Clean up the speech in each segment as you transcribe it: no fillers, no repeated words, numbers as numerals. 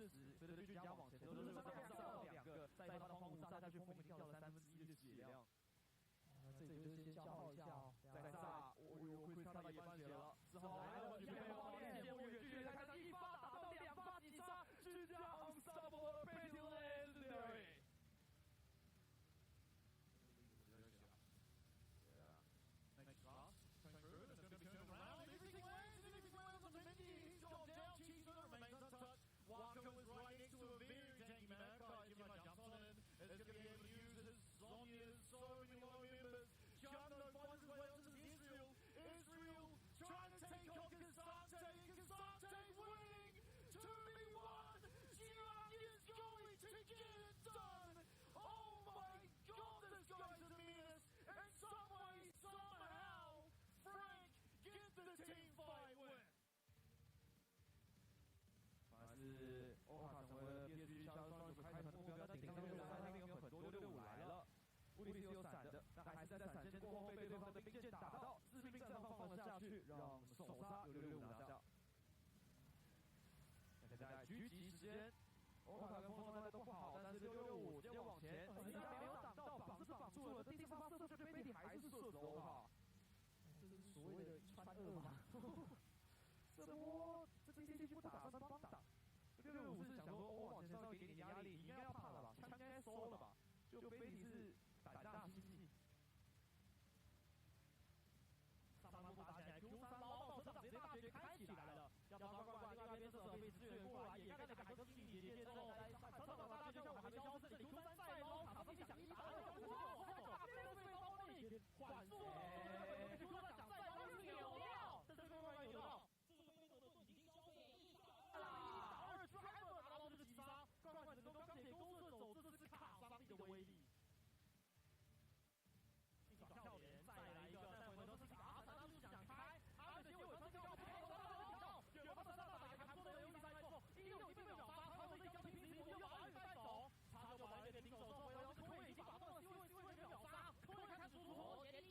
时，随着军家往前走，就是上到2个，在他的荒芜炸下去，后面掉了1/3的血量。这里就是先消耗一下哦，再炸，我会擦到一半血了。之后来了举背画面，节目远距离开枪1发打到2发击杀，军家 unstoppable pretty legendary。Next round, turn through, and it's going to be turned around. Everything lands on Mindy. He's gone down. Cheeseburger remains untouched. Wako is right next to a very tanky Makai. Jimmo jumps on in. Is going to be able to use his Sonya's so many low members. Jumbo finds his way onto the Israel. Israel trying to take on Kazante. Kazante winning 2v1. G1 is going to get it done. Oh my God, this guy's a menace. And some way, somehow, Frank gets the team fight win. 还是欧卡成为了 DCG 下双手开团的目标，顶上6五那边有很多6-5来了。布里斯有闪的，但还是在闪现过后被对方的兵线打到，士兵绽放了下去，让首杀有6-5拿下。现在狙击时间，欧卡跟风状态都不好，但是665直接往前，没有挡到，绑是绑住了，第4发射出去飞艇还是射死欧卡。这是所谓的1穿2嘛。这波这 DCG 不打3帮打，665是想说欧往前稍微给你点压力，你应该要怕了吧，枪应该收了吧，就飞艇是胆大心细。上半部打起来 ，Q3 老鸨车长直接大绝开起来了，要抓怪，另外一边射手被支援过来，也看那个海哥自己也接之后，车长大绝效果还没消失，这里 Q3 再捞卡，自己想一打2，哇，往后走，大飞被包里缓速，Q3 想再捞是有料，这是另外有料。已经消费1打2 ，Driver 拿到这个击杀，怪能够钢铁公射手，这是卡伤力的威力。跳连再来一个，再回头是阿三，他就是想开，阿的结尾传球要配合他的顶到，有把三大打开，不能用第3之后，165被秒杀，他们这将平平无又把阿宇带走，插球把那边顶手之后，回头是科威已经把到了，因为被秒杀，科威开始出头，连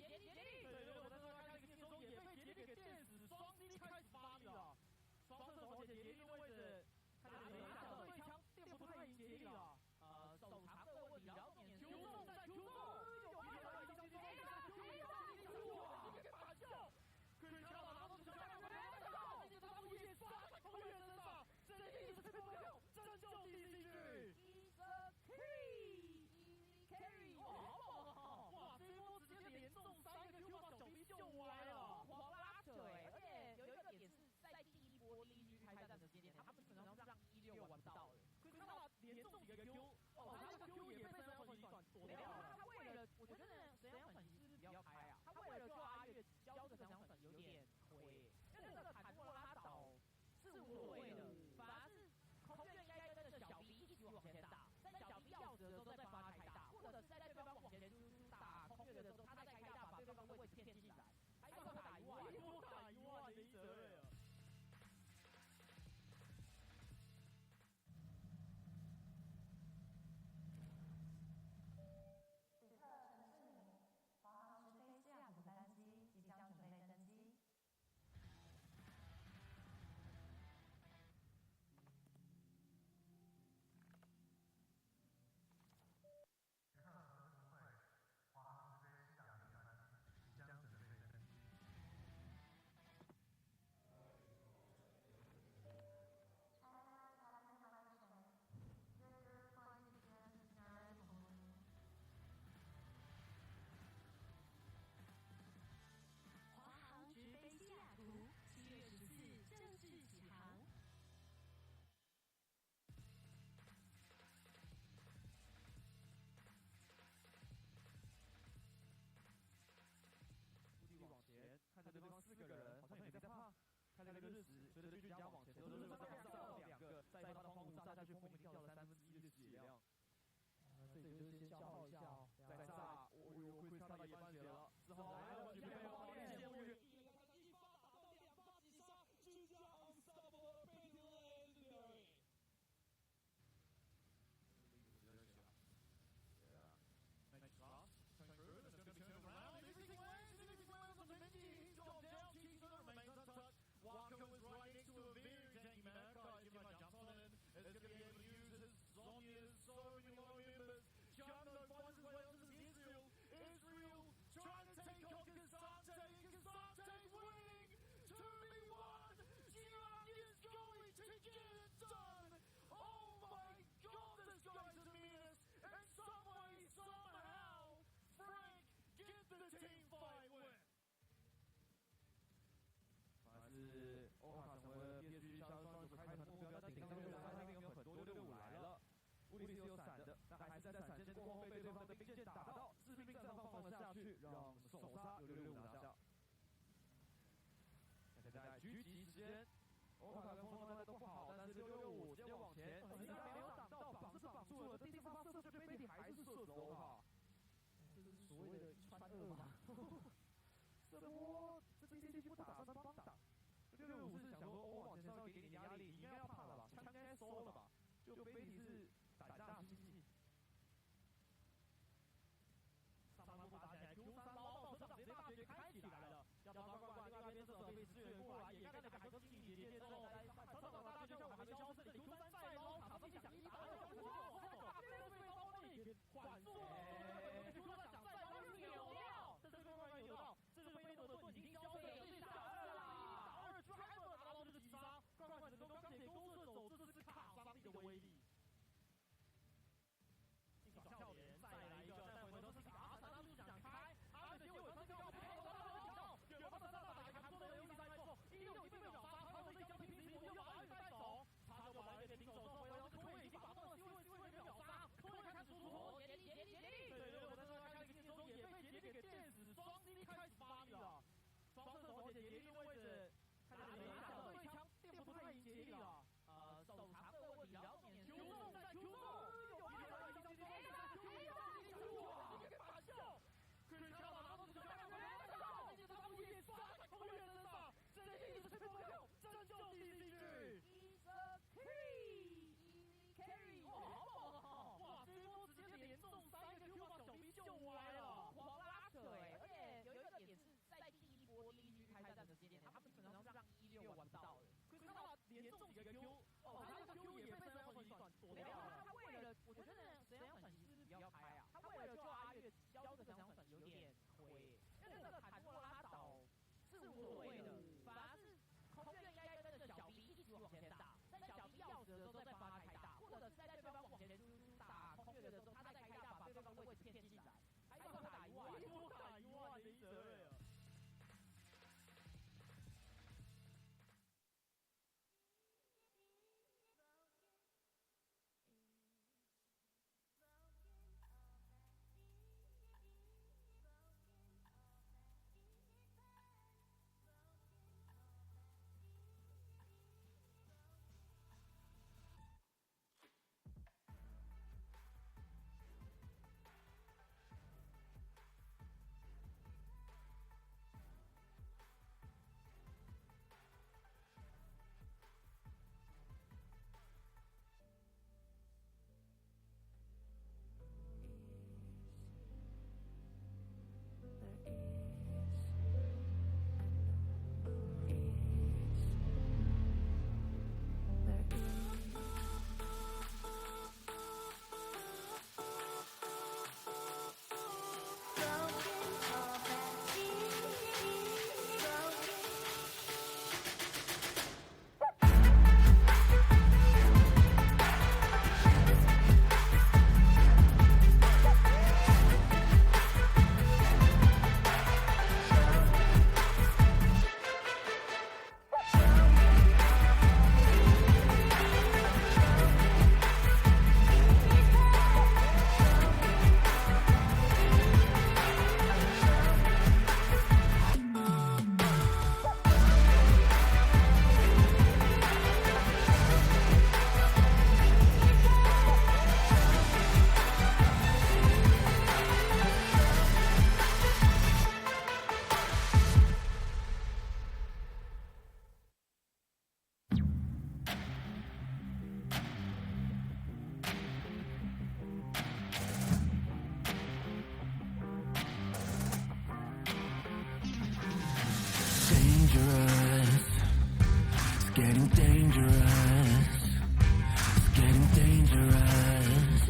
dangerous.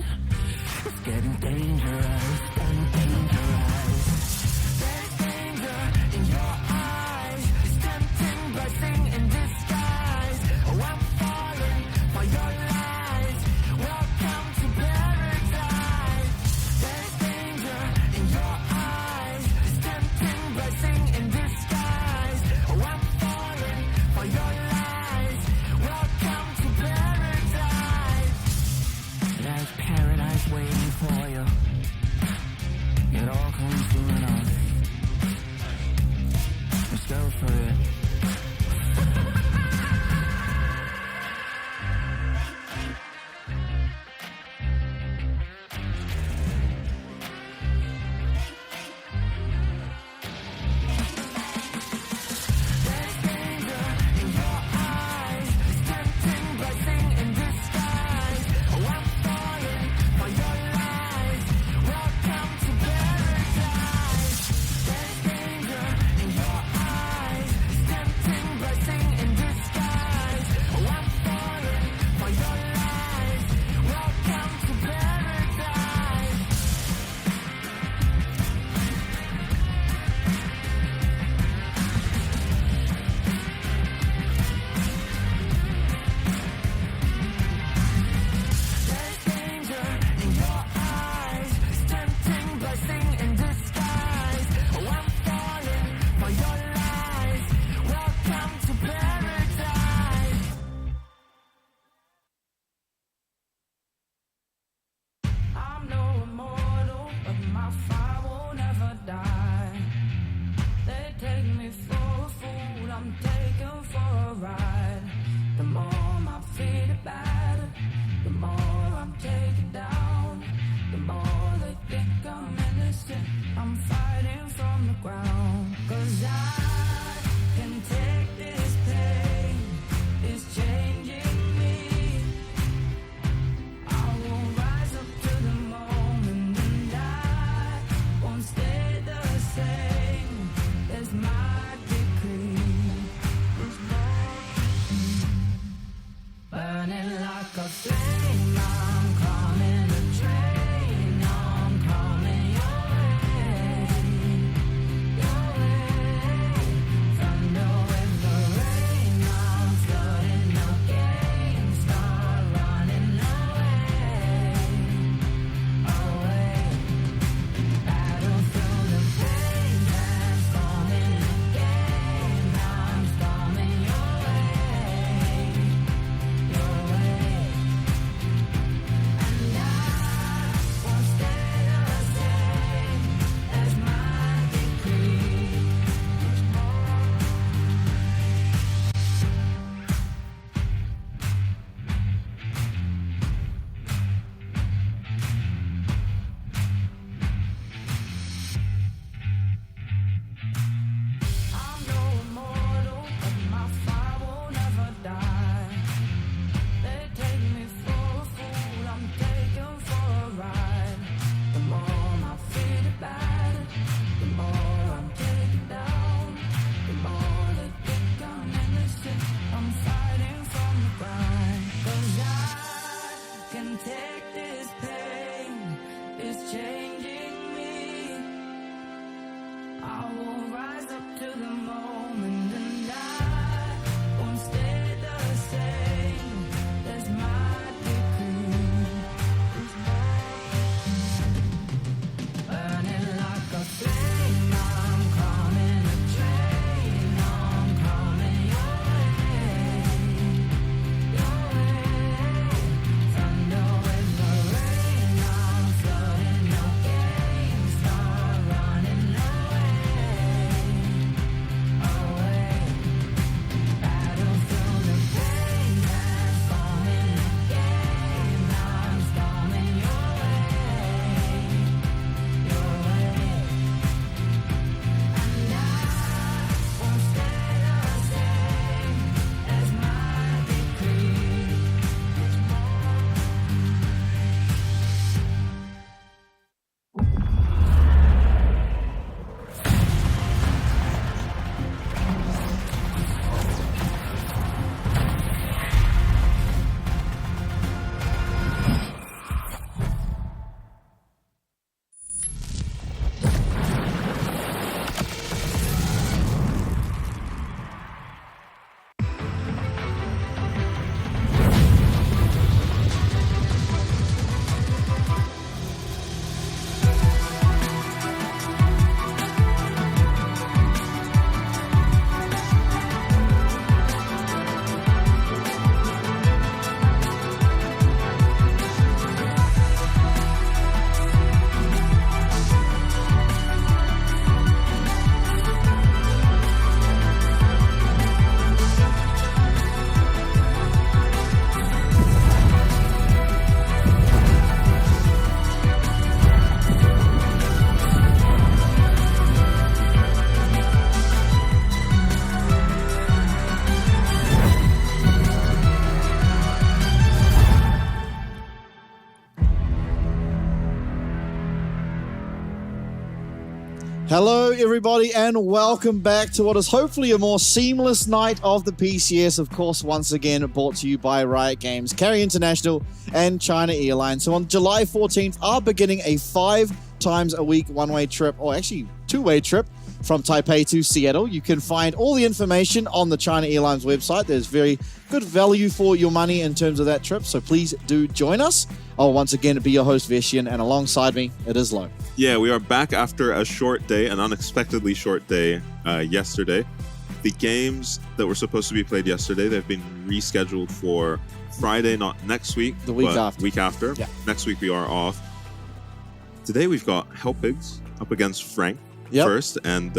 It's getting dangerous, getting dangerous. There's danger in your eyes. It's tempting blessing in disguise. Oh, I'm falling for your lies. Welcome to paradise. There's danger in your eyes. It's tempting blessing in disguise. Oh, I'm falling for your lies. Welcome to paradise. There's paradise waiting for you. It all comes soon enough. Let's go for it. There's danger in your eyes. It's tempting blessing in disguise. Oh, I'm falling for your lies. Welcome to paradise. There's danger in your eyes. It's tempting blessing in disguise. Oh, I'm falling for your lies. Welcome to paradise. There's danger in your eyes. It's tempting blessing in disguise. Oh, I'm falling for your lies. Welcome to paradise. I'm no immortal, but my fire will never die. They take me for a fool, I'm taken for a ride. The more my feet are battered, the more I'm taken down. The more they think I'm innocent, I'm fighting from the ground. 'Cause I can take this pain, it's changing me. I will rise up to the moment and I won't stay the same. There's my decree. Burning like a flame, I'm coming a train. I'm coming your way, your way. Thunder with the rain, I'm flooding the game. Start running away, away. Battle through the pain, transforming the game. I'm storming your way, your way. And I won't stay the same. That's my decree. I'm no immortal, but my fire will never die. They take me for a fool, I'm taken for a ride. The more my feet are battered, the more I'm taken down. The more they think I'm innocent, I'm fighting from the ground. 'Cause I can take this pain, it's changing me. I will rise up to the moment and I won't stay the same. That's my decree. Burning like a flame, I'm coming a train. I'm coming your way, your way. Thunder with the rain, I'm flooding the Hello, everybody, and welcome back to what is hopefully a more seamless night of the PCS. Of course, once again, brought to you by Riot Games, Carry International, and China Airlines. So on July 14th, are beginning a 5 times a week one-way trip, or actually 2-way trip, from Taipei to Seattle. You can find all the information on the China Airlines website. There's very good value for your money in terms of that trip, so please do join us. I'll once again be your host, Veshian, and alongside me, it is Lo. Yeah, we are back after a short day, an unexpectedly short day yesterday. The games that were supposed to be played yesterday, they've been rescheduled for Friday, not next week. The week but after. Week after. Yeah. Next week we are off. Today we've got Hellpigs up against Frank first, and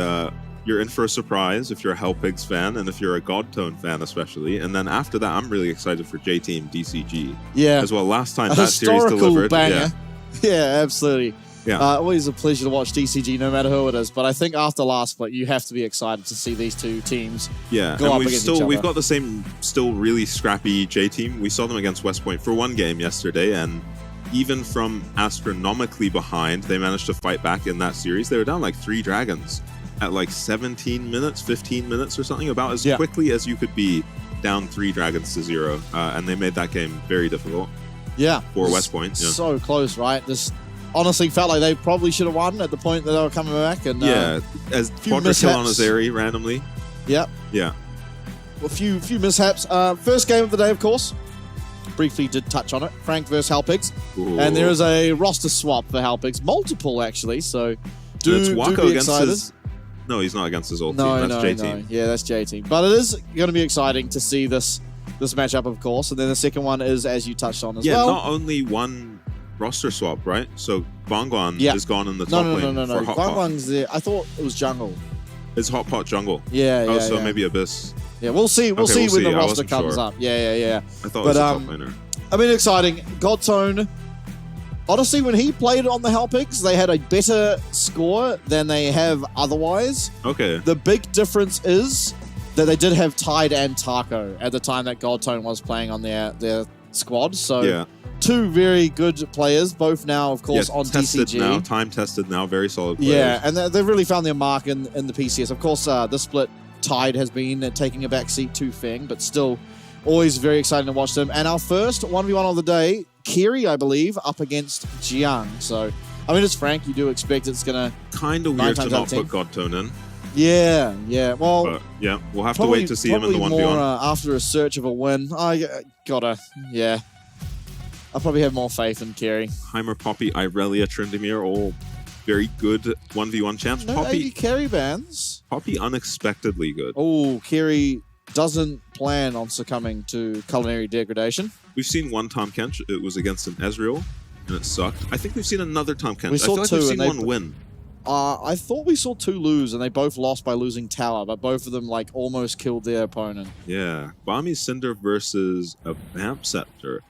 you're in for a surprise if you're a Hellpigs fan, and if you're a Godtone fan especially. And then after that, I'm really excited for J-Team DCG as well. Last time that series delivered. Banger. Yeah, absolutely. Yeah. Always a pleasure to watch DCG, no matter who it is. But I think after last split, you have to be excited to see these two teams go up against each other. We've got the same, still really scrappy J-Team. We saw them against West Point for one game yesterday, and even from astronomically behind, they managed to fight back in that series. They were down like 3 dragons at like 17 minutes, 15 minutes or something, about as quickly as you could be down 3 dragons to 0. And they made that game very difficult for West Point. Yeah. So close, right? This honestly felt like they probably should have won at the point that they were coming back. And as Quadra kill on Azeri randomly. Yep. Yeah. A few mishaps. First game of the day, of course. Briefly did touch on it. Frank versus Hellpigs. Ooh. And there is a roster swap for Hellpigs. Multiple, actually. So do be excited. No, he's not against his old team. That's J-Team. No. Yeah, that's J-Team. But it is going to be exciting to see this matchup, of course. And then the second one is, as you touched on as well. Yeah, not only one roster swap, right? So Guangguan is gone in the top lane. No. For Hot Guangguan's there. I thought it was jungle. It's Hot Pot jungle. Yeah. So maybe Abyss. Yeah, we'll see. We'll see when the roster comes up. Yeah. I thought it was a top laner. I mean, exciting. Godtone, honestly, when he played on the Hellpigs, they had a better score than they have otherwise. Okay. The big difference is that they did have Tide and Taco at the time that Godtone was playing on their squad. So two very good players, both now, of course, on DCG. Time-tested now, very solid players. Yeah, and they've really found their mark in the PCS. Of course, the split Tide has been taking a backseat to Feng, but still always very exciting to watch them. And our first 1v1 of the day, Kiri, I believe, up against Jiang. So, I mean, it's Frank. You do expect it's going to... Kind of weird to not put Godtone in. Yeah. Well... But, yeah, we'll have to wait to see him in the 1v1. More, after a search of a win. I gotta... Yeah. I probably have more faith in Kiri. Heimer, Poppy, Irelia, Tryndamere, all very good 1v1 champs. No Poppy, 80 carry bans. Poppy unexpectedly good. Oh, Kiri doesn't plan on succumbing to culinary degradation. We've seen one Tahm Kench. It was against an Ezreal, and it sucked. I think we've seen another Tahm Kench. We saw I feel like two, we've seen one win. I thought we saw 2 lose, and they both lost by losing tower, but both of them like almost killed their opponent. Yeah. Bami Cinder versus a Vamp Scepter.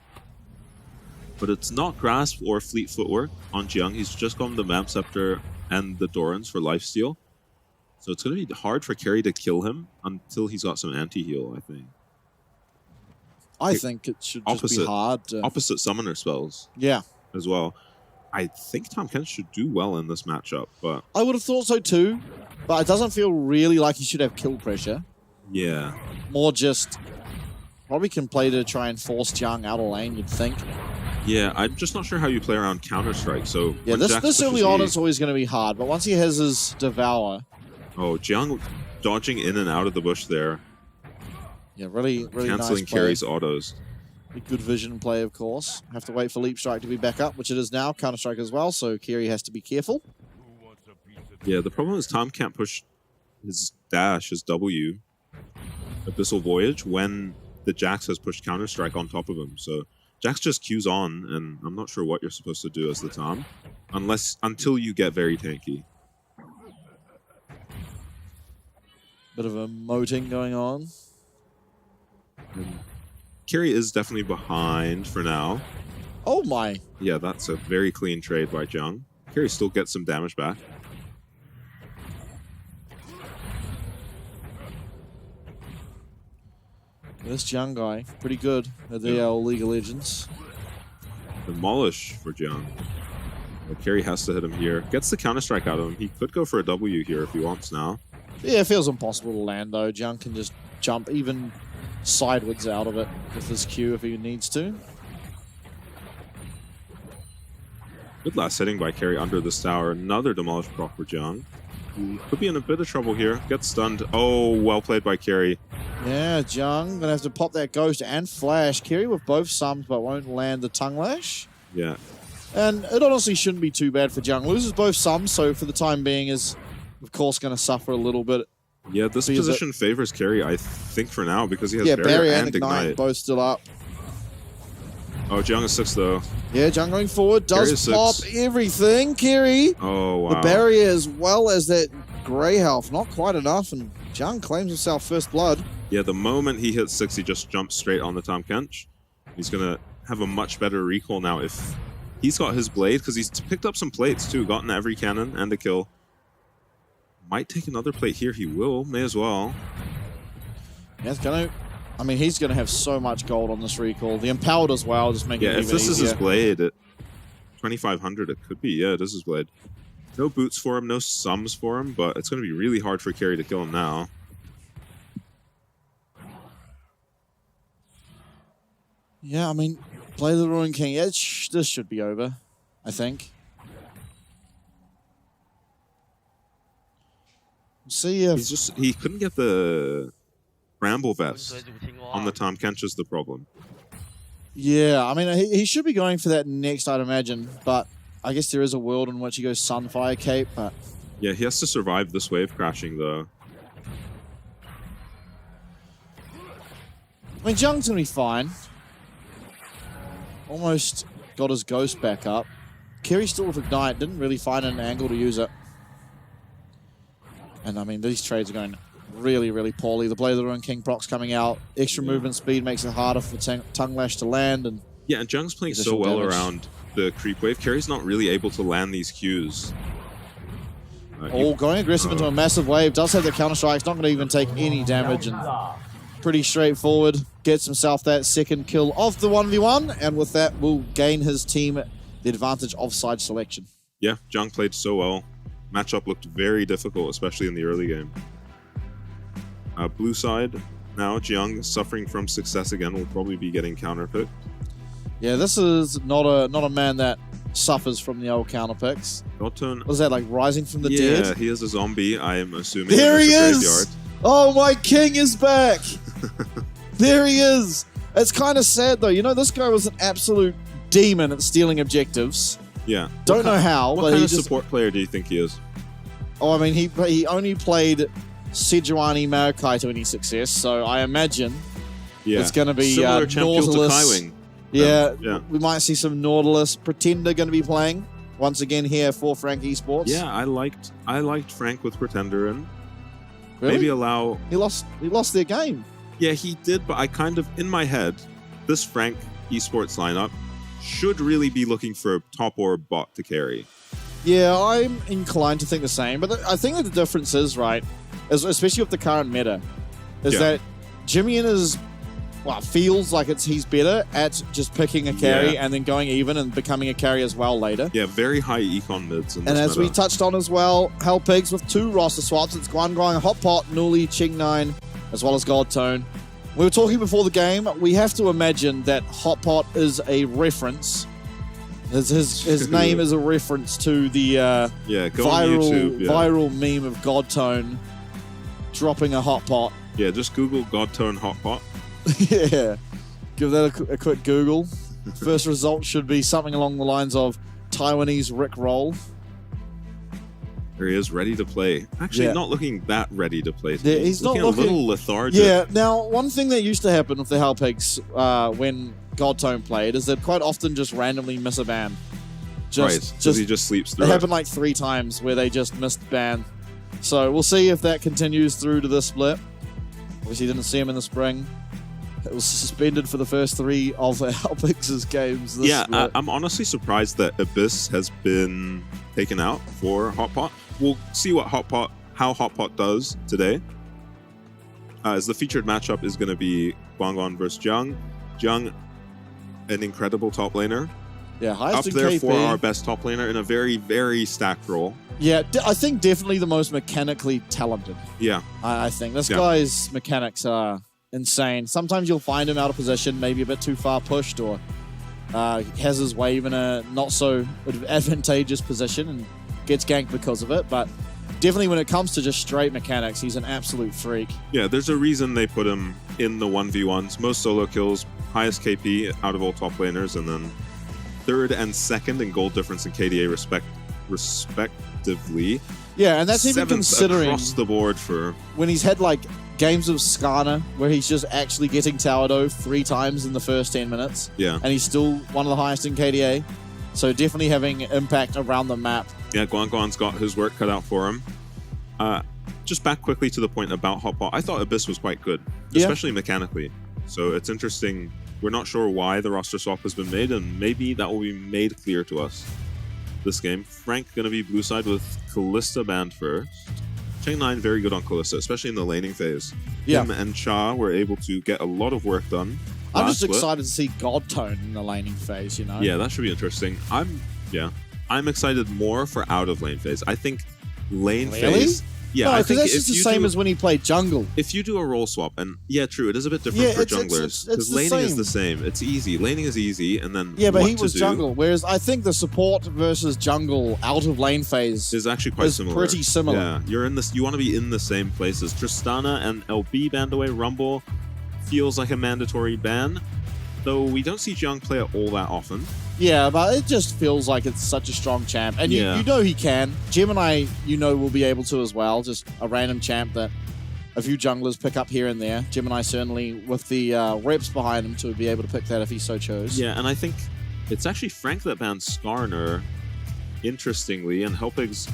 But it's not Grasp or Fleet Footwork on Jiang. He's just gone the Vamp Scepter and the Dorans for lifesteal. So it's going to be hard for Carry to kill him until he's got some anti-heal, I think. I think it should just be hard. Opposite summoner spells. Yeah. As well. I think Tahm Kench should do well in this matchup, but... I would have thought so too, but it doesn't feel really like he should have kill pressure. Yeah. More just... Probably can play to try and force Jiang out of lane, you'd think. Yeah, I'm just not sure how you play around Counter-Strike, so... Yeah, this early on is always going to be hard, but once he has his Devour... Oh, Jiang dodging in and out of the bush there. Yeah, really canceling nice play. Carry's autos. A good vision play, of course. Have to wait for Leap Strike to be back up, which it is now. Counter-Strike as well, so Kiri has to be careful. Yeah, the problem is Tahm can't push his dash, his W, Abyssal Voyage, when the Jax has pushed Counter-Strike on top of him. So Jax just queues on, and I'm not sure what you're supposed to do as the Tahm, until you get very tanky. Bit of a moting going on. And Carry is definitely behind for now. Oh my. Yeah, that's a very clean trade by Jiang. Carry still gets some damage back. This Jiang guy, pretty good at the League of Legends. Demolish for Jiang. Carry has to hit him here. Gets the counter-strike out of him. He could go for a W here if he wants now. Yeah, it feels impossible to land, though. Jung can just jump even sideways out of it with his Q if he needs to. Good last hitting by Carry under this tower. Another demolished proc for Jung. He could be in a bit of trouble here. Gets stunned. Oh, well played by Carry. Yeah, Jung gonna have to pop that Ghost and Flash. Carry with both sums, but won't land the Tongue Lash. Yeah. And it honestly shouldn't be too bad for Jung. Loses both sums, so for the time being is, of course, going to suffer a little bit. Yeah, this position favors Carry, I think, for now, because he has Barrier and Ignite. Both still up. Oh, Jung is 6, though. Yeah, Jung going forward. Does pop everything. Carry. Oh, wow. The Barrier as well as that Grey Health. Not quite enough, and Jung claims himself first blood. Yeah, the moment he hits 6, he just jumps straight on the Tahm Kench. He's going to have a much better recall now if he's got his blade, because he's picked up some plates, too. Gotten every cannon and a kill. Might take another plate here. He will. May as well. Yeah, it's going to... I mean, he's going to have so much gold on this recall. The Empowered as well, just making it even easier. Yeah, if this is his blade at 2,500, it could be. Yeah, it is his blade. No boots for him, no sums for him, but it's going to be really hard for Carry to kill him now. Yeah, I mean, play the Ruin King. Yeah, this should be over, I think. See if... He couldn't get the Bramble Vest on the Tahm Kench is the problem. Yeah, I mean, he should be going for that next, I'd imagine, but I guess there is a world in which he goes Sunfire Cape, but... Yeah, he has to survive this wave crashing, though. I mean, Jung's going to be fine. Almost got his Ghost back up. Carry still with Ignite, didn't really find an angle to use it. And I mean, these trades are going really, really poorly. The Blade of the Ruin King proc's coming out. Extra movement speed makes it harder for Tongue Lash to land. And yeah, and Jung's playing so well around the creep wave. Carry's not really able to land these Qs. Going aggressive into a massive wave. Does have the counter strikes. Not going to even take any damage. And pretty straightforward. Gets himself that second kill of the 1v1. And with that, will gain his team the advantage of side selection. Yeah, Jung played so well. Matchup looked very difficult, especially in the early game. Blue side, now Jiang suffering from success again, will probably be getting counterpicked. Yeah, this is not a man that suffers from the old counterpicks. Godtone. What is that, like rising from the dead? Yeah, he is a zombie, I am assuming. There he is! Graveyard. Oh, my king is back! There he is! It's kind of sad, though. You know, this guy was an absolute demon at stealing objectives. Yeah. Don't know how, what but kind of support player do you think he is? Oh, I mean, he only played Sejuani Maokai to any success, so I imagine it's going to be Nautilus. Yeah, we might see some Nautilus Pretender going to be playing once again here for Frank Esports. Yeah, I liked Frank with Pretender and really? Maybe allow... He lost their game. Yeah, he did, but I kind of, in my head, this Frank Esports lineup should really be looking for a top or bot to carry. Yeah, I'm inclined to think the same, but I think that the difference is, right, especially with the current meta, is that Jimmy feels like he's better at just picking a carry and then going even and becoming a carry as well later. Yeah, very high econ mids in this And as meta. we touched on as well, Hell Pigs with 2 roster swaps. It's Guangguang, Hot Pot, Nuli, Ching9, as well as Godtone. We were talking before the game, we have to imagine that Hot Pot is a reference. His name is a reference to the viral meme of Godtone dropping a Hot Pot. Yeah, just Google Godtone Hot Pot. Yeah, give that a quick Google. First result should be something along the lines of Taiwanese Rick Roll. There he is, ready to play. Actually, not looking that ready to play. Yeah, he's not looking a little lethargic. Yeah, now, one thing that used to happen with the Hell Pigs when Godtone played is they'd quite often just randomly miss a ban. Because he just sleeps through it. It happened like 3 times where they just missed ban. So we'll see if that continues through to this split. Obviously, didn't see him in the spring. It was suspended for the first 3 of the Hell Pigs' games. I'm honestly surprised that Abyss has been taken out for Hot Pot. We'll see what how Hot Pot does today. As the featured matchup is going to be Guangguang versus Jiang. Jiang, an incredible top laner. Yeah, highest Up in there KP. for our best top laner in a very, very stacked role. Yeah, I think definitely the most mechanically talented. Yeah. I think. This guy's mechanics are insane. Sometimes you'll find him out of position, maybe a bit too far pushed, or has his wave in a not so advantageous position and gets ganked because of it. But definitely when it comes to just straight mechanics, he's an absolute freak. Yeah, there's a reason they put him in the 1v1s. Most solo kills, highest KP out of all top laners, and then third and second in gold difference and KDA respectively. Yeah, and that's even Seventh considering across the board for when he's had like games of Skarner where he's just actually getting tower dove 3 times in the first 10 minutes. Yeah. And he's still one of the highest in KDA. So definitely having impact around the map. Yeah, Guanguan's got his work cut out for him. Just back quickly to the point about Hotbot. I thought Abyss was quite good, especially mechanically. So it's interesting. We're not sure why the roster swap has been made, and maybe that will be made clear to us this game. Frank going to be blue side with Kalista banned first. Cheng9 very good on Kalista, especially in the laning phase. Yeah. Him and Cha were able to get a lot of work done. I'm last just split. excited to see God Tone in the laning phase, you know? Yeah, that should be interesting. I'm excited more for out of lane phase. I think lane phase. Yeah, no, I because think that's just the same as when he played jungle. if you do a role swap, and yeah, true, it is a bit different for junglers it's because the laning is same. the same. It's easy. Laning is easy, and then Yeah, but what he to was do jungle. Whereas I think the support versus jungle out of lane phase is actually quite is similar. pretty similar. Yeah, you're in this. You want to be in the same places. Tristana and LB banned away. Rumble feels like a mandatory ban, though we don't see Jiang play it all that often. Yeah, but it just feels like it's such a strong champ. And Yeah. you know he can. Gemini, you know, will be able to as well. Just a random champ that a few junglers pick up here and there. Gemini certainly with the reps behind him to be able to pick that if he so chose. Yeah, and I think it's actually Frank that banned Skarner, interestingly, and Helpig's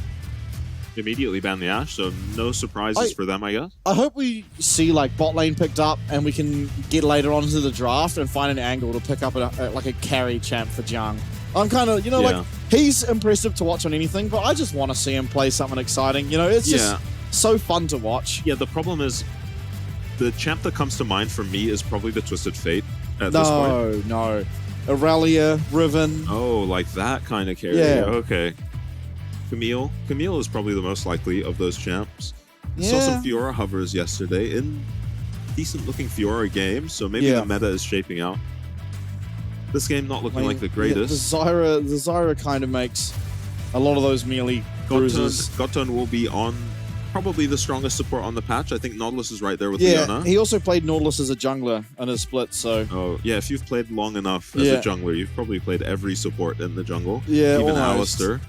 immediately banned the Ashe, so no surprises for them, I guess. I hope we see like bot lane picked up and we can get later on into the draft and find an angle to pick up like a carry champ for Jiang. I'm kind of, like, he's impressive to watch on anything, but I just want to see him play something exciting. It's just so fun to watch. Yeah, the problem is the champ that comes to mind for me is probably the Twisted Fate at this point. No. Aurelia, Riven. Oh, like that kind of carry. Yeah. Okay. Camille is probably the most likely of those champs. Yeah. Saw some Fiora hovers yesterday in decent-looking Fiora games, so maybe the meta is shaping out. This game not looking like the greatest. The Zyra kind of makes a lot of those melee bruises. Godton will be on probably the strongest support on the patch. I think Nautilus is right there with Leona. He also played Nautilus as a jungler in his split, so... Oh, yeah, if you've played long enough as a jungler, you've probably played every support in the jungle. Yeah, even almost. Alistair.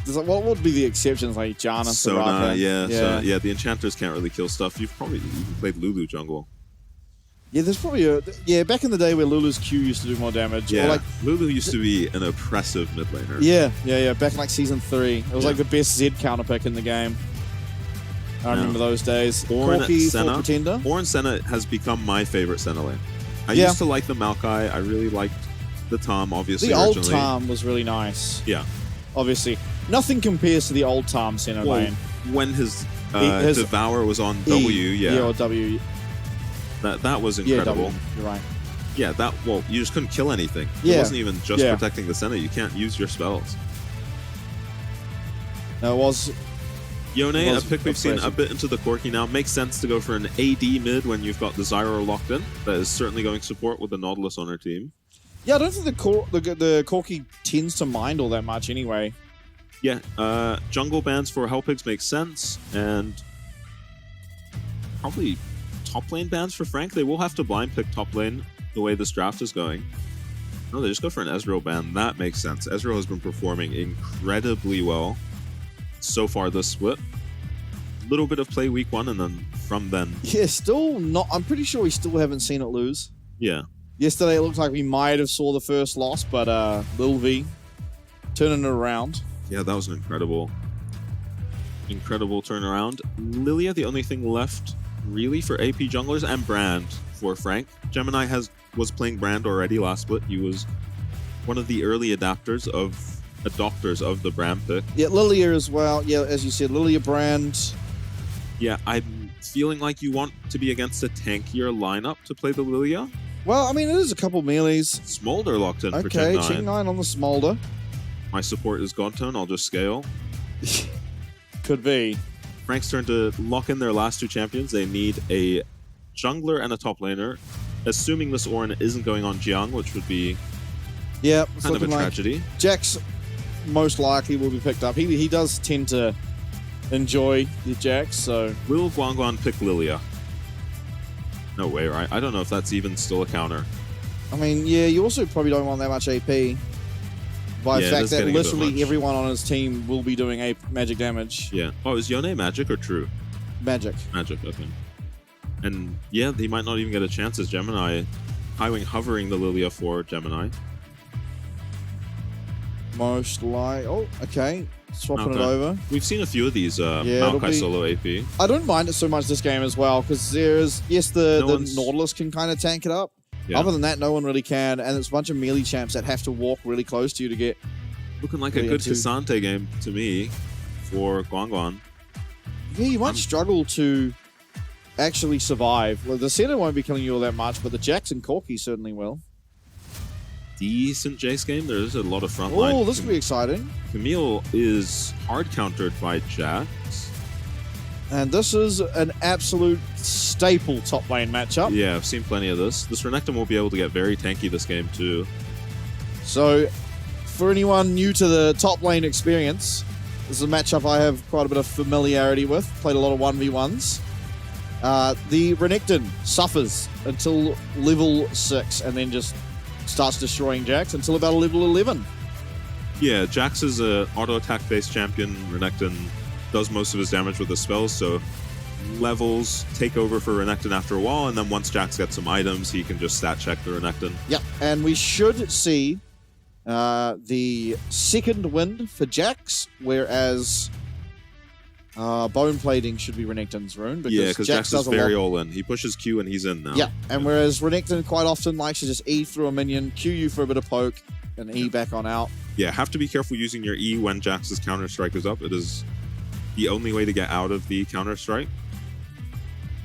What would be the exceptions, like Janna, Sona, Soraka? So, the enchanters can't really kill stuff. You've probably even played Lulu jungle. Yeah, there's probably back in the day where Lulu's Q used to do more damage. Yeah, Or like, Lulu used to be an oppressive mid laner. Yeah, back in like Season 3. It was like the best Z counter pick in the game. I remember those days. Corki for Pretender. Ornn Senna has become my favorite Senna lane. I used to like the Maokai. I really liked the Tom, obviously, The old originally. Tom was really nice. Yeah. Obviously. Nothing compares to the old Tom Senna lane. When his his Devour was on W, or W. That was incredible. W, you're right. Yeah, you just couldn't kill anything. Yeah. It wasn't even just protecting the Senna. You can't use your spells. No, it was... Yone, a pick we've seen a bit into the Corki now. Makes sense to go for an AD mid when you've got the Zyra locked in. That is certainly going support with the Nautilus on her team. Yeah, I don't think the Corki tends to mind all that much anyway. Yeah, jungle bans for Hellpigs makes sense, and probably top lane bans for Frank. They will have to blind pick top lane the way this draft is going. No, they just go for an Ezreal ban. That makes sense. Ezreal has been performing incredibly well so far this split. Little bit of play week 1, and then from then... Yeah, still not... I'm pretty sure we still haven't seen it lose. Yeah. Yesterday it looked like we might have saw the first loss, but Lil V turning it around. Yeah, that was an incredible turnaround. Lilia, the only thing left really for AP junglers, and Brand for Frank. Gemini was playing Brand already last split. He was one of the early adopters of the Brand pick. Yeah, Lilia as well. Yeah, as you said, Lilia, Brand. Yeah, I'm feeling like you want to be against a tankier lineup to play the Lilia. Well, I mean, it is a couple melees. Smolder locked in for Okay, G9. G9 on the Smolder. My support is Godtone. I'll just scale. Could be. Frank's turn to lock in their last two champions. They need a jungler and a top laner. Assuming this Ornn isn't going on Jiang, which would be Yeah, it's kind of a looking like tragedy. Jax most likely will be picked up. He does tend to enjoy the Jax, so... Will Guangguan pick Lilia? No way, right? I don't know if that's even still a counter. I mean, yeah, you also probably don't want that much AP. By the Yeah, it fact is that getting a bit literally much. everyone on his team will be doing magic damage. Yeah. Oh, is Yone magic or true? Magic. Magic, okay. And yeah, he might not even get a chance as Gemini. Highwing hovering the Lilia for Gemini. Most like... Oh, okay. Swapping it Okay. over. We've seen a few of these it'll Maokai be- solo AP. I don't mind it so much this game as well, because there's... Yes, the one's- Nautilus can kind of tank it up. Yeah. Other than that, no one really can, and it's a bunch of melee champs that have to walk really close to you to get... Looking like a Yeah, good too. Kasante game to me for Guangguan. Yeah, you might struggle to actually survive. Well, the Senna won't be killing you all that much, but the Jax and Corki certainly will. Decent Jace game. There's a lot of front Oh, line. this will be exciting. Camille is hard countered by Jax. And this is an absolute staple top lane matchup. Yeah, I've seen plenty of this. This Renekton will be able to get very tanky this game too. So, for anyone new to the top lane experience, this is a matchup I have quite a bit of familiarity with. Played a lot of 1v1s. The Renekton suffers until level 6 and then just starts destroying Jax until about level 11. Yeah, Jax is a auto attack based champion. Renekton does most of his damage with his spells, so levels take over for Renekton after a while, and then once Jax gets some items, he can just stat check the Renekton. Yep, and we should see the second win for Jax, whereas bone plating should be Renekton's rune. Yeah, because Jax is does a very lot. all in. He pushes Q and he's in now. Yeah, and whereas Renekton quite often likes to just E through a minion, Q you for a bit of poke, and E back on out. Yeah, have to be careful using your E when Jax's counter strike is up. It is the only way to get out of the counter strike.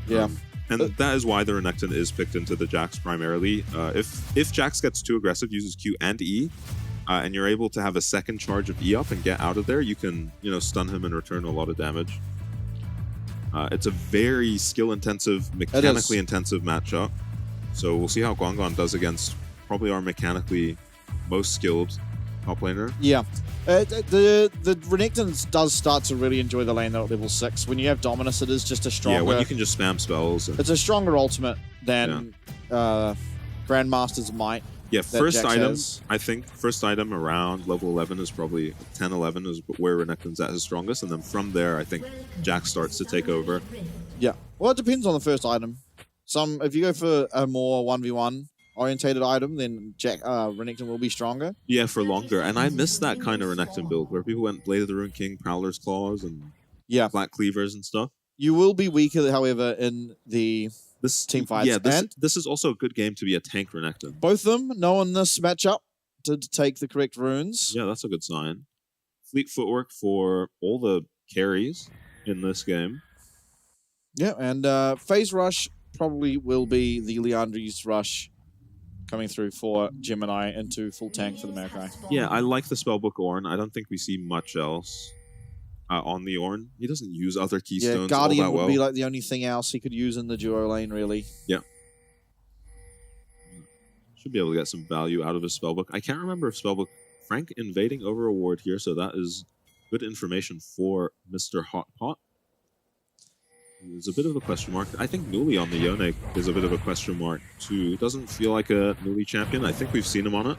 Yeah. And that is why the Renekton is picked into the Jax primarily. If Jax gets too aggressive, uses Q and E, and you're able to have a second charge of E up and get out of there, you can, stun him and return a lot of damage. It's a very skill-intensive, mechanically intensive matchup. So we'll see how Guangguan does against probably our mechanically most skilled top laner. Yeah. The Renekton does start to really enjoy the lane though at level 6. When you have Dominus, it is just a stronger... Yeah, when you can just spam spells. It's a stronger ultimate than Grandmaster's Might. Yeah, that first Jax item, has. I think first item around level 11 is probably 10, 11 is where Renekton's at his strongest. And then from there, I think Jax starts to take over. Yeah. Well, it depends on the first item. If you go for a more 1v1 orientated item, then Renekton will be stronger. Yeah, for longer. And I miss that kind of Renekton build where people went Blade of the Rune King, Prowler's Claws, and Black Cleavers and stuff. You will be weaker, however, in the team fights. Yeah, and this is also a good game to be a tank Renekton. both of them know in this matchup to take the correct runes. Yeah, that's a good sign. Fleet footwork for all the carries in this game. Yeah, and Phase Rush probably will be the Leandri's Rush coming through for Gemini into full tank for the Maokai. Yeah, I like the Spellbook Ornn. I don't think we see much else on the Ornn. He doesn't use other keystones Yeah, Guardian all that well. would be like the only thing else he could use in the duo lane, really. Yeah. Should be able to get some value out of his Spellbook. I can't remember if Spellbook... Frank invading over a ward here, so that is good information for Mr. Hot Pot. There's a bit of a question mark. I think Nuli on the Yone is a bit of a question mark, too. Doesn't feel like a Nuli champion. I think we've seen him on it.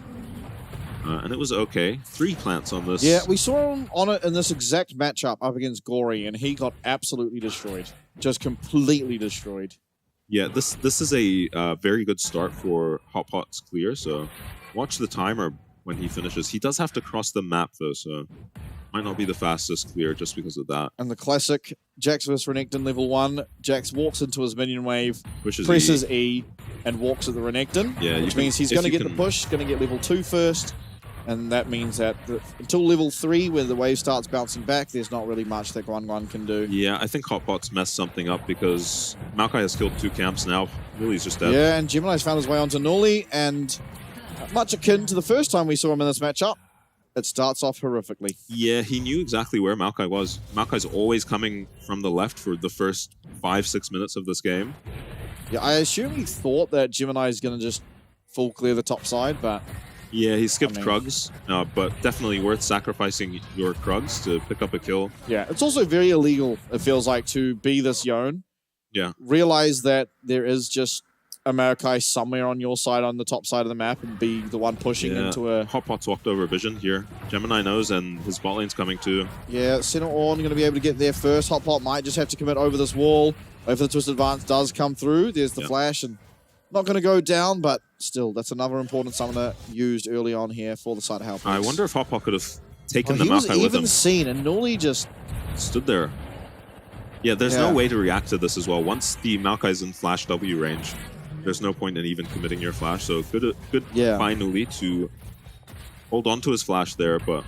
And it was okay. 3 plants on this. Yeah, we saw him on it in this exact matchup up against Gory, and he got absolutely destroyed. Just completely destroyed. Yeah, this is a very good start for Hot Pot's clear, so watch the timer when he finishes. He does have to cross the map, though, so might not be the fastest clear just because of that. And the classic Jax vs Renekton level 1. Jax walks into his minion wave, Pushes presses E, and walks at the Renekton, Yeah, which means he's going to get the push, going to get level 2 first, and that means that until level 3, where the wave starts bouncing back, there's not really much that Guangguan can do. Yeah, I think Hot Pot's messed something up because Maokai has killed 2 camps now. Nuli's just dead. Yeah, and Gemini's found his way onto Nuli, and much akin to the first time we saw him in this matchup, it starts off horrifically. Yeah, he knew exactly where Maokai was. Maokai's always coming from the left for the first 5-6 minutes of this game. Yeah, I assume he thought that Gemini is going to just full clear the top side, but... Yeah, he skipped I mean- Krugs, but definitely worth sacrificing your Krugs to pick up a kill. Yeah, it's also very illegal, it feels like, to be this Yone. Yeah. Realize that there is just a Maokai somewhere on your side, on the top side of the map, and be the one pushing into a... Hotpot's walked over vision here. Gemini knows, and his bot lane's coming too. Yeah, Center On going to be able to get there first. Hotpot might just have to commit over this wall. Wait for the Twisted Advance does come through. There's the flash, and not going to go down, but still, that's another important summoner used early on here for the side of Help. I wonder if Hotpot could have taken the he was Maokai with him. even seen, and Nuli just... Stood there. Yeah, there's no way to react to this as well. Once the Maokai's in flash W range, there's no point in even committing your flash. So good by Nuli to hold on to his flash there, but...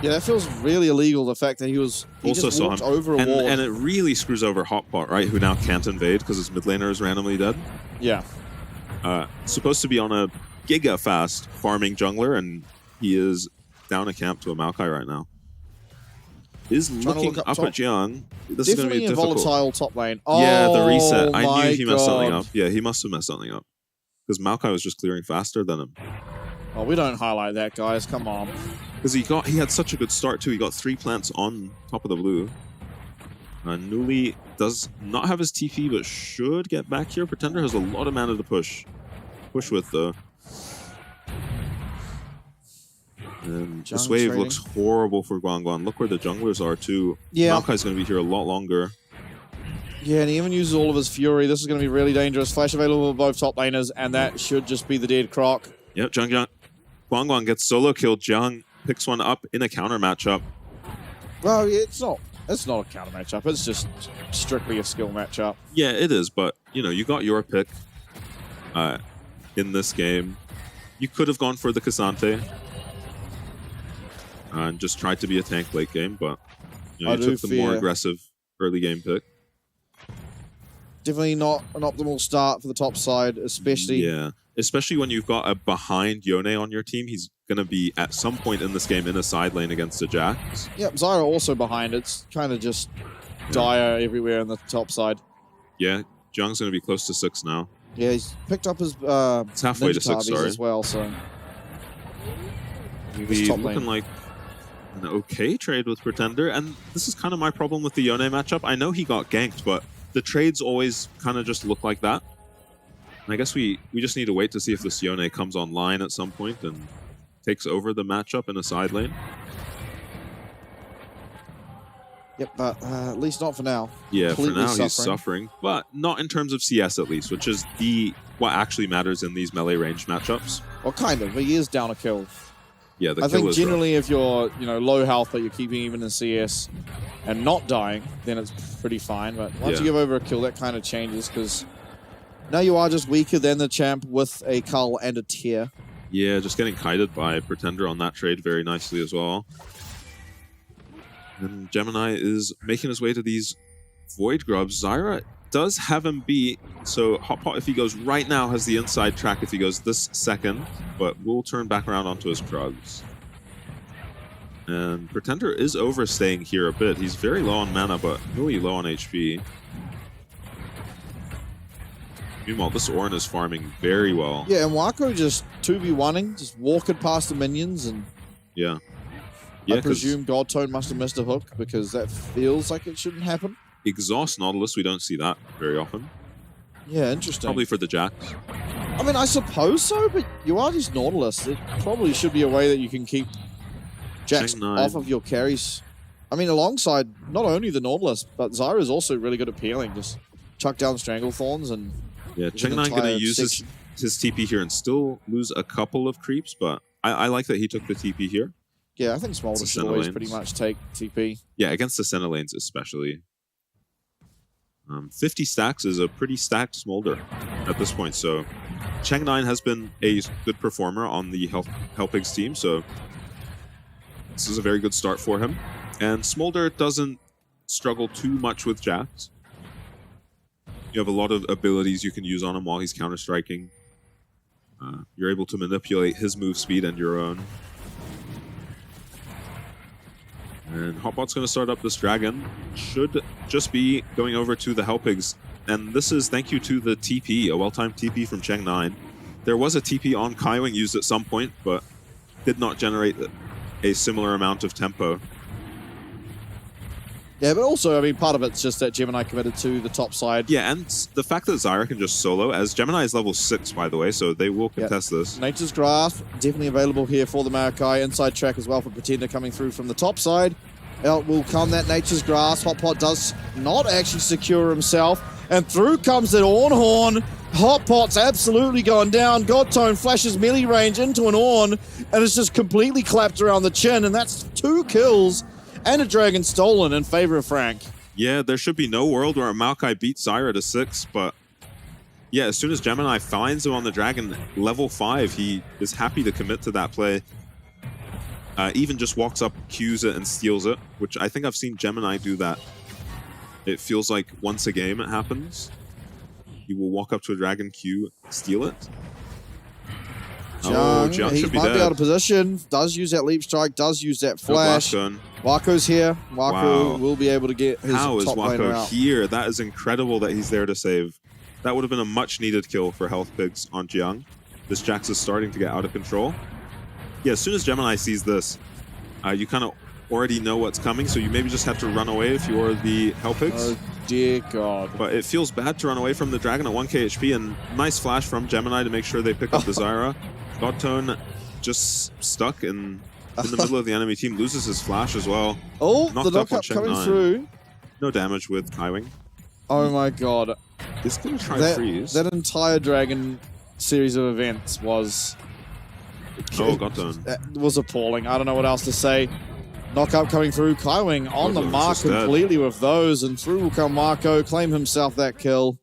Yeah, that feels really illegal, the fact that he also just saw walked him over a wall. and it really screws over Hotpot, right? Who now can't invade because his mid laner is randomly dead. Yeah. Supposed to be on a giga fast farming jungler, and he is down a camp to a Maokai right now. Is looking up at Jiang. This is going to be Definitely a difficult. volatile top lane. Yeah, the reset. I my knew he messed something God. up. Yeah, he must have messed something up. Because Maokai was just clearing faster than him. Oh, we don't highlight that, guys. Come on. Because he had such a good start too. He got 3 plants on top of the blue. Nuli does not have his TP, but should get back here. Pretender has a lot of mana to push with though. And this wave trading. looks horrible for Guangguan. Look where the junglers are too. Yeah. Maokai's going to be here a lot longer. Yeah, and he even uses all of his fury. This is going to be really dangerous. Flash available for both top laners, and that should just be the dead croc. Yep, Guangguan gets solo killed. Jiang picks one up in a counter matchup. Well, it's not a counter matchup. It's just strictly a skill matchup. Yeah, it is, but you know, you got your pick in this game. You could have gone for the Cassante and just tried to be a tank late game, but you know, you took the more aggressive early game pick. Definitely not an optimal start for the top side, especially... Yeah, especially when you've got a behind Yone on your team. He's going to be, at some point in this game, in a side lane against the Jax. Yep, Zyra also behind. It's kind of just dire everywhere on the top side. Yeah, Jiang's going to be close to 6 now. Yeah, he's picked up his it's halfway to 6, sorry. as well, so... Maybe looking like an okay trade with Pretender, and this is kind of my problem with the Yone matchup. I know he got ganked, but the trades always kind of just look like that. And I guess we just need to wait to see if this Yone comes online at some point and takes over the matchup in a side lane. Yep, but at least not for now. Yeah, Completely for now he's suffering, but not in terms of CS at least, which is what actually matters in these melee range matchups. Well, kind of. He is down a kill. Yeah, the I kill think is generally if you're low health but you're keeping even in CS and not dying, then it's pretty fine. But once you give over a kill, that kind of changes because now you are just weaker than the champ with a cull and a tear. Yeah, just getting kited by Pretender on that trade very nicely as well. And Gemini is making his way to these Void Grubs. Zyra does have him beat, so Hotpot, if he goes right now, has the inside track if he goes this second, but we'll turn back around onto his Krugs. And Pretender is overstaying here a bit. He's very low on mana, but really low on HP. Meanwhile, this Ornn is farming very well. Yeah, and Wako just 2v1ing, just walking past the minions, and Yeah, I presume Godtone must have missed a hook because that feels like it shouldn't happen. Exhaust Nautilus, we don't see that very often. Yeah, interesting. Probably for the Jax. I mean, I suppose so, but you are just Nautilus. It probably should be a way that you can keep Jax off of your carries. I mean, alongside not only the Nautilus, but Zyra is also really good at peeling. Just chuck down Stranglethorns and... Yeah, Cheng9 going to use his TP here and still lose a couple of creeps, but I like that he took the TP here. Yeah, I think Smolder should always pretty much take TP. Yeah, against the center lanes especially. 50 stacks is a pretty stacked Smolder at this point, so Cheng9 has been a good performer on the Helpig's team, so this is a very good start for him. And Smolder doesn't struggle too much with Jax. You have a lot of abilities you can use on him while he's counter-striking. You're able to manipulate his move speed and your own. And Hotpot's going to start up this dragon. Should just be going over to the Hellpigs. And this is thank you to the TP, a well-timed TP from Cheng9. There was a TP on Kaiwing used at some point, but did not generate a similar amount of tempo. Yeah, but also, I mean, part of it's just that Gemini committed to the top side. Yeah, and the fact that Zyra can just solo, as Gemini is level 6, by the way, so they will contest this. Nature's Grasp, definitely available here for the Maokai. Inside track as well for Pretender coming through from the top side. Out will come that Nature's Grasp. Hotpot does not actually secure himself. And through comes that Ornhorn. Hotpot's absolutely gone down. Godtone flashes melee range into an Orn, and it's just completely clapped around the chin, and that's 2 kills and a dragon stolen in favor of Frank. Yeah, there should be no world where Maokai beats Zyra to 6, but yeah, as soon as Gemini finds him on the dragon, level 5, he is happy to commit to that play. Even just walks up, Qs it, and steals it, which I think I've seen Gemini do that. It feels like once a game it happens. He will walk up to a dragon, Q, steal it. Jiang, he should be might dead. be out of position. Does use that leap strike, does use that flash. Wako's here. Wako will be able to get his How is top laner Wako out. here? That is incredible that he's there to save. That would have been a much needed kill for Health Pigs on Jiang. This Jax is starting to get out of control. Yeah, as soon as Gemini sees this, you kind of already know what's coming, so you maybe just have to run away if you're the Health Pigs. Oh dear God. But it feels bad to run away from the dragon at 1k HP, and nice flash from Gemini to make sure they pick up the Zyra. Godtone just stuck in the middle of the enemy team, loses his flash as well. Oh, Knocked the up on knockup coming Cheng9. through. No damage with Kaiwing. Oh my God. He's going to try freeze. That entire dragon series of events was... Oh, Godtone. That was appalling. I don't know what else to say. Knockup coming through. Kaiwing on the Godtone's mark just dead. completely with those, and through will come Marco, claim himself that kill.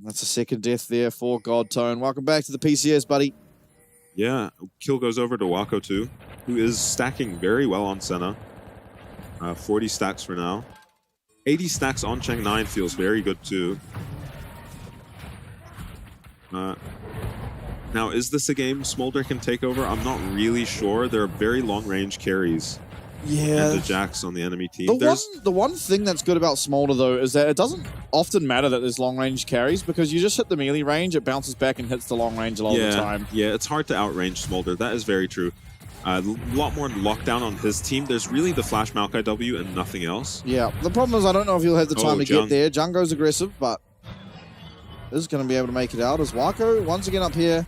That's a second death there for Godtone. Welcome back to the PCS, buddy. Yeah, kill goes over to Wako too, who is stacking very well on Senna. 40 stacks for now. 80 stacks on Cheng9 feels very good too. Now, is this a game Smolder can take over? I'm not really sure. There are very long-range carries. Yeah. And the Jax on the enemy team. The one thing that's good about Smolder, though, is that it doesn't often matter that there's long-range carries, because you just hit the melee range, it bounces back and hits the long range a lot of the time. Yeah, it's hard to outrange Smolder. That is very true. A lot more lockdown on his team. There's really the Flash Maokai W and nothing else. Yeah, the problem is I don't know if he'll have the time to Jung. get there. Jung goes aggressive, but is going to be able to make it out. As Wako, once again up here,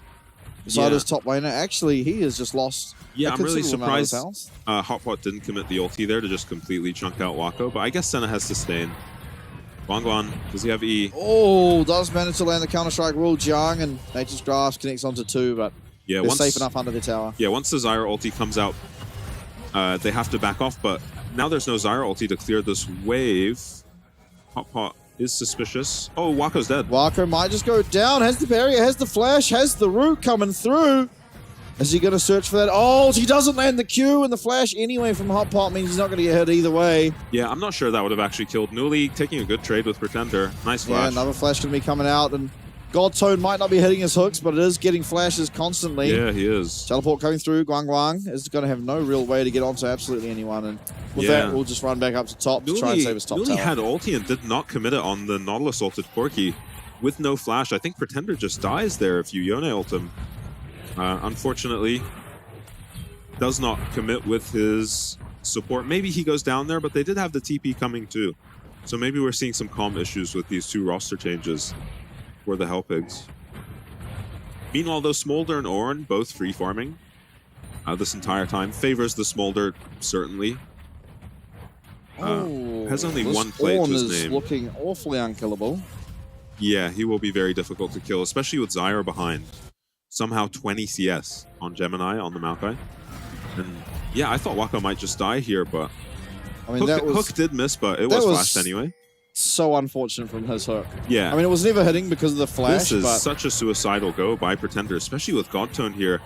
beside his top laner. Actually, he has just lost Yeah, I'm really surprised health. Hotpot didn't commit the ulti there to just completely chunk out Wako, but I guess Senna has sustain. Guan, does he have E? Oh, does manage to land the Counter-Strike rule. Jiang and Nature's Grasp connects onto 2, but Yeah, they're safe enough under the tower. Yeah, once the Zyra ulti comes out, they have to back off, but now there's no Zyra ulti to clear this wave. Hotpot is suspicious. Oh, Wako's dead. Wako might just go down, has the barrier, has the flash, has the root coming through. Is he going to search for that? Oh, he doesn't land the Q, and the flash anyway from Hotpot means he's not going to get hit either way. Yeah, I'm not sure that would have actually killed Newly, taking a good trade with Pretender. Nice flash. Yeah, another flash going to be coming out, and Godtone might not be hitting his hooks, but it is getting flashes constantly. Yeah, he is. Teleport coming through. Guang is going to have no real way to get onto absolutely anyone, and with that, we'll just run back up to top to try and save his top Newly tower. had ulti and did not commit it on the Nautilus ulted Corki with no flash. I think Pretender just dies there if you Yone ult him. Unfortunately, does not commit with his support. Maybe he goes down there, but they did have the TP coming too. So maybe we're seeing some calm issues with these 2 roster changes for the Hellpigs. Meanwhile, though, Smolder and Ornn both free farming this entire time. Favors the Smolder, certainly. Has only this one play to Ornn his is name. looking awfully unkillable. Yeah, he will be very difficult to kill, especially with Zyra behind. Somehow 20 CS on Gemini on the Maokai. And yeah, I thought Wako might just die here, but I mean, Hook did miss, but it was flashed anyway. So unfortunate from his hook. Yeah. I mean, it was never hitting because of the flash, This is but such a suicidal go by Pretender, especially with Godtone here.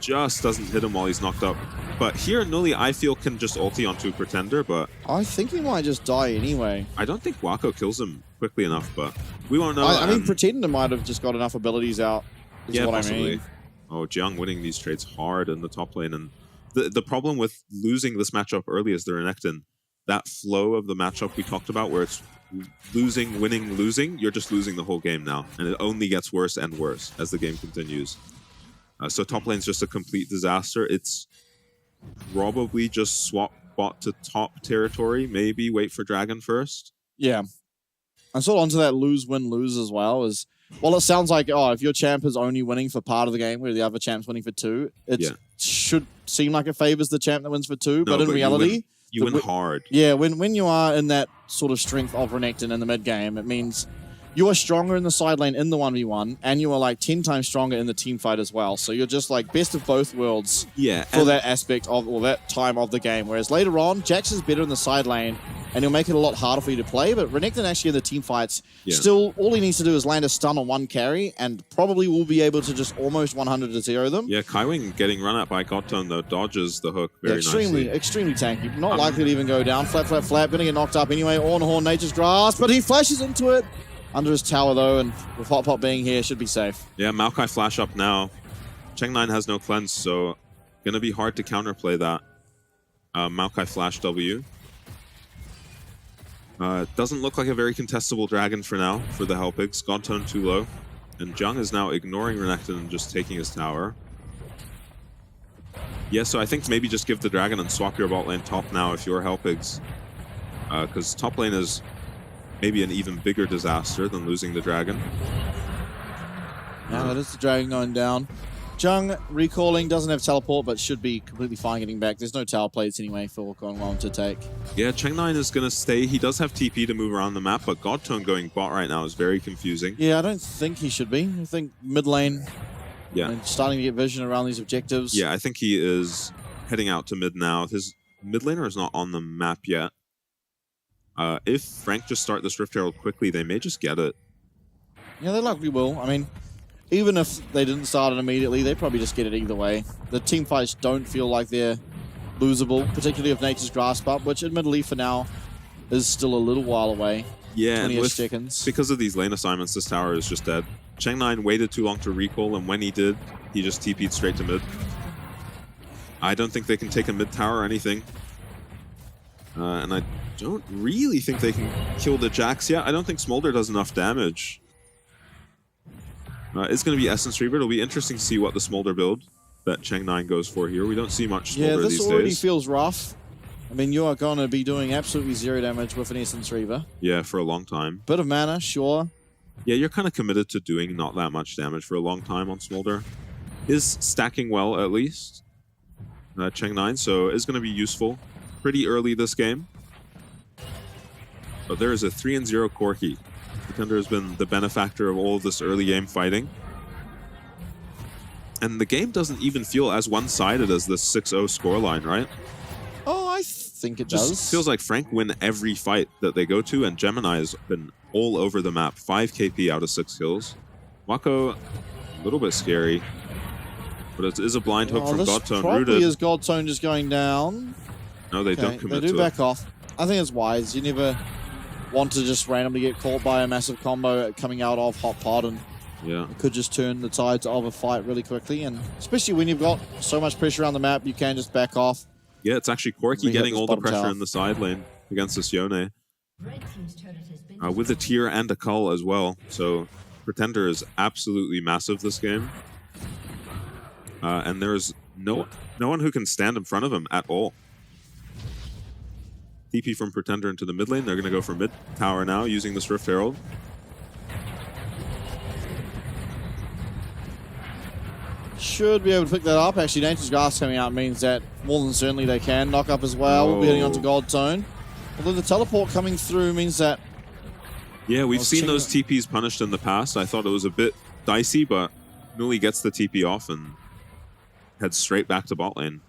Just doesn't hit him while he's knocked up. But here, Nuli, I feel, can just ulti onto Pretender, but I think he might just die anyway. I don't think Wako kills him quickly enough, but we won't know. I mean, Pretender might have just got enough abilities out. Is Yeah, what possibly. I mean. Oh, Jiang winning these trades hard in the top lane. And the problem with losing this matchup early is the Renekton. That flow of the matchup we talked about where it's losing, winning, losing, you're just losing the whole game now. And it only gets worse and worse as the game continues. So top lane's just a complete disaster. It's probably just swap bot to top territory. Maybe wait for Dragon first. Yeah. And sort of onto that lose, win, lose as well is, well, it sounds like, oh, if your champ is only winning for part of the game where the other champ's winning for 2, it should seem like it favors the champ that wins for 2, but in reality... You win hard. Yeah, when you are in that sort of strength of Renekton in the mid game, it means you are stronger in the side lane in the 1v1, and you are like 10 times stronger in the team fight as well. So you're just like best of both worlds for that aspect of, or that time of the game. Whereas later on, Jax is better in the side lane, and he'll make it a lot harder for you to play. But Renekton actually in the team fights, still all he needs to do is land a stun on one carry, and probably will be able to just almost 100 to 0 them. Yeah, Kaiwing getting run at by Godtone though dodges the hook very nicely. Extremely tanky. Not likely to even go down. Flat, flat, flat. Gonna get knocked up anyway. Ornhorn, Nature's Grasp, but he flashes into it. Under his tower though, and with Hot Pot being here, should be safe. Yeah, Maokai flash up now. Cheng9 has no cleanse, so gonna be hard to counterplay that. Maokai flash W. Doesn't look like a very contestable dragon for now for the Hellpigs. Godtone too low. And Jung is now ignoring Renekton and just taking his tower. Yeah, so I think maybe just give the dragon and swap your bot lane top now if you're Hellpigs. Because top lane is maybe an even bigger disaster than losing the dragon. Yeah, that is the dragon going down. Jung recalling, doesn't have teleport, but should be completely fine getting back. There's no tower plates anyway for Gongwon to take. Yeah, Cheng9 is going to stay. He does have TP to move around the map, but Godtone going bot right now is very confusing. Yeah, I don't think he should be. I think mid lane, starting to get vision around these objectives. Yeah, I think he is heading out to mid now. His mid laner is not on the map yet. If Frank just start this Rift Herald quickly, they may just get it. Yeah, they likely will. I mean, even if they didn't start it immediately, they probably just get it either way. The team fights don't feel like they're losable, particularly if Nature's Grasp up, which admittedly for now is still a little while away. Yeah, 20-ish seconds. Because of these lane assignments, this tower is just dead. Cheng9 waited too long to recall, and when he did, he just TP'd straight to mid. I don't think they can take a mid tower or anything. And I don't really think they can kill the Jax yet. I don't think Smolder does enough damage. It's going to be Essence Reaver. It'll be interesting to see what the Smolder build that Cheng9 goes for here. We don't see much Smolder these days. Yeah, this already feels rough. I mean, you are going to be doing absolutely 0 damage with an Essence Reaver. Yeah, for a long time. Bit of mana, sure. Yeah, you're kind of committed to doing not that much damage for a long time on Smolder. Is stacking well, at least. Cheng9, so is going to be useful pretty early this game. But there is a 3-0 Corki. Pretender has been the benefactor of all of this early game fighting. And the game doesn't even feel as one-sided as this 6-0 scoreline, right? Oh, I think it Just does. feels like Frank win every fight that they go to, and Gemini has been all over the map. 5 KP out of 6 kills. Wako, a little bit scary. But it is a blind hook from Godtone. Probably Rooted. is Godtone just going down. No, they don't commit They do to back it. off. I think it's wise. You never want to just randomly get caught by a massive combo coming out of Hot Pot, and it could just turn the tides of a fight really quickly. And especially when you've got so much pressure on the map, you can just back off. Yeah, it's actually Corki getting all the pressure tower. in the side lane against this Yone. With a tier and a cull as well. So Pretender is absolutely massive this game. And there's no one who can stand in front of him at all. TP from Pretender into the mid lane. They're going to go for mid tower now using this Rift Herald. Should be able to pick that up. Actually, Nature's Grasp coming out means that more than certainly they can knock up as well. We'll be heading on to Godtone. Although the teleport coming through means that... Yeah, we've seen those TPs punished in the past. I thought it was a bit dicey, but Nuli gets the TP off and heads straight back to bot lane.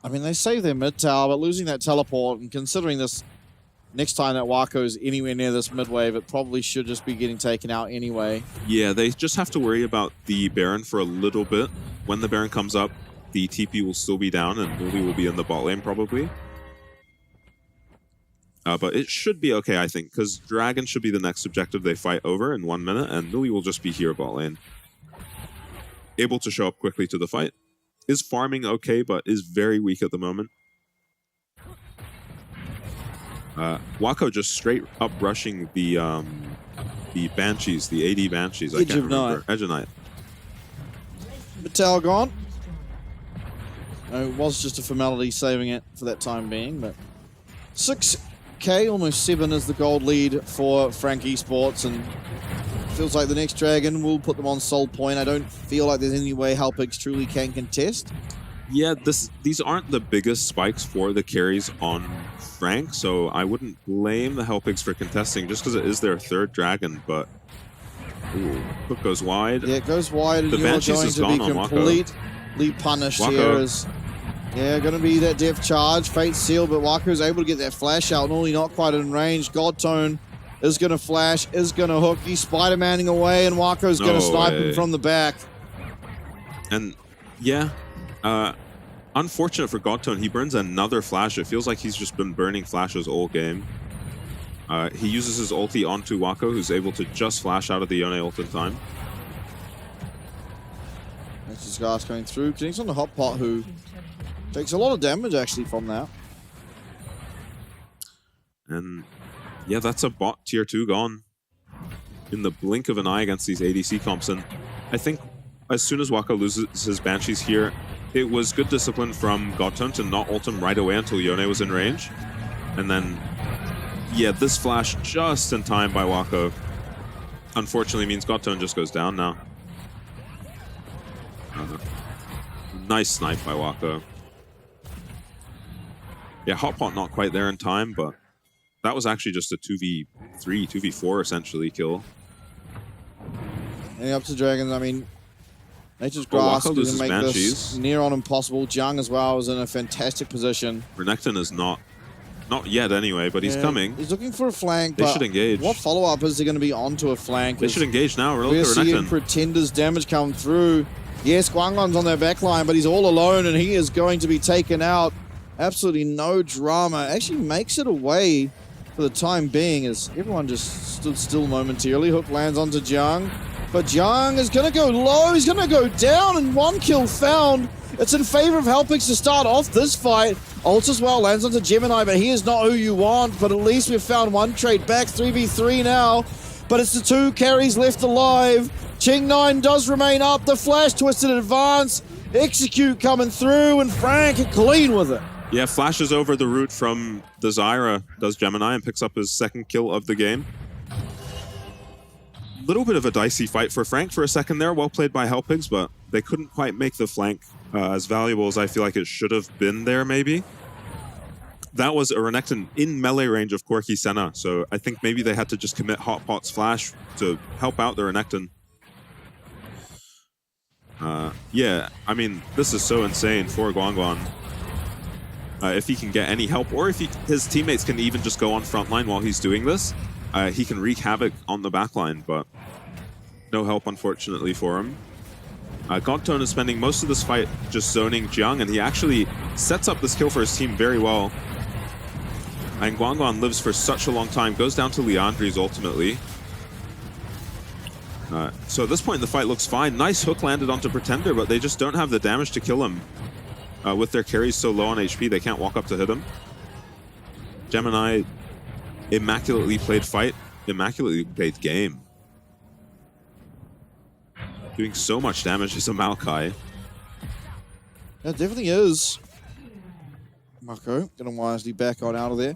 I mean, they save their mid tower, but losing that teleport, and considering this next time that Wako is anywhere near this mid wave, it probably should just be getting taken out anyway. Yeah, they just have to worry about the Baron for a little bit. When the Baron comes up, the TP will still be down, and Nuli will be in the bot lane probably. But it should be okay, I think, because Dragon should be the next objective they fight over in 1 minute, and Nui will just be here bot lane. Able to show up quickly to the fight. Is farming okay, but is very weak at the moment. Wako just straight up rushing the Banshees, the AD Banshees. I can't remember. Edge of Night. Mattel gone. It was just a formality saving it for that time being, but 6K, almost 7 is the gold lead for Frank Esports, and feels like the next Dragon will put them on Soul Point. I don't feel like there's any way Halpix truly can contest. Yeah, these aren't the biggest spikes for the carries on Frank, so I wouldn't blame the Halpix for contesting just because it is their 3rd Dragon, but ooh, hook goes wide. Yeah, it goes wide, and the you're Banshees going is to gone be on Wako. completely punished Wako. here as going to be that depth charge, Fate Seal, but Wako's able to get that flash out, only not quite in range. Godtone is going to flash, is going to hook, he's Spider-Manning away, and Wako's going to snipe him from the back. And yeah, unfortunate for Godtone, he burns another flash. It feels like he's just been burning flashes all game. He uses his ulti onto Wako, who's able to just flash out of the Yone ult in time. That's his gas going through, connects on the Hot Pot, who takes a lot of damage actually from that. And yeah, that's a bot tier 2 gone in the blink of an eye against these ADC comps. And I think as soon as Wako loses his Banshees here, it was good discipline from Godtone to not ult him right away until Yone was in range. And then, yeah, this flash just in time by Wako unfortunately means Godtone just goes down now. Nice snipe by Wako. Yeah, Hot Pot not quite there in time, but that was actually just a 2v3, 2v4 essentially kill. And up to Dragons, I mean, Nature's Grasp Wako doesn't loses make Banshees. this near on impossible. Jung as well is in a fantastic position. Renekton is not yet anyway, but he's coming. He's looking for a flank, They but should engage. what follow-up is there going to be onto a flank? They should engage now. We're seeing Renekton. Pretender's damage come through. Yes, Guanglon's on their backline, but he's all alone, and he is going to be taken out. Absolutely no drama. Actually makes it away for the time being as everyone just stood still momentarily. Hook lands onto Jung, but Jung is going to go low. He's going to go down, and 1 kill found. It's in favor of Halpix to start off this fight. Ult as well lands onto Gemini, but he is not who you want. But at least we've found 1 trade back, 3v3 now. But it's the 2 carries left alive. Ching9 does remain up. The flash twisted advance. Execute coming through, and Frank clean with it. Yeah, flashes over the route from the Zyra, does Gemini, and picks up his 2nd kill of the game. Little bit of a dicey fight for Frank for a second there. Well played by Halpix, but they couldn't quite make the flank as valuable as I feel like it should have been there, maybe. That was a Renekton in melee range of Corki Senna, so I think maybe they had to just commit Hot Pot's flash to help out the Renekton. Yeah, I mean, this is so insane for Guanglon. If he can get any help, or if his teammates can even just go on frontline while he's doing this, he can wreak havoc on the backline, but no help, unfortunately, for him. Godtone is spending most of this fight just zoning Jiang, and he actually sets up this kill for his team very well. And Guanglon lives for such a long time, goes down to Liandry's ultimately. So at this point, the fight looks fine. Nice hook landed onto Pretender, but they just don't have the damage to kill him. With their carries so low on HP, they can't walk up to hit him. Gemini, immaculately played fight, immaculately played game. Doing so much damage as a Maokai. Yeah, it definitely is. Mako gonna wisely back on out of there.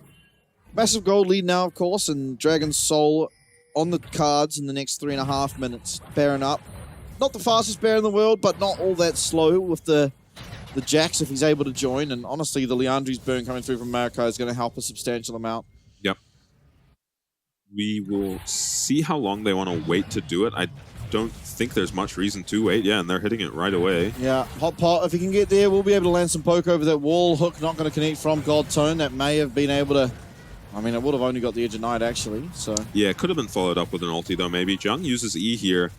Massive gold lead now, of course, and Dragon's Soul on the cards in the next 3.5 minutes. Baron up. Not the fastest Baron in the world, but not all that slow with the Jax if he's able to join. And honestly, the Liandry's burn coming through from Maokai is going to help a substantial amount. Yep. We will see how long they want to wait to do it. I don't think there's much reason to wait. Yeah, and they're hitting it right away. Yeah, Hot Pot, if he can get there, we'll be able to land some poke over that wall. Hook not going to connect from Godtone. That may have been able to... I mean, it would have only got the Edge of Night, actually, so... Yeah, it could have been followed up with an ulti, though, maybe. Jung uses E here.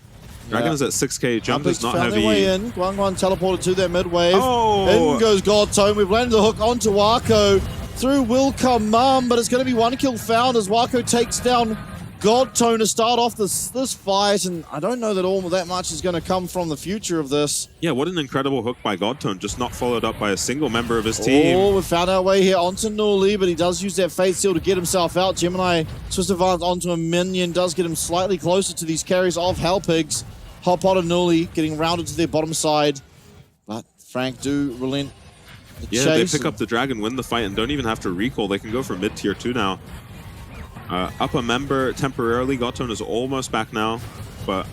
Dragon is at 6k. Jung does not have their way E. in. Guanglon teleported to that mid wave. Oh! In goes Godtone. We've landed the hook onto Wako. through will come but it's going to be one kill found as Wako takes down Godtone to start off this fight, and I don't know that all that much is going to come from the future of this. Yeah, what an incredible hook by Godtone, just not followed up by a single member of his team. Oh, we found our way here onto Nuli, but he does use that Fate Seal to get himself out. Gemini Twist Advance onto a minion, does get him slightly closer to these carries of Hellpigs. Hot Pot and Nuli getting rounded to their bottom side, but Frank do relent the Yeah, chase. they pick up the dragon, win the fight, and don't even have to recall. They can go for mid-tier 2 now. Up a member temporarily. Godtone is almost back now, but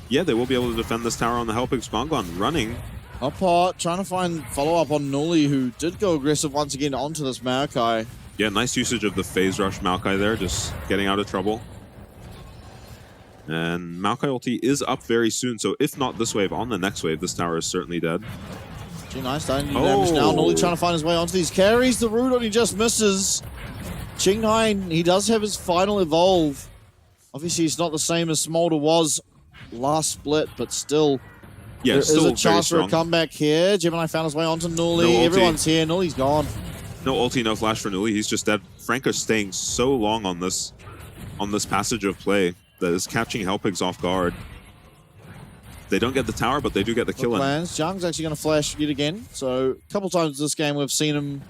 yeah, they will be able to defend this tower on the Hellpigs. Gongon running. Hot Pot trying to find follow-up on Nuli, who did go aggressive once again onto this Maokai. Yeah, nice usage of the phase rush Maokai there, just getting out of trouble. And Maokai ulti is up very soon, so if not this wave, on the next wave, this tower is certainly dead. G9 starting to do damage now. Nuli trying to find his way onto these carries. The root only just misses. G9, he does have his final evolve. Obviously, it's not the same as Smolder was last split, but still, Yeah, there still is a chance for very a strong. comeback here. Gemini found his way onto Nuli. No ulti. Everyone's here. Nuli's gone. No ulti, no flash for Nuli. He's just dead. Frank is staying so long on this passage of play that is catching Hellpigs off guard. They don't get the tower, but they do get the kill in. Plans. Jung's actually going to flash yet again. So a couple times this game we've seen him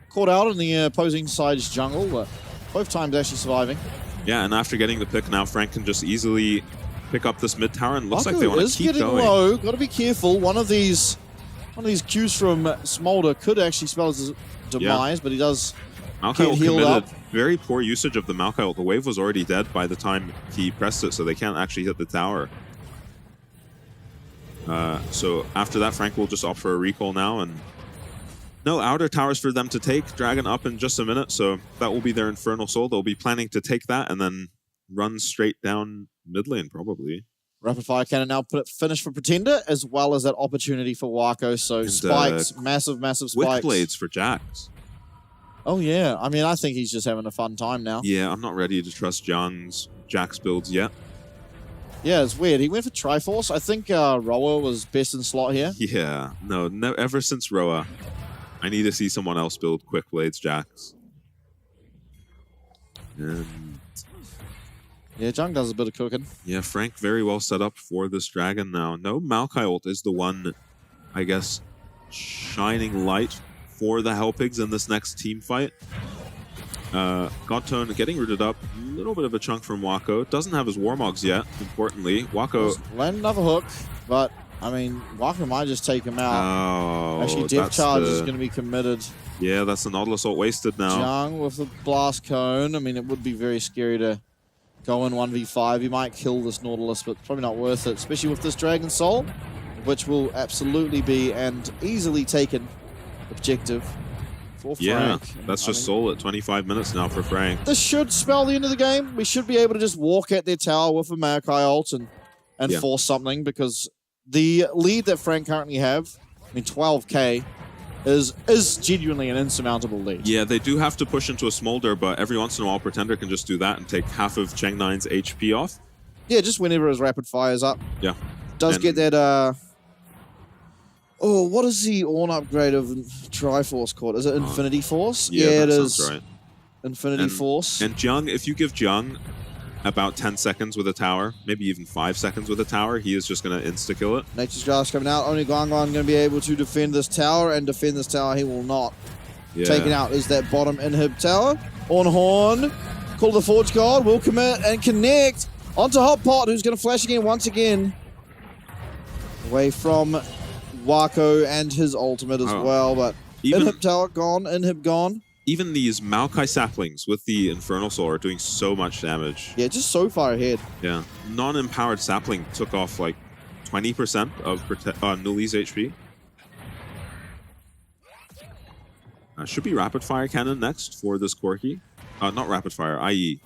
caught out in the opposing side's jungle, but both times actually surviving. Yeah, and after getting the pick now, Frank can just easily pick up this mid tower, and looks like they Baku want is to keep getting going. low. Got to be careful. One of these cues from Smolder could actually spell his demise, but he does Maokai get ult healed committed. up. Very poor usage of the Maokai ult. The wave was already dead by the time he pressed it, so they can't actually hit the tower. So after that, Frank will just opt for a recall now, and no outer towers for them to take. Dragon up in just a minute, so that will be their Infernal Soul. They'll be planning to take that and then run straight down mid lane, probably. Rapid Fire Cannon now finish for Pretender, as well as that opportunity for Wako. So And, spikes, massive Quick spikes. blades for Jax. Oh yeah, I mean, I think he's just having a fun time now. Yeah, I'm not ready to trust Jung's Jax builds yet. Yeah, it's weird. He went for Triforce. I think Roa was best in slot here. Yeah, no, ever since Roa, I need to see someone else build Quick Blades Jax. And Yeah, Jung does a bit of cooking. yeah, Frank very well set up for this dragon now. No, Maokai ult is the one, I guess, shining light for the Hellpigs in this next team fight. Godtone getting rooted up. A little bit of a chunk from Wako. Doesn't have his Warmogs yet, importantly. Wako... Land another hook, but I mean, Wako might just take him out. Oh, Actually, Death that's Charge the- is going to be committed. Yeah, that's the Nautilus ult wasted now. Jung with the Blast Cone. I mean, it would be very scary to go in 1v5. You might kill this Nautilus, but probably not worth it, especially with this Dragon Soul, which will absolutely be and easily taken objective for Yeah, Frank. that's I just mean, Soul at 25 minutes now for Frank. this should spell the end of the game. We should be able to just walk at their tower with a Maokai ult and Yeah. force something, because the lead that Frank currently have, I mean 12k, is genuinely an insurmountable lead. Yeah, they do have to push into a Smolder, but every once in a while Pretender can just do that and take half of Cheng9's HP off. Yeah, just whenever his rapid fire's up. Yeah. Does And- get that oh, what is the Ornn upgrade of Triforce called? Is it Infinity Force? Yeah, it that is. sounds right. Infinity And- Force. And Jung, if you give Jung about 10 seconds with a tower, maybe even 5 seconds with a tower, he is just going to insta-kill it. Nature's Grasp coming out. Only Gongon going to be able to defend this tower, and defend this tower he will not. Yeah. Taken out is that bottom inhib tower. On Horn, Call of the Forge God will commit and connect onto Hot Pot, who's going to flash again once again. Away from Wako and his ultimate as Oh. well, but Even, inhib tower gone, inhib gone. even these Maokai saplings with the Infernal Soul are doing so much damage. Yeah, just so far ahead. Yeah. Non-empowered sapling took off like 20% of Nuli's HP. Should be Rapid Fire Cannon next for this Corki. Not Rapid Fire, i.e.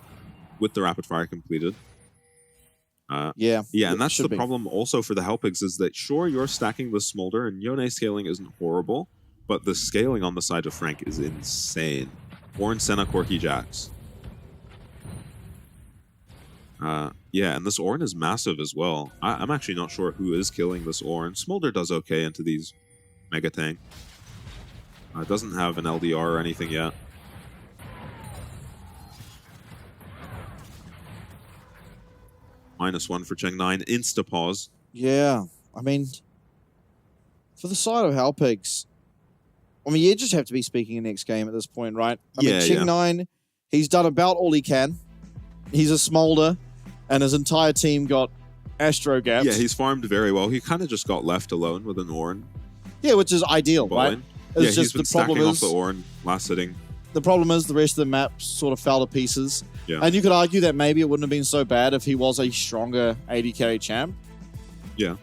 with the Rapid Fire completed. Yeah. Yeah, and that's should the be. problem also for the Hellpigs, is that sure, you're stacking the Smolder, and Yone scaling isn't horrible, but the scaling on the side of Frank is insane. Ornn, Senna, Corki, Jax. Yeah, and this Ornn is massive as well. I'm actually not sure who is killing this Ornn. Smolder does okay into these Mega Tank. Doesn't have an LDR or anything yet. -1 for Cheng9. Insta-pause. Yeah, I mean, for the side of Halpigs, I mean, you just have to be speaking in next game at this point, right? I mean, Cheng9, he's done about all he can. He's a Smolder, and his entire team got Astro Gaps. Yeah, he's farmed very well. He kind of just got left alone with an Ornn. Yeah, which is ideal, right? Yeah, he's been stacking off the Ornn last sitting. The problem is the rest of the map sort of fell to pieces. Yeah. And you could argue that maybe it wouldn't have been so bad if he was a stronger AD carry champ. Yeah.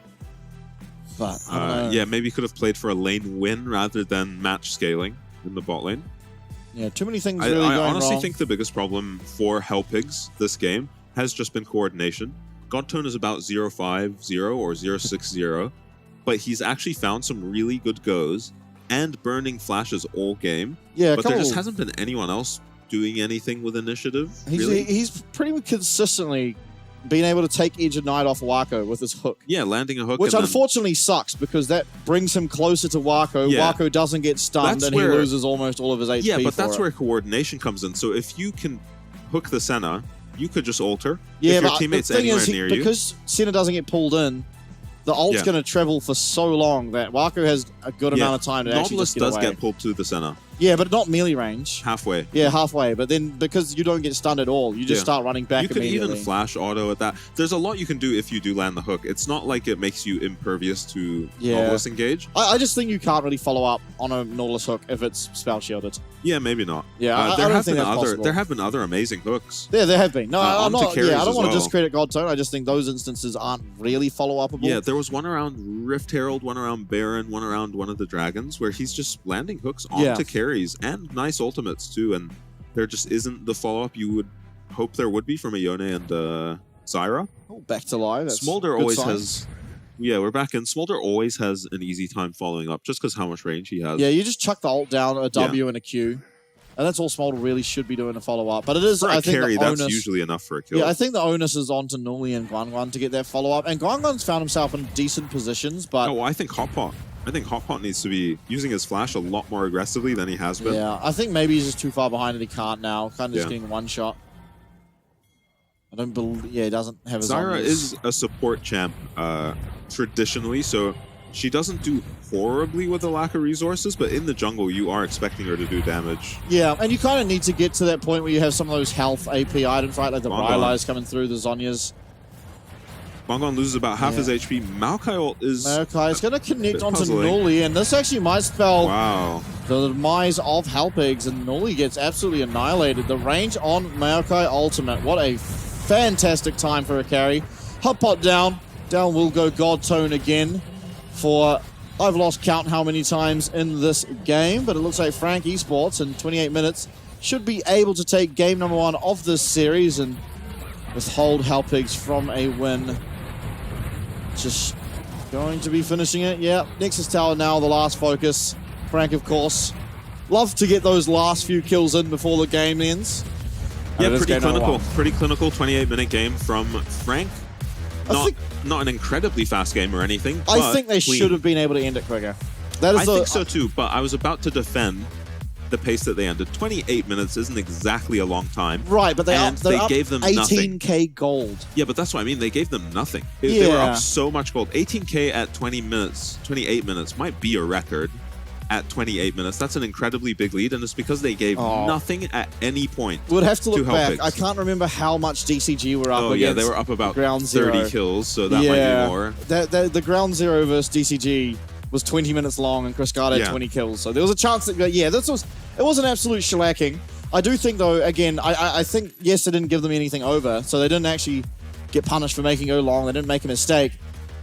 But, I don't know. Yeah, maybe he could have played for a lane win rather than match scaling in the bot lane. Yeah, too many things really going wrong. I honestly think the biggest problem for Halpigs this game has just been coordination. Godtone is about 0.50 or 0.60, but he's actually found some really good goes and burning flashes all game. Yeah, but there just hasn't been anyone else doing anything with initiative. He's pretty consistently been able to take Edge of Night off Wako with his hook. Yeah, landing a hook. Which unfortunately sucks because that brings him closer to Wako. Yeah. Wako doesn't get stunned and he loses almost all of his HP. Yeah, but that's where coordination comes in. So if you can hook the Senna, you could just alter. Yeah, if your but teammate's the thing anywhere is, near you. because Senna doesn't get pulled in, the ult's going to travel for so long that Wako has a good amount of time to actually just get away. Nautilus does get pulled to the Senna. Yeah, but not melee range. Halfway. Yeah, halfway. But then because you don't get stunned at all, you just start running back immediately. You can even flash auto at that. There's a lot you can do if you do land the hook. It's not like it makes you impervious to Nautilus engage. I just think you can't really follow up on a Nautilus hook if it's spell shielded. Yeah, maybe not. Yeah, I don't think that's possible. There have been other amazing hooks. Yeah, there have been. No, I'm not. Yeah, I don't want to well. discredit Godtone. I just think those instances aren't really follow-upable. Yeah, there was one around Rift Herald, one around Baron, one around one of the Dragons, where he's just landing hooks onto carries and nice ultimates too, and there just isn't the follow-up you would hope there would be from a Yone and Zyra. Oh, back to live. That's Smolder always has. Yeah, we're back in. Smolder always has an easy time following up just because how much range he has. Yeah, you just chuck the ult down, a W and a Q. And that's all Smolder really should be doing to follow up. But it is, I think, carry, the onus, that's usually enough for a kill. Yeah, I think the onus is on to Nuli and Guanguan to get that follow-up. And Guanguan's found himself in decent positions, but... Oh, I think Hotpot. I think Hotpot needs to be using his flash a lot more aggressively than he has been. Yeah, I think maybe he's just too far behind and he can't now. Kind of just getting one shot. I don't believe... Yeah, he doesn't have his Zyra omnis. is a support champ traditionally, so she doesn't do horribly with the lack of resources, but in the jungle, you are expecting her to do damage. Yeah, and you kind of need to get to that point where you have some of those health AP items, right? Like the Rylai's coming through, the Zhonya's. Bongon loses about half his HP. Maokai ult is... Maokai is going to connect onto Nuli, and this actually might spell the demise of Halpigs, and Nuli gets absolutely annihilated. The range on Maokai ultimate. What a fantastic time for a carry. Hotpot down. Down will go Godtone again for... I've lost count how many times in this game, but it looks like Frank Esports in 28 minutes should be able to take game number 1 of this series and withhold Halpigs from a win. Just going to be finishing it. Yeah, Nexus Tower now the last focus. Frank, of course, love to get those last few kills in before the game ends. Yeah, pretty clinical. Pretty clinical 28-minute game from Frank. Not an incredibly fast game or anything. I think they should have been able to end it quicker. I think so too, but I was about to defend the pace that they ended. 28 minutes isn't exactly a long time. Right, but they gave them 18k gold. Yeah, but that's what I mean. They gave them nothing. They were up so much gold. 18k at 20 minutes, 28 minutes might be a record. At 28 minutes, that's an incredibly big lead, and it's because they gave nothing at any point. We'll have to look back. I can't remember how much DCG were up against. Oh yeah, they were up about Ground 30 kills, so that might be more. The Ground Zero versus DCG was 20 minutes long, and Cascada had 20 kills, so there was a chance that it was an absolute shellacking. I do think though, again, I think yes, they didn't give them anything over, so they didn't actually get punished for making go long. They didn't make a mistake,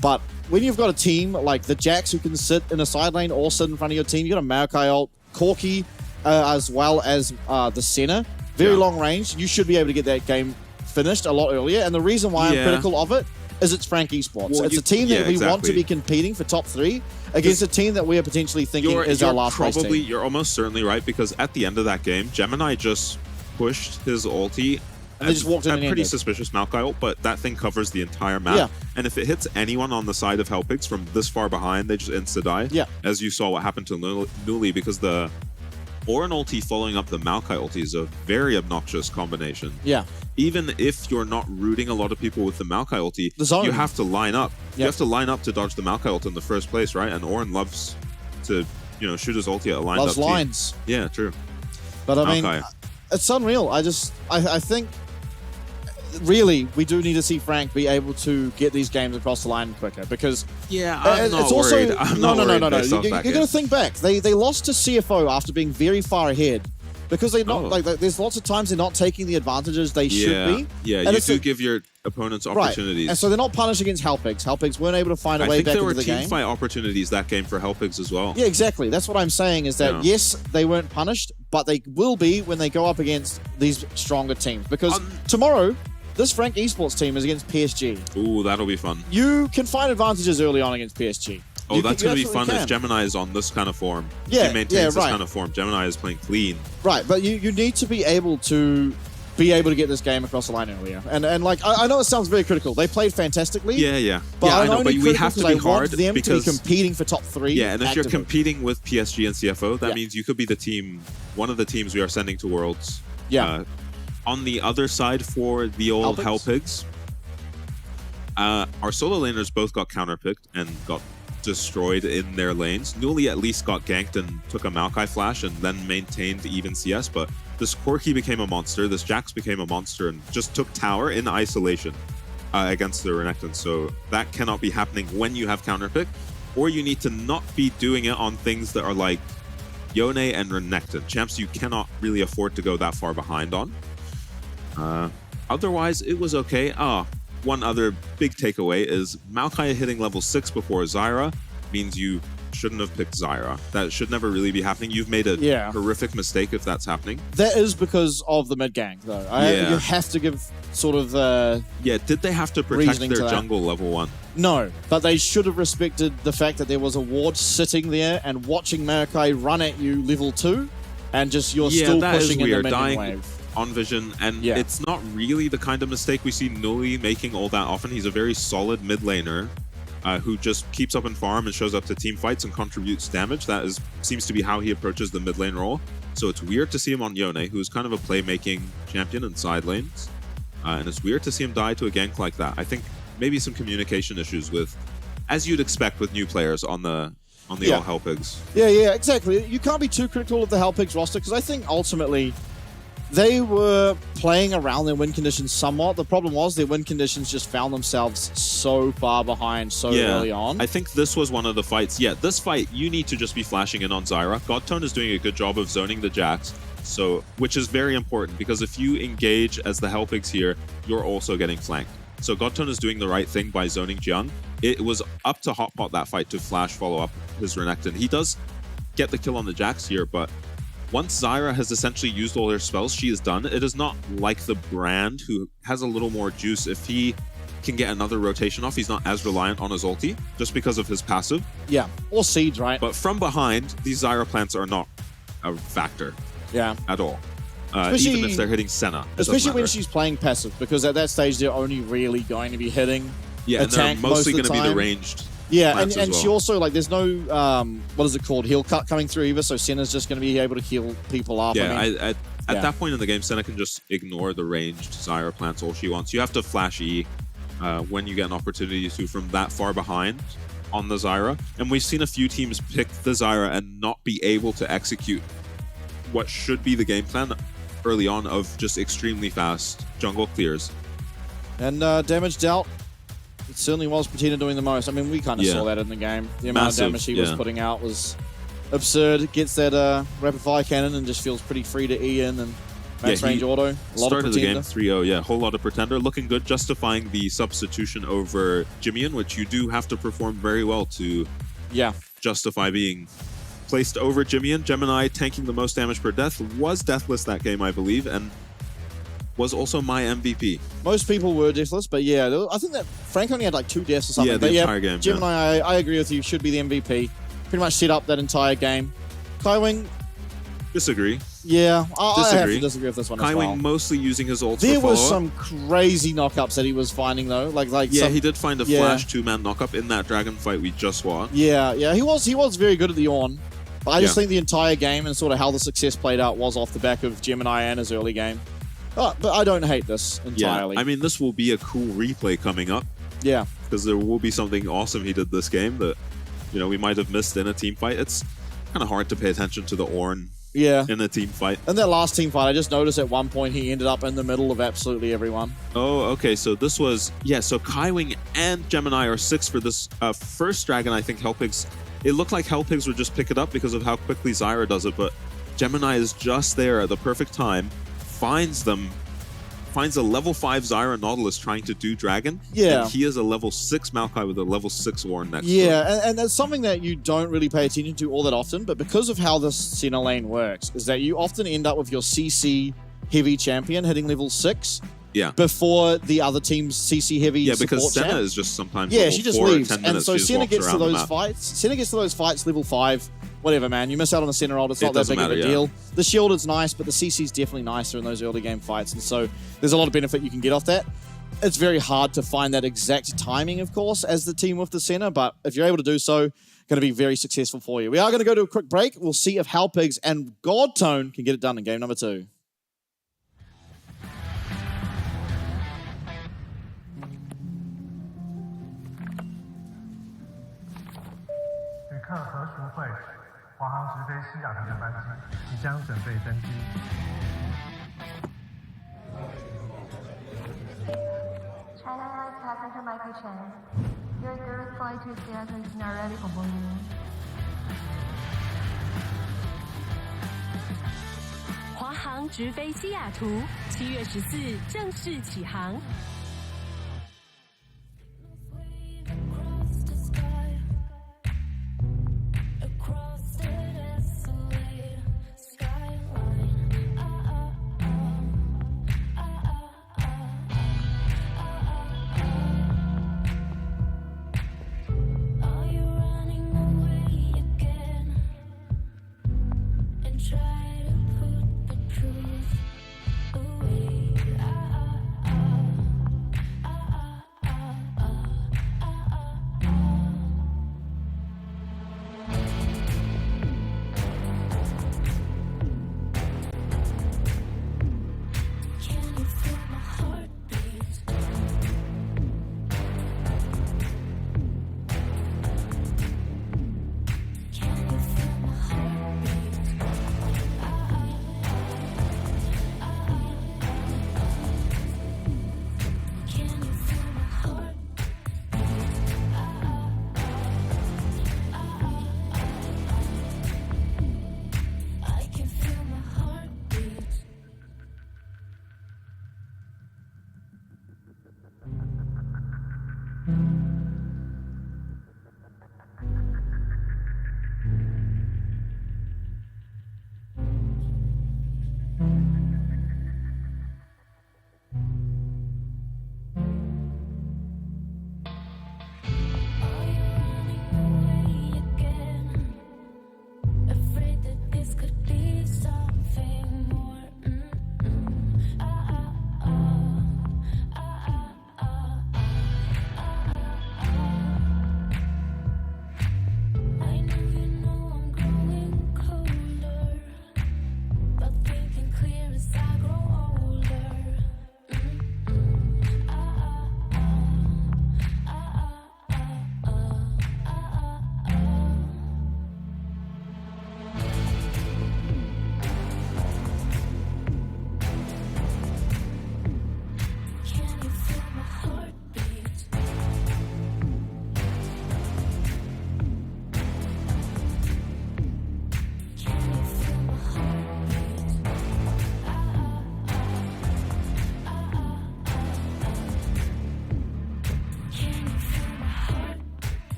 but when you've got a team like the Jax who can sit in a side lane or sit in front of your team, you got a Maokai ult, Corki, as well as the Senna. Very long range. You should be able to get that game finished a lot earlier. And the reason why I'm critical of it is it's Frank Esports. Well, it's a team that we want to be competing for top 3 against a team that we are potentially thinking is our last place team. You're almost certainly right, because at the end of that game, Gemini just pushed his ulti And they just walked in and pretty ended. suspicious Maokai ult, but that thing covers the entire map. Yeah. And if it hits anyone on the side of Hellpigs from this far behind, they just insta-die. Yeah. As you saw what happened to Nuli, because the Orin ulti following up the Maokai ulti is a very obnoxious combination. Yeah. Even if you're not rooting a lot of people with the Maokai ulti, The zone. you have to line up. You Yep. have to line up to dodge the Maokai ult in the first place, right? And Orin loves to, shoot his ulti at a lined Loves up lines. team. Yeah, true. But I mean, Maokai. it's unreal. I think really we do need to see Frank be able to get these games across the line quicker, because Yeah, I'm not it's also worried. I'm not no. worried You based off that got game. to think back. They lost to CFO after being very far ahead, because they're not like there's lots of times they're not taking the advantages they should be. Yeah, And you it's do give your opponents Right, opportunities. and so they're not punished against Hellpigs. Hellpigs weren't able to find a I way think back there into were the team game. fight opportunities that game for Hellpigs as well. Yeah, exactly. That's what I'm saying, is that Yeah. yes, they weren't punished, but they will be when they go up against these stronger teams. Because tomorrow, this Frank Esports team is against PSG. Ooh, that'll be fun. You can find advantages early on against PSG. Oh, that's going to be fun absolutely if Gemini is on this kind of form. Yeah, if he maintains yeah, this right. kind of form. Gemini is playing clean. Right, but you need to be able to get this game across the line earlier. And like, I know it sounds very critical. They played fantastically. Yeah. But yeah, I I'm know, only but we have critical to be because I want hard them because to be competing for top 3. yeah, and if you're actively. competing with PSG and CFO, that Yeah. means you could be the team, one of the teams we are sending to Worlds. Yeah. On the other side for the old Hellpigs? our solo laners both got counterpicked and got destroyed in their lanes. Newly at least got ganked and took a Maokai flash and then maintained even CS, but this Corki became a monster, this Jax became a monster, and just took tower in isolation against the Renekton. So that cannot be happening when you have counterpick, or you need to not be doing it on things that are like Yone and Renekton. Champs you cannot really afford to go that far behind on. Otherwise, it was okay. One other big takeaway is Maokai hitting level 6 before Zyra means you shouldn't have picked Zyra. That should never really be happening. You've made a horrific mistake if that's happening. That is because of the mid gank, though. You have to give sort of yeah, did they have to protect reasoning to their that. jungle level 1? No, but they should have respected the fact that there was a ward sitting there and watching Maokai run at you level 2, and just you're still that is pushing in the weird. minion Dying wave. on vision, and Yeah. it's not really the kind of mistake we see Nuli making all that often. He's a very solid mid laner who just keeps up in farm and shows up to team fights and contributes damage. That seems to be how he approaches the mid lane role. So it's weird to see him on Yone, who's kind of a playmaking champion in side lanes. And it's weird to see him die to a gank like that. I think maybe some communication issues with, as you'd expect with new players on the all Hellpigs. Yeah, exactly. You can't be too critical of the Hellpigs roster, because I think ultimately they were playing around their win conditions somewhat. The problem was their win conditions just found themselves so far behind so early on. I think this was one of the fights. Yeah, this fight, you need to just be flashing in on Zyra. Godtone is doing a good job of zoning the Jax, which is very important, because if you engage as the Hellpigs here, you're also getting flanked. So Godtone is doing the right thing by zoning Jiang. It was up to Hotpot that fight to flash follow up his Renekton. He does get the kill on the Jax here, but once Zyra has essentially used all her spells, she is done. It is not like the Brand, who has a little more juice. If he can get another rotation off, he's not as reliant on his ulti, just because of his passive. Yeah, or Siege, right? But from behind, these Zyra plants are not a factor at all. Even if they're hitting Senna. Especially when she's playing passive, because at that stage they're only really going to be hitting and they're mostly going to be the ranged. Yeah, and well. she also, like, there's no, what is it called, heal cut coming through either, so Senna's just going to be able to heal people up. Yeah, I mean, at that point in the game, Senna can just ignore the ranged Zyra plants all she wants. You have to flash E when you get an opportunity to from that far behind on the Zyra. And we've seen a few teams pick the Zyra and not be able to execute what should be the game plan early on of just extremely fast jungle clears. And damage dealt. It certainly was Patina doing the most. I mean, we kind of saw that in the game. The amount of damage he was putting out was absurd. Gets that rapid fire cannon and just feels pretty free to E in and max range auto. A lot started of the game Pretender. 3-0, whole lot of Pretender. Looking good, justifying the substitution over Jimian, which you do have to perform very well to justify being placed over Jimian. Gemini tanking the most damage per death, was deathless that game, I believe, and was also my MVP. Most people were deathless, but yeah, I think that Frank only had like 2 deaths or something. Yeah, the entire game. Gemini, I agree with you, should be the MVP. Pretty much set up that entire game. Kaiwing, Disagree. Yeah, I have to Disagree. disagree with this one as Kaiwing well. mostly using his ults There for was follow-up. some crazy knockups that he was finding though. Yeah, he did find a yeah. flash 2-man knockup in that dragon fight we just watched. Yeah, he was very good at the Ornn. But I just Yeah. think the entire game and sort of how the success played out was off the back of Gemini and his early game. But I don't hate this entirely. Yeah, I mean, this will be a cool replay coming up Yeah. because there will be something awesome he did this game that, we might have missed in a team fight. It's kind of hard to pay attention to the Ornn Yeah. in a team fight. In that last team fight, I just noticed at one point he ended up in the middle of absolutely everyone. Oh, okay, so this was... Yeah, so Kaiwing and Gemini are 6 for this first dragon. I think Hellpigs... It looked like Hellpigs would just pick it up because of how quickly Zyra does it, but Gemini is just there at the perfect time, finds a level 5 Zyra Nautilus trying to do dragon. Yeah. And he is a level 6 Maokai with a level 6 Ornn next to him. Yeah, and that's something that you don't really pay attention to all that often, but because of how this center lane works, is that you often end up with your CC heavy champion hitting level 6 before the other team's CC heavy Yeah, because support Senna champ. is just sometimes Yeah, level she just 4 or leaves. 10 And minutes, so she just Senna walks gets to around the those map. fights. Senna gets to those fights level 5. Whatever, man. You miss out on the center ult. It's not that doesn't big of a matter, deal. The shield is nice, but the CC is definitely nicer in those early game fights. And so there's a lot of benefit you can get off that. It's very hard to find that exact timing, of course, as the team with the center. But if you're able to do so, going to be very successful for you. We are going to go to a quick break. We'll see if Hellpigs and Godtone can get it done in game number 2. China Airlines passenger Michael Chen. Your direct flight to Seattle is now ready for boarding. 华航直飞西雅图，7月14正式起航。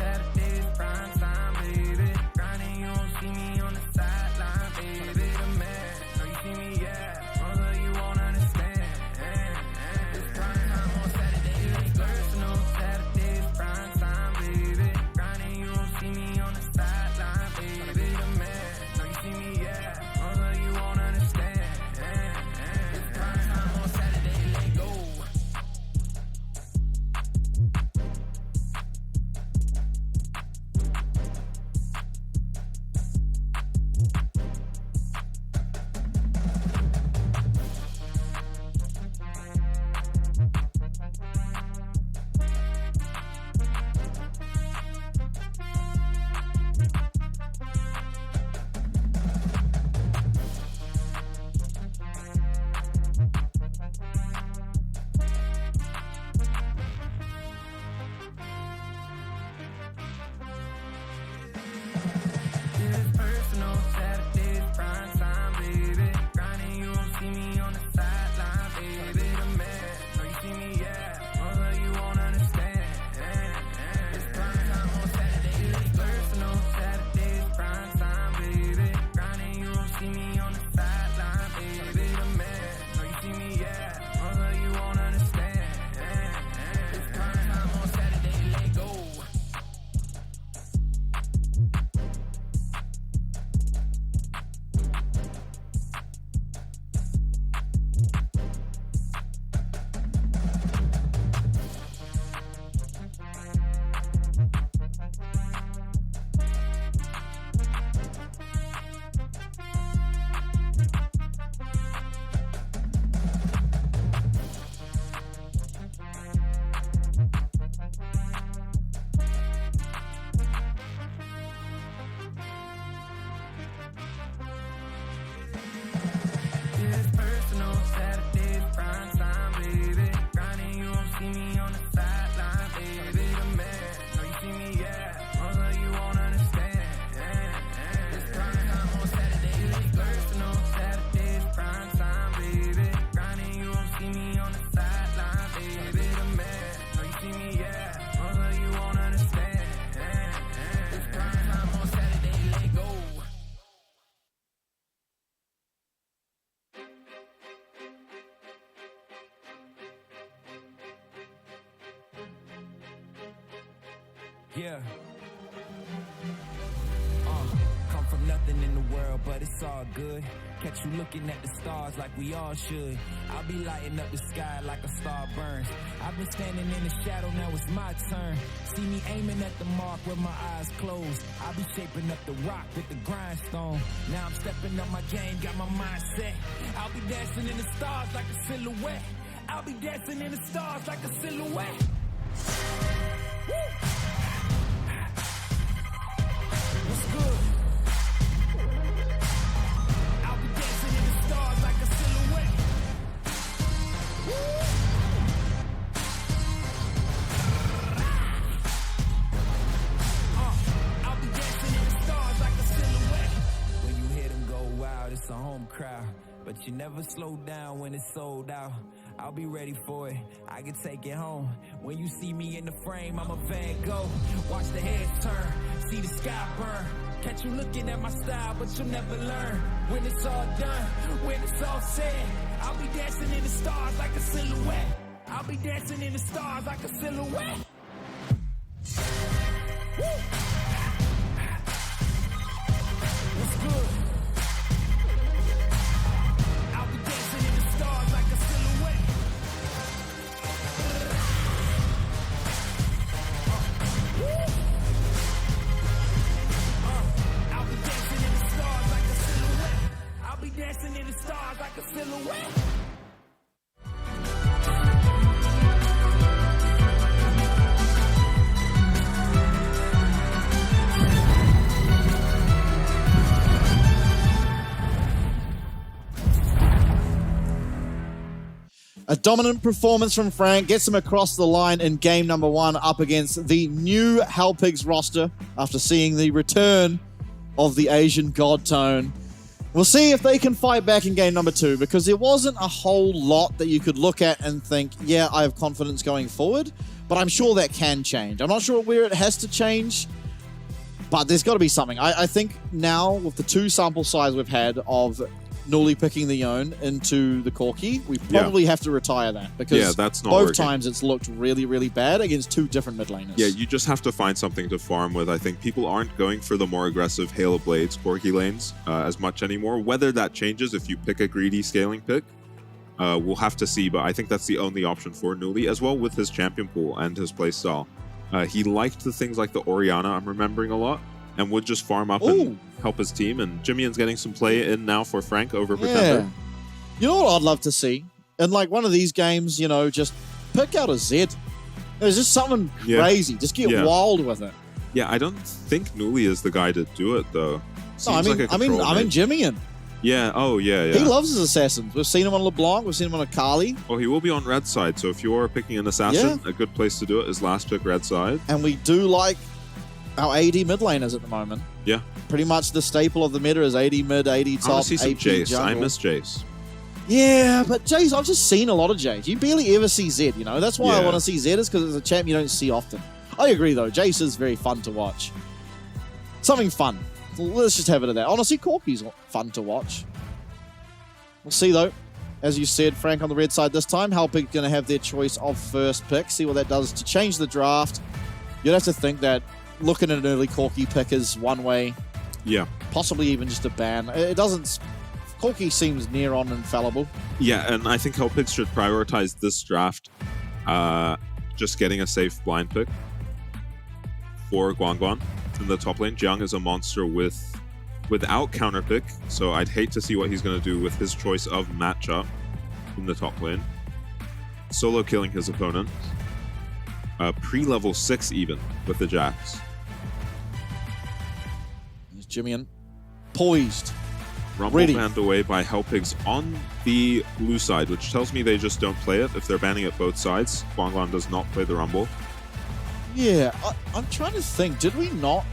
Saturdays, prime time, baby. Grinding, you won't see me on the sideline, baby. The man, know you see me, yeah. Mother, you won't understand. It's prime time on Saturdays. It's personal. Saturdays, prime time, baby. Grinding, you won't see me on the sideline, baby. The man, know you see me, yeah. Mother, you won't understand. It's prime time on Saturday. Let go. It's personal. Saturdays, prime time, baby. Grinding, you won't see me on the sideline, baby. The man, know you see me, yeah. Mother, you won't understand. It's prime time on Saturdays. It's personal. Saturdays, prime time, baby. Grinding, you won't see me on the sideline, baby. The man, know you see me, yeah. Mother, you won't understand. It's prime time on Saturday. Let go. It's personal. Saturdays, prime time, baby. Grinding, you won't see me on the sideline, baby. The man, know you see me, yeah. Mother, you won't understand. It's prime time on Saturdays. It's personal. Saturdays, prime time, baby. Grinding, you won't see me on the sideline, baby. The man, know you see me, yeah. Mother, you won't understand. It's prime time on Saturdays. Let go. Yeah. Come from nothing in the world, but it's all good. Catch you looking at the stars like we all should. I'll be lighting up the sky like a star burns. I've been standing in the shadow, now it's my turn. See me aiming at the mark with my eyes closed. I'll be shaping up the rock with the grindstone. Now I'm stepping up my game, got my mind set. I'll be dancing in the stars like a silhouette. I'll be dancing in the stars like a silhouette. Woo! What's good? I'll be dancing in the stars like a silhouette. Woo! I'll be dancing in the stars like a silhouette. When you hear them go wild, it's a home crowd. But you never slow down when it's sold out. I'll be ready for it, I can take it home. When you see me in the frame, I'm a Van Gogh. Watch the heads turn, see the sky burn. Catch you looking at my style, but you'll never learn. When it's all done, when it's all said, I'll be dancing in the stars like a silhouette. I'll be dancing in the stars like a silhouette. Woo! What's good? I'll be dancing in the stars like a silhouette. I'll be dancing in the stars like a silhouette. I'll be dancing in the stars like a silhouette. A dominant performance from Frank gets him across the line in game number 1 up against the new Hellpigs roster after seeing the return of the Asian God Tone. We'll see if they can fight back in game number 2, because there wasn't a whole lot that you could look at and think, yeah, I have confidence going forward, but I'm sure that can change. I'm not sure where it has to change, but there's got to be something. I think now, with the 2 sample size we've had of Newly picking the Yone into the Corki, we probably have to retire that, because that's not both working. times it's looked really, really bad against 2 different mid laners. Yeah, you just have to find something to farm with. I think people aren't going for the more aggressive Hail of Blades Corki lanes as much anymore. Whether that changes if you pick a greedy scaling pick, we'll have to see, but I think that's the only option for Newly, as well with his champion pool and his playstyle. He liked the things like the Orianna, I'm remembering a lot, and would just farm up and help his team. And Jimmy's getting some play in now for Frank over Pretender. You know what I'd love to see? In like one of these games, you know, just pick out a Zed. There's just something crazy. Just get wild with it. Yeah, I don't think Newly is the guy to do it though. No, I mean Jimmyan. Yeah, He loves his assassins. We've seen him on LeBlanc, we've seen him on Akali. Oh, he will be on red side, so if you're picking an assassin, a good place to do it is last pick red side. And we do like our AD mid laners at the moment. Yeah. Pretty much the staple of the meta is AD mid, AD top, I want to see some AP Jace. jungle. I miss Jace. Yeah, but Jace, I've just seen a lot of Jace. You barely ever see Zed, you know? That's why I want to see Zed, is because it's a champ you don't see often. I agree, though. Jace is very fun to watch. Something fun. Let's just have it at that. Honestly, Corki's fun to watch. We'll see, though. As you said, Frank on the red side this time. Halpig going to have their choice of first pick. See what that does to change the draft. You'd have to think that looking at an early Corki pick is one way. Yeah. Possibly even just a ban. It doesn't... Corki seems near on infallible. Yeah, and I think Halpig should prioritize this draft just getting a safe blind pick for Guangguan in the top lane. Jiang is a monster without counter pick, so I'd hate to see what he's going to do with his choice of matchup in the top lane. Solo killing his opponent. Pre-level 6 even with the Jax. There's Jimmyan. Poised. Rumble Ready. banned away by Halpigs on the blue side, which tells me they just don't play it if they're banning it both sides. Guangguan does not play the Rumble. Yeah, I'm trying to think. Did we not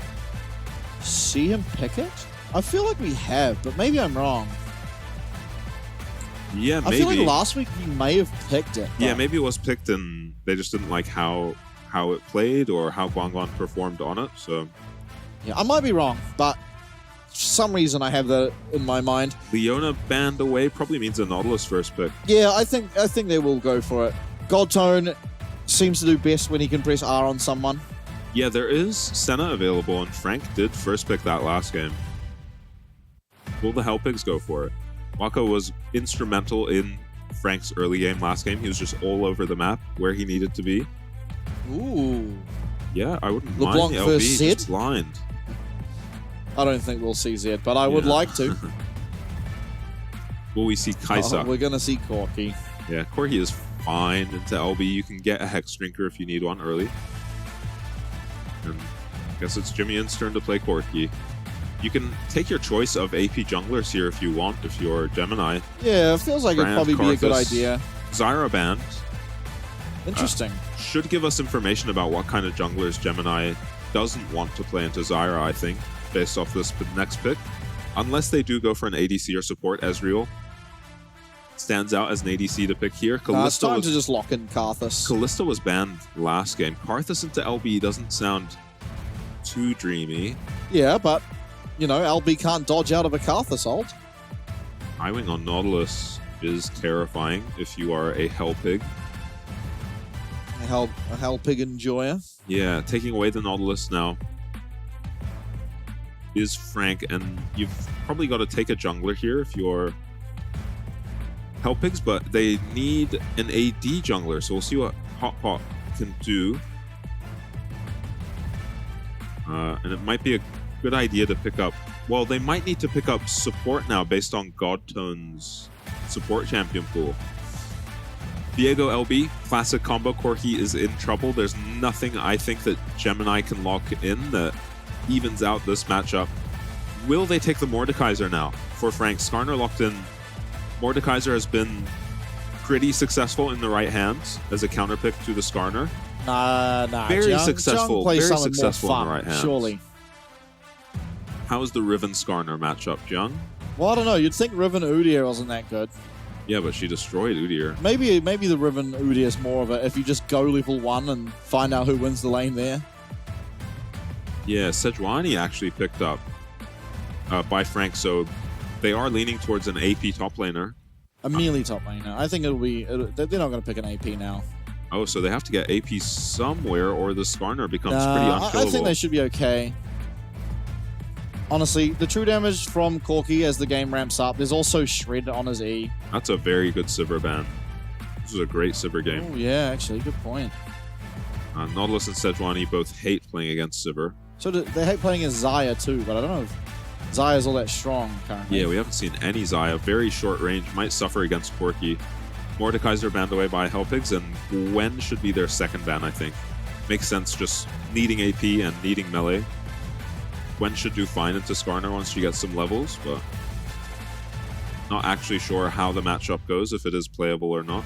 see him pick it? I feel like we have, but maybe I'm wrong. Yeah, maybe. I feel like last week we may have picked it. Yeah, maybe it was picked and they just didn't like how it played or how Guangguan performed on it. So yeah, I might be wrong, but for some reason I have that in my mind. Leona banned away probably means a Nautilus first pick. Yeah, I think they will go for it. Godtone seems to do best when he can press R on someone. Yeah, there is Senna available, and Frank did first pick that last game. Will the Hellpigs go for it? Waka was instrumental in Frank's early game last game. He was just all over the map where he needed to be. Ooh. Yeah, I wouldn't LeBlanc mind the versus LB Zed? just blind. I don't think we'll see Zed, but I would like to. Will we see Kaisa? We're going to see Corki. Yeah, Corki is fine into LB. You can get a Hex Drinker if you need one early. And I guess it's Jimmyan's turn to play Corki. You can take your choice of AP junglers here if you want, if you're Gemini. Yeah, it feels like it'd probably be a good idea. Zyra band. Interesting. Should give us information about what kind of junglers Gemini doesn't want to play into Zyra, I think, based off this next pick. Unless they do go for an ADC or support, Ezreal stands out as an ADC to pick here. It's time to just lock in Karthus. Kalista was banned last game. Karthus into LB doesn't sound too dreamy. Yeah, but, you know, LB can't dodge out of a Karthus ult. Highwing on Nautilus is terrifying if you are a Hellpig. A Hellpig enjoyer. Yeah, taking away the Nautilus now is Frank, and you've probably got to take a jungler here if you're Hellpigs, but they need an AD jungler, so we'll see what Hot Pot can do. And it might be a good idea to pick up... Well, they might need to pick up support now based on Godtone's support champion pool. Diego LB, classic combo. Corki is in trouble. There's nothing I think that Gemini can lock in that evens out this matchup. Will they take the Mordekaiser now for Frank? Skarner locked in. Mordekaiser has been pretty successful in the right hands as a counterpick to the Skarner. Nah. Very Jiang successful. plays Very something successful more in fun, the right hands. surely. How is the Riven Skarner matchup, Jiang? Well, I don't know. You'd think Riven Udyr wasn't that good. Yeah, but she destroyed Udyr. Maybe the Riven Udyr is more of a if you just go level 1 and find out who wins the lane there. Yeah, Sejuani actually picked up by Frank, so they are leaning towards an AP top laner. A melee top laner. I think they're not going to pick an AP now. Oh, so they have to get AP somewhere, or the Skarner becomes pretty unkillable. I think they should be okay. Honestly, the true damage from Corki as the game ramps up. There's also Shred on his E. That's a very good Sivir ban. This is a great Sivir game. Oh, yeah, actually, good point. Nautilus and Sejuani both hate playing against Sivir. So they hate playing as Xayah too, but I don't know if Xayah's all that strong currently. Yeah, we haven't seen any Xayah. Very short range. Might suffer against Corki. Mordekaiser banned away by Hellpigs, and Gwen should be their second ban, I think. Makes sense just needing AP and needing melee. Gwen should do fine into Skarner once she gets some levels, but not actually sure how the matchup goes, if it is playable or not.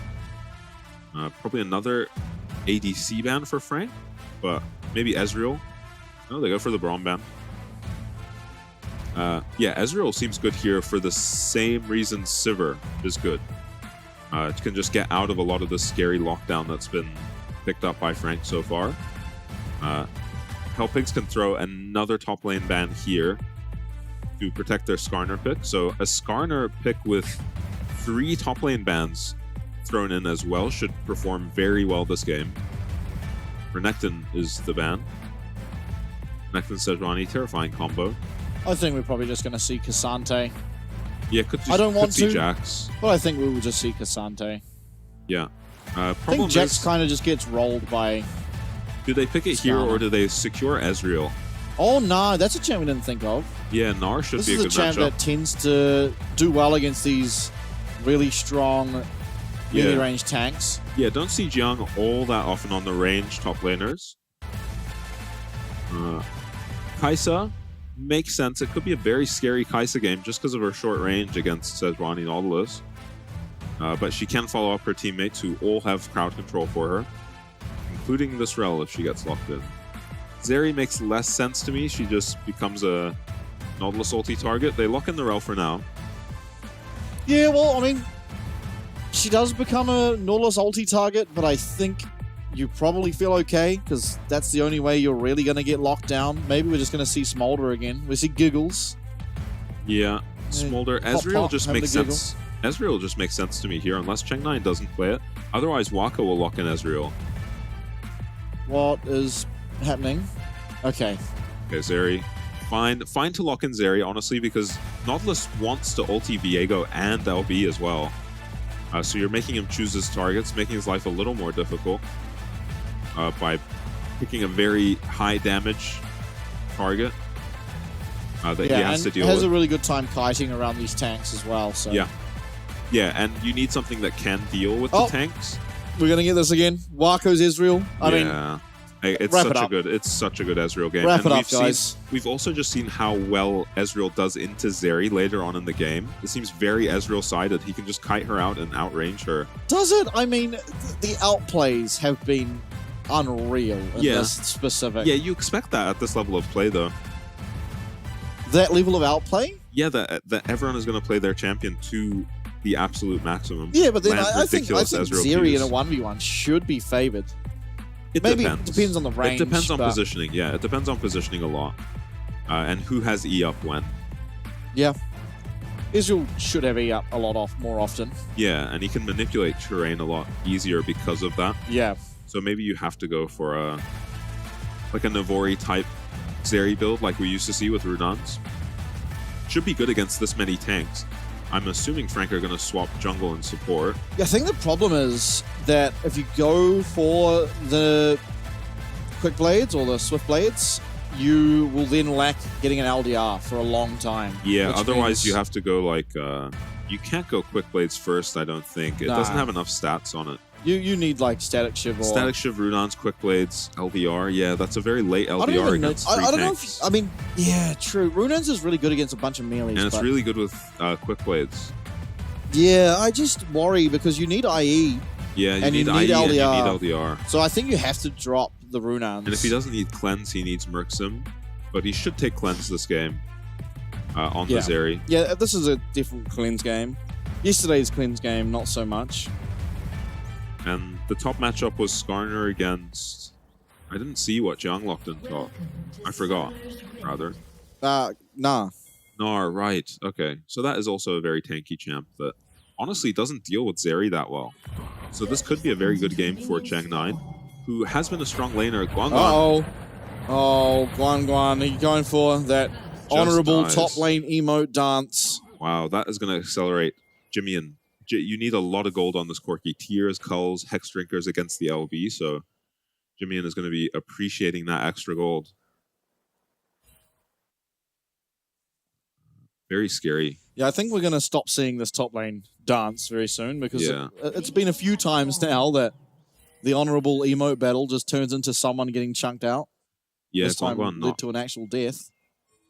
Probably another ADC ban for Frank, but maybe Ezreal. No, they go for the Braum ban. Yeah, Ezreal seems good here for the same reason Sivir is good. It can just get out of a lot of the scary lockdown that's been picked up by Frank so far. Hellpigs can throw another top lane ban here to protect their Skarner pick. So a Skarner pick with 3 top lane bans thrown in as well should perform very well this game. Renekton is the ban. Renekton Sejuani, terrifying combo. I think we're probably just going to see Cassante. Yeah, I don't want see to, Jax. But I think we will just see Cassante. Yeah. I think Jax kind of just gets rolled by... Do they pick it here, or do they secure Ezreal? Oh, no, that's a champ we didn't think of. Yeah, Gnar should be a good matchup. This is a champ that tends to do well against these really strong melee range tanks. Yeah, don't see Jiang all that often on the range top laners. Kai'Sa makes sense. It could be a very scary Kai'Sa game just because of her short range against Sejuani Nautilus. But she can follow up her teammates who all have crowd control for her, including this Rel if she gets locked in. Zeri makes less sense to me. She just becomes a Nautilus ulti target. They lock in the Rel for now. Yeah, well, I mean, she does become a Nautilus ulti target, but I think you probably feel okay, because that's the only way you're really going to get locked down. Maybe we're just going to see Smolder again. We see Giggles. Yeah, Smolder. Ezreal just makes sense. Giggle. Ezreal just makes sense to me here, unless Cheng9 doesn't play it. Otherwise, Waka will lock in Ezreal. What is happening? Okay. Okay, Zeri. Fine to lock in Zeri, honestly, because Nautilus wants to ulti Viego and LB as well. So you're making him choose his targets, making his life a little more difficult by picking a very high damage target that he has to deal with. Has a really good time kiting around these tanks as well. So yeah, and you need something that can deal with the tanks. We're gonna get this again. Waco's Israel. I mean, it's such a good Ezreal game. Wrap it up, guys. We've also just seen how well Ezreal does into Zeri later on in the game. It seems very Ezreal-sided. He can just kite her out and outrange her. Does it? I mean, the outplays have been unreal in this specific. Yeah, you expect that at this level of play, though. That level of outplay? Yeah, that everyone is going to play their champion to the absolute maximum. Yeah, but then I think Zeri in a 1v1 should be favored. Maybe depends. It depends on the range. It depends on positioning. Yeah, it depends on positioning a lot. And who has E up when. Yeah. Israel should have E up a lot more often. Yeah, and he can manipulate terrain a lot easier because of that. Yeah. So maybe you have to go for a Navori type Zeri build like we used to see with Runans. Should be good against this many tanks. I'm assuming Frank are going to swap jungle and support. Yeah, I think the problem is that if you go for the quick blades or the swift blades, you will then lack getting an LDR for a long time. Yeah, otherwise you have to go like... you can't go quick blades first, I don't think. It doesn't have enough stats on it. You need like Static Shiv or... Static Shiv, Runans, quick blades, LDR. Yeah, that's a very late LDR against I don't know if... I mean, yeah, true. Runans is really good against a bunch of melees. And it's really good with quick blades. Yeah, I just worry because you need IE. Yeah, you need IE LDR. and you need LDR. So I think you have to drop the Runans. And if he doesn't need cleanse, he needs Merxim. But he should take cleanse this game. on the Zeri. Yeah, this is a different cleanse game. Yesterday's cleanse game, not so much. And the top matchup was Skarner against... I didn't see what Jiang locked in top. I forgot, rather. Nah. Nar, right. Okay. So that is also a very tanky champ that honestly doesn't deal with Zeri that well. So this could be a very good game for Chang9, who has been a strong laner. Guangguan. Oh, Guangguan. Are you going for that honorable top lane emote dance? Wow, that is going to accelerate Jimian. You need a lot of gold on this Corki. Tears, culls, hex drinkers against the LB, so Jimian is going to be appreciating that extra gold. Very scary. Yeah, I think we're going to stop seeing this top lane dance very soon because it's been a few times now that the honorable emote battle just turns into someone getting chunked out. Yeah, this time Guangguan led to an actual death.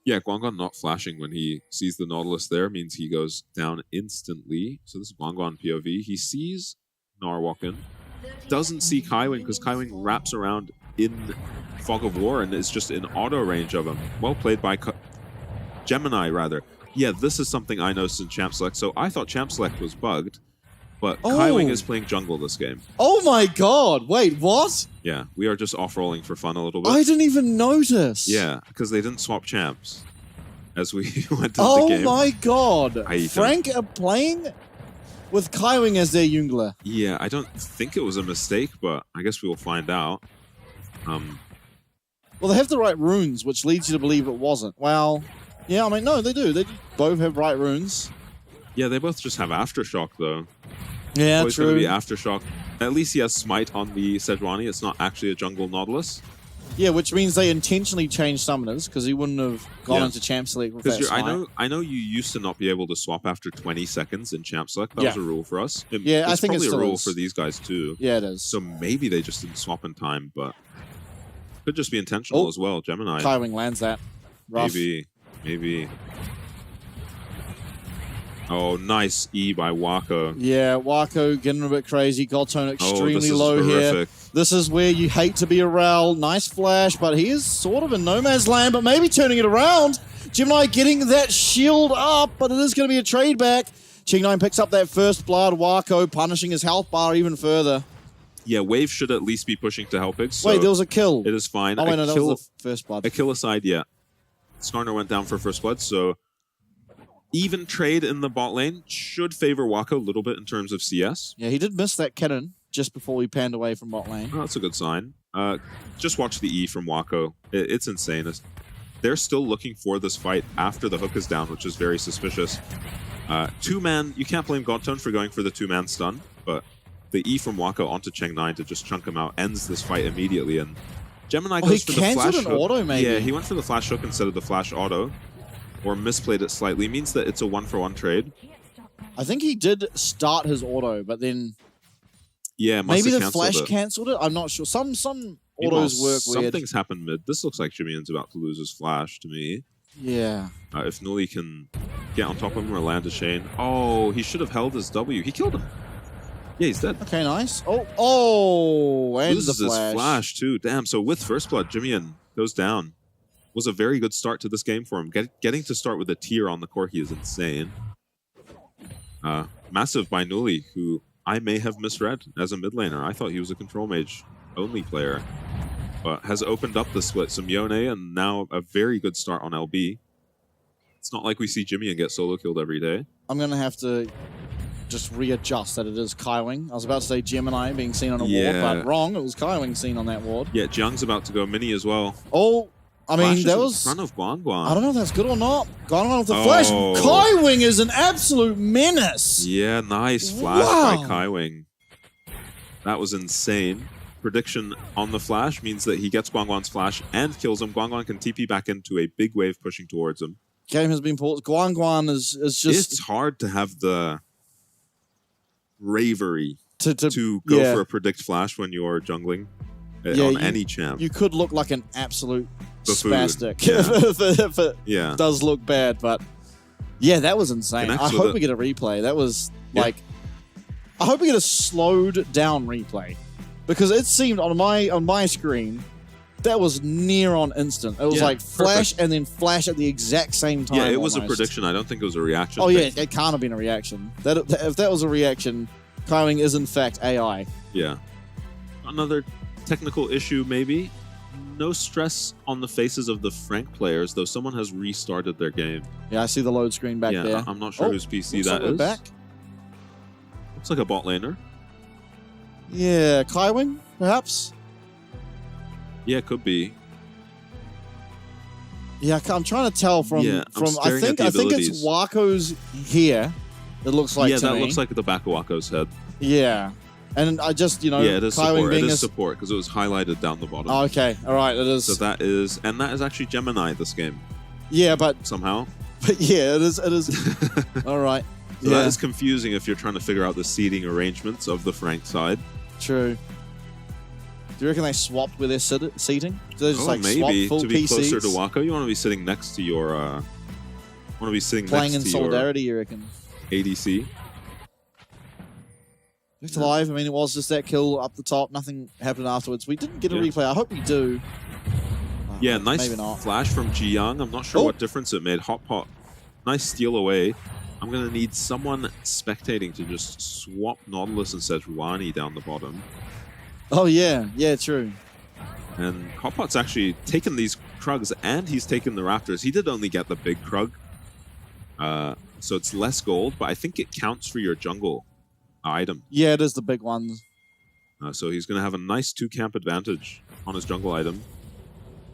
Yeah, Guangguan not flashing when he sees the Nautilus there means he goes down instantly. So this is Guangguan POV. He sees Nar walk in. Doesn't see Kaiwing because Kaiwing wraps around in Fog of War and is just in auto range of him. Well played by Gemini, rather. Yeah, this is something I noticed in Champ Select. So I thought Champ Select was bugged, but Kaiwing is playing jungle this game. Oh my god, wait, what? Yeah, we are just off-rolling for fun a little bit. I didn't even notice. Yeah, because they didn't swap champs as we went into the game. Oh my god. Frank are playing with Kaiwing as their jungler. Yeah, I don't think it was a mistake, but I guess we will find out. Well, they have the right runes, which leads you to believe it wasn't. Well, yeah, I mean, no, they do. They both have right runes. Yeah, they both just have Aftershock, though. Yeah, always true. Going to be Aftershock. At least he has Smite on the Sejuani. It's not actually a jungle Nautilus. Yeah, which means they intentionally changed summoners because he wouldn't have gone into Champ Select with that Smite. I know you used to not be able to swap after 20 seconds in Champ Select. That was a rule for us. I think it's probably a rule for these guys, too. Yeah, it is. So maybe they just didn't swap in time, but could just be intentional as well. Gemini. Kaiwing lands that. Rough. Maybe. Oh, nice E by Wako. Yeah, Wako getting a bit crazy. Gold tone extremely low horrific. here. This is where you hate to be a Rel. Nice flash, but he is sort of in no man's land, but maybe turning it around. Gemini getting that shield up, but it is going to be a trade back. Ching9 picks up that first blood. Wako punishing his health bar even further. Yeah, Wave should at least be pushing to help it. So wait, there was a kill. It is fine. Oh, wait, no, that was the first blood. A kill aside, yeah. Skarner went down for first blood, so even trade in the bot lane should favor Wako a little bit in terms of CS. Yeah, he did miss that cannon just before we panned away from bot lane. Oh, that's a good sign. Just watch the E from Wako. It's insane. They're still looking for this fight after the hook is down, which is very suspicious. Two-man, you can't blame Godtone for going for the two-man stun, but the E from Wako onto Chang9 to just chunk him out ends this fight immediately, and Gemini goes for the flash hook. Auto, maybe. Yeah, he went for the flash hook instead of the flash auto, or misplayed it slightly. Means that it's a one-for-one trade. I think he did start his auto, but then maybe the flash cancelled it. I'm not sure. Some autos work weird. Something's happened mid. This looks like Jimian's about to lose his flash to me. Yeah. If Nuli can get on top of him or land a chain. Oh, he should have held his W. He killed him. Yeah, he's dead. Okay, nice. Oh, and loses the flash. His flash too. Damn. So with first blood, Jimian goes down. Was a very good start to this game for him. Getting to start with a tier on the Corki is insane. Massive by Nuli, who I may have misread as a mid laner. I thought he was a control mage only player, but has opened up the split. Some Yone and now a very good start on LB. It's not like we see Jimian get solo killed every day. I'm gonna have to just readjust that it is Kaiwing. I was about to say Gemini being seen on a ward, but wrong. It was Kaiwing seen on that ward. Yeah, Jiang's about to go mini as well. Oh, I mean, that was in front of Guangguan. I don't know if that's good or not. Guangguan with the flash. Kaiwing is an absolute menace. Yeah, nice flash by Kaiwing. That was insane. Prediction on the flash means that he gets Guangguan's flash and kills him. Guangguan can TP back into a big wave pushing towards him. Game has been paused. Guangguan is just... It's hard to have the bravery to go for a predict flash when you're jungling on any champ. You could look like an absolute buffoon. Spastic if it does look bad, but yeah, that was insane. I hope we get a replay. That was like, I hope we get a slowed down replay because it seemed on my screen that was near on instant. It was like flash and then flash at the exact same time. Yeah, it was almost. a prediction. I don't think it was a reaction. Oh yeah, it can't have been a reaction. If that was a reaction, Kaiwing is in fact AI. Yeah. Another technical issue, maybe. No stress on the faces of the Frank players, though someone has restarted their game. Yeah, I see the load screen back there. I'm not sure whose PC that is. Back. Looks like a bot laner. Yeah, Kaiwing, perhaps? Yeah, it could be. Yeah, I'm trying to tell from I think it's Wako's here. It looks like to me. Looks like the back of Wako's head. Yeah. And I just, yeah, it is support. It is support because it was highlighted down the bottom. Oh, okay, all right, it is. So that is actually Gemini this game. Yeah, but somehow. But yeah, it is. All right. So that is confusing if you're trying to figure out the seating arrangements of the Frank side. True. Do you reckon they swapped with their seating? Do they just maybe swap full to be PCs? closer to Wako, you want to be sitting next to your. Playing in solidarity, you reckon? ADC. Back to live. I mean, it was just that kill up the top. Nothing happened afterwards. We didn't get a replay. I hope we do. Yeah, nice maybe not. flash from Jiyoung. I'm not sure what difference it made. Hot pot. Nice steal away. I'm going to need someone spectating to just swap Nautilus and Sejuani down the bottom. Oh, yeah. Yeah, true. And Hot pot's actually taken these Krugs and he's taken the Raptors. He did only get the big Krug. So it's less gold, but I think it counts for your jungle item. Yeah, it is the big ones. So he's going to have a nice 2-camp advantage on his jungle item.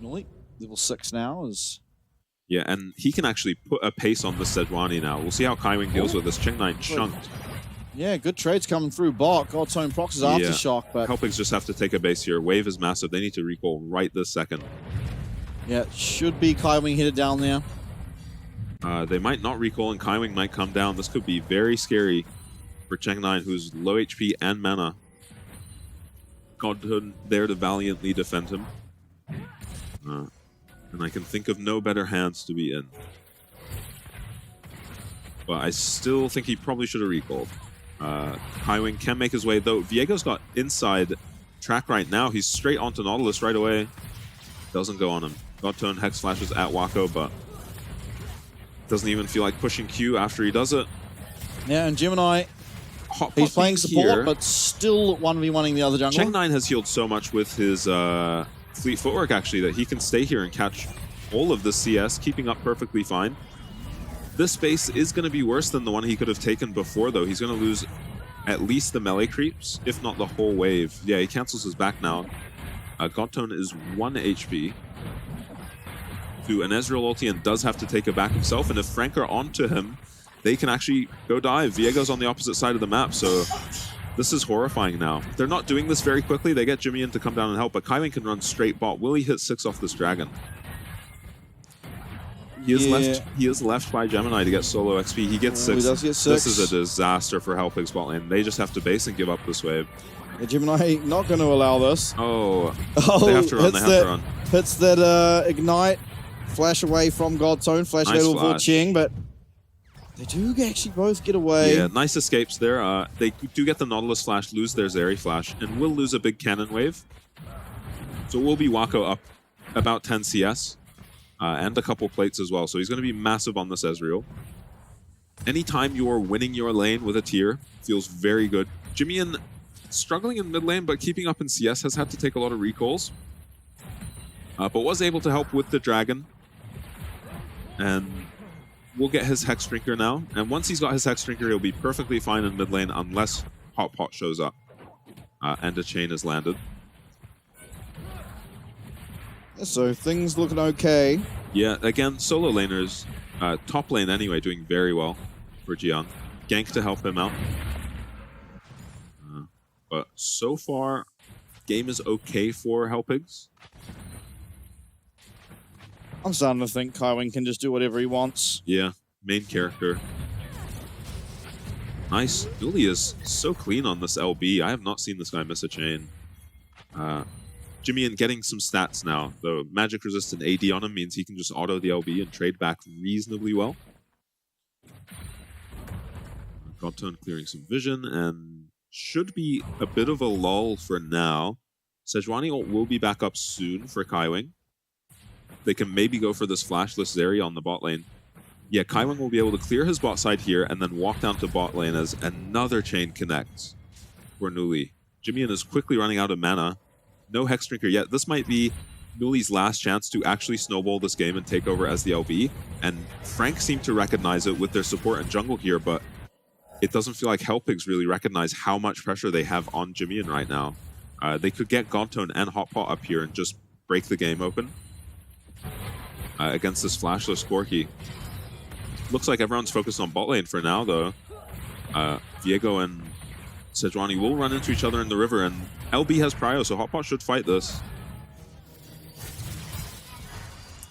Level 6 now is... Yeah, and he can actually put a pace on the Sejuani now. We'll see how Kaiwing deals with this. Cheng9 chunked. Yeah, good trades coming through bot. Godstone procs is aftershock, but... Helpings just have to take a base here. Wave is massive. They need to recall right this second. Yeah, should be Kaiwing headed down there. They might not recall, and Kaiwing might come down. This could be very scary for Cheng9, who's low HP and mana. Godhood there to valiantly defend him. And I can think of no better hands to be in. But I still think he probably should have recalled. Kaiwing can make his way, though. Viego's got inside track right now. He's straight onto Nautilus right away. Doesn't go on him. Godtone Hex flashes at Wako, but doesn't even feel like pushing Q after he does it. Yeah, and Gemini, he's playing support, here, but still 1v1ing the other jungle. Cheng9 has healed so much with his fleet footwork, actually, that he can stay here and catch all of the CS, keeping up perfectly fine. This base is going to be worse than the one he could have taken before, though. He's going to lose at least the melee creeps, if not the whole wave. Yeah, he cancels his back now. Godtone is 1 HP. To an Ezreal ulti and does have to take it back himself, and if Frank are onto him, they can actually go dive. Viego's on the opposite side of the map, so this is horrifying now. They're not doing this very quickly. They get Jimmy in to come down and help, but Kaiwing can run straight bot. Will he hit 6 off this dragon? He is left by Gemini to get solo XP. He gets 6. He does get 6. This is a disaster for Helpig's bot lane. They just have to base and give up this wave. Yeah, Gemini not going to allow this. Oh, they have to run. They have to run. Hits that ignite. Flash away from Godtone. Flash available for Ching, but they do actually both get away. Yeah, nice escapes there. They do get the Nautilus flash, lose their Zeri flash, and will lose a big cannon wave. So it will be Wako up about 10 CS. And a couple plates as well. So he's going to be massive on this Ezreal. Anytime you're winning your lane with a tier, feels very good. Jimmy struggling in mid lane, but keeping up in CS, has had to take a lot of recalls. But was able to help with the dragon. And we'll get his Hex Drinker now. And once he's got his Hex Drinker, he'll be perfectly fine in mid lane unless Hot Pot shows up. And a chain is landed. So things looking okay. Yeah, again, solo laners, top lane anyway, doing very well for Jiyoung. Gank to help him out. But so far, game is okay for Helpigs. I'm starting to think Kaiwing can just do whatever he wants. Yeah, main character. Nice. Dooley is so clean on this LB. I have not seen this guy miss a chain. Jimmy getting some stats now. The magic resistant AD on him means he can just auto the LB and trade back reasonably well. Godtone clearing some vision and should be a bit of a lull for now. Sejuani ult will be back up soon for Kaiwing. They can maybe go for this flashless Zeri on the bot lane. Yeah, Kaiwing will be able to clear his bot side here and then walk down to bot lane as another chain connects for Nuli. Jimmy is quickly running out of mana. No Hexdrinker yet. This might be Nuli's last chance to actually snowball this game and take over as the LB. And Frank seemed to recognize it with their support and jungle here, but it doesn't feel like Hellpigs really recognize how much pressure they have on Jimmy right now. They could get Godtone and Hotpot up here and just break the game open against this flashless Corki. Looks like everyone's focused on bot lane for now, though. Viego and Sejuani will run into each other in the river, and LB has prio, so Hotpot should fight this.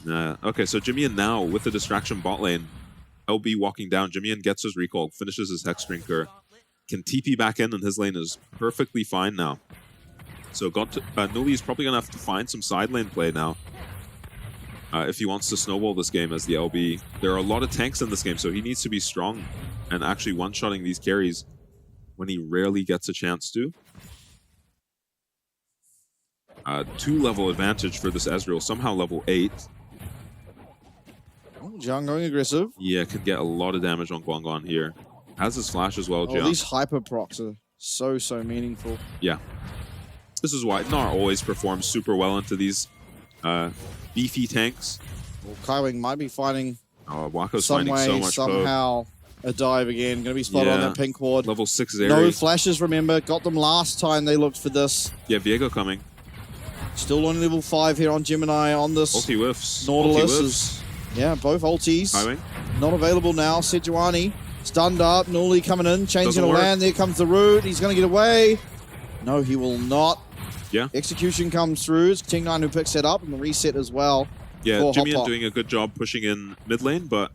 Okay, so Jimmy now with the distraction bot lane. LB walking down. Jimmy gets his recall, finishes his Hexdrinker, can TP back in, and his lane is perfectly fine now. So Nuli is probably going to have to find some side lane play now if he wants to snowball this game as the LB. There are a lot of tanks in this game, so he needs to be strong and actually one-shotting these carries when he rarely gets a chance to. 2-level advantage for this Ezreal, somehow level 8. Oh, Jiang going aggressive. Yeah, can get a lot of damage on Guangguan here. Has his flash as well, Jiang. These hyper procs are so meaningful. Yeah. This is why Gnar always performs super well into these beefy tanks. Well, Kaiwing might be finding Wako's some finding way, so much somehow a dive again. Going to be spotted on that pink ward. Level 6 Zeri. No flashes, remember. Got them last time they looked for this. Yeah, Viego coming. Still on level 5 here on Gemini on this. Ulti whiffs. Nautilus Ulti is, yeah, both ultis. Kaiwing. Not available now. Sejuani stunned up. Nuli coming in. Changing Doesn't to work. land. There comes the root. He's going to get away. No, he will not. Yeah. Execution comes through. It's Ting9 who picks it up and the reset as well. Yeah, Jimmy doing a good job pushing in mid lane, but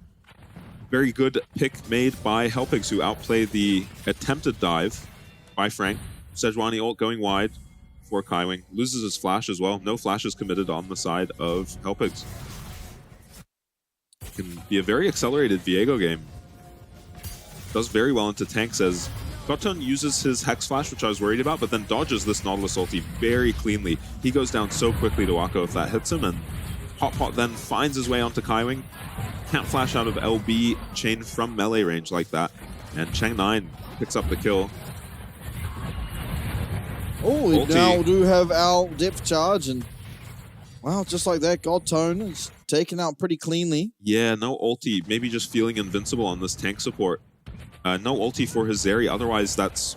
very good pick made by Hellpigs, who outplayed the attempted dive by Frank. Sejuani ult going wide for Kaiwing. Loses his flash as well. No flashes committed on the side of Hellpigs. Can be a very accelerated Viego game. Does very well into tanks as Godtone uses his Hex Flash, which I was worried about, but then dodges this Nautilus ulti very cleanly. He goes down so quickly to Wako if that hits him, and Hotpot then finds his way onto Kaiwing. Can't flash out of LB chain from melee range like that. And Cheng9 picks up the kill. Oh, we now do have our depth charge, and wow, just like that, Godtone is taken out pretty cleanly. Yeah, no ulti. Maybe just feeling invincible on this tank support. No ulti for his Zeri, otherwise that's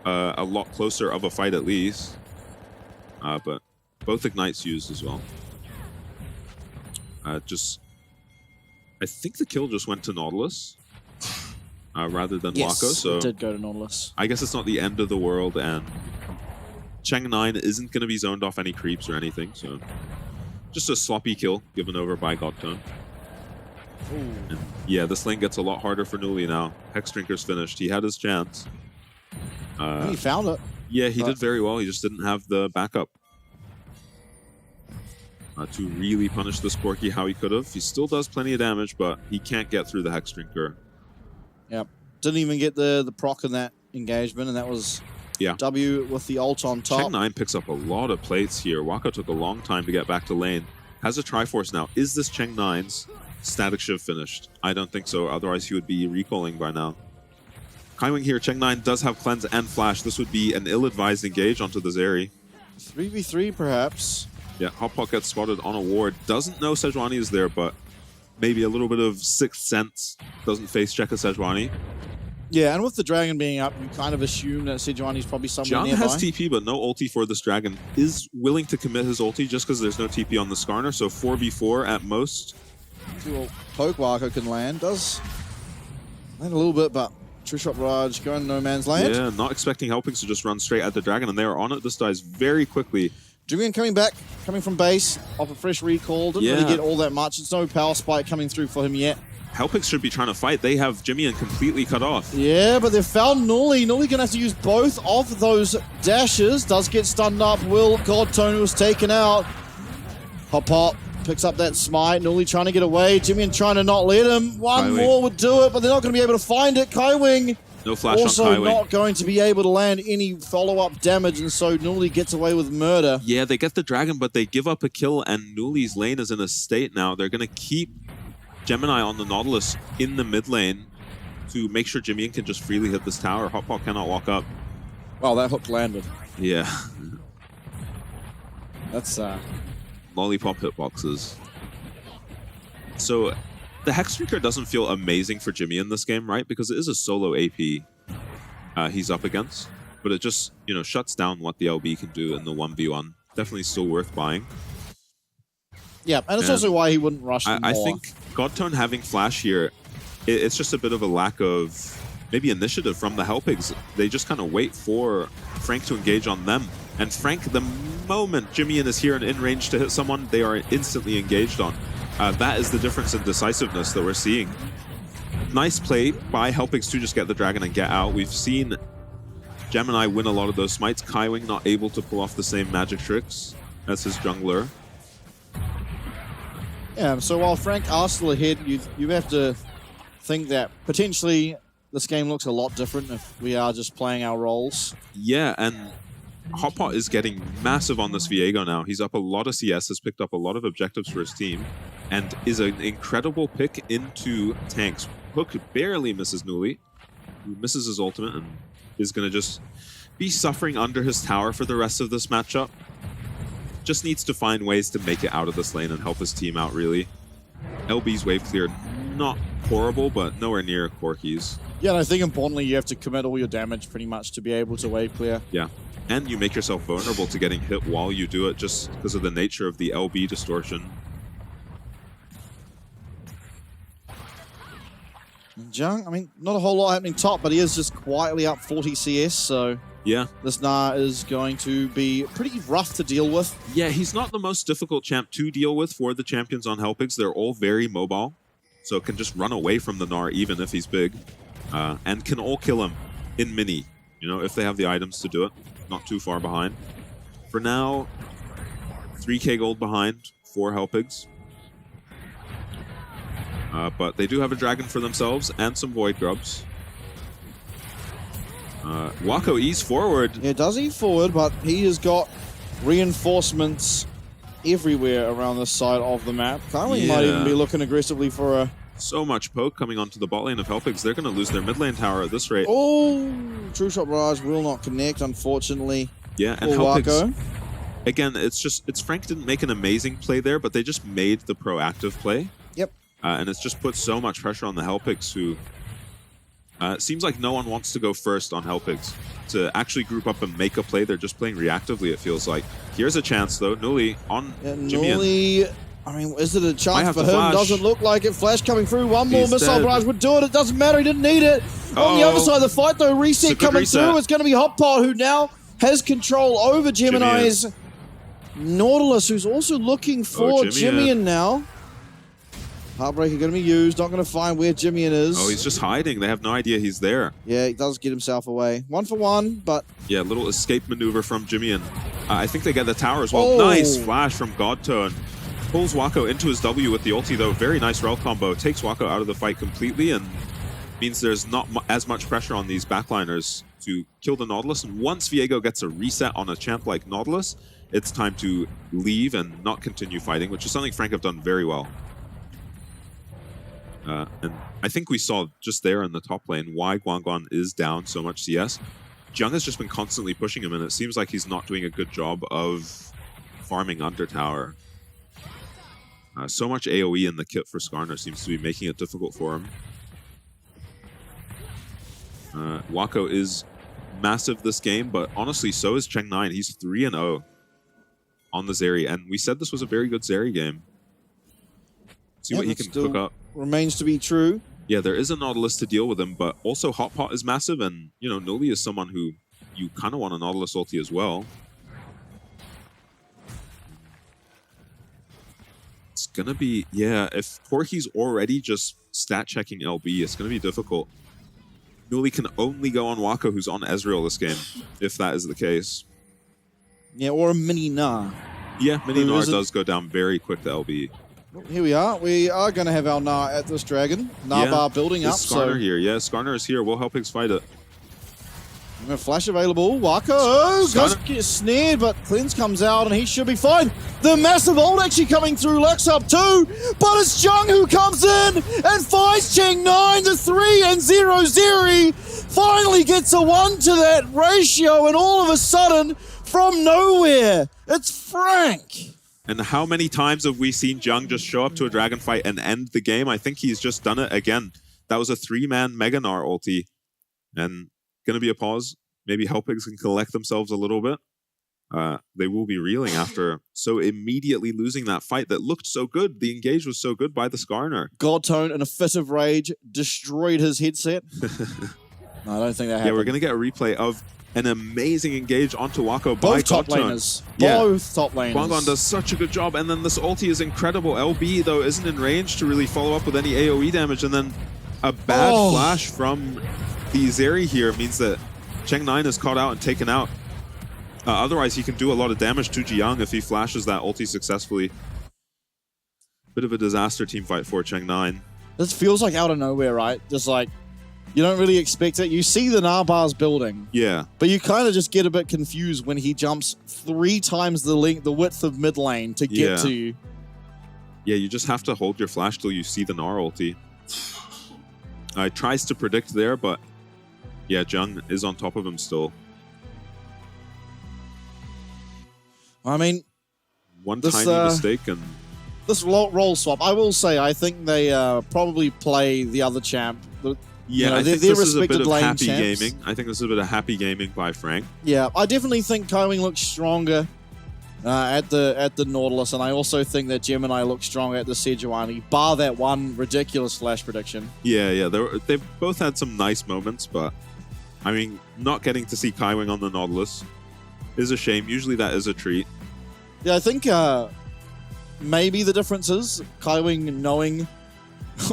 a lot closer of a fight at least. But both ignites used as well. I think the kill just went to Nautilus rather than Yes, Wako. So it did go to Nautilus. I guess it's not the end of the world, and Cheng9 isn't going to be zoned off any creeps or anything. So just a sloppy kill given over by Godtone. And yeah, this lane gets a lot harder for Nuli now. Hexdrinker's finished. He had his chance. He found it. Yeah, he did very well. He just didn't have the backup to really punish this Corki how he could have. He still does plenty of damage, but he can't get through the Hexdrinker. Yep. Didn't even get the proc in that engagement, and that was W with the ult on top. Cheng9 picks up a lot of plates here. Wako took a long time to get back to lane. Has a Triforce now. Is this Cheng9's static shiv finished? I don't think so. Otherwise, he would be recalling by now. Kaiwing here. Cheng9 does have cleanse and flash. This would be an ill-advised engage onto the Zeri. 3v3, perhaps. Yeah, Hotpot gets spotted on a ward. Doesn't know Sejuani is there, but maybe a little bit of sixth sense. Doesn't face check a Sejuani. Yeah, and with the dragon being up, you kind of assume that Sejuani's probably somewhere Jiang nearby. has TP, but no ulti for this dragon. Is willing to commit his ulti just because there's no TP on the Skarner, so 4v4 at most. Poke Wako can land. Does land a little bit, but True Shot Barrage going no man's land. Yeah, not expecting Hellpigs to just run straight at the dragon, and they are on it. This dies very quickly. Julian coming back, coming from base, off a fresh recall. Didn't really get all that much. It's no power spike coming through for him yet. Hellpigs should be trying to fight. They have Jimmy completely cut off. Yeah, but they've found Nuli. Nuli gonna have to use both of those dashes. Does get stunned up. Will Godtone was taken out. Hotpot picks up that smite. Nuli trying to get away. Jimmy trying to not let him. One more would do it, but they're not going to be able to find it. Kaiwing No flash also on Kaiwing. not going to be able to land any follow-up damage, and so Nuli gets away with murder. Yeah, they get the dragon, but they give up a kill, and Nuli's lane is in a state now. They're going to keep Gemini on the Nautilus in the mid lane to make sure Jimmy can just freely hit this tower. Hotpot cannot walk up. Well, that hook landed. Yeah. That's Lollipop hitboxes. So the Hexstreaker doesn't feel amazing for Jimmy in this game, right? Because it is a solo AP he's up against. But it just, you know, shuts down what the LB can do in the 1v1. Definitely still worth buying. Yeah, and it's also why he wouldn't rush more. I think Godtone having flash here, it's just a bit of a lack of maybe initiative from the Hellpigs. They just kind of wait for Frank to engage on them. And Frank, the moment Jimmy is here and in range to hit someone, they are instantly engaged on. That is the difference in decisiveness that we're seeing. Nice play by Hellpigs to just get the dragon and get out. We've seen Gemini win a lot of those smites. Kaiwing not able to pull off the same magic tricks as his jungler. Yeah, so while Frank are still ahead, you have to think that potentially this game looks a lot different if we are just playing our roles. Yeah, and Hotpot is getting massive on this Viego now. He's up a lot of CS, has picked up a lot of objectives for his team, and is an incredible pick into tanks. Hook barely misses Nuli, who misses his ultimate and is going to just be suffering under his tower for the rest of this matchup. Just needs to find ways to make it out of this lane and help his team out, really. LB's wave clear, not horrible, but nowhere near Corky's. Yeah, and I think importantly, you have to commit all your damage pretty much to be able to wave clear. Yeah, and you make yourself vulnerable to getting hit while you do it just because of the nature of the LB distortion. Jung, I mean, not a whole lot happening top, but he is just quietly up 40 CS, so yeah, this Na is going to be pretty rough to deal with. Yeah, he's not the most difficult champ to deal with for the champions on Hellpigs. They're all very mobile, so can just run away from the Gnar even if he's big, and can all kill him in mini, you know, if they have the items to do it. Not too far behind. For now, 3k gold behind for Hellpigs. But they do have a dragon for themselves and some Void Grubs. Wako E's forward. Yeah, does he forward, but he has got reinforcements everywhere around this side of the map. Kaiwing might even be looking aggressively for a... So much poke coming onto the bot lane of Hellpigs. They're going to lose their mid lane tower at this rate. Oh! True Shot Barrage will not connect, unfortunately. Yeah, and Hellpigs... Again, it's Frank didn't make an amazing play there, but they just made the proactive play. Yep. And it's just put so much pressure on the Hellpigs, who... it seems like no one wants to go first on Hellpigs to actually group up and make a play. They're just playing reactively, it feels like. Here's a chance, though. Nuli on Jimmy. Nuli, I mean, is it a chance for him? Flash. Doesn't look like it. Flash coming through. One more He's missile dead. barrage would do it. It doesn't matter. He didn't need it. On the other side of the fight, though, reset coming through. It's going to be Hotpot, who now has control over Gemini's Nautilus, who's also looking for Jimmy now. Heartbreaker going to be used. Not going to find where Jimmy is. Oh, he's just hiding. They have no idea he's there. Yeah, he does get himself away. 1 for 1, but... Yeah, little escape maneuver from Jimmy. And I think they get the tower as well. Oh. Nice flash from Godtone. Pulls Wako into his W with the ulti, though. Very nice rel combo. Takes Wako out of the fight completely and means there's not as much pressure on these backliners to kill the Nautilus. And once Viego gets a reset on a champ like Nautilus, it's time to leave and not continue fighting, which is something Frank have done very well. And I think we saw just there in the top lane why Guangguan is down so much CS. Jung has just been constantly pushing him, and it seems like he's not doing a good job of farming under tower. So much AoE in the kit for Skarner seems to be making it difficult for him. Wako is massive this game, but honestly, so is Cheng9. He's 3-0 on the Zeri, and we said this was a very good Zeri game. See what he can cook up. Remains to be true. Yeah, there is a Nautilus to deal with him, but also Hotpot is massive, and, you know, Nuli is someone who you kind of want a Nautilus ulti as well. It's going to be, yeah, if Corky's already just stat-checking LB, it's going to be difficult. Nuli can only go on Wako, who's on Ezreal this game, if that is the case. Yeah, or a mini Na. Yeah, mini Gnar does go down very quick to LB. Here we are. We are going to have our Gnar at this dragon. Gnar bar building up. Skarner here. Yeah, Skarner is here. We'll help Higgs fight it. Flash available. Wako does get snared, but Cleanse comes out and he should be fine. The massive ult actually coming through. Lux up 2, but it's Jung who comes in and finds Cheng9. The 3 and 0 Zeri finally gets a 1 to that ratio, and all of a sudden, from nowhere, it's Frank. And how many times have we seen Jung just show up to a dragon fight and end the game? I think he's just done it again. That was a 3-man Mega Gnar ulti. And going to be a pause. Maybe Helpigs can collect themselves a little bit. They will be reeling after so immediately losing that fight that looked so good. The engage was so good by the Skarner. Godtone, in a fit of rage, destroyed his headset. No, I don't think that happened. Yeah, we're going to get a replay of an amazing engage onto Wako by both top Godtone. laners. Both top laners. Guangon does such a good job, and then this ulti is incredible. LB, though, isn't in range to really follow up with any AoE damage, and then a bad flash from the Zeri here means that Cheng9 is caught out and taken out. Otherwise, he can do a lot of damage to Jiyoung if he flashes that ulti successfully. Bit of a disaster team fight for Cheng9. This feels like out of nowhere, right? Just like, you don't really expect it. You see the Gnar bars building. Yeah. But you kind of just get a bit confused when he jumps 3 times the width of mid lane to get to you. Yeah, you just have to hold your flash till you see the Gnar ulti. Tries to predict there, but yeah, Jung is on top of him still. I mean, one tiny mistake and this role swap. I will say, I think they probably play the other champ. Yeah, I think this is a bit of happy gaming. I think this is a bit of happy gaming by Frank. Yeah, I definitely think Kaiwing looks stronger at the Nautilus, and I also think that Gemini looks stronger at the Sejuani, bar that one ridiculous flash prediction. Yeah, they've both had some nice moments, but I mean, not getting to see Kaiwing on the Nautilus is a shame. Usually that is a treat. Yeah, I think maybe the difference is Kaiwing knowing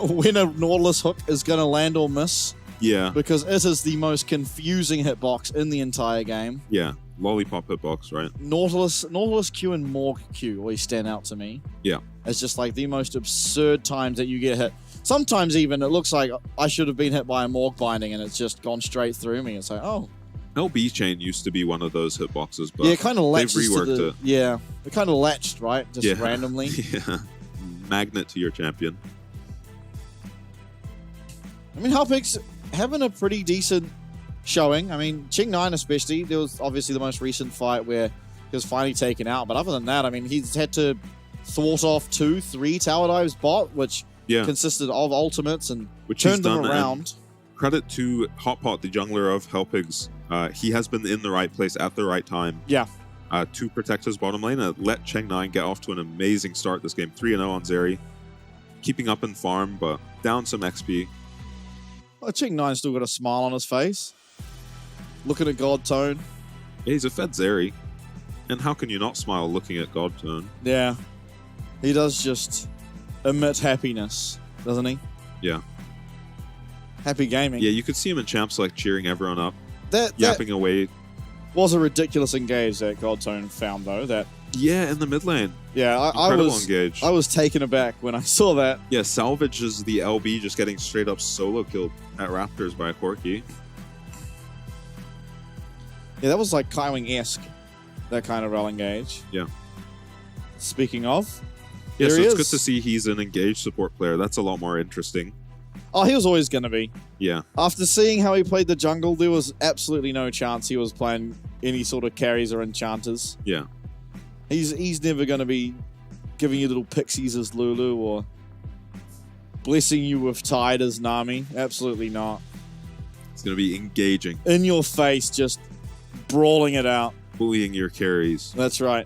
when a Nautilus hook is going to land or miss. Yeah. Because it is the most confusing hitbox in the entire game. Yeah. Lollipop hitbox, right? Nautilus Q and Morg Q always stand out to me. Yeah. It's just like the most absurd times that you get hit. Sometimes even it looks like I should have been hit by a Morg binding and it's just gone straight through me. It's like, oh. LB chain used to be one of those hitboxes, but yeah, it kind of they've reworked it. Yeah, it kind of latched, right? Just randomly. Yeah. Magnet to your champion. I mean, Helpigs having a pretty decent showing. I mean, Cheng9 especially, there was obviously the most recent fight where he was finally taken out. But other than that, I mean, he's had to thwart off 2-3 tower dives bot, which consisted of ultimates and turned them around. Credit to Hotpot, the jungler of Helpigs. He has been in the right place at the right time. Yeah. To protect his bottom lane and let Cheng9 get off to an amazing start this game. 3-0 on Zeri. Keeping up in farm, but down some XP. Well, Cheng9 still got a smile on his face. Looking at Godtone. Yeah, he's a fed Zeri. And how can you not smile looking at Godtone? Yeah. He does just emit happiness, doesn't he? Yeah. Happy gaming. Yeah, you could see him in champs like cheering everyone up. Yapping away. Was a ridiculous engage that Godtone found, though. Yeah, in the mid lane. Yeah, I was taken aback when I saw that. Yeah, salvages the LB just getting straight up solo killed at Raptors by a Corki. Yeah, that was like Kaiwing-esque, that kind of rel engage. Yeah. Speaking of, yeah, so it's good to see he's an engaged support player. That's a lot more interesting. Oh, he was always going to be. Yeah. After seeing how he played the jungle, there was absolutely no chance he was playing any sort of carries or enchanters. Yeah. He's never going to be giving you little pixies as Lulu or blessing you with Tide as Nami. Absolutely not. It's going to be engaging. In your face, just brawling it out. Bullying your carries. That's right.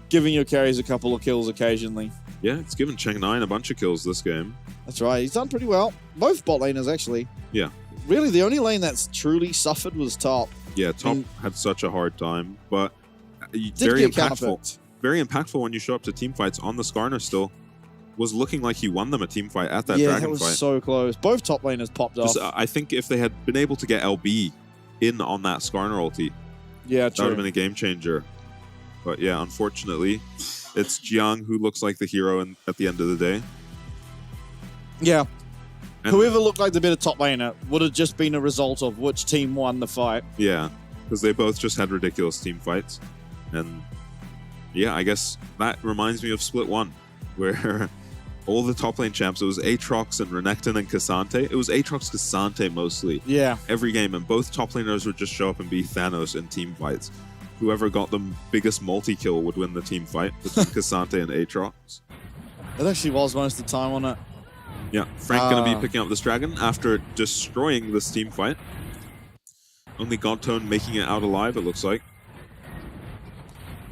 Giving your carries a couple of kills occasionally. Yeah, it's given Cheng9 a bunch of kills this game. That's right. He's done pretty well. Both bot laners, actually. Yeah. Really, the only lane that's truly suffered was top. Yeah, top had such a hard time, but very impactful. Very impactful when you show up to team fights on the Skarner still. Was looking like he won them a team fight at that dragon fight. Yeah, that was so close. Both top laners popped off. I think if they had been able to get LB in on that Skarner ulti, yeah, that would have been a game changer. But yeah, unfortunately, It's Jiang who looks like the hero at the end of the day. Yeah. And Whoever looked like the better top laner would have just been a result of which team won the fight. yeah, because they both just had ridiculous team fights. And yeah, I guess that reminds me of Split 1, where all the top lane champs, it was Aatrox and Renekton and Cassante. It was Aatrox Cassante mostly. Yeah. Every game, and both top laners would just show up and be Thanos in team fights. Whoever got the biggest multi-kill would win the team fight between Cassante and Aatrox. It actually was most of the time on it. Yeah, Frank going to be picking up this dragon after destroying this team fight. Only Godtone making it out alive, it looks like.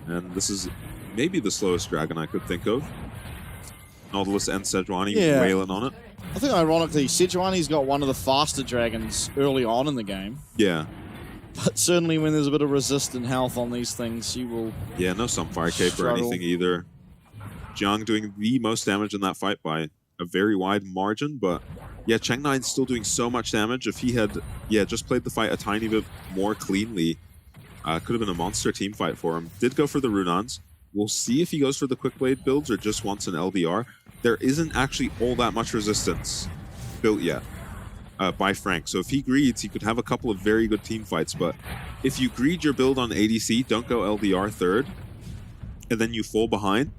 And this is maybe the slowest dragon I could think of. Nautilus and Sejuani wailing on it. I think ironically, Sejuani's got one of the faster dragons early on in the game. Yeah. But certainly when there's a bit of resistant health on these things, she will... Yeah, no Sunfire Cape or anything either. Jiang doing the most damage in that fight by a very wide margin, but yeah, Cheng9's still doing so much damage. If he had, just played the fight a tiny bit more cleanly, could have been a monster team fight for him. Did go for the Runans. We'll see if he goes for the Quick Blade builds or just wants an LDR. There isn't actually all that much resistance built yet by Frank. So if he greeds, he could have a couple of very good team fights. But if you greed your build on ADC, don't go LDR third, and then you fall behind,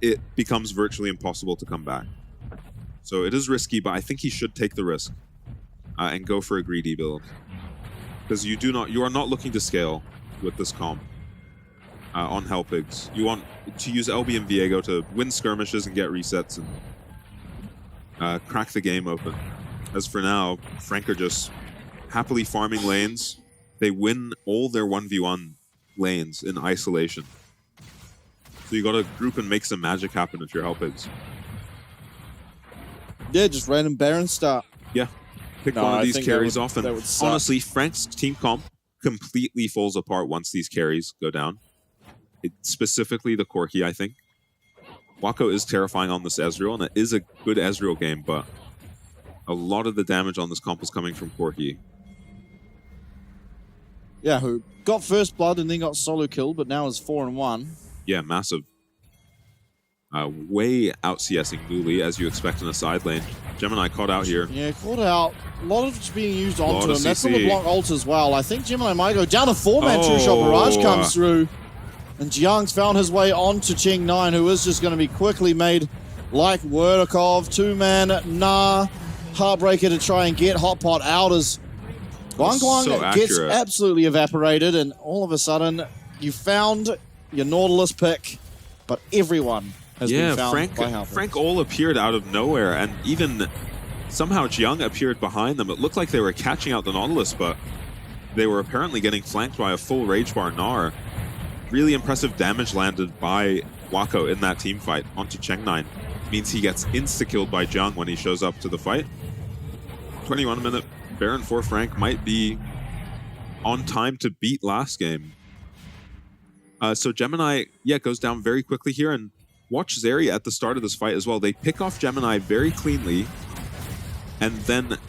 it becomes virtually impossible to come back. So it is risky, but I think he should take the risk and go for a greedy build. Because you are not looking to scale with this comp. On Hellpigs. You want to use LB and Viego to win skirmishes and get resets and crack the game open. As for now, Frank are just happily farming lanes. They win all their 1v1 lanes in isolation. So you gotta group and make some magic happen if you're Hellpigs. Yeah, just random Baron start. Yeah. Pick one of these carries off, and honestly, Frank's team comp completely falls apart once these carries go down. Specifically the Corki, I think. Wako is terrifying on this Ezreal, and it is a good Ezreal game, but a lot of the damage on this comp is coming from Corki. Yeah, who got first blood and then got solo killed, but now is 4-1. Yeah, massive. Way out CSing Newly, as you expect in a side lane. Gemini caught out here. Yeah, caught out. A lot of it's being used onto him. That's CC. on the block ult as well. I think Gemini might go down a 4-man two-shot barrage comes through. And Jiang's found his way onto Cheng9, who is just going to be quickly made like Werdakov. 2-man, Heartbreaker to try and get Hotpot out as Guang gets absolutely evaporated. And all of a sudden, you found your Nautilus pick, but everyone has been found by Halberd. Frank all appeared out of nowhere, and even somehow Jiang appeared behind them. It looked like they were catching out the Nautilus, but they were apparently getting flanked by a full Rage Bar Gnar. Really impressive damage landed by Wako in that team fight onto Cheng9. Means he gets insta-killed by Jiang when he shows up to the fight. 21-minute Baron for Frank might be on time to beat last game. So Gemini, goes down very quickly here, and watch Zeri at the start of this fight as well. They pick off Gemini very cleanly, and then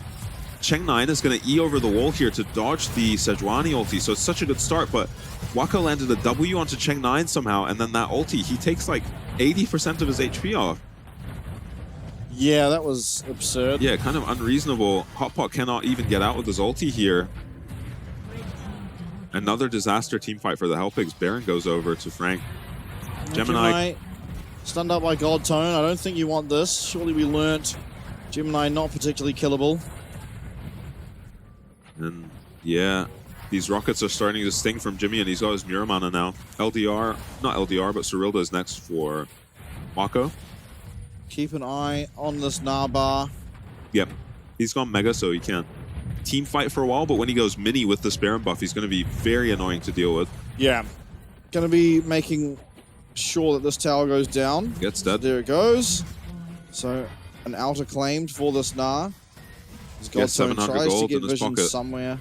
Cheng9 is going to E over the wall here to dodge the Sejuani ulti, so it's such a good start, but Wako landed a W onto Cheng9 somehow, and then that ulti, he takes like 80% of his HP off. Yeah, that was absurd. Yeah, kind of unreasonable. Hotpot cannot even get out with his ulti here. Another disaster team fight for the Hellpigs. Baron goes over to Frank. Gemini stunned up by Godtone. I don't think you want this. Surely we learnt Gemini not particularly killable. And yeah, these rockets are starting to sting from Jimmy, and he's got his Muramana now. LDR, not LDR, but Cyrilda is next for Wako. Keep an eye on this Narbar. Yep, he's gone Mega, so he can't team fight for a while, but when he goes mini with this Baron buff, he's going to be very annoying to deal with. Yeah. Going to be making sure that this tower goes down. Gets dead. There it goes. So, an outer claimed for this Gnar. Gets 700 tries gold to get in his vision pocket. somewhere.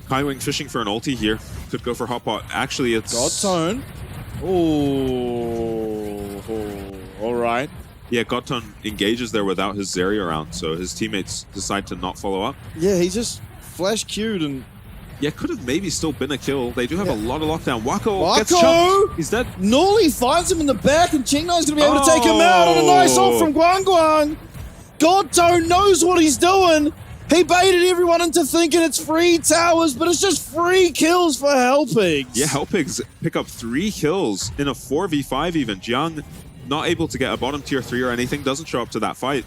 Kaiwing fishing for an ulti here. Could go for Hotpot. Actually, it's... Godtone. Ooh. All right. Yeah, Godtone engages there without his Zeri around, so his teammates decide to not follow up. Yeah, he just flash queued and Yeah, could have maybe still been a kill. They do have a lot of lockdown. Wako gets chunked. Wako! He's dead. Nuli finds him in the back, and Qingna's going to be able to take him out on a nice ult from Guang. Godtone knows what he's doing. He baited everyone into thinking it's free towers, but it's just free kills for Hellpigs. Yeah, Hellpigs pick up 3 kills in a 4v5 even. Jiang not able to get a bottom tier 3 or anything, doesn't show up to that fight.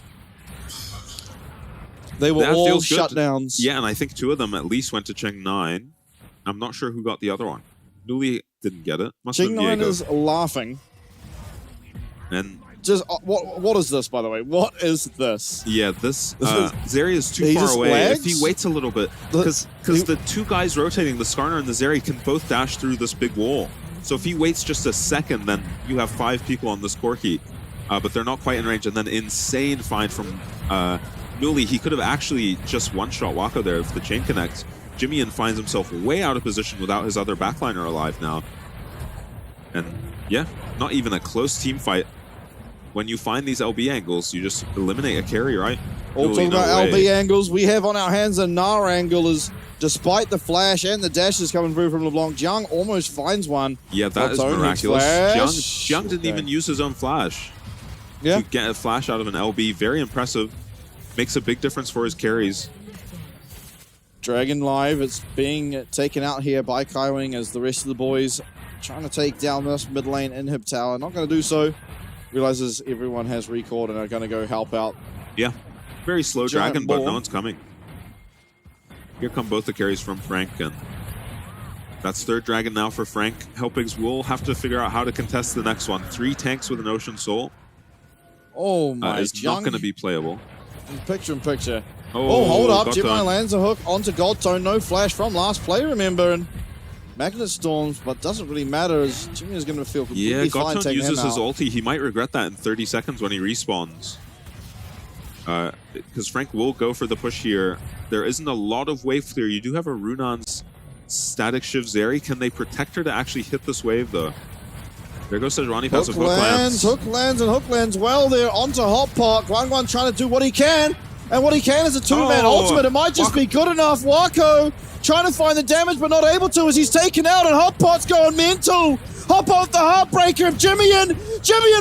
They were That all feels good. shutdowns. Yeah, and I think 2 of them at least went to Cheng9. I'm not sure who got the other one. Nuli didn't get it. Must have been Cheng9 Diego. is laughing. And Just what is this, by the way? What is this? yeah, this Zeri is too He far just away. lags? If he waits a little bit, because the 2 guys rotating, the Skarner and the Zeri, can both dash through this big wall. So if he waits just a second, then you have 5 people on this Corki, but they're not quite in range. And then insane find from Nuli. He could have actually just one-shot Wako there if the chain connects. Jimmy finds himself way out of position without his other backliner alive now. And yeah, not even a close team fight. When you find these LB angles, you just eliminate a carry, right? All talking about LB angles, we have on our hands a Nar angle is, despite the flash and the dashes coming through from LeBlanc, Jiang almost finds one. Yeah, that is miraculous. Jiang didn't even use his own flash. Yeah. To get a flash out of an LB, very impressive. Makes a big difference for his carries. Dragon Live, it's being taken out here by Kaiwing as the rest of the boys trying to take down this mid lane inhib tower. Not going to do so. Realizes everyone has recalled and are going to go help out. Yeah, very slow Giant dragon, but ball. no one's coming. Here come both the carries from Frank, and that's 3rd dragon now for Frank. Hellpigs will have to figure out how to contest the next one. 3 tanks with an Ocean Soul Oh my, is not going to be playable. Picture in picture. Oh, Hold up. Godtone. Gemini lands a hook onto Godtone. No flash from last play, remember. And Magnet Storms, but doesn't really matter as Jimmy is going to feel completely Yeah, fine Godtone taking uses him his out. ulti. He might regret that in 30 seconds when he respawns. Because Frank will go for the push here. There isn't a lot of wave clear. You do have a Runon's Static Shiv Zeri. Can they protect her to actually hit this wave, though? There goes Sejuani passive hook lands. Hook lands well there onto Hot Pot. Guan trying to do what he can. And what he can is a 2-man ultimate. It might just be good enough. Wako trying to find the damage, but not able to as he's taken out, and Hot Pot's going mental. Hot Pot with the Heartbreaker of Jimmyin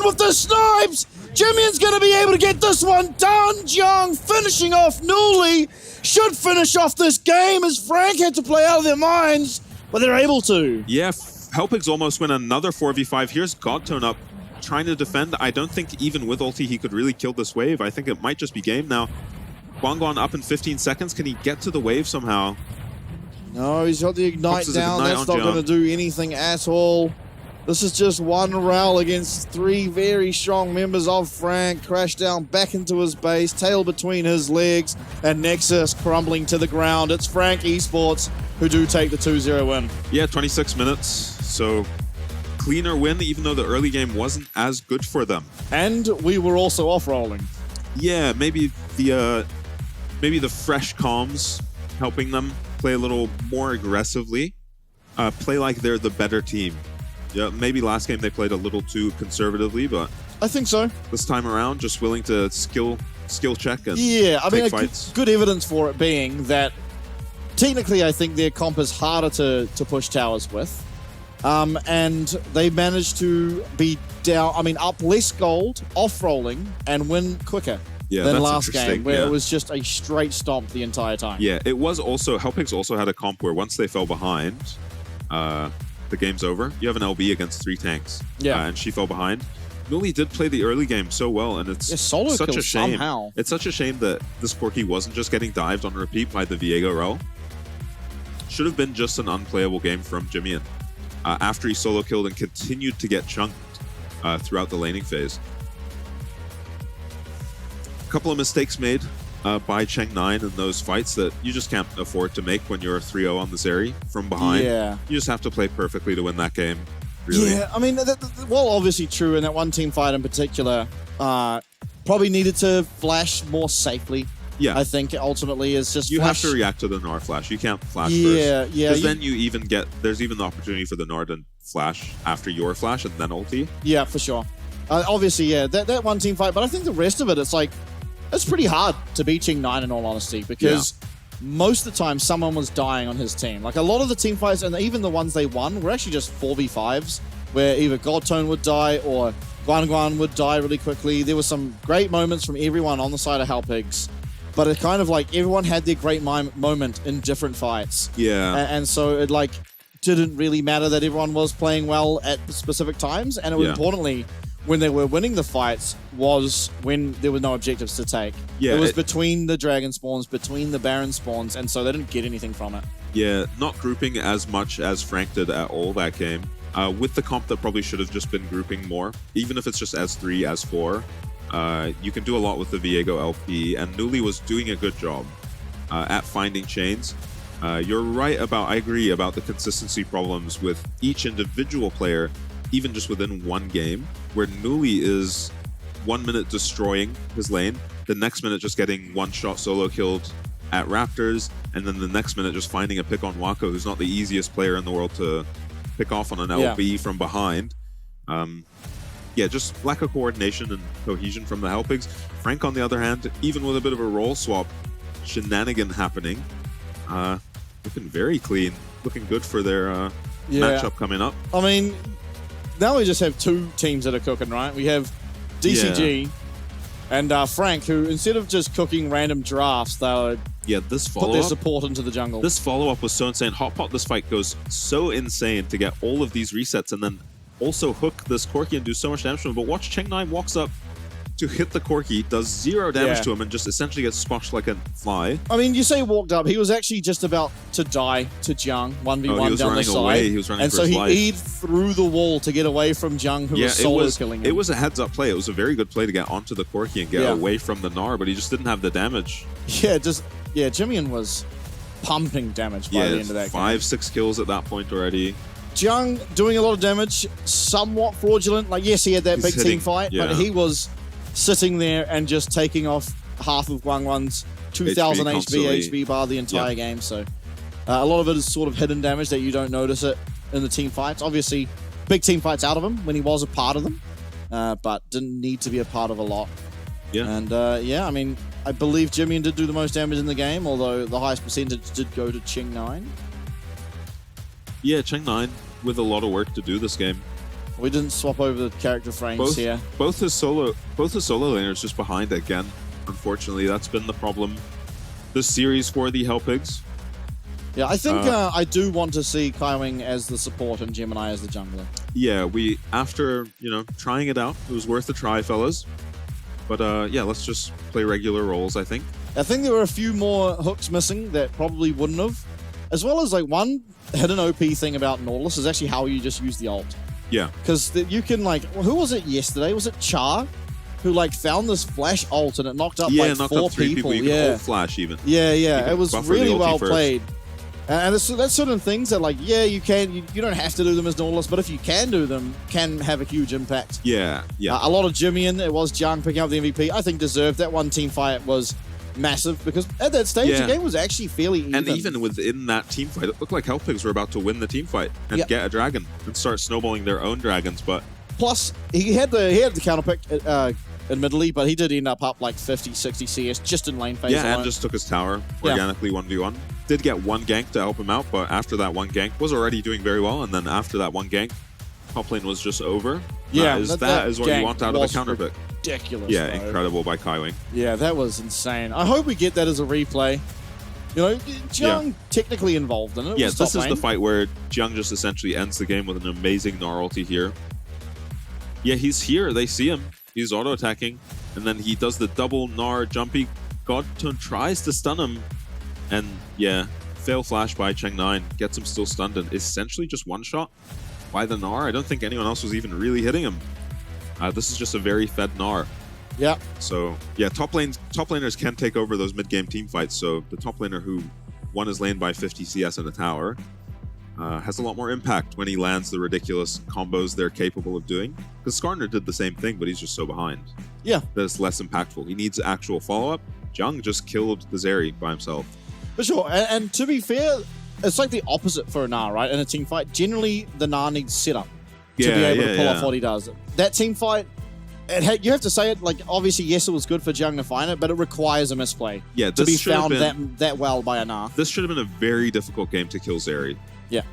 with the snipes. Jimmyin's going to be able to get this one done. Jiang finishing off Nuli. Should finish off this game as Frank had to play out of their minds, but they're able to. Yeah, Hellpigs almost win another 4v5. Here's Godtone up, trying to defend. I don't think even with ulti he could really kill this wave. I think it might just be game now. Guan up in 15 seconds. Can he get to the wave somehow? No, he's got the Ignite Foxes down. Ignite That's on not going to Jiang. do anything at all. This is just one round against 3 very strong members of Frank. Crash down back into his base, tail between his legs, and Nexus crumbling to the ground. It's Frank Esports who do take the 2-0 win. Yeah, 26 minutes. So cleaner win, even though the early game wasn't as good for them. And we were also off-rolling. Yeah, maybe the fresh comms helping them play a little more aggressively, play like they're the better team. Yeah, maybe last game they played a little too conservatively, but I think so. this time around, just willing to skill check and Yeah, I mean, take fights. good evidence for it being that technically I think their comp is harder to push towers with. And they managed to be down, up less gold, off-rolling, and win quicker Yeah, than that's last game, interesting, where yeah. it was just a straight stomp the entire time. Yeah, it was also, Hellpigs also had a comp where once they fell behind, the game's over. You have an LB against 3 tanks. Yeah. And she fell behind. Nuli did play the early game so well, and it's solo such kill a shame. somehow. It's such a shame that this Corki wasn't just getting dived on repeat by the Viego Rel. Should have been just an unplayable game from Jimmy after he solo killed and continued to get chunked throughout the laning phase. A couple of mistakes made by Cheng9 in those fights that you just can't afford to make when you're 3-0 on the Zeri from behind. Yeah. You just have to play perfectly to win that game, really. Yeah, I mean, well, obviously true in that one team fight in particular. Probably needed to flash more safely. Yeah. I think ultimately is just You flash. have to react to the Nor flash. You can't flash Yeah, first. yeah, Because you- then you even there's even the opportunity for the Nor to flash after your flash and then ulti. Yeah, for sure. Obviously, yeah, that one team fight, but I think the rest of it, it's pretty hard to beat Cheng9 in all honesty, because most of the time someone was dying on his team. Like a lot of the team fights, and even the ones they won, were actually just 4v5s, where either Godtone would die or Guan would die really quickly. There were some great moments from everyone on the side of Halpigs, but it kind of like everyone had their great moment in different fights. Yeah. And so it like didn't really matter that everyone was playing well at specific times, and it was importantly, when they were winning the fights was when there were no objectives to take. Yeah, it was between the dragon spawns, between the baron spawns, and so they didn't get anything from it. Yeah, not grouping as much as Frank did at all that game. With the comp that probably should have just been grouping more, even if it's just S3, S4, you can do a lot with the Viego LP, and Nuli was doing a good job at finding chains. You're right about, I agree about the consistency problems with each individual player, even just within one game, where Nuli is 1 minute destroying his lane, the next minute just getting one-shot solo killed at Raptors, and then the next minute just finding a pick on Wako, who's not the easiest player in the world to pick off on an LB from behind. Yeah, just lack of coordination and cohesion from the Halpigs. Frank, on the other hand, even with a bit of a role swap shenanigan happening, looking very clean, looking good for their matchup coming up. I mean, now we just have two teams that are cooking, right? We have DCG and Frank, who instead of just cooking random drafts, they'll this put their support into the jungle. This follow-up was so insane. Hotpot, this fight goes so insane to get all of these resets and then also hook this Corki and do so much damage to him. But watch, Cheng9 walks up to hit the Corki, does 0 damage to him, and just essentially gets squashed like a fly. I mean, you say walked up. He was actually just about to die to Jiang, 1v1 down the side. Away. He was running and for so his he life. E'd through the wall to get away from Jiang, who was solo killing him. It was a heads-up play. It was a very good play to get onto the Corki and get away from the Gnar, but he just didn't have the damage. Jimian was pumping damage by the end of that game. 5-6 kills at that point already. Jiang doing a lot of damage, somewhat fraudulent. Like, yes, he had that big team fight, but he was sitting there and just taking off half of Guangwan's 2000 HP bar the entire game. So a lot of it is sort of hidden damage that you don't notice it in the team fights. Obviously, big team fights out of him when he was a part of them, but didn't need to be a part of a lot. And I mean, I believe Jimian did do the most damage in the game, although the highest percentage did go to Cheng9. Yeah, Cheng9 with a lot of work to do this game. We didn't swap over the character frames here. Both his solo laners just behind again. Unfortunately, that's been the problem this series for the Halpigs. Yeah, I think I do want to see Kaiwing as the support and Gemini as the jungler. Yeah, after trying it out, it was worth a try, fellas. But let's just play regular roles, I think. I think there were a few more hooks missing that probably wouldn't have. As well as like one hidden OP thing about Nautilus is actually how you just use the ult. Yeah. Because you can who was it yesterday? Was it Char? Who found this flash ult and it knocked up knocked up 4 3 people. You can ult flash even. Yeah. It was really well first. played. And that's certain things that you don't have to do them as Nautilus, but if you can do them, can have a huge impact. Yeah. A lot of Jimian, it was Jiang picking up the MVP. I think deserved. That one team fight was massive because at that stage the game was actually fairly even. And even within that team fight, it looked like Halpigs were about to win the team fight and get a dragon and start snowballing their own dragons. But plus he had the counter pick, admittedly, but he did end up like 50, 60 CS just in lane phase. And just took his tower organically 1v1. Did get one gank to help him out, but after that one gank was already doing very well, and then after that one gank, top lane was just over. Yeah, that is what you want out of the counter pick. Ridiculous. Yeah, incredible by Kaiwing. Yeah, that was insane. I hope we get that as a replay. Jiang technically involved in it. Yes, this is the fight where Jiang just essentially ends the game with an amazing Gnar ulti here. Yeah, he's here. They see him. He's auto-attacking, and then he does the double Gnar jumpy. Godtone tries to stun him, and fail flash by Cheng9. Gets him still stunned, and essentially just one-shot by the Gnar. I don't think anyone else was even really hitting him. This is just a very fed Gnar. Yeah. So, top laners can take over those mid-game team fights, so the top laner who won his lane by 50 CS in a tower has a lot more impact when he lands the ridiculous combos they're capable of doing. Because Skarner did the same thing, but he's just so behind. Yeah. That it's less impactful. He needs actual follow-up. Jiang just killed the Zeri by himself. For sure, and to be fair, it's like the opposite for a Gnar, right? In a team fight, generally the Gnar needs setup to be able to pull off what he does. That team fight, you have to say it, like, obviously, yes, it was good for Jiang to find it, but it requires a misplay to be found that well by Anar. This should have been a very difficult game to kill Zeri. Yeah.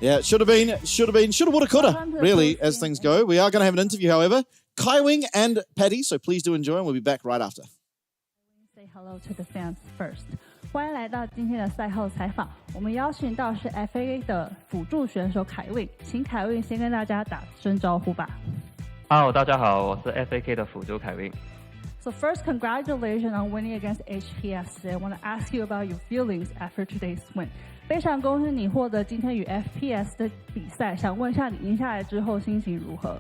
Yeah, it should have been, woulda, coulda, really, as things go. We are going to have an interview, however. Kai Wing and Patty, so please do enjoy, and we'll be back right after. Say hello to the fans first. 欢迎来到今天的赛后采访。我们邀请到是 FAK 的辅助选手凯win请凯win先跟大家打声招呼吧。Hello， 大家好，我是 FAK 的辅助凯win。So first, congratulations on winning against HPS. I want to ask you about your feelings after today's win. 非常恭喜你获得今天与 FPS 的比赛，想问一下你赢下来之后心情如何？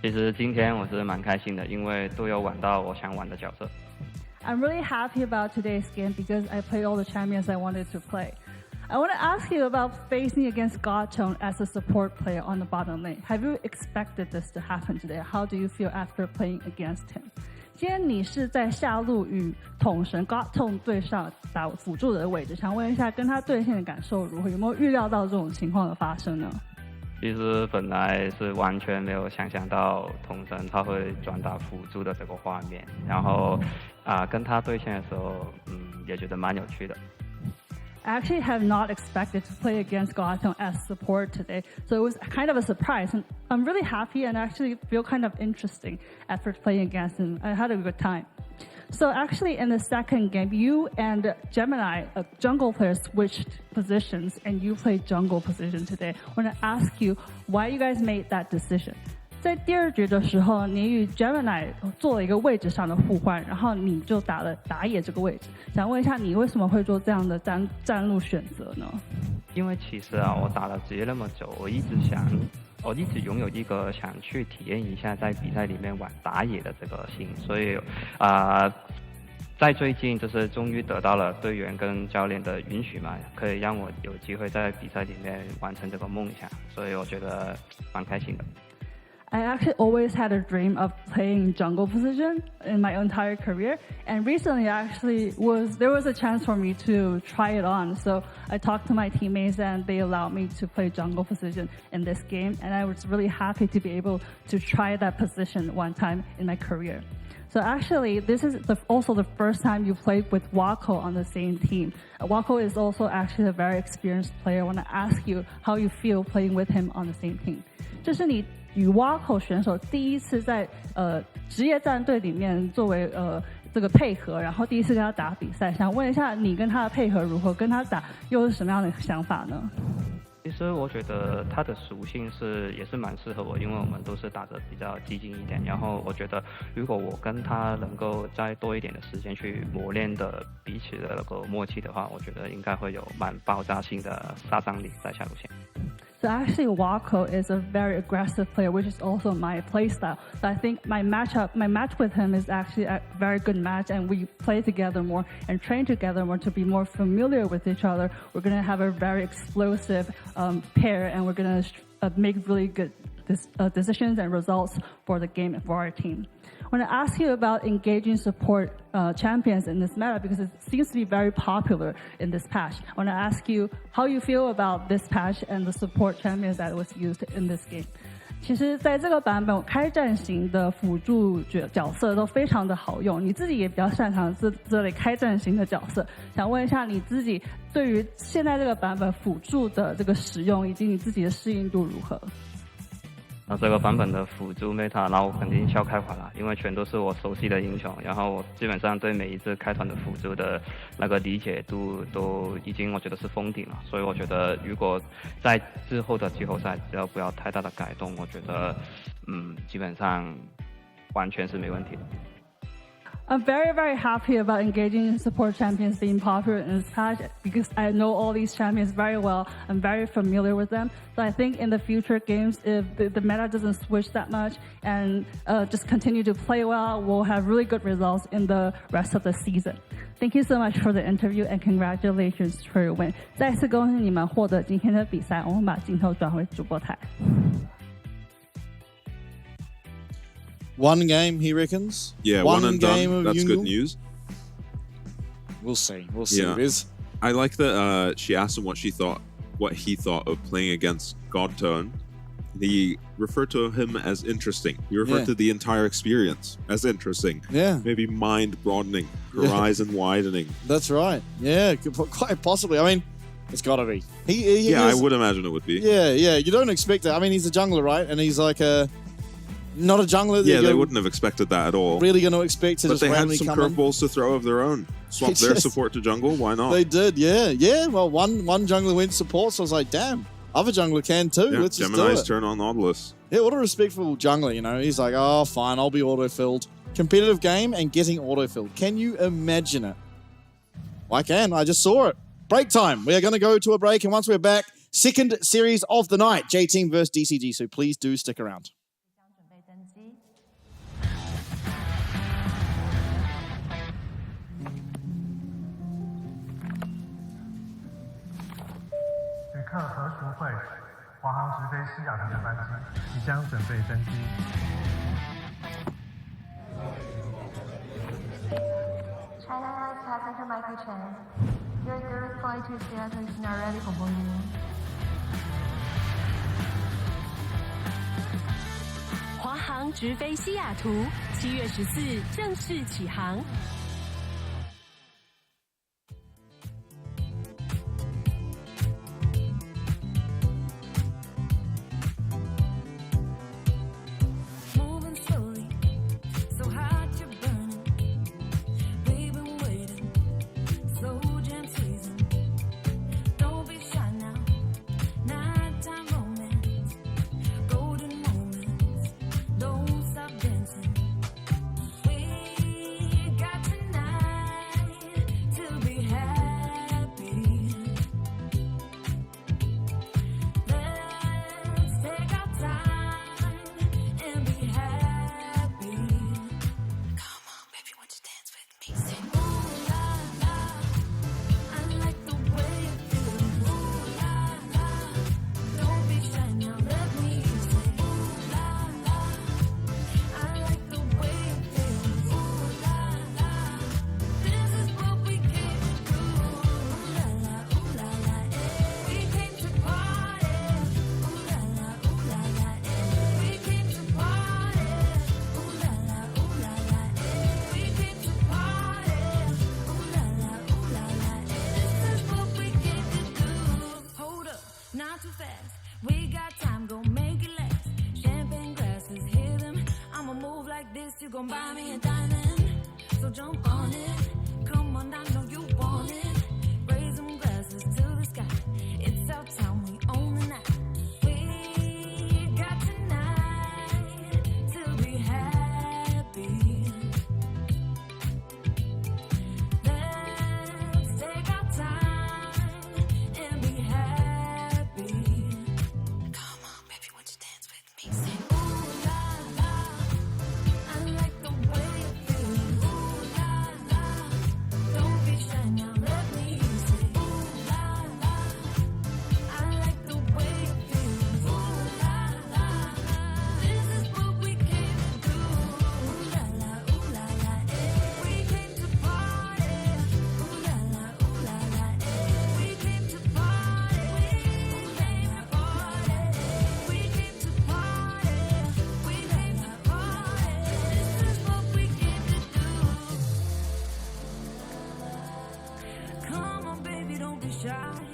其实今天我是蛮开心的，因为都有玩到我想玩的角色。I'm really happy about today's game because I played all the champions I wanted to play. I want to ask you about facing against Godtone as a support player on the bottom lane. Have you expected this to happen today? How do you feel after playing against him? 今天你是在下路与统神 Godtone 对上打辅助的位置，想问一下跟他对线的感受如何？有没有预料到这种情况的发生呢？其实本来是完全没有想象到统神他会转打辅助的这个画面，然后跟他对线的时候，也觉得蛮有趣的。I actually have not expected to play against Godtone as support today, so it was kind of a surprise. And I'm really happy and actually feel kind of interesting after playing against him. I had a good time. So actually in the second game, you and Gemini, a jungle player, switched positions and you played jungle position today. I want to ask you why you guys made that decision. 在第二局的时候，你与 Gemini 做了一个位置上的互换，然后你就打了打野这个位置。想问一下，你为什么会做这样的战术选择呢？因为其实我打了职业那么久，我一直拥有一个想去体验一下在比赛里面玩打野的这个心，所以在最近就是终于得到了队员跟教练的允许嘛，可以让我有机会在比赛里面完成这个梦想，所以我觉得蛮开心的。I actually always had a dream of playing jungle position in my entire career, and recently there was a chance for me to try it on. So I talked to my teammates and they allowed me to play jungle position in this game, and I was really happy to be able to try that position one time in my career. So actually, this is also the first time you played with Wako on the same team. Wako is also actually a very experienced player. I want to ask you how you feel playing with him on the same team. 这是你与 Wako 选手第一次在职业战队里面作为这个配合，然后第一次跟他打比赛，想问一下你跟他的配合如何？跟他打又是什么样的想法呢？其实我觉得他的属性也是蛮适合我，因为我们都是打得比较激进一点。然后我觉得如果我跟他能够再多一点的时间去磨练的彼此的那个默契的话，我觉得应该会有蛮爆炸性的杀伤力在下路线。So actually, Wako is a very aggressive player, which is also my playstyle. So I think my match with him is actually a very good match, and we play together more and train together more to be more familiar with each other. We're going to have a very explosive pair, and we're going to make really good decisions and results for the game and for our team. I want to ask you about engaging support champions in this meta because it seems to be very popular in this patch. I want to ask you how you feel about this patch and the support champions that was used in this game. 其实在这个版本开战型的辅助角色都非常的好用，你自己也比较擅长这类开战型的角色，想问一下你自己对于现在这个版本辅助的这个使用以及你自己的适应度如何？这个版本的辅助 meta， 然后我肯定笑开花了，因为全都是我熟悉的英雄，然后我基本上对每一次开团的辅助的那个理解度都已经我觉得是封顶了，所以我觉得如果在之后的季后赛只要不要太大的改动，我觉得基本上完全是没问题的。I'm very, very happy about engaging support champions being popular in this patch because I know all these champions very well. I'm very familiar with them. So I think in the future games, if the meta doesn't switch that much and just continue to play well, we'll have really good results in the rest of the season. Thank you so much for the interview and congratulations for your win. 再次恭喜你们获得今天的比赛，我们把镜头转回主播台。One game, he reckons. Yeah, one and done. That's good news. We'll see. We'll see. Yeah. It is. I like that she asked him what he thought of playing against Godtone. He refer to him as interesting. You refer to the entire experience as interesting. Yeah. Maybe mind broadening, horizon widening. That's right. Yeah, quite possibly. I mean, it's got to be. He I would imagine it would be. Yeah. You don't expect it. I mean, he's a jungler, right? And he's like not a jungler. Yeah, they wouldn't have expected that at all. Really going to expect to but just they had randomly some come in. curveballs to throw of their own. Swap their support to jungle. Why not? They did. Yeah. Well, one jungler went support, so I was like, damn, other jungler can too. Yeah, Let's just Gemini's do it. turn on Nautilus. Yeah, what a respectful jungler, you know. He's like, oh, fine, I'll be auto-filled. Competitive game and getting auto-filled. Can you imagine it? I can. I just saw it. Break time. We are going to go to a break, and once we're back, second series of the night, J-Team versus DCG, so please do stick around. 旅客何淑慧，华航直飞西雅图的班机即将准备登机。China Airlines passenger Michael Chen. Your direct flight to Seattle is now ready for boarding. 华航直飞西雅图，7月14正式起航。You gon' buy me a diamond, so jump on it. Come on, I know you want it. Raise them glasses to the sky. It's our time, we own the night. We got tonight to be happy. Let's take our time and be happy. Come on, baby, won't you dance with me? Sing.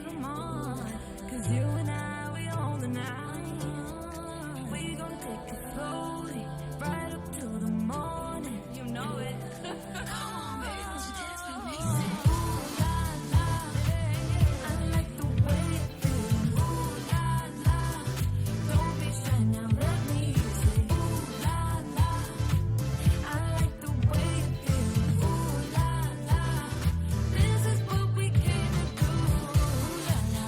Come on, 'cause you and I, we own the night. We gon' take it slowly, right up till the morning. You know it. Come on, baby, won't you dance with me? Say, ooh, la, la. I like the way it feels. Ooh, la, la. Don't be shy now, let me say, ooh, la, la. I like the way it feels. Ooh, la, la. This is what we came to do. Ooh, la, la.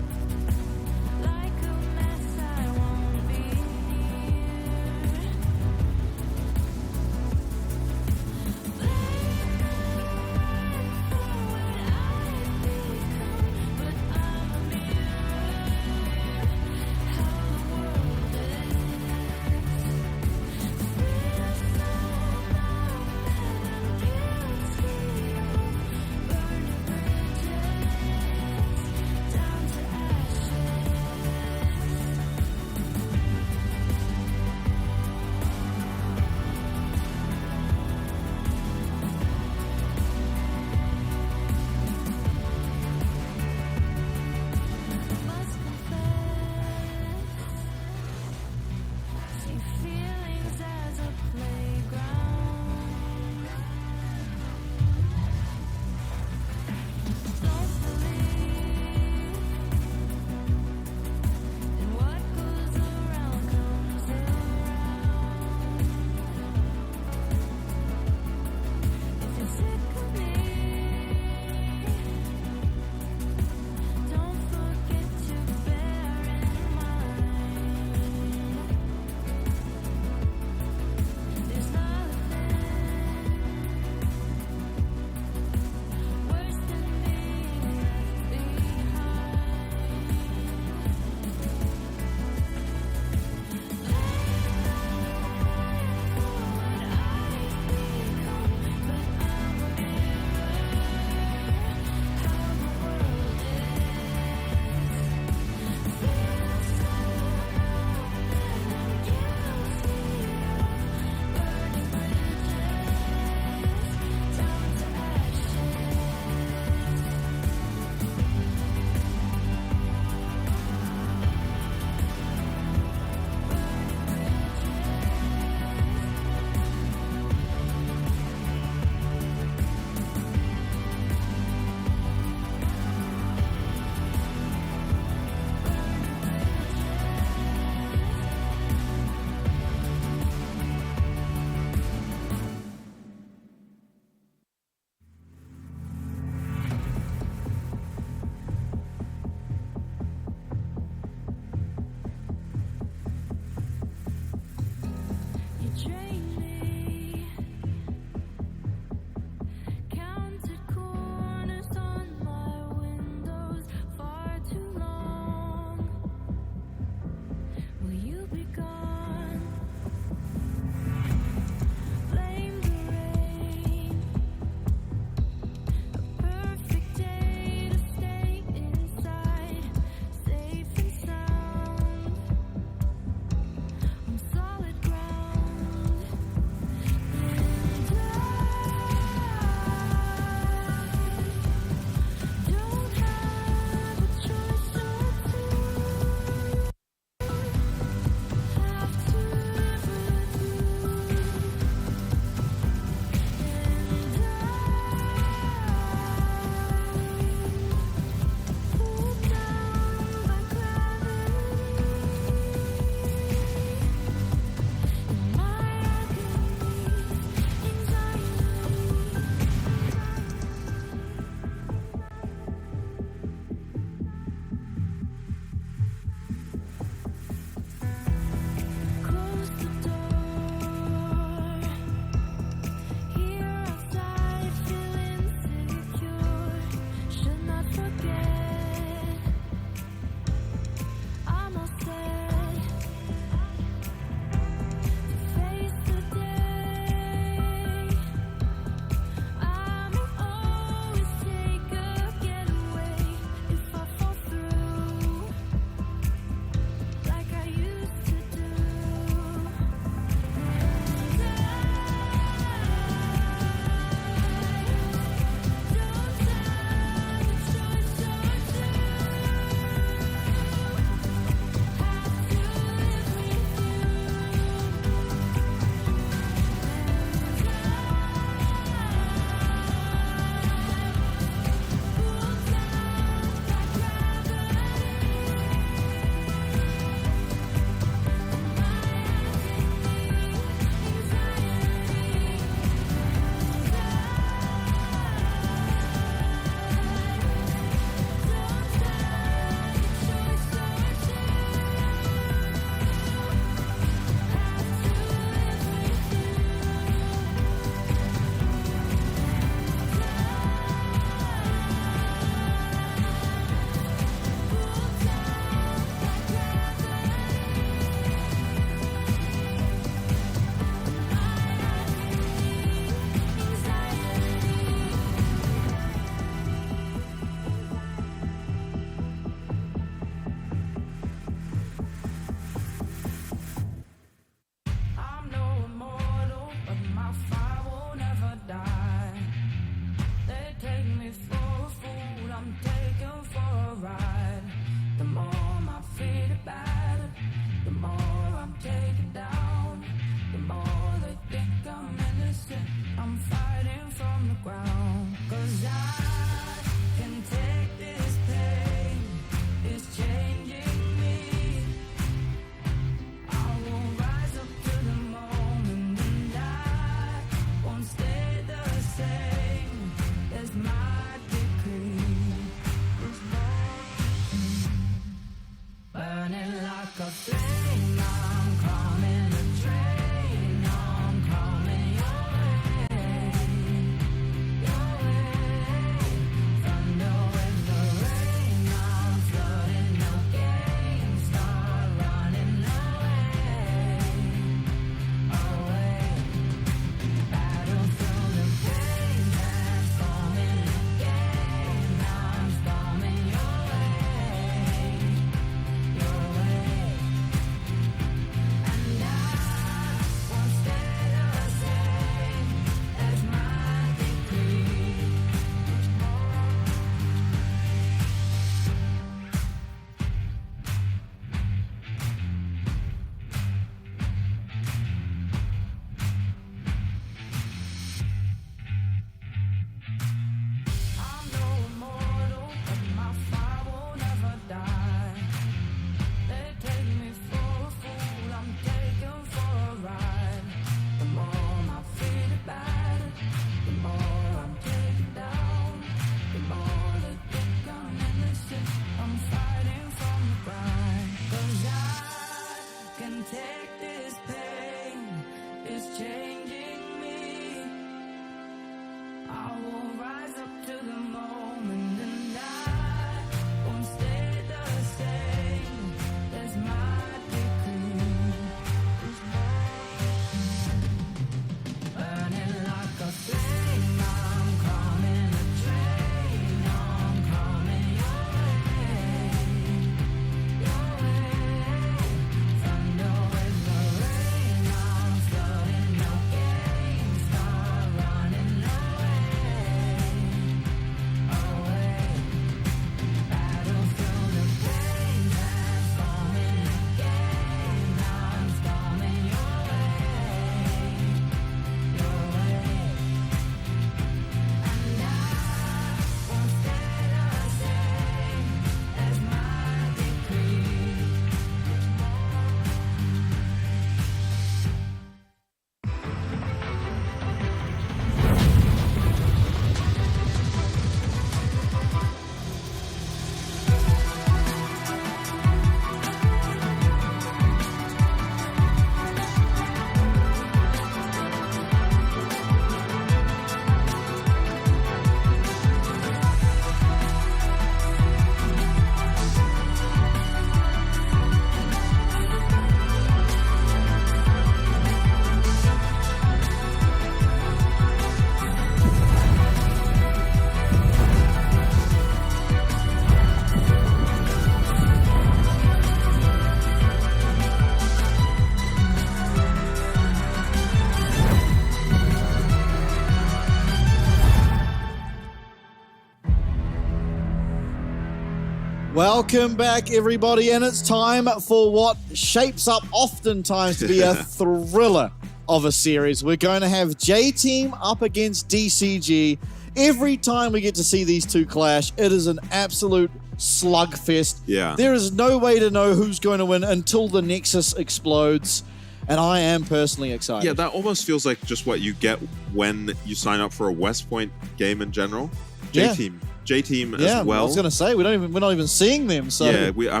Welcome back, everybody, and it's time for what shapes up oftentimes to be a thriller of a series. We're going to have J-Team up against DCG. Every time we get to see these two clash, it is an absolute slugfest. Yeah. There is no way to know who's going to win until the Nexus explodes, and I am personally excited. Yeah, that almost feels like just what you get when you sign up for a West Point game in general. J-Team. J-Team as well. I was going to say, we're not even seeing them. So yeah,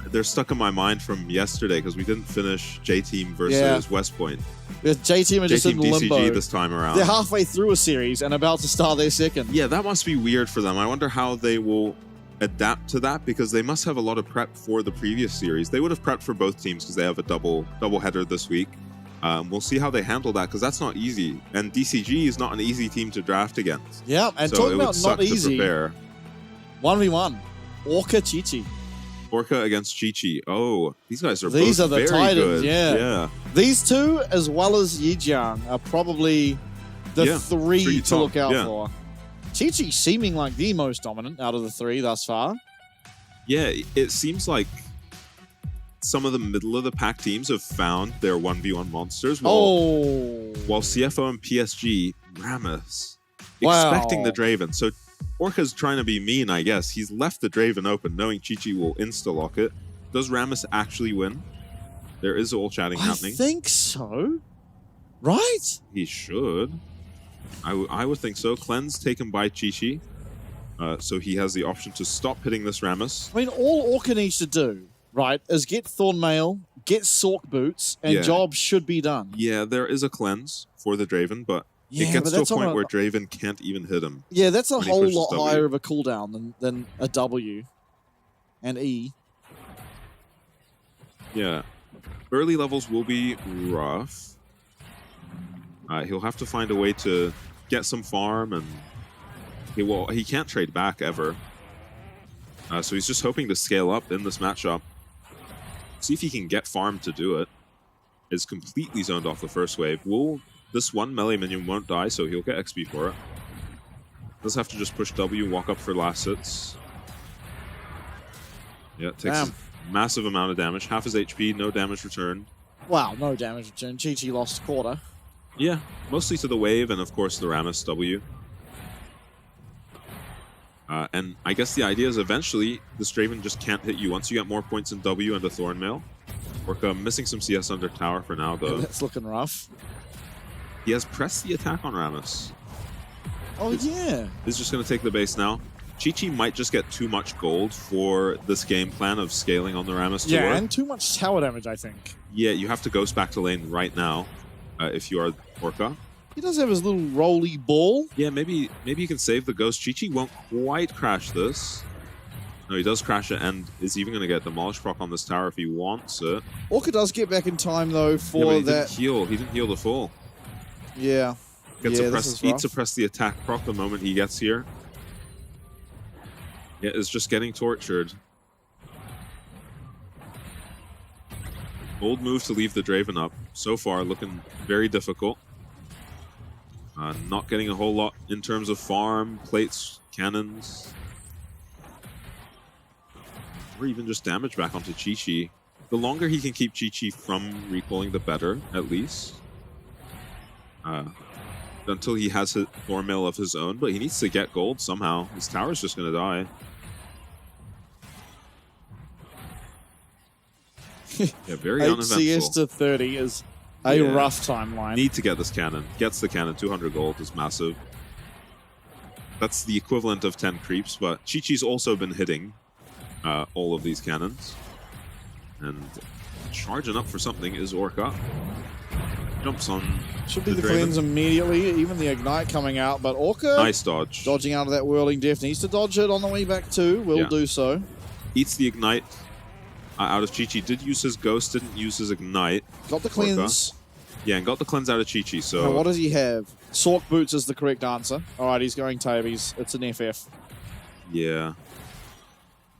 they're stuck in my mind from yesterday because we didn't finish J-Team versus West Point. J-Team are just in DCG limbo. this time around. They're halfway through a series and about to start their second. Yeah, that must be weird for them. I wonder how they will adapt to that because they must have a lot of prep for the previous series. They would have prepped for both teams because they have a double header this week. We'll see how they handle that because that's not easy. And DCG is not an easy team to draft against. Yeah, and so talking about not easy, 1v1, Orca Chi-Chi. Orca against Chi-Chi. Oh, these guys are These both are the very Titans, good. yeah. These two, as well as Yijiang, are probably the three to look out for. Chi-Chi seeming like the most dominant out of the three thus far. Yeah, it seems like some of the middle of the pack teams have found their 1v1 monsters while CFO and PSG, Rammus, expecting the Draven. So Orca's trying to be mean, I guess. He's left the Draven open, knowing Chi-Chi will insta-lock it. Does Rammus actually win? There is all chatting happening. I think so. Right? He should. I would think so. Cleanse taken by Chi-Chi. So he has the option to stop hitting this Rammus. I mean, all Orca needs to do, right, is get Thornmail, get Sork Boots, and job should be done. Yeah, there is a cleanse for the Draven, but it gets to a point where Draven can't even hit him. Yeah, that's a whole lot higher of a cooldown than a W and E. Yeah. Early levels will be rough. He'll have to find a way to get some farm, and he can't trade back ever. So he's just hoping to scale up in this matchup. See if he can get farm to do it. Is completely zoned off the first wave. This one melee minion won't die, so he'll get XP for it. Does have to just push W, walk up for last hits. Yeah, it takes a massive amount of damage. Half his HP, no damage returned. Wow, no damage returned. Chi-Chi lost a quarter. Yeah, mostly to the wave and, of course, the Rammus W. And I guess the idea is eventually this Draven just can't hit you once you get more points in W and a Thornmail. Orca missing some CS under tower for now, though. That's looking rough. He has pressed the attack on Rammus. Oh, yeah. He's just going to take the base now. Chi-Chi might just get too much gold for this game plan of scaling on the Rammus to work. And too much tower damage, I think. Yeah, you have to ghost back to lane right now if you are Orca. He does have his little roly ball. Yeah, maybe he can save the ghost. Chi-Chi won't quite crash this. No, he does crash it and is even going to get Demolish proc on this tower if he wants it. Orca does get back in time, though, for but he that. He didn't heal the full. Yeah. He suppressed the attack proc the moment he gets here. Yeah, is just getting tortured. Bold move to leave the Draven up. So far, looking very difficult. Not getting a whole lot in terms of farm, plates, cannons. Or even just damage back onto Chi-Chi. The longer he can keep Chi-Chi from recoiling, the better, at least. Until he has a Thornmail of his own, but he needs to get gold somehow. His tower's just going to die. Yeah, very 8 uneventful. CS to 30 is a rough timeline. Need to get this cannon. Gets the cannon. 200 gold is massive. That's the equivalent of 10 creeps, but Chi-Chi's also been hitting all of these cannons. And charging up for something is Orca. Jumps on. Should be the cleanse immediately, even the ignite coming out, but Orca... Nice dodge. Dodging out of that whirling death. Needs to dodge it on the way back too. Will do so. Eats the ignite out of Chi-Chi. Did use his ghost, didn't use his ignite. Got the cleanse. Orca. Yeah, and got the cleanse out of Chi-Chi, so... Now, what does he have? Sork Boots is the correct answer. Alright, he's going Tabies. It's an FF. Yeah.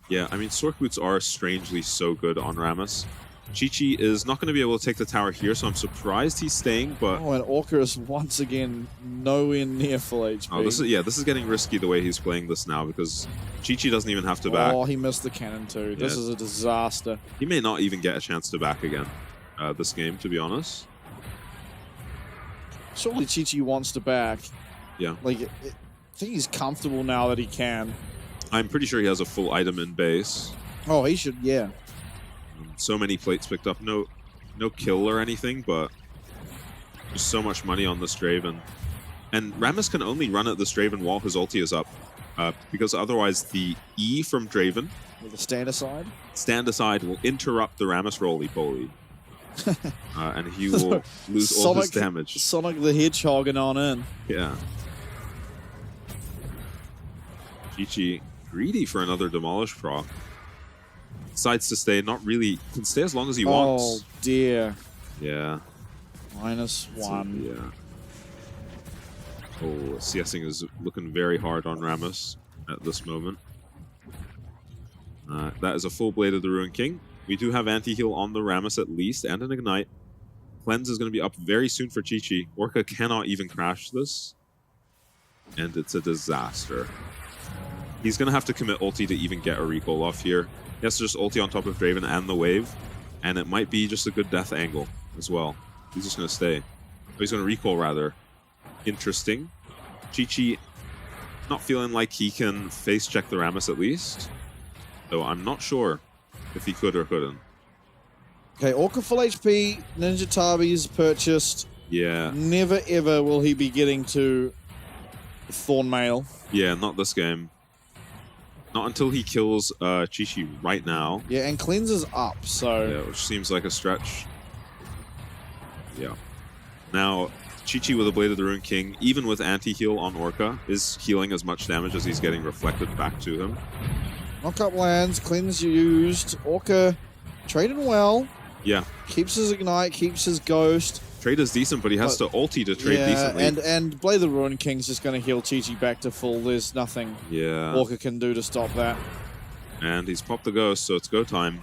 Yeah, I mean, Sork Boots are strangely so good on Rammus. Chi-Chi is not going to be able to take the tower here, so I'm surprised he's staying, but... Oh, and Orca is once again nowhere near full HP. Oh, this is getting risky the way he's playing this now, because Chi-Chi doesn't even have to back. Oh, he missed the cannon too. This is a disaster. He may not even get a chance to back again this game, to be honest. Surely Chi-Chi wants to back. Yeah. Like, I think he's comfortable now that he can. I'm pretty sure he has a full item in base. Oh, he should, yeah. So many plates picked up. No kill or anything, but just so much money on this Draven. And Rammus can only run at this Draven while his ulti is up, because otherwise the E from Draven... With the stand aside? Stand aside will interrupt the Rammus roly-poly. And he will lose all his damage. Sonic the Hedgehog on in. Yeah. Chi-Chi greedy for another Demolish proc. Decides to stay, not really, can stay as long as he wants. Oh dear. Yeah. -1. Yeah. Oh, CSing is looking very hard on Rammus at this moment. That is a full Blade of the Ruined King. We do have anti-heal on the Rammus at least, and an Ignite. Cleanse is going to be up very soon for Chi-Chi. Orca cannot even crash this. And it's a disaster. He's going to have to commit ulti to even get a recall off here. He has to just ulti on top of Draven and the wave, and it might be just a good death angle as well. He's just going to stay. Oh, he's going to recall, rather. Interesting. Chi-Chi not feeling like he can face check the Rammus at least, though I'm not sure if he could or couldn't. Okay, Orca full HP, Ninja Tabi is purchased. Yeah. Never ever will he be getting to Thornmail. Yeah, not this game. Not until he kills Chi-Chi right now. Yeah, and Cleanse is up, so... Yeah, which seems like a stretch. Yeah. Now, Chi-Chi with a Blade of the Ruined King, even with anti-heal on Orca, is healing as much damage as he's getting reflected back to him. Knock-up lands, Cleanse used. Orca trading well. Yeah. Keeps his Ignite, keeps his Ghost. Trade is decent, but he has to ulti to trade decently. And Blade of the Ruined King's just going to heal Chi-Chi back to full. There's nothing Orca can do to stop that. And he's popped the Ghost, so it's go time.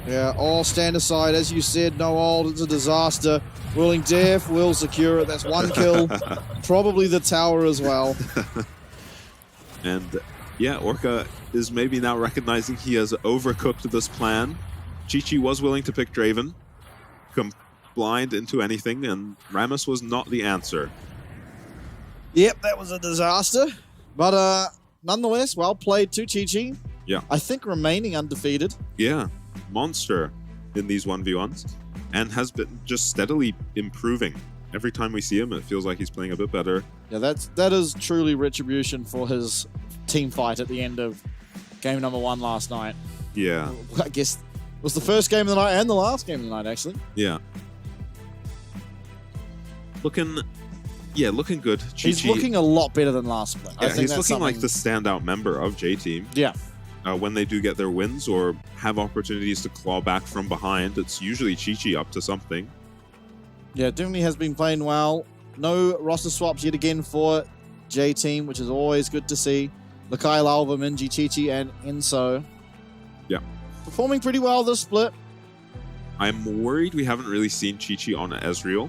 Yeah, all stand aside. As you said, no ult. It's a disaster. Whirling Death will secure it. That's one kill. Probably the tower as well. And yeah, Orca is maybe now recognizing he has overcooked this plan. Chi-Chi was willing to pick Draven. Blind into anything, and Rammus was not the answer. Yep, that was a disaster. But nonetheless, well played to Chi-Chi. Yeah. I think remaining undefeated. Yeah. Monster in these 1v1s. And has been just steadily improving. Every time we see him, it feels like he's playing a bit better. Yeah, that is truly retribution for his team fight at the end of game number 1 last night. Yeah. I guess it was the first game of the night and the last game of the night, actually. Yeah. Looking good. Chi-Chi, he's looking a lot better than last play. Yeah, he's looking like the standout member of J-Team. Yeah. When they do get their wins or have opportunities to claw back from behind, it's usually Chi-Chi up to something. Yeah, definitely has been playing well. No roster swaps yet again for J-Team, which is always good to see. Lakai, Lalva, Minji, Chi-Chi, and Enso. Yeah. Performing pretty well this split. I'm worried we haven't really seen Chi-Chi on Ezreal.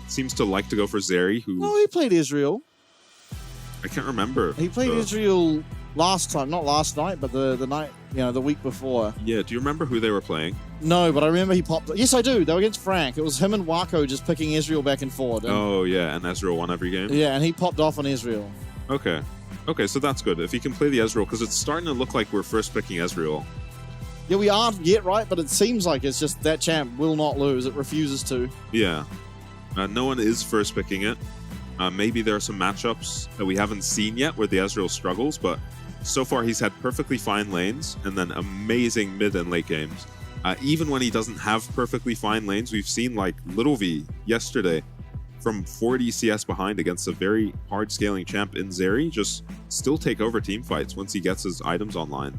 Seems to like to go for Zeri, who... No, he played Ezreal. I can't remember. He played Ezreal last time, not last night, but the night, the week before. Yeah, do you remember who they were playing? No, but I remember he popped... Yes, I do. They were against Frank. It was him and Wako just picking Ezreal back and forward. Oh, yeah, and Ezreal won every game? Yeah, and he popped off on Ezreal. Okay. Okay, so that's good. If he can play the Ezreal, because it's starting to look like we're first picking Ezreal. Yeah, we aren't yet, right? But it seems like it's just that champ will not lose. It refuses to. Yeah. No one is first picking it. Maybe there are some matchups that we haven't seen yet where the Ezreal struggles, but so far he's had perfectly fine lanes and then amazing mid and late games. Even when he doesn't have perfectly fine lanes, we've seen like Little V yesterday from 40 CS behind against a very hard scaling champ in Zeri, just still take over team fights once he gets his items online.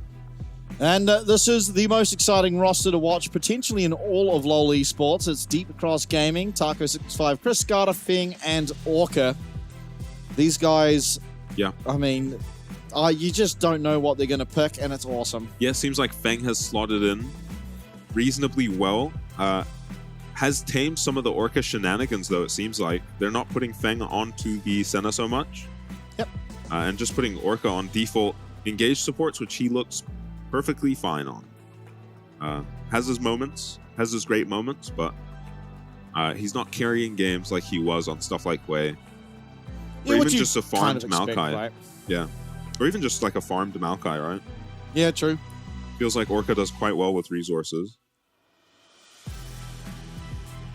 And this is the most exciting roster to watch, potentially in all of LoL esports. It's Deep Cross Gaming, Taco65, Chris Carter, Feng, and Orca. These guys, I mean, you just don't know what they're going to pick, and it's awesome. Yeah, seems like Feng has slotted in reasonably well. Has tamed some of the Orca shenanigans, though, it seems like. They're not putting Feng onto the Senna so much. Yep. And just putting Orca on default engaged supports, which he looks perfectly fine on. Has his moments, has his great moments, but he's not carrying games like he was on stuff like Wei. Or even just a farmed Maokai. Right? Yeah. Or even just like a farmed Maokai, right? Yeah, true. Feels like Orca does quite well with resources.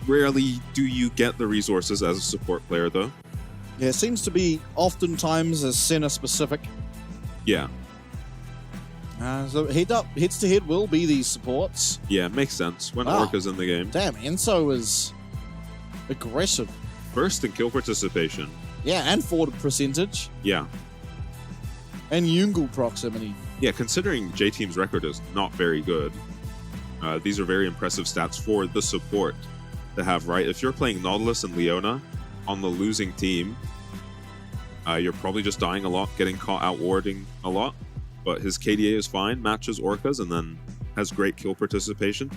Rarely do you get the resources as a support player, though. Yeah, it seems to be oftentimes as Senna specific. Yeah. So heads to head will be these supports. Yeah, makes sense when Orca's in the game. Damn, Enzo is aggressive. First in kill participation. Yeah, and forward percentage. Yeah. And Yungle proximity. Yeah, considering J-Team's record is not very good, these are very impressive stats for the support to have, right? If you're playing Nautilus and Leona on the losing team, you're probably just dying a lot, getting caught out warding a lot. But his KDA is fine, matches Orca's, and then has great kill participation.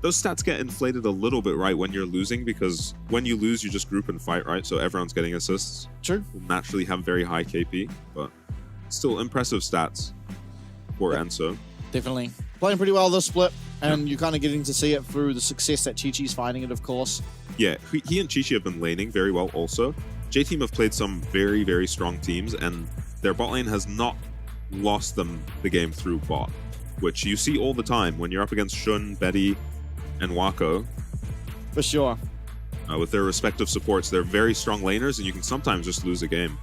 Those stats get inflated a little bit, right, when you're losing, because when you lose, you just group and fight, right? So everyone's getting assists. True. Will naturally have very high KP, but still impressive stats for Enzo. Definitely. Playing pretty well this split, and you're kind of getting to see it through the success that Chi-Chi's finding it, of course. Yeah, he and Chi-Chi have been laning very well also. J-Team have played some very, very strong teams, and their bot lane has not lost them the game through bot, which you see all the time when you're up against Shun, Betty, and Wako. For sure. With their respective supports, they're very strong laners, and you can sometimes just lose a game.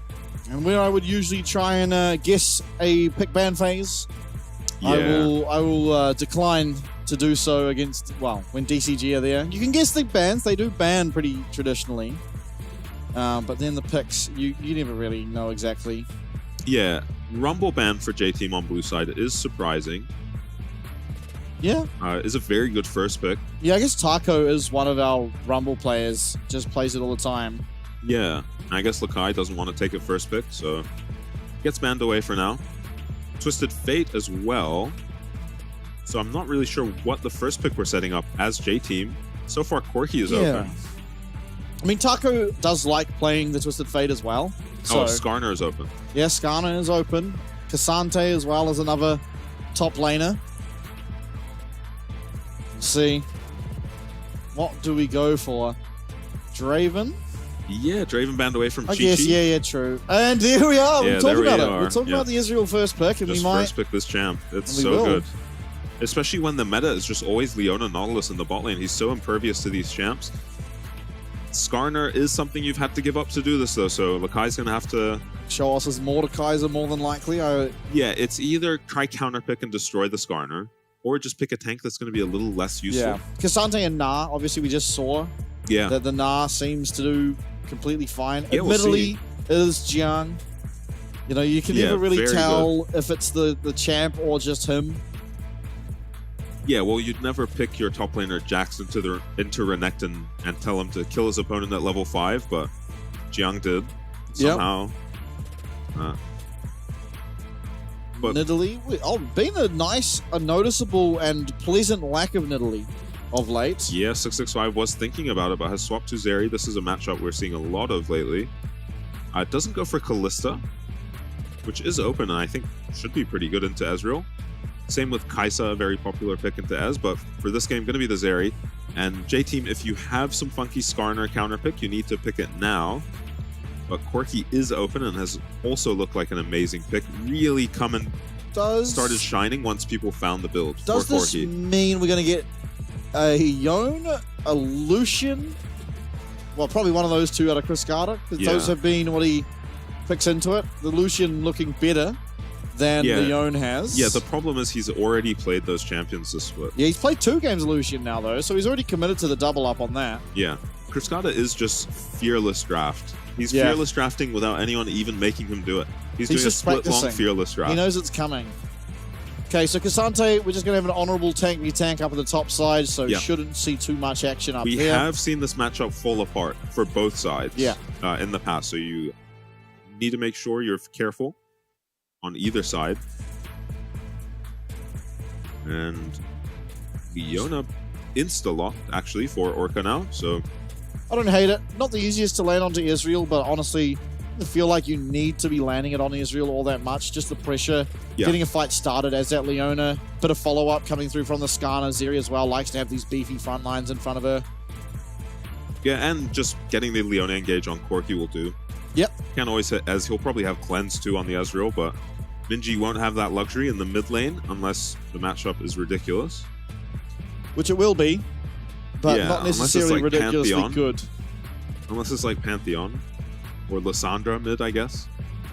And where I would usually try and guess a pick ban phase, yeah. I will decline to do so against, well, when DCG are there. You can guess the bans, they do ban pretty traditionally. But then the picks, you never really know exactly. Yeah, Rumble ban for J-Team on blue side is surprising. Yeah. Is a very good first pick. Yeah, I guess Taco is one of our Rumble players, just plays it all the time. Yeah, I guess Lakai doesn't want to take it first pick, so gets banned away for now. Twisted Fate as well. So I'm not really sure what the first pick we're setting up as J-Team. So far, Corki is open. I mean, Taco does like playing the Twisted Fate as well. So, Skarner is open. Yeah, Skarner is open. Cassante as well as another top laner. Let's see. What do we go for? Draven? Yeah, Draven banned away from Chi-Chi. Yes, yeah, true. And here we are. Yeah, We're talking about it. are. We're talking about the Israel first pick, and just we might first pick this champ. It's so good. Especially when the meta is just always Leona Nautilus in the bot lane. He's so impervious to these champs. Skarner is something you've had to give up to do this, though, so Lakai's going to have to show us as Mordekaiser more than likely. Yeah, it's either try counterpick and destroy the Skarner, or just pick a tank that's going to be a little less useful. Yeah, Cassante and Na, obviously we just saw that the Na seems to do completely fine. Yeah, Admittedly, it is Jiang. You know, you can never really tell if it's the champ or just him. Yeah, well, you'd never pick your top laner Jax into Renekton and tell him to kill his opponent at level 5, but Jiang did somehow. But Nidalee, been a noticeable and pleasant lack of Nidalee of late. Yeah, 665 was thinking about it, but has swapped to Zeri. This is a matchup we're seeing a lot of lately. It doesn't go for Kalista, which is open and I think should be pretty good into Ezreal. Same with Kaisa, a very popular pick into Ez, but for this game, going to be the Zeri. And J-Team, if you have some funky Skarner counter pick, you need to pick it now. But Corki is open and has also looked like an amazing pick. Really started shining once people found the build for Corki. Does this mean we're going to get a Yone, a Lucian? Well, probably one of those two out of Chris Carter, because those have been what he picks into it. The Lucian looking better than the Yone has. Yeah, the problem is he's already played those champions this split. Yeah, he's played 2 games of Lucian now, though, so he's already committed to the double up on that. Yeah. Kriskata is just fearless draft. He's fearless drafting without anyone even making him do it. He's doing a split-long fearless draft. He knows it's coming. Okay, so Cassante, we're just going to have an honorable tank v tank up at the top side, so shouldn't see too much action up there. We have seen this matchup fall apart for both sides in the past, so you need to make sure you're careful on either side. And Leona insta-locked, actually, for Orca now, so... I don't hate it. Not the easiest to land onto Israel, but honestly, I feel like you need to be landing it on Israel all that much. Just the pressure, getting a fight started as that Leona. Bit of follow-up coming through from the Skarner. Zeri as well likes to have these beefy front lines in front of her. Yeah, and just getting the Leona engage on Corki will do. Yep. Can't always hit, as he'll probably have Cleanse too on the Ezreal, but Minji won't have that luxury in the mid lane unless the matchup is ridiculous. Which it will be, but not necessarily like ridiculously Pantheon. good. Unless it's like Pantheon. Or Lissandra mid, I guess.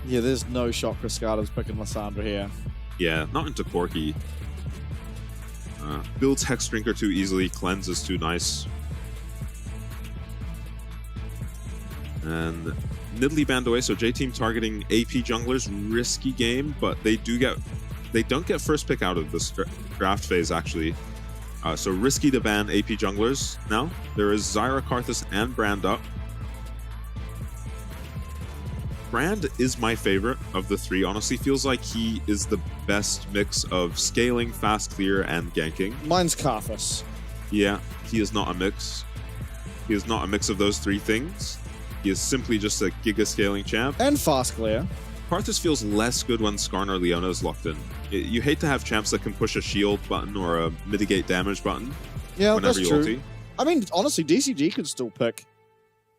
Yeah, there's no shot Cascada's picking Lissandra here. Yeah, not into Corki. Builds Hex Drinker too easily, Cleanse is too nice. And Nidalee banned away, so J-Team targeting AP junglers, risky game, but they don't get first pick out of this draft phase, actually. So risky to ban AP junglers now. There is Zyra, Karthus, and Brand up. Brand is my favorite of the three. Honestly, feels like he is the best mix of scaling, fast clear, and ganking. Mine's Karthus. Yeah, he is not a mix. He is not a mix of those three things. He is simply just a giga scaling champ. And fast clear. Karthus feels less good when Skarner Leona is locked in. You hate to have champs that can push a shield button or a mitigate damage button. Yeah, whenever that's you true. ulti. I mean, honestly, DCG could still pick.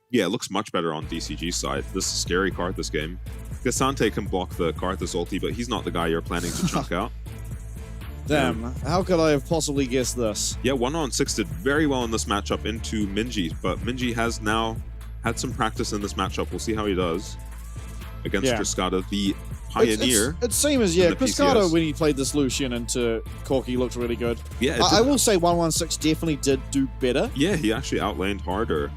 Yeah, it looks much better on DCG's side. This is scary Karthus game. Cassante can block the Karthus ulti, but he's not the guy you're planning to chunk out. Damn, how could I have possibly guessed this? Yeah, 1-on-6 did very well in this matchup into Minji, but Minji has now had some practice in this matchup. We'll see how he does against Cascada, the pioneer. It seems, Cascada, when he played this Lucian into Corki, looked really good. Yeah, I will say 1-1-6 definitely did do better. Yeah, he actually outlaned harder.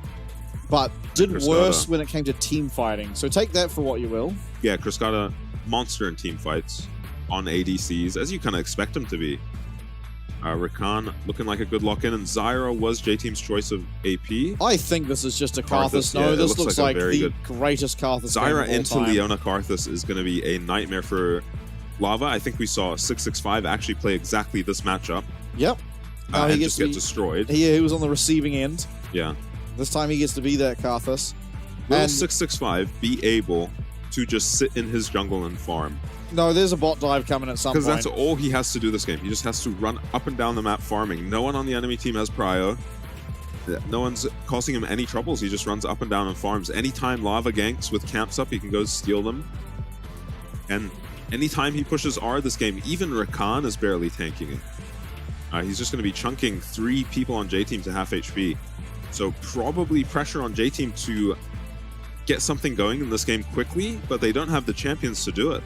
But did worse when it came to team fighting. So take that for what you will. Yeah, Cascada, monster in team fights on ADCs, as you kind of expect him to be. Rakan looking like a good lock-in, and Zyra was J-Team's choice of AP. I think this is just a Karthus. No, yeah, this looks like the greatest Karthus Zyra game of into all time. Leona Karthus is going to be a nightmare for Lava. I think we saw 665 actually play exactly this matchup. Yep. And just get destroyed. He was on the receiving end. Yeah. This time he gets to be that Karthus. Will 665 be able to just sit in his jungle and farm? No, there's a bot dive coming at some point. Because that's all he has to do this game. He just has to run up and down the map farming. No one on the enemy team has prio. No one's causing him any troubles. He just runs up and down and farms. Anytime Lava ganks with camps up, he can go steal them. And anytime he pushes R this game, even Rakan is barely tanking it. He's just going to be chunking 3 people on J-Team to half HP. So probably pressure on J-Team to get something going in this game quickly, but they don't have the champions to do it.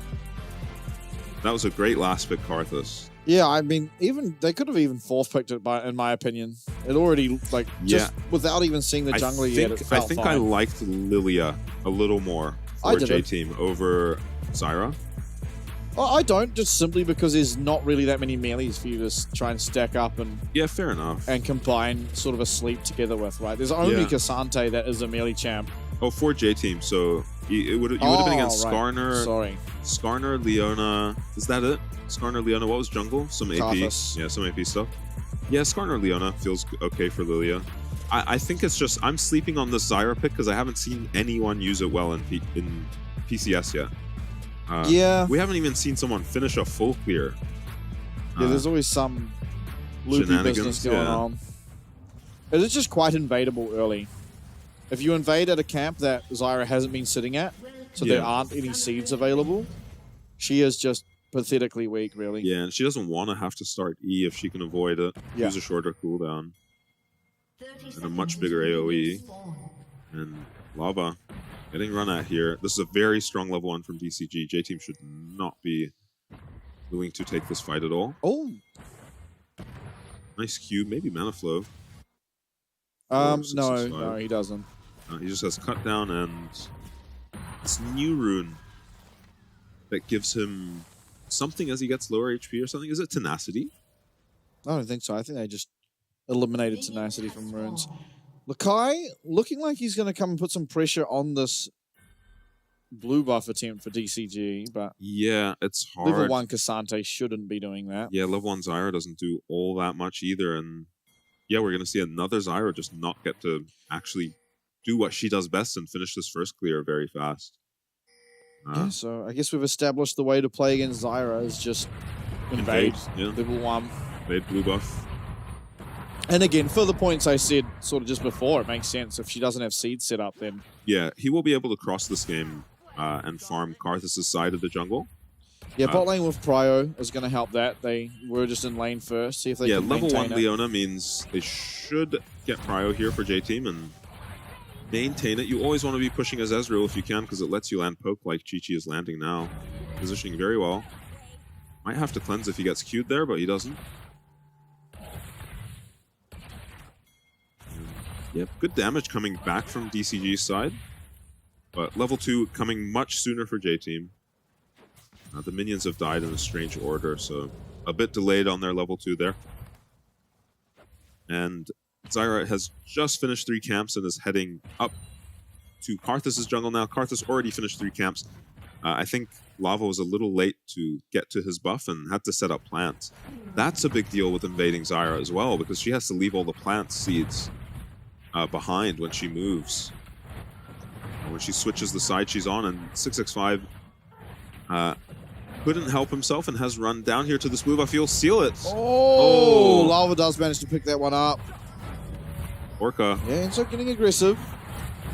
That was a great last pick, Karthus. Yeah, I mean, even they could have even fourth picked it, in my opinion. It already, just without even seeing the jungler yet, it felt I think fine. I liked Lilia a little more for J-Team over Zyra. I don't, just simply because there's not really that many melees for you to try and stack up and fair enough, and combine sort of a sleep together with, right? There's only Cassante that is a melee champ. Oh, for J-Team, so you would have been against right. Skarner. Sorry. Skarner, Leona. Is that it? Skarner, Leona. What was jungle? Some AP. Karthus. Yeah, some AP stuff. Yeah, Skarner, Leona feels okay for Lilia. I think it's just I'm sleeping on this Zyra pick because I haven't seen anyone use it well in PCS yet. We haven't even seen someone finish a full clear. Yeah, there's always some loopy business going on. It is just quite invadable early. If you invade at a camp that Zyra hasn't been sitting at, so there aren't any seeds available, she is just pathetically weak, really. Yeah, and she doesn't want to have to start E if she can avoid it. Use a shorter cooldown. And a much bigger AoE. And Lava getting run at here. This is a very strong level 1 from DCG. J-Team should not be willing to take this fight at all. Oh! Nice Q, maybe Mana Flow. No, he doesn't. He just has Cut Down and this new rune that gives him something as he gets lower HP or something. Is it Tenacity? I don't think so. I think they just eliminated Tenacity from runes. Lakai looking like he's going to come and put some pressure on this blue buff attempt for DCG, but yeah, it's hard. Level 1 Cassante shouldn't be doing that. Yeah, level 1 Zyra doesn't do all that much either, and yeah, we're going to see another Zyra just not get to actually do what she does best and finish this first clear very fast. Yeah, so I guess we've established the way to play against Zyra is just invade level 1. Invade blue buff. And again, for the points I said sort of just before, it makes sense. If she doesn't have seed set up, then... Yeah, he will be able to cross this game and farm Karthus' side of the jungle. Yeah, bot lane with Prio is going to help that. They were just in lane first. See if they can level 1 maintain it. Leona means they should get Prio here for J-Team and maintain it. You always want to be pushing as Ezreal if you can, because it lets you land poke like Chi-Chi is landing now. Positioning very well. Might have to cleanse if he gets queued there, but he doesn't. Yep, good damage coming back from DCG's side. But level 2 coming much sooner for J-Team. The minions have died in a strange order, so a bit delayed on their level 2 there. And Zyra has just finished 3 camps and is heading up to Karthus' jungle now. Karthus already finished 3 camps. I think Lava was a little late to get to his buff and had to set up plants. That's a big deal with invading Zyra as well, because she has to leave all the plant seeds behind when she moves. When she switches the side she's on, and 665 couldn't help himself and has run down here to this blue buff. He'll seal it. Oh, Lava does manage to pick that one up. Orca. Yeah, ends up getting aggressive.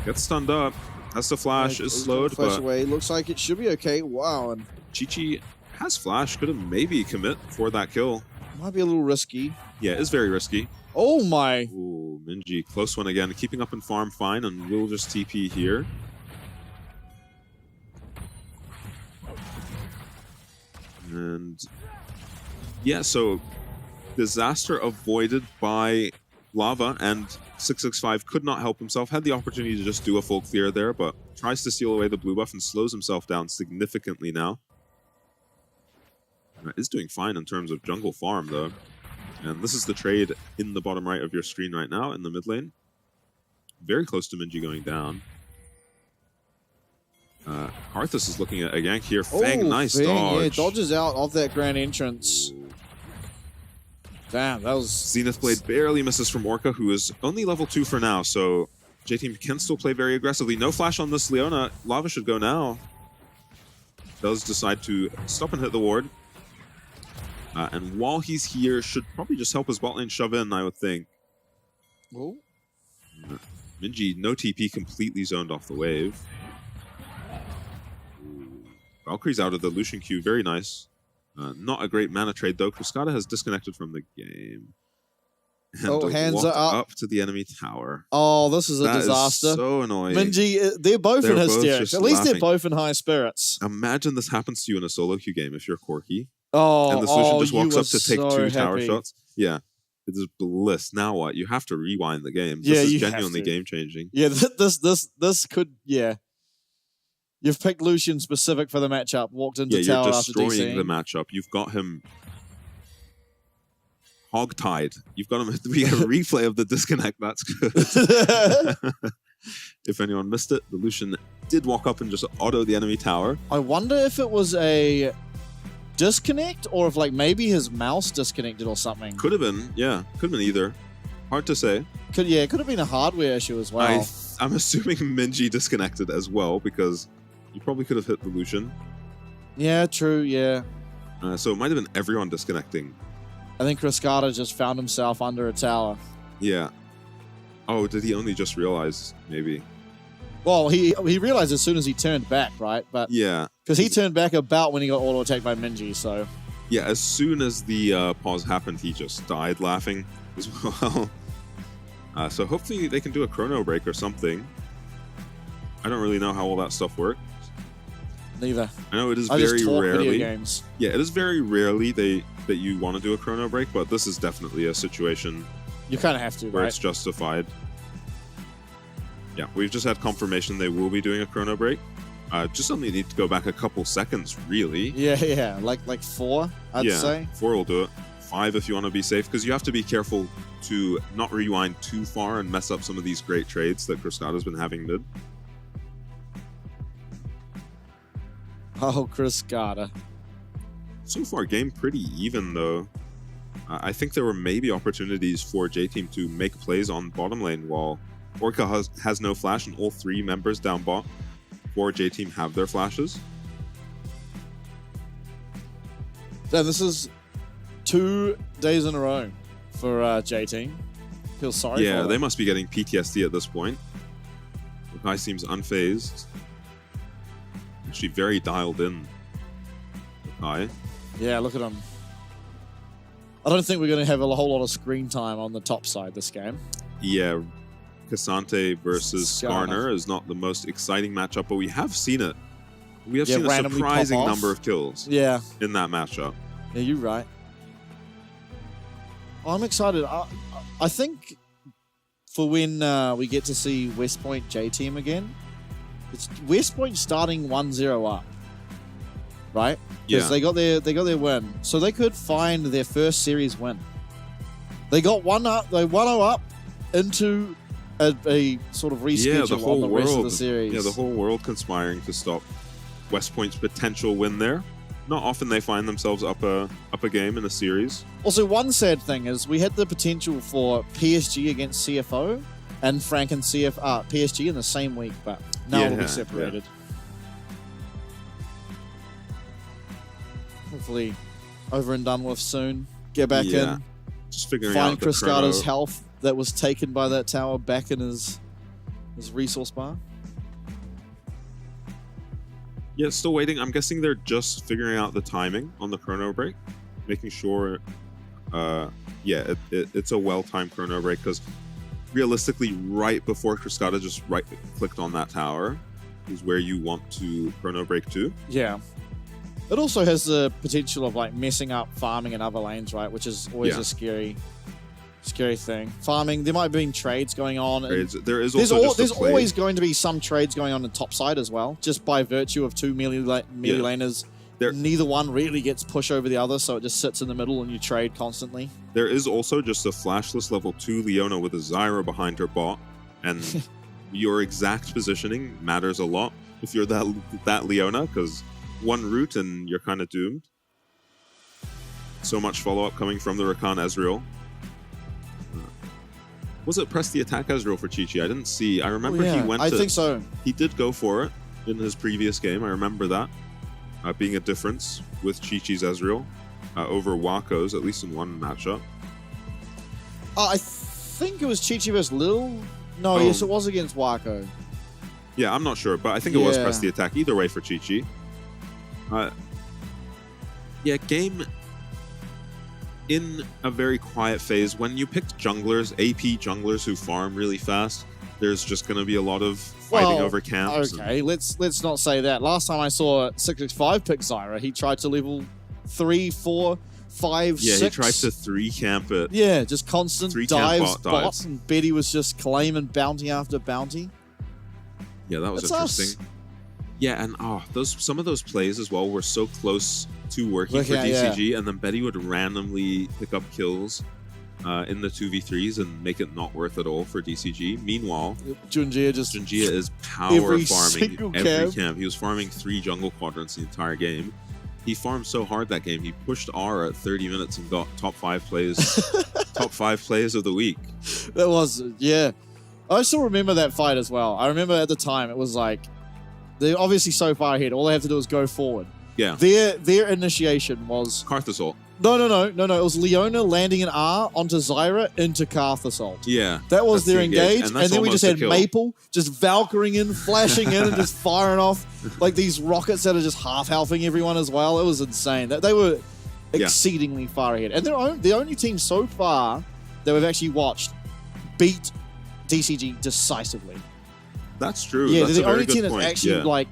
Gets stunned up. Has to flash, is slowed, but away. Looks like it should be okay. Wow. And Chi-Chi has flash, could have maybe commit for that kill. Might be a little risky. Yeah, it's very risky. Oh my. Ooh, Minji, close one again. Keeping up in farm fine, and we'll just TP here. And yeah, so disaster avoided by Lava, and 665 could not help himself. Had the opportunity to just do a full clear there, but tries to steal away the blue buff and slows himself down significantly now. Is doing fine in terms of jungle farm though. And this is the trade in the bottom right of your screen right now in the mid lane. Very close to Minji going down. Karthus is looking at a gank here. Fang, nice dodge. Yeah, dodges out of that grand entrance. Damn, that was... Zenith Blade barely misses from Orca, who is only level 2 for now, so J-Team can still play very aggressively. No flash on this Leona. Lava should go now. Does decide to stop and hit the ward. And while he's here, should probably just help his bot lane shove in, I would think. Oh. Minji, no TP, completely zoned off the wave. Valkyrie's out of the Lucian queue, very nice. Not a great mana trade though. Cruscata has disconnected from the game. And hands are up to the enemy tower. Oh, this is a disaster. Is so annoying. Minji, they're both in hysterics. At least they're both in high spirits. Imagine this happens to you in a solo queue game if you're Corki. Oh, and the solution just walks up to take so 2 tower shots. Yeah. It is bliss. Now what? You have to rewind the game. This is genuinely game changing. Yeah, this could, yeah. You've picked Lucian specific for the matchup. Walked into tower after DCing. You're destroying the matchup. You've got him hogtied. You've got him. We get a replay of the disconnect. That's good. If anyone missed it, the Lucian did walk up and just auto the enemy tower. I wonder if it was a disconnect or if like maybe his mouse disconnected or something. Could have been, yeah. Could have been either. Hard to say. It could have been a hardware issue as well. I'm assuming Minji disconnected as well because you probably could have hit the Lucian. Yeah, true, yeah. So it might have been everyone disconnecting. I think Cruscata just found himself under a tower. Yeah. Oh, did he only just realize, maybe? Well, he realized as soon as he turned back, right? But yeah. Because he turned back about when he got auto-attacked by Minji, so... Yeah, as soon as the pause happened, he just died laughing as well. So hopefully they can do a chrono break or something. I don't really know how all that stuff works. Neither. I know it is just very talk rarely. Video games. Yeah, it is very rarely that you want to do a chrono break, but this is definitely a situation you kind of have to, where right? it's justified. Yeah, we've just had confirmation they will be doing a chrono break. Just only need to go back a couple seconds, really. Yeah, like 4, I'd say. 4 will do it. 5 if you want to be safe, because you have to be careful to not rewind too far and mess up some of these great trades that Cruscata's been having mid. Oh, Cruscata. So far, game pretty even, though. I think there were maybe opportunities for J-Team to make plays on bottom lane while Orca has no flash, and all 3 members down bot for J-Team have their flashes. Dan, this is 2 days in a row for J-Team. Feel sorry for them. They must be getting PTSD at this point. The guy seems unfazed. Actually very dialed in. The guy. Yeah, look at him. I don't think we're going to have a whole lot of screen time on the top side this game. Yeah, Cassante versus Skarner is not the most exciting matchup, but we have seen it. We have seen a surprising number of kills in that matchup. Yeah, you're right. I'm excited. I think for when we get to see West Point J-Team again, it's West Point starting 1-0 up, right? Because they got their win, so they could find their first series win. They got 1-0 up into a sort of reschedule on the rest of the series. Yeah, the whole world conspiring to stop West Point's potential win there. Not often they find themselves up a game in a series. Also, one sad thing is we had the potential for PSG against CFO and Frank and PSG in the same week, but now we'll be separated. Yeah. Hopefully over and done with soon. Get back in. Just figuring find out Chris Carter's health that was taken by that tower back in his resource bar. Yeah, still waiting. I'm guessing they're just figuring out the timing on the chrono break, making sure it's a well-timed chrono break, because realistically right before Cascada just clicked on that tower is where you want to chrono break to. Yeah. It also has the potential of like messing up farming in other lanes, right? Which is always a scary thing. Farming, there might have been trades going on. There's always going to be some trades going on the top side as well, just by virtue of 2 melee laners. Neither one really gets push over the other, so it just sits in the middle and you trade constantly. There is also just a flashless level 2 Leona with a Zyra behind her bot, and your exact positioning matters a lot if you're that Leona, because one route and you're kind of doomed. So much follow-up coming from the Rakan Ezreal. Was it press the attack Ezreal for Chi-Chi? I didn't see. I remember he went I think so. He did go for it in his previous game. I remember that being a difference with Chi-Chi's Ezreal over Wako's, at least in one matchup. I think it was Chi-Chi versus Lil. No, yes, it was against Wako. Yeah, I'm not sure, but I think it was press the attack. Either way for Chi-Chi. Game in a very quiet phase. When you picked junglers, AP junglers who farm really fast, there's just going to be a lot of fighting over camps. Okay, let's not say that. Last time I saw 665 pick Zyra, he tried to level 3, 4, 5, 6. Yeah, he tried to 3 camp it. Yeah, just constant dives, and Betty was just claiming bounty after bounty. Yeah, that was interesting. Yeah, and some of those plays as well were so close to working for DCG, and then Betty would randomly pick up kills in the 2v3s and make it not worth it all for DCG. Meanwhile, Junjia is power farming every camp. He was farming 3 jungle quadrants the entire game. He farmed so hard that game, he pushed R at 30 minutes and got top 5 plays of the week. That was, I still remember that fight as well. I remember at the time it was like, they're obviously so far ahead. All they have to do is go forward. Yeah. Their initiation was Karthus ult. No. It was Leona landing an R onto Zyra into Karthus ult. Yeah. That was their engage. And then we just had Maple just Valkyring in, flashing in, and just firing off like these rockets that are just half-healthing everyone as well. It was insane. They were exceedingly far ahead. And the only team so far that we've actually watched beat DCG decisively. That's true. Yeah, that's they're the only team that's actually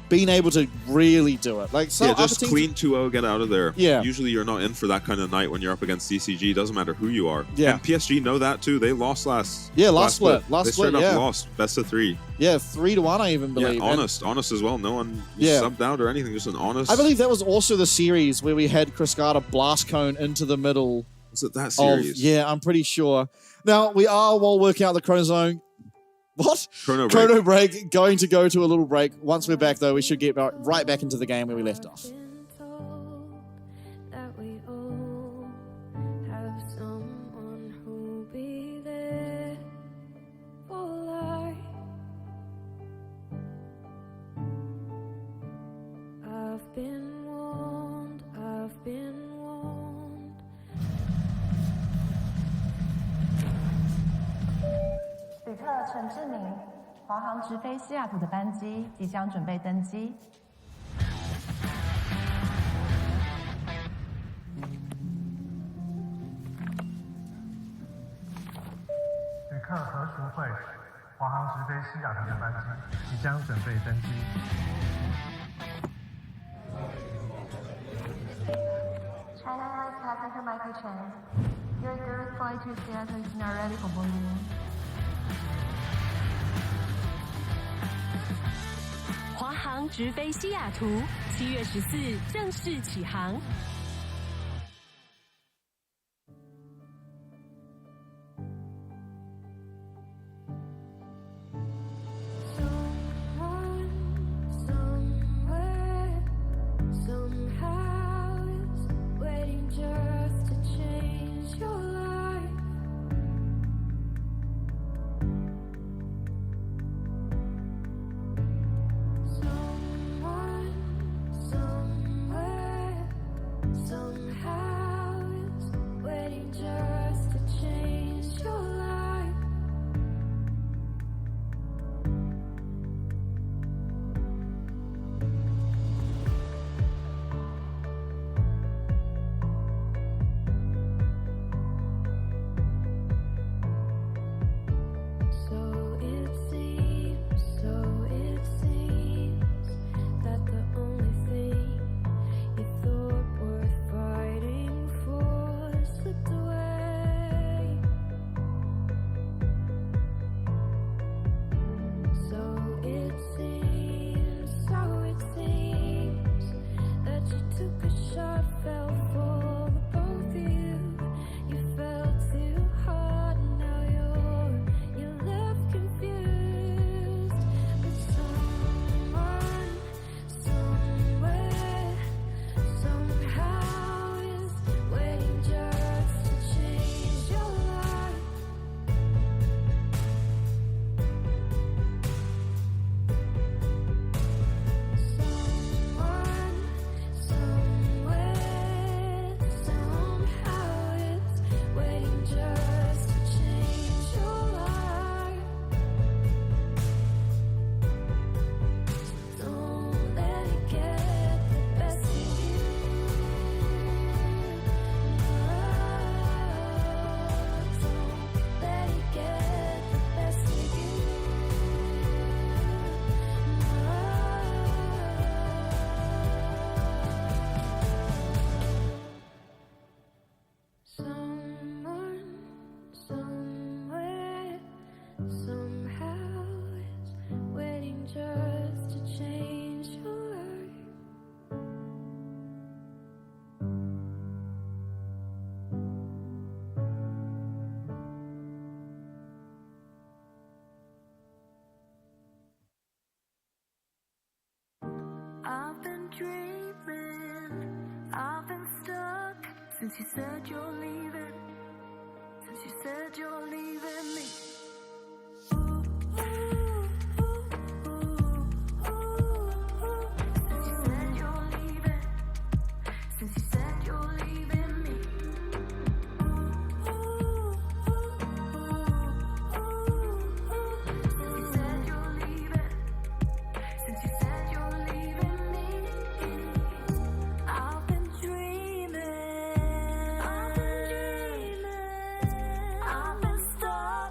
being able to really do it. Like, just clean 2-0, get out of there. Yeah. Usually you're not in for that kind of night when you're up against DCG. Doesn't matter who you are. Yeah. And PSG know that too. They lost last split. They straight up lost. Best of 3. Yeah, 3-1, I even believe. Yeah, honest as well. No one subbed out or anything. Just an honest. I believe that was also the series where we had Cascada blast cone into the middle. Was it that series? Yeah, I'm pretty sure. Now, we are, while working out the chrono zone, Chrono break. Going to go to a little break. Once we're back, though, we should get right back into the game where we left off. 陈志明，华航直飞西雅图的班机即将准备登机。旅客何淑慧，华航直飞西雅图的班机即将准备登机。China Airlines passenger Michael Chen, your direct flight to Seattle is now ready for boarding. 华航直飞西雅图，7月14正式起航。I've been dreaming, I've been stuck since you said you're leaving, since you said you're leaving me. Since you said you're leaving, since you said you're leaving me. Since you said you're leaving, since you said you're leaving me. I've been dreaming, I've been stuck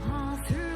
All through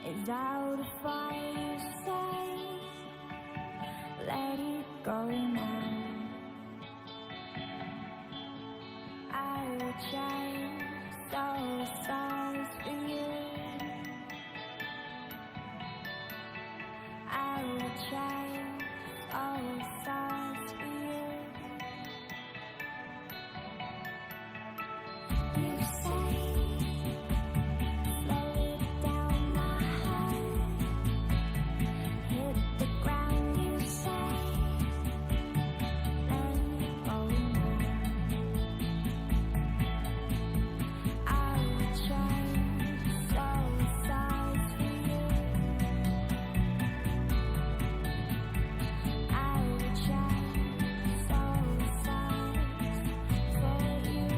is out of fire, you say. Let it go now. I will chase all the stars for you. I will chase all the stars for you. You say, slow it down, my heart. Hit the ground, you say. Let it go now. I will chase all the stars for you. I will chase all the stars for you.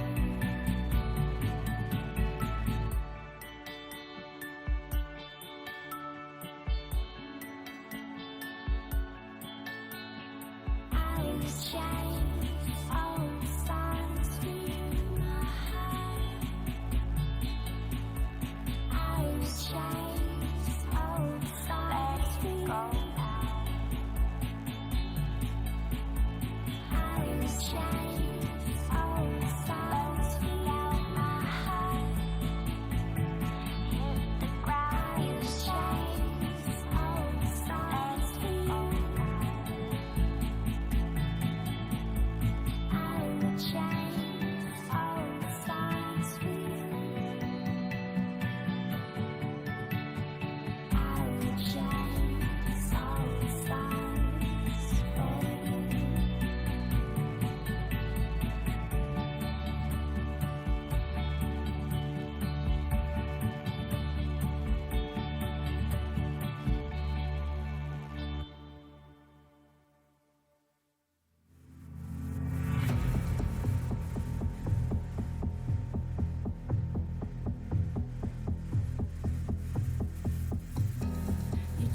I will chase all the stars for you, my heart. I will chase all the stars for you. I will chase all the stars for you, my heart. Hit the ground, you chase all the stars for you. I will chase all the stars for you. I will chase all the stars for you. You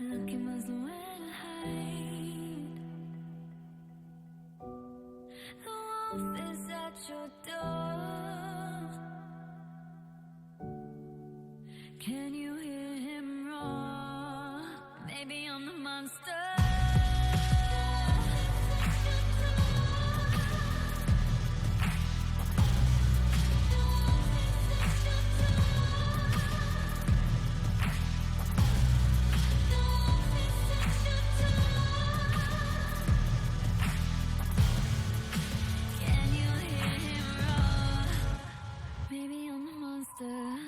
looking for somewhere to hide. The wolf is at your door. Can you hear him roar? Maybe I'm the monster. Maybe I'm the monster.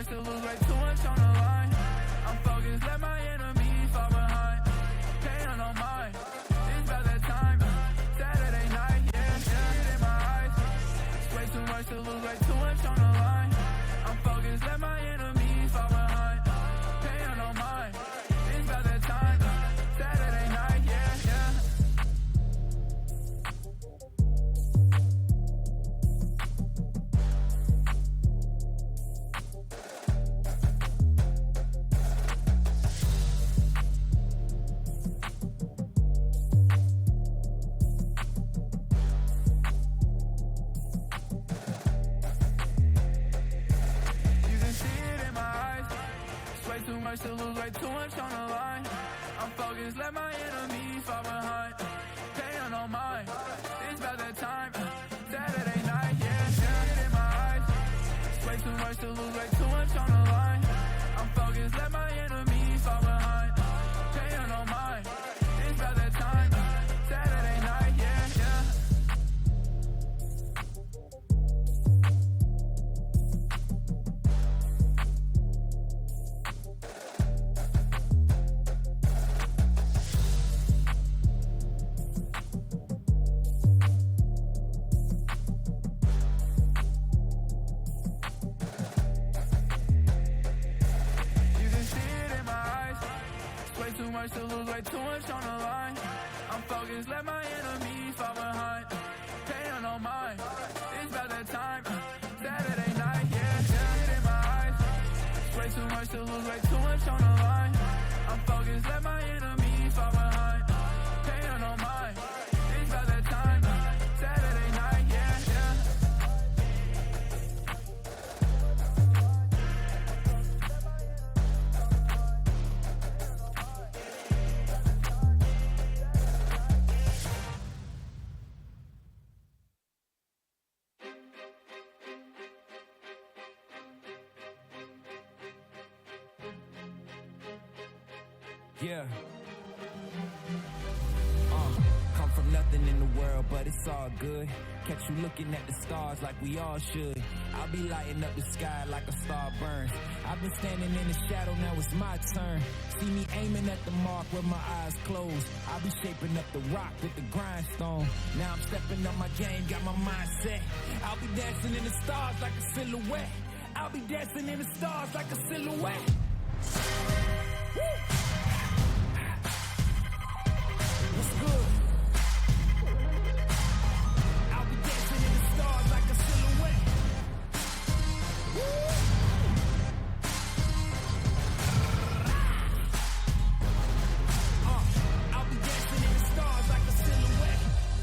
To lose way too much on the line. I'm focused, let my enemies fall behind. Pain on no mind, it's about that time. Saturday night, yeah, it in my eyes. It's way too much to lose way too much on the line. I'm focused, let my enemies fall behind. Pain on no mind, it's about that time. Saturday night, yeah, yeah. Too much to lose, way too much on the line. I'm focused, let my enemies fall behind. Pain on no mind, it's about that time. Saturday night, yeah, yeah, in my eyes. Way too much to lose, way too much on the line. I'm focused, let my enemies fall behind. Pain on no mind, it's about that time. Saturday night, yeah, yeah. too much to lose, way too much on the line. I'm focused, let my enemies fall behind. Paying no mind, it's about that time. Saturday night, yeah, it in my eyes. Way too much to lose, way too much on the line. I'm focused, let my enemies fall behind. Paying no mind, it's about that time. Saturday night, yeah. Yeah. Come from nothing in the world, but it's all good. Catch you looking at the stars like we all should. I'll be lighting up the sky like a star burns. I've been standing in the shadow, now it's my turn. See me aiming at the mark with my eyes closed. I'll be shaping up the rock with the grindstone. Now I'm stepping up my game, got my mind set. I'll be dancing in the stars like a silhouette. I'll be dancing in the stars like a silhouette. Woo! What's good? I'll be dancing in the stars like a silhouette. Woo! I'll be dancing in the stars like a silhouette.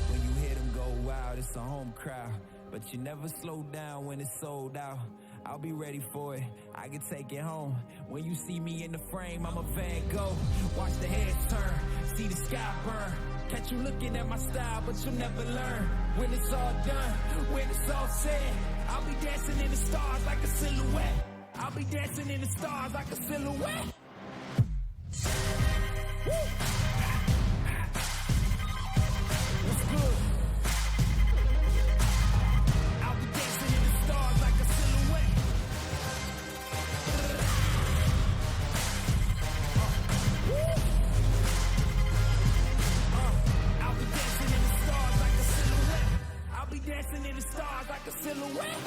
When you hear them go wild, it's a home crowd. But you never slow down when it's sold out. I'll be ready for it, I can take it home. When you see me in the frame, I'm a Van Gogh. Watch the heads turn, see the sky burn. Catch you looking at my style, but you'll never learn. When it's all done, when it's all said, I'll be dancing in the stars like a silhouette. I'll be dancing in the stars like a silhouette. Woo! What's good? I'll be dancing in the stars like a silhouette. I'll be dancing in the stars like a silhouette. I'll be dancing in the stars like a silhouette.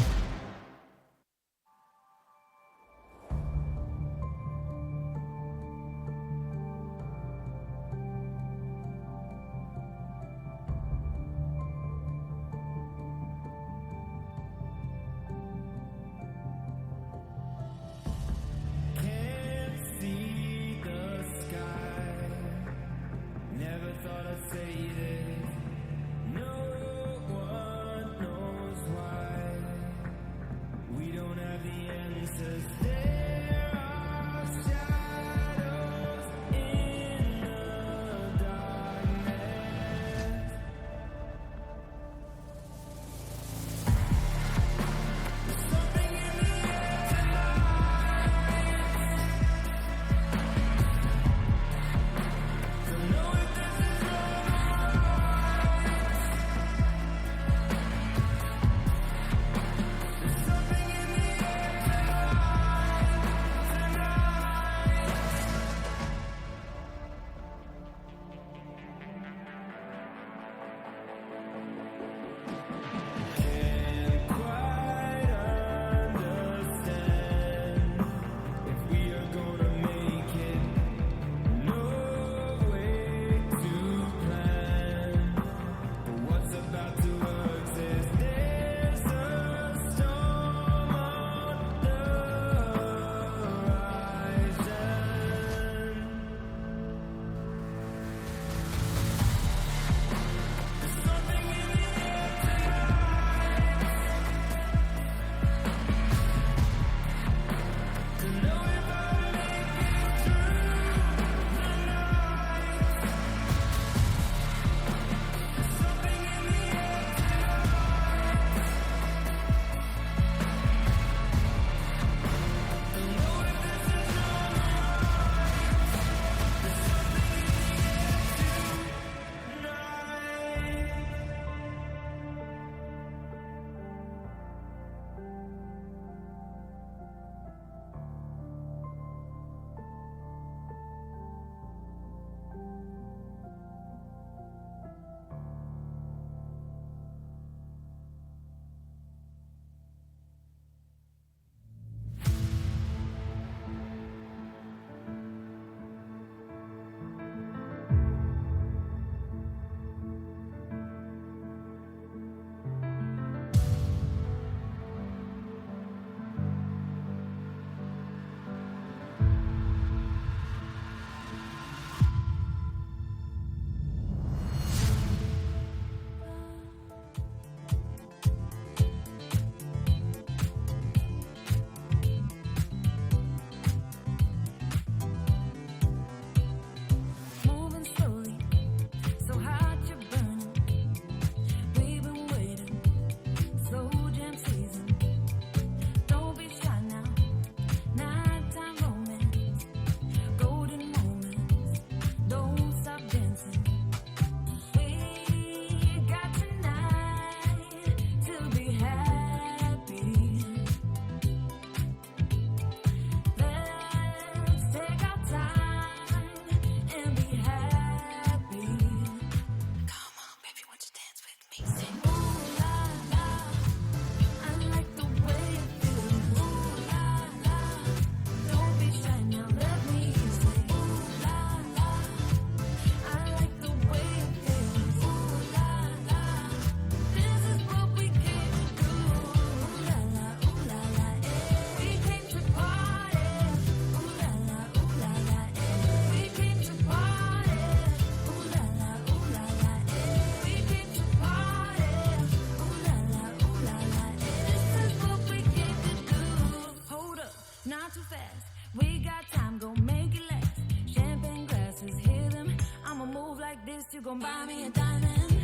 gon' buy me a diamond,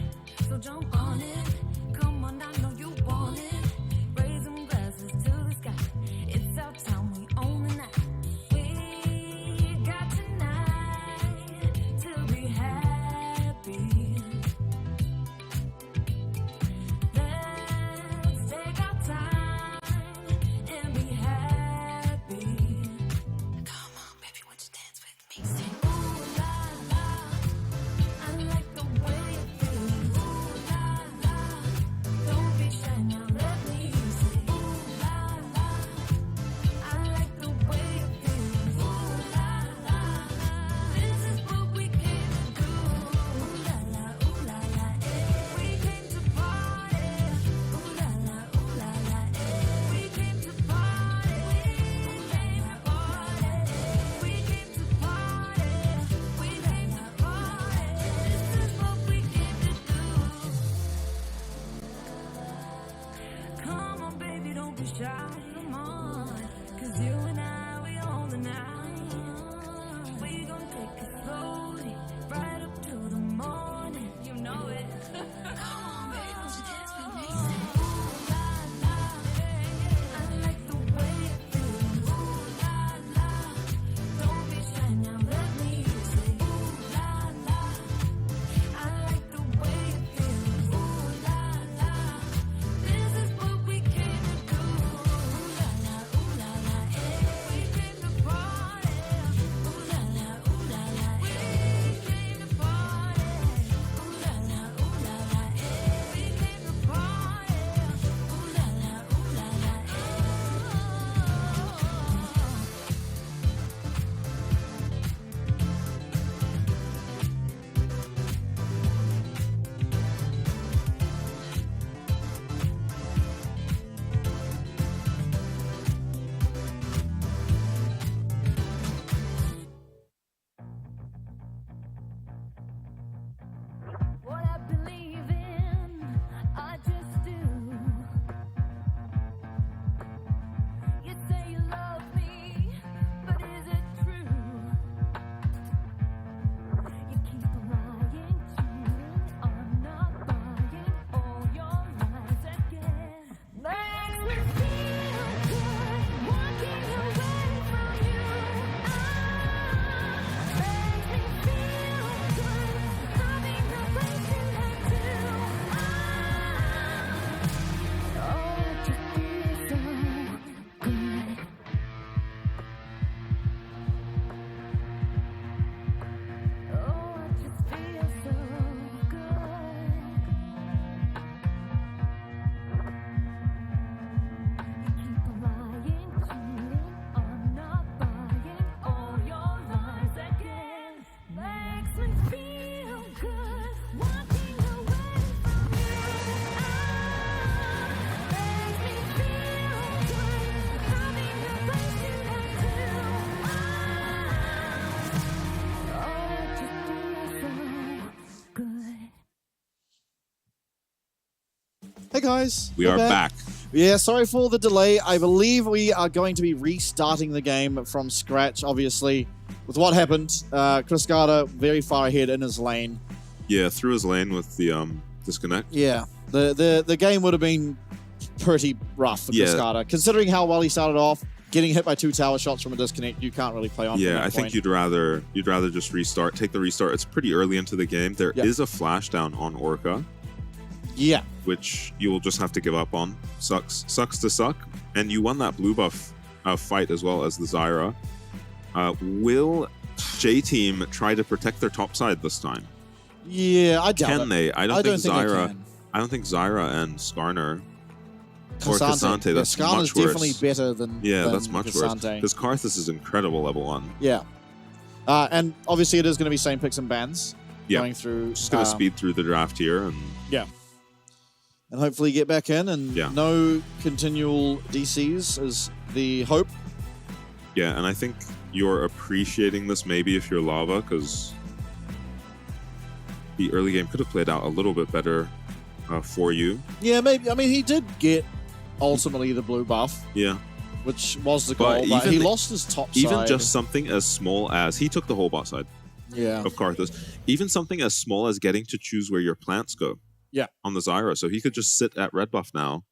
so jump on it. Come on, I know you want it. Raise them glasses to the sky. It's our time, we own the night. We got tonight to be happy. Let's take our time and be happy. Come on, baby, won't you dance with me? Sing, ooh la la, I like the way it feels. Ooh la la, don't be shy now, let me sing. Ooh la la, I like the way it feels. Ooh la la, this is what we came to do. Ooh la la, eh. We came to party. Ooh la la, eh. We came to party. We came to party. We came to party. We came to party. This is what we came to do. Come on, baby, don't be shy. Come on, 'cause you and I, we own the night. We gon' take it slowly, right up to the morning. You know it. Come on, baby, won't you dance with me? Ooh la la, I like the way it feels. Ooh la la, don't be shy now, let me say. Ooh la la, I like the way it feels. Ooh la la, this is what we came to do. Ooh la la, eh. We came to party. Ooh la la, eh. We came to party. Ooh la la, eh. We came to party. Ooh la la, what I believe in, I just do. You say you love me, but is it true? You keep lying, cheating, I'm not buying all your lies again. Makes me feel good, walking away from you. Makes me feel good, loving the place you had to. Oh, it just feels so good. Oh, it just feels so good. You keep lying, cheating, I'm not buying all your lies again. Makes me feel good, walking away from you. Makes me feel good, loving the place you had to. Oh, it just feels so good. Hey guys, We we're are back. Yeah, sorry for the delay. I believe we are going to be restarting the game from scratch, obviously. With what happened, Chris Carter very far ahead in his lane. Yeah, through his lane with the disconnect. Yeah, the game would have been pretty rough for Chris Yeah. Carter. Considering how well he started off, getting hit by 2 tower shots from a disconnect, you can't really play on from Yeah, that I think point. you'd rather just restart, take the restart. It's pretty early into the game. There is Yep. a flashdown on Orca, Yeah. which you will just have to give up on. Sucks to suck. And you won that blue buff fight as well as the Zyra. Will J Team try to protect their top side this time? Yeah, I doubt it. Can they? I don't think they Zyra. can. I don't think Zyra and Skarner or Cassante. Cassante. That's yeah, Skarner's much worse. definitely better than That's much worse. Cassante. Because Karthus is incredible level 1. Yeah. And obviously it is going to be same picks and bans going through. Just going to speed through the draft here. And yeah. And hopefully get back in and no continual DCs is the hope. Yeah, and I think you're appreciating this maybe if you're Lava, because the early game could have played out a little bit better for you. Yeah, maybe. I mean, he did get ultimately the blue buff. Yeah. Which was the goal, but he lost his top side. Even just something as small as he took the whole bot side. of Karthus. Even something as small as getting to choose where your plants go on the Zyra. So he could just sit at red buff now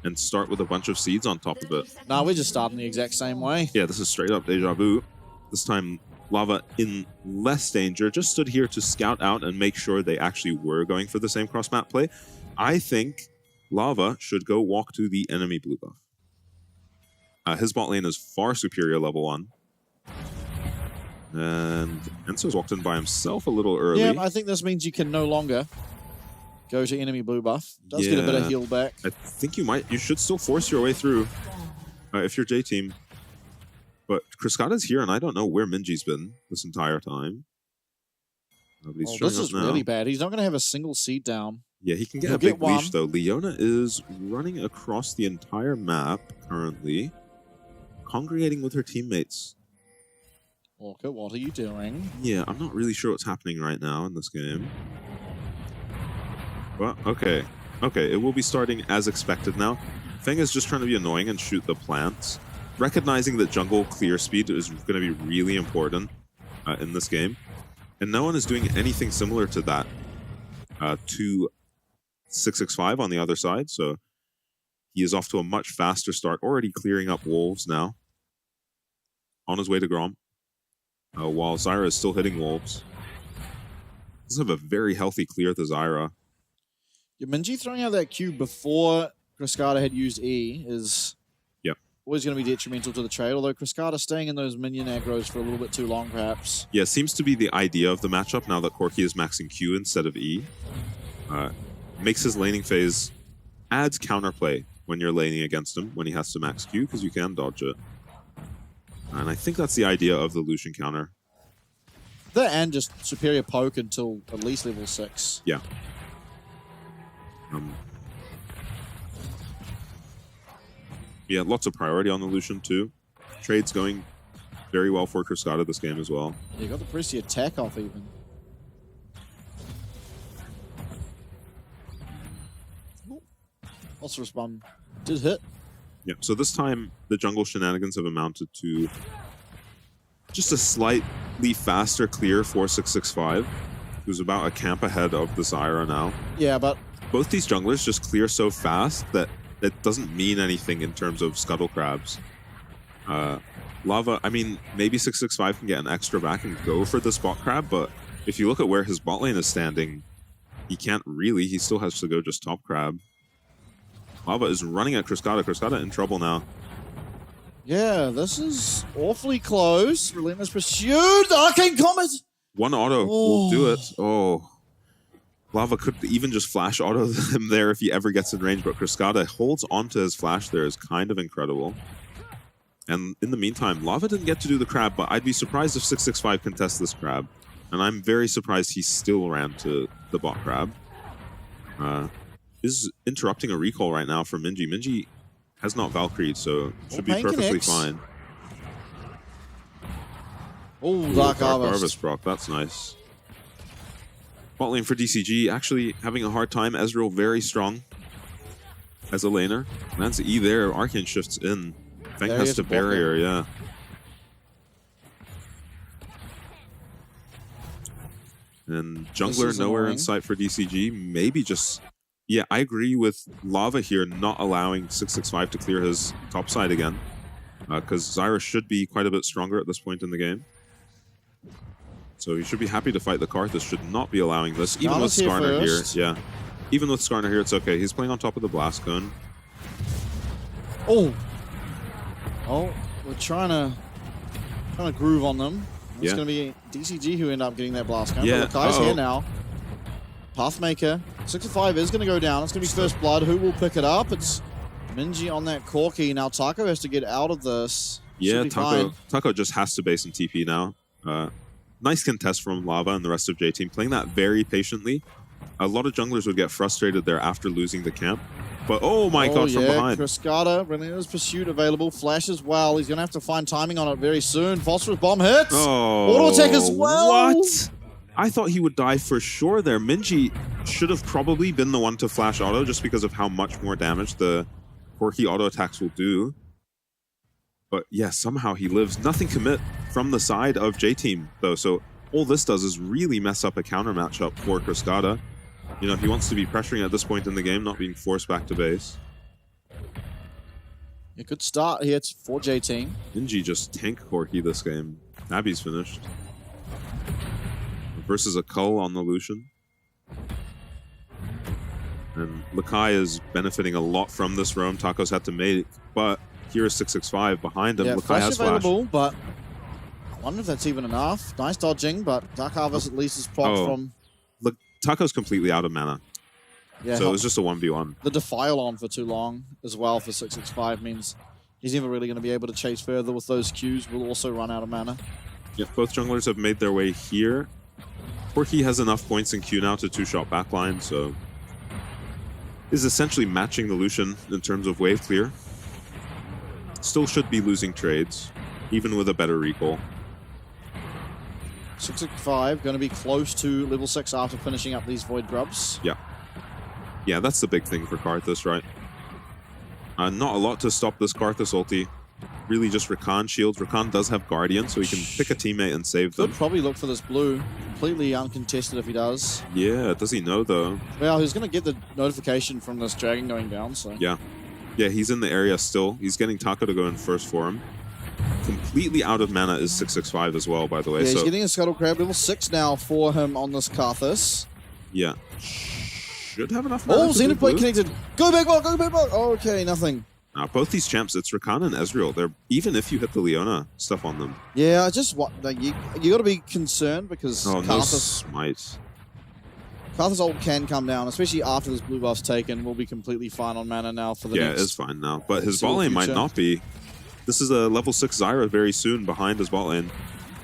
and start with a bunch of seeds on top of it. No, we're just starting the exact same way. Yeah, this is straight up deja vu. This time, Lava in less danger, just stood here to scout out and make sure they actually were going for the same cross-map play. I think Lava should go walk to the enemy blue buff. His bot lane is far superior level 1. And Enzo's walked in by himself a little early. Yeah, I think this means you can no longer go to enemy blue buff. Does get a bit of heal back. I think you should still force your way through if you're J-Team. But Kriskada's here, and I don't know where Minji's been this entire time. Nobody's showing this up is now. really bad. He's not going to have a single seed down. Yeah, he can get a big leash, though. Leona is running across the entire map currently, congregating with her teammates. Orca, what are you doing? Yeah, I'm not really sure what's happening right now in this game. Well, okay. Okay, it will be starting as expected now. Feng is just trying to be annoying and shoot the plants. Recognizing that jungle clear speed is going to be really important in this game. And no one is doing anything similar to that to 665 on the other side. So he is off to a much faster start, already clearing up wolves now. On his way to Grom. While Zyra is still hitting wolves. Does have a very healthy clear to Zyra. Yeah, Minji throwing out that Q before Kriskada had used E is always going to be detrimental to the trade, although Kriskada staying in those minion aggros for a little bit too long, perhaps. Yeah, seems to be the idea of the matchup now that Corki is maxing Q instead of E. Makes his laning phase, adds counterplay when you're laning against him, when he has to max Q, because you can dodge it. And I think that's the idea of the Lucian counter. That and just superior poke until at least level 6. Yeah. Yeah, lots of priority on the Lucian too. Trade's going very well for Kriskada this game as well. Yeah, you got the pressy attack off even. Phosphorus Bomb did hit. Yeah, so this time the jungle shenanigans have amounted to just a slightly faster clear for 665, who's about a camp ahead of the Zyra now. Yeah, but both these junglers just clear so fast that it doesn't mean anything in terms of scuttle crabs. Lava, I mean, maybe 665 can get an extra back and go for the spot crab, but if you look at where his bot lane is standing, he can't really. He still has to go just top crab. Lava is running at Kriskada. Kriskada in trouble now. Yeah, this is awfully close. Relentless Pursuit! Arcane Comet! One auto will do it. Oh. Lava could even just flash auto him there if he ever gets in range, but Kriskada holds onto his flash there is kind of incredible. And in the meantime, Lava didn't get to do the crab, but I'd be surprised if 665 contests this crab. And I'm very surprised he still ran to the bot crab. Is interrupting a recall right now from Minji. Minji has not Valkyried, so should be perfectly fine. Oh, Dark Harvest proc, that's nice. Bot lane for DCG actually having a hard time. Ezreal very strong as a laner. Lands E there, Arcane shifts in. Feng has to barrier, yeah. And jungler nowhere in sight for DCG. Maybe just... Yeah, I agree with Lava here not allowing 665 to clear his top side again. Because Zyra should be quite a bit stronger at this point in the game. So he should be happy to fight the Karthus. Should not be allowing this. Even with Skarner here. Yeah. Even with Skarner here, it's okay. He's playing on top of the Blast Cone. Oh! Oh, we're trying to groove on them. It's going to be DCG who end up getting that Blast Cone. Yeah. Kai's here now. Pathmaker. 65 is going to go down. It's going to be First Blood. Who will pick it up? It's Minji on that Corki. Now Taco has to get out of this. Yeah, Taco just has to base in TP now. Nice contest from Lava and the rest of J-Team, playing that very patiently. A lot of junglers would get frustrated there after losing the camp. But oh my god, from behind. Kriskada, Relentless Pursuit available. Flash as well. He's going to have to find timing on it very soon. Phosphorus Bomb hits. Oh, auto attack as well. What? I thought he would die for sure there. Minji should have probably been the one to flash auto just because of how much more damage the Corki auto attacks will do. But yeah, somehow he lives. Nothing commit from the side of J-Team, though. So all this does is really mess up a counter matchup for Cascada. You know, he wants to be pressuring at this point in the game, not being forced back to base. A good start here for J Team. Minji just tank Corki this game. Abby's finished. Versus a Cull on the Lucian. And Lakai is benefiting a lot from this roam Taco's had to make, but here is 665 behind him. Yeah, Lakai flash has available, but I wonder if that's even enough. Nice dodging, but Dark Harvest at least is propped from... Look, Taco's completely out of mana. Yeah, so it was just a 1v1. The Defile on for too long as well for 665 means he's never really going to be able to chase further with those Qs. Will also run out of mana. Yeah, both junglers have made their way here. Corki has enough points in Q now to two-shot backline, so is essentially matching the Lucian in terms of wave clear. Still should be losing trades, even with a better recall. 665 going to be close to level 6 after finishing up these Void Grubs. Yeah. Yeah, that's the big thing for Karthus, right? Not a lot to stop this Karthus ulti. Really just Rakan shields. Rakan does have Guardian, so he can pick a teammate and save them. Could probably look for this blue. Completely uncontested if he does. Yeah, does he know though? Well, he's going to get the notification from this dragon going down, so... Yeah. Yeah, he's in the area still. He's getting Taco to go in first for him. Completely out of mana is 665 as well, by the way. Yeah, he's getting a Scuttle Crab. Level 6 now for him on this Karthus. Yeah. Should have enough mana. Oh, Xenoblade connected. Go back, Mark, go back, Mark. Okay, nothing. Both these champs, it's Rakan and Ezreal. They're even if you hit the Leona stuff on them. Yeah, just what like, you got to be concerned because no Karthus ult can come down, especially after this blue buff's taken. We'll be completely fine on mana now for the next. Yeah, it's fine now, but his bot lane might not be. This is a level 6 Zyra very soon behind his bot lane.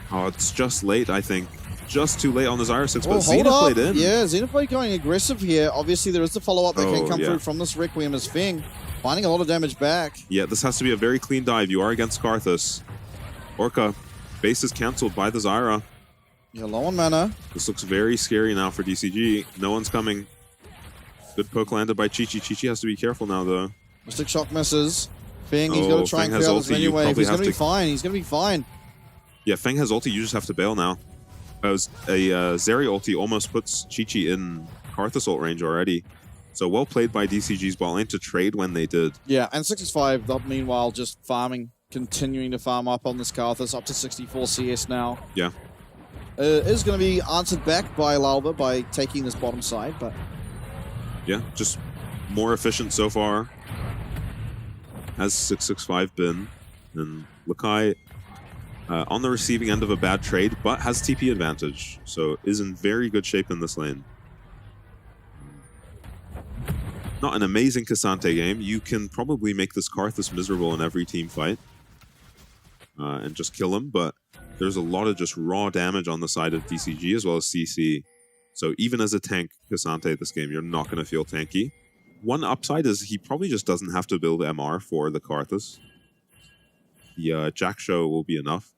Oh, it's just late, I think. Just too late on the Zyra 6, but Xenoblade in. Yeah, Xenoblade going aggressive here. Obviously, there is the follow-up that can come through from this Requiem as Feng. Finding a lot of damage back. Yeah, this has to be a very clean dive. You are against Karthus. Orca, base is cancelled by the Zyra. You're low on mana. This looks very scary now for DCG. No one's coming. Good poke landed by Chi-Chi. Chi-Chi has to be careful now, though. Mystic Shock misses. Feng, he's got to try and clear this anyway. He's going to be fine. He's going to be fine. Yeah, Feng has ulti. You just have to bail now. A Zeri ulti almost puts Chi-Chi in Karthus ult range already. So well played by DCG's bot lane to trade when they did. Yeah, and 665, meanwhile, just farming, continuing to farm up on this Karthus, up to 64 CS now. Yeah. Is going to be answered back by Lauba by taking this bottom side, but... Yeah, just more efficient so far. Has 665 been. And Lakai on the receiving end of a bad trade, but has TP advantage. So is in very good shape in this lane. Not an amazing Cassante game. You can probably make this Karthus miserable in every team fight. And just kill him, but there's a lot of just raw damage on the side of DCG as well as CC. So even as a tank Cassante this game, you're not going to feel tanky. One upside is he probably just doesn't have to build MR for the Karthus. The Jack Show will be enough.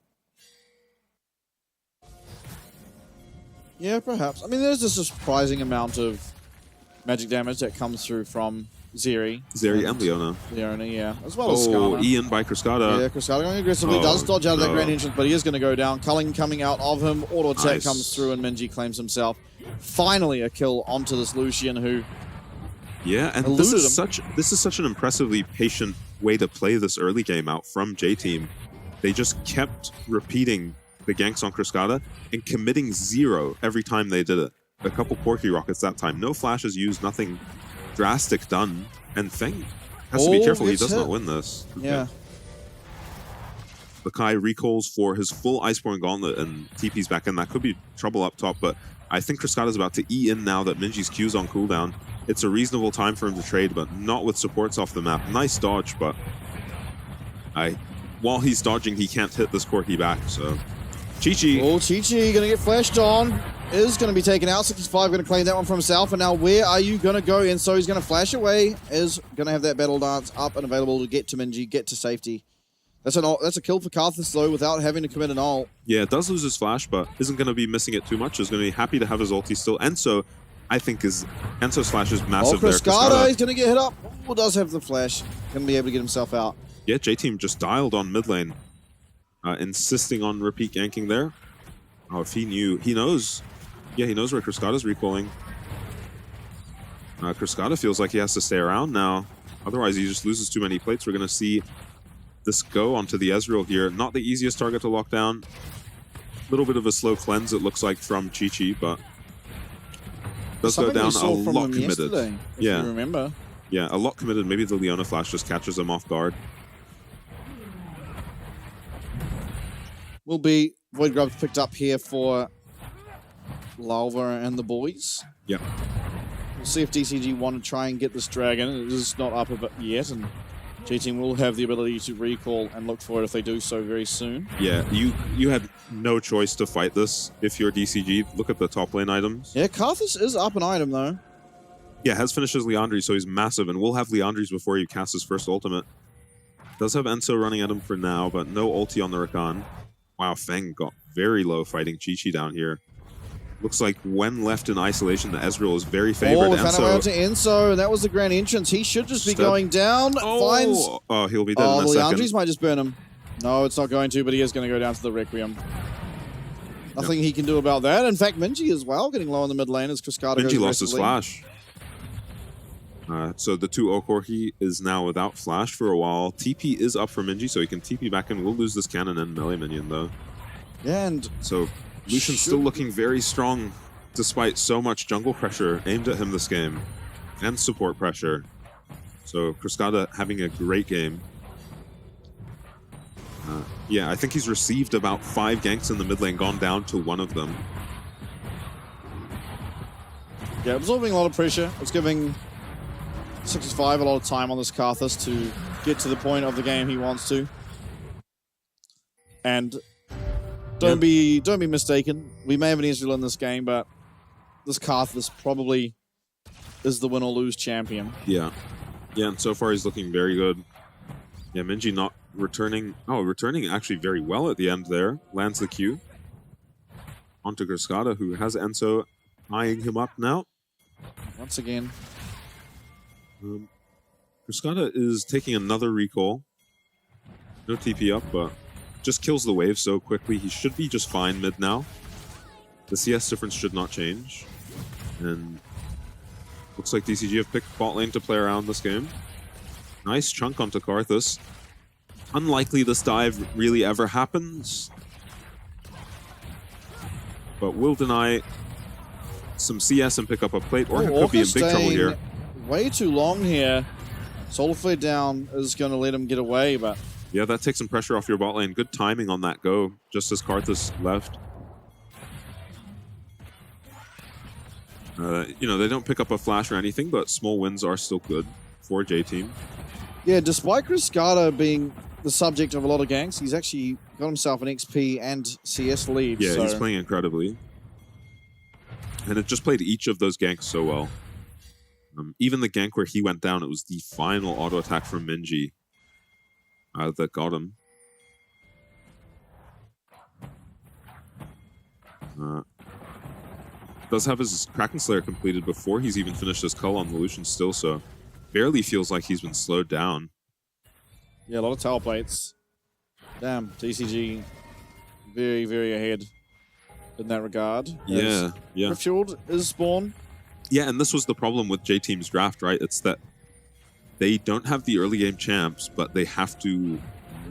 Yeah, perhaps. I mean, there's a surprising amount of magic damage that comes through from Zeri. Zeri and Leona. Leona, yeah. As well as Skarner. Oh, Ian by Cascada. Yeah, Cascada going aggressively. Does dodge out of that grand entrance, but he is going to go down. Culling coming out of him. Auto attack comes through, and Minji claims himself. Finally, a kill onto this Lucian who... Yeah, and this is such an impressively patient way to play this early game out from J-Team. They just kept repeating the ganks on Cascada and committing 0 every time they did it. A couple Corki rockets that time. No flashes used, nothing drastic done. And Feng has to be careful he does not win this. Yeah. Lakai recalls for his full Iceborne Gauntlet and TP's back in. That could be trouble up top, but I think Cascada's about to E in now that Minji's Q's on cooldown. It's a reasonable time for him to trade, but not with supports off the map. Nice dodge, but while he's dodging, he can't hit this Corki back, so... Chi-Chi. Oh, Chi-Chi going to get flashed on. Is going to be taken out. 65 going to claim that one for himself. And now where are you going to go? And so he's going to flash away. Is going to have that battle dance up and available to get to Minji, get to safety. That's a kill for Karthus, though, without having to commit an ult. Yeah, it does lose his flash, but isn't going to be missing it too much. Is going to be happy to have his ulti still. Enso, I think, Enso's flash is massive there. Cascada, he's going to get hit up. Oh, does have the flash. Going to be able to get himself out. Yeah, J-Team just dialed on mid lane. Insisting on repeat ganking there. Oh, if he knew. He knows. Yeah, he knows where Cascada's recoiling. Cascada feels like he has to stay around now. Otherwise, he just loses too many plates. We're going to see this go onto the Ezreal here. Not the easiest target to lock down. A little bit of a slow cleanse, it looks like, from Chi-Chi, but does go down a lot committed. Yeah, you remember. Yeah, a lot committed. Maybe the Leona Flash just catches him off guard. Will be Void Grubs picked up here for Lalva and the boys. Yep. We'll see if DCG want to try and get this dragon. It is not up a bit yet, and G-Team will have the ability to recall and look for it if they do so very soon. Yeah, you had no choice to fight this if you're DCG. Look at the top lane items. Yeah, Karthus is up an item, though. Yeah, has finished his Leandri, so he's massive, and will have Leandris before he casts his first ultimate. Does have Enso running at him for now, but no ulti on the Rakan. Wow, Feng got very low fighting Chi-Chi down here. Looks like when left in isolation, the Ezreal is very favored. Oh, we found out to Enso. That was the grand entrance. He should just be going down. Finds... Oh, he'll be dead in a the second. Leandris might just burn him. No, it's not going to, but he is going to go down to the Requiem. Nothing he can do about that. In fact, Minji as well, getting low in the mid lane as Cascada goes Minji lost his flash. So the 2 Okorki is now without flash for a while. TP is up for Minji, so he can TP back in. We'll lose this cannon and melee minion, though. Yeah, and... So Lucian's still looking very strong, despite so much jungle pressure aimed at him this game. And support pressure. So Cascada having a great game. Yeah, I think he's received about 5 ganks in the mid lane, gone down to 1 of them. Yeah, absorbing a lot of pressure. It's giving 65 a lot of time on this Karthus to get to the point of the game he wants to. And don't be mistaken. We may have an Ezreal in this game, but this Karthus probably is the win or lose champion. Yeah. Yeah, and so far he's looking very good. Yeah, Minji not returning. Oh, returning actually very well at the end there. Lands the Q. Onto Cascada, who has Enso eyeing him up now. Once again. Cascada is taking another recall. No TP up, but just kills the wave so quickly. He should be just fine mid now. The CS difference should not change. And looks like DCG have picked bot lane to play around this game. Nice chunk onto Karthus. Unlikely this dive really ever happens. But will deny some CS and pick up a plate, or could be in big trouble here. Way too long here. Solar Flare down is going to let him get away, but... Yeah, that takes some pressure off your bot lane. Good timing on that go, just as Karthus left. You know, they don't pick up a flash or anything, but small wins are still good for J-Team. Yeah, despite Cascada being the subject of a lot of ganks, he's actually got himself an XP and CS lead. Yeah, so. He's playing incredibly. And it just played each of those ganks so well. Even the gank where he went down, it was the final auto attack from Minji that got him. Does have his Kraken Slayer completed before he's even finished his cull on the Lucian still, so barely feels like he's been slowed down. Yeah, a lot of tower plates. Damn, DCG very, very ahead in that regard. Yeah, yeah. Riftfield is spawned. Yeah, and this was the problem with J-Team's draft, right? It's that they don't have the early game champs, but they have to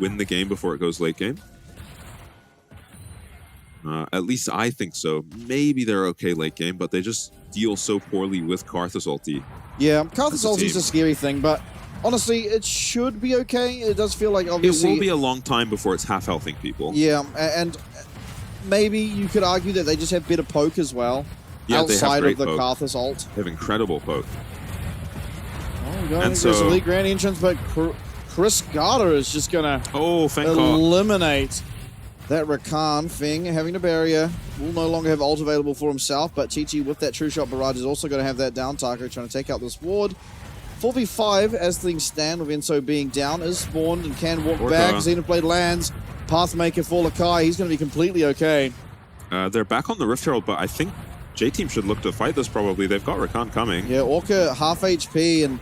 win the game before it goes late game. At least I think so. Maybe they're okay late game, but they just deal so poorly with Karthus ulti. Yeah, Karthus ulti is a scary thing, but honestly, it should be okay. It does feel like, obviously... It will be a long time before it's half-healthing people. Yeah, and maybe you could argue that they just have better poke as well. Yeah, outside they have of the poke. Karthus ult. They have incredible poke. Oh, going aggressively, grand entrance, but Cascada is just going to eliminate that Rakan. Feng having a barrier. Will no longer have ult available for himself, but Chi-Chi with that True Shot Barrage is also going to have that down. Taco trying to take out this ward. 4v5 as things stand with Enso being down, is spawned and can walk back. Xenoblade lands. Pathmaker for Lakai. He's going to be completely okay. They're back on the Rift Herald, but I think J-Team should look to fight this probably. They've got Rakan coming. Yeah, Orca half HP, and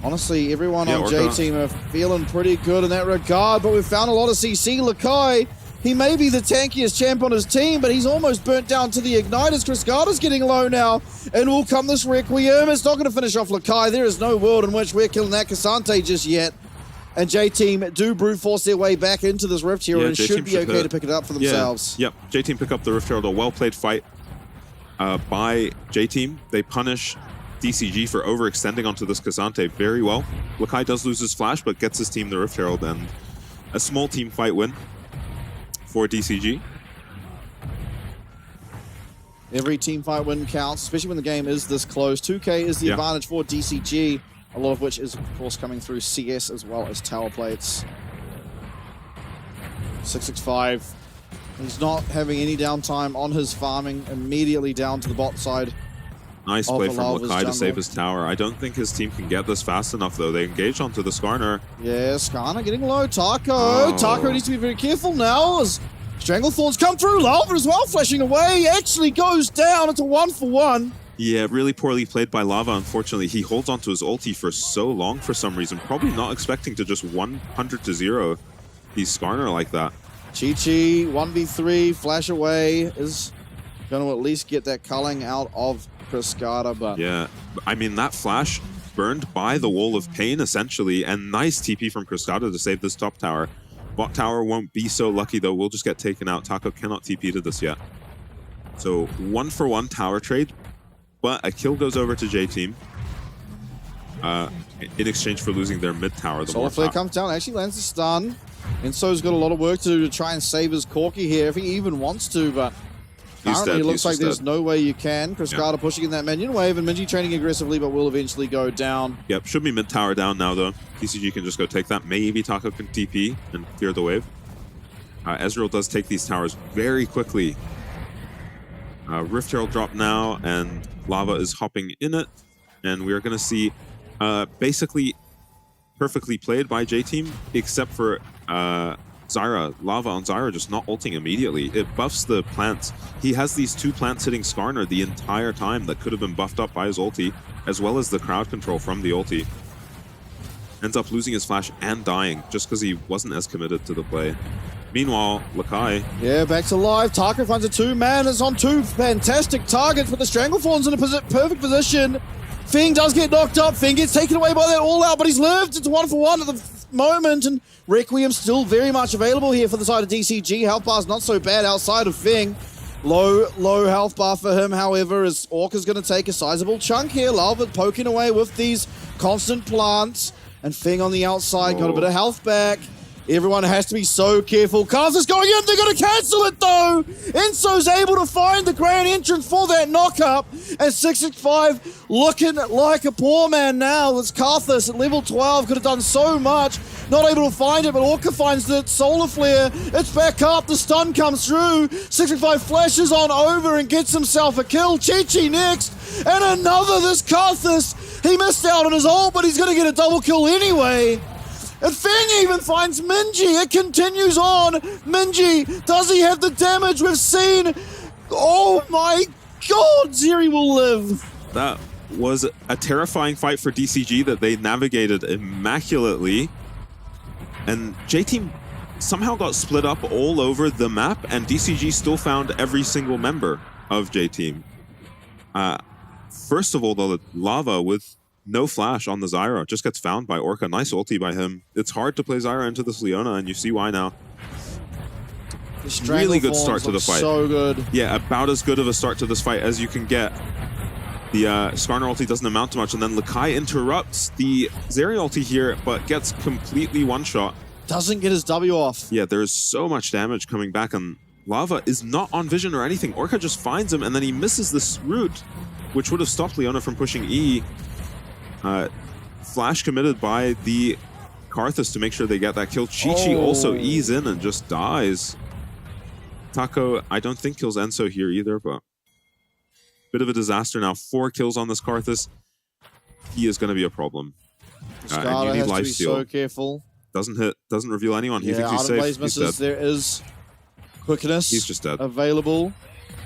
honestly, everyone on J-Team are feeling pretty good in that regard, but we've found a lot of CC. Lakai He may be the tankiest champ on his team, but he's almost burnt down to the Igniters. Cascada's getting low now, and will come this Requiem. It's not going to finish off Lakai. There is no world in which we're killing that Cassante just yet. And J-Team do brute force their way back into this Rift Hero and should be okay to pick it up for themselves. Yep, J-Team pick up the Rift Herald. A well-played fight by J-Team. They punish DCG for overextending onto this Cassante very well. Lakai does lose his flash, but gets his team the Rift Herald, and a small team fight win for DCG. Every team fight win counts, especially when the game is this close. 2K is the advantage for DCG, a lot of which is, of course, coming through CS as well as tower plates. 665, he's not having any downtime on his farming, immediately down to the bot side. Nice play from Lakai to save his tower. I don't think his team can get this fast enough, though. They engage onto the Skarner. Yeah, Skarner getting low. Taco. Taco needs to be very careful now as Stranglethorns come through. Lava as well, flashing away. Actually goes down. It's a 1-for-1. Yeah, really poorly played by Lava, unfortunately. He holds onto his ulti for so long for some reason. Probably not expecting to just 100-0 these Skarner like that. Chi-Chi, 1v3, flash away. Is going to at least get that culling out of Cascada, but... Yeah, I mean, that flash burned by the Wall of Pain, essentially, and nice TP from Cascada to save this top tower. Bot tower won't be so lucky, though. We'll just get taken out. Taco cannot TP to this yet. So, 1-for-1 tower trade, but a kill goes over to J-Team in exchange for losing their mid tower. Solar Flare comes down, actually lands the stun. Enso's got a lot of work to do to try and save his Corki here, if he even wants to, but... Currently, it looks like there's no way you can. Cascada pushing in that minion wave, and Minji training aggressively, but will eventually go down. Yep, should be mid tower down now, though. DCG can just go take that. Maybe Taco can TP and clear the wave. Ezreal does take these towers very quickly. Rift Herald drop now, and Lava is hopping in it. And we are going to see basically perfectly played by J-Team, except for Zyra. Lava on Zyra just not ulting immediately. It buffs the plants. He has these 2 plants hitting Skarner the entire time that could have been buffed up by his ulti, as well as the crowd control from the ulti. Ends up losing his flash and dying just because he wasn't as committed to the play. Meanwhile, Lakai... Yeah, back to live. Taco finds a 2-man. It's on 2 fantastic targets, but the Stranglethorn's in a perfect position. Fing does get knocked up. Fing gets taken away by that all-out, but he's lived. It's a 1-for-1 at the moment, and Requiem still very much available here for the side of DCG. Health bar's not so bad outside of Fing. Low health bar for him, however, as Orca's going to take a sizable chunk here. Lava poking away with these constant plants, and Fing on the outside got a bit of health back. Everyone has to be so careful. Carthus going in, they're going to cancel it though! Enso's able to find the grand entrance for that knock-up, and 665 looking like a poor man now. It's Carthus at level 12, could have done so much. Not able to find it, but Orca finds the Solar Flare. It's back up, the stun comes through. 665 flashes on over and gets himself a kill. Chi-Chi next, and another, this Carthus. He missed out on his ult, but he's going to get a double kill anyway. And Fing even finds Minji. It continues on. Minji, does he have the damage we've seen? Oh my god, Zeri will live. That was a terrifying fight for DCG that they navigated immaculately. And J-Team somehow got split up all over the map, and DCG still found every single member of J-Team. First of all, the Lava with no flash on the Zyra just gets found by Orca. Nice ulti by him. It's hard to play Zyra into this Leona, and you see why now. Really good start to the fight. So good. Yeah, about as good of a start to this fight as you can get. The Skarner ulti doesn't amount to much, and then Lakai interrupts the Zeri ulti here, but gets completely one-shot. Doesn't get his W off. Yeah, there's so much damage coming back, and Lava is not on vision or anything. Orca just finds him, and then he misses this route, which would have stopped Leona from pushing E. Flash committed by the Karthus to make sure they get that kill. Chi-Chi also E's in and just dies. Taco, I don't think kills Enso here either, but bit of a disaster now. 4 kills on this Karthus. He is going to be a problem. And you need life steal. So careful. Doesn't hit, doesn't reveal anyone. He thinks he's safe. He's dead. There is quickness. He's just dead. Available.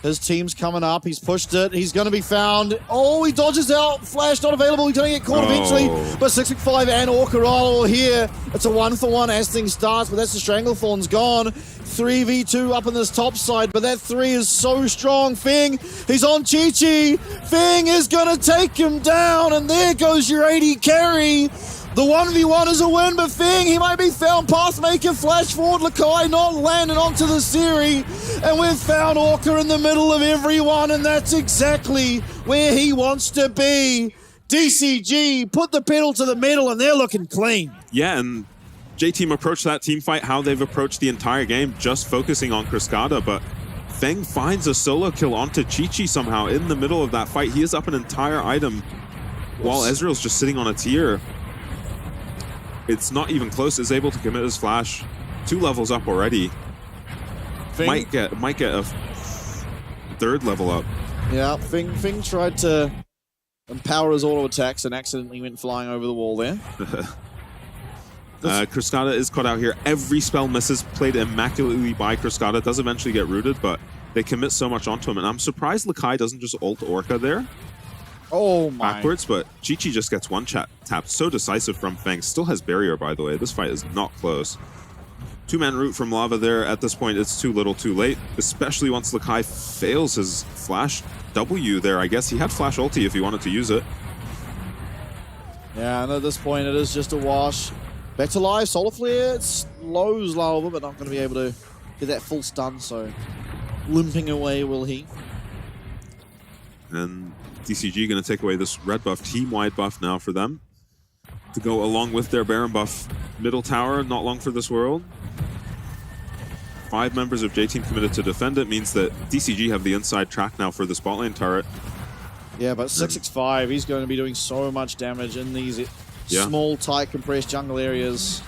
His team's coming up. He's pushed it. He's going to be found. Oh, he dodges out. Flash not available. He's going to get caught eventually. But 665 and Orca are all here. It's a 1-for-1 as things starts, but that's the Stranglethorn's gone. 3v2 up on this top side, but that 3 is so strong. Feng, he's on Chi-Chi. Feng is going to take him down, and there goes your AD carry. The 1v1 is a win, but Feng, he might be found. Pathmaker flash forward, Lakai not landing onto the Siri, and we've found Orca in the middle of everyone, and that's exactly where he wants to be. DCG put the pedal to the metal, and they're looking clean. Yeah, and J-Team approached that team fight how they've approached the entire game, just focusing on Cascada, but Feng finds a solo kill onto Chi-Chi somehow in the middle of that fight. He is up an entire item while Ezreal's just sitting on a tier. It's not even close. Is able to commit his flash. 2 levels up already. Might get a 3rd level up. Yeah, Feng tried to empower his auto attacks and accidentally went flying over the wall there. Cascada is caught out here. Every spell misses, played immaculately by Cascada. Does eventually get rooted, but they commit so much onto him. And I'm surprised Lakai doesn't just ult Orca there. Oh my. Backwards, but Chi-Chi just gets one tapped. So decisive from Feng. Still has barrier, by the way. This fight is not close. 2-man root from Lava there. At this point, it's too little too late, especially once Lakai fails his flash W there. I guess he had flash ulti if he wanted to use it. Yeah, and at this point, it is just a wash. Back to life, Solar Flare, it slows Lava, but not going to be able to get that full stun, so limping away will he. And DCG going to take away this red buff, team-wide buff now for them to go along with their Baron buff. Middle tower, not long for this world. 5 members of J-Team committed to defend it, means that DCG have the inside track now for the spot lane turret. Yeah, but 665, he's going to be doing so much damage in these small, tight, compressed jungle areas.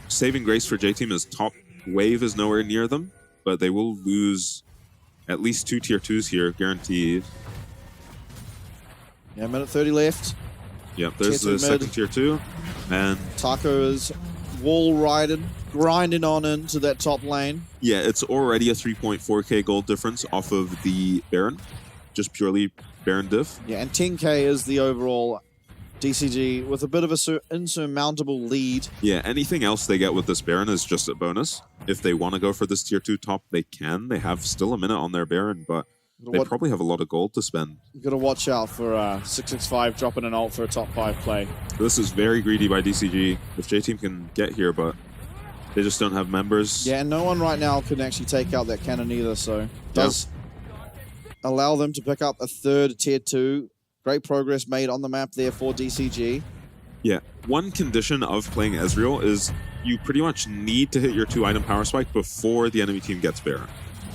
Saving grace for J-Team is top wave is nowhere near them, but they will lose at least 2 tier 2s here, guaranteed. Yeah, minute 30 left. Yep, there's the second tier 2. And Taco is wall riding, grinding on into that top lane. Yeah, it's already a 3.4k gold difference off of the Baron. Just purely Baron diff. Yeah, and 10k is the overall DCG with a bit of an insurmountable lead. Yeah, anything else they get with this Baron is just a bonus. If they want to go for this tier 2 top, they can. They have still a minute on their Baron, but they probably have a lot of gold to spend. You've got to watch out for 665 dropping an ult for a top 5 play. This is very greedy by DCG. If J-Team can get here, but they just don't have members. Yeah, and no one right now can actually take out that cannon either, so does allow them to pick up a 3rd tier 2. Great progress made on the map there for DCG. Yeah, one condition of playing Ezreal is you pretty much need to hit your 2-item power spike before the enemy team gets Baron,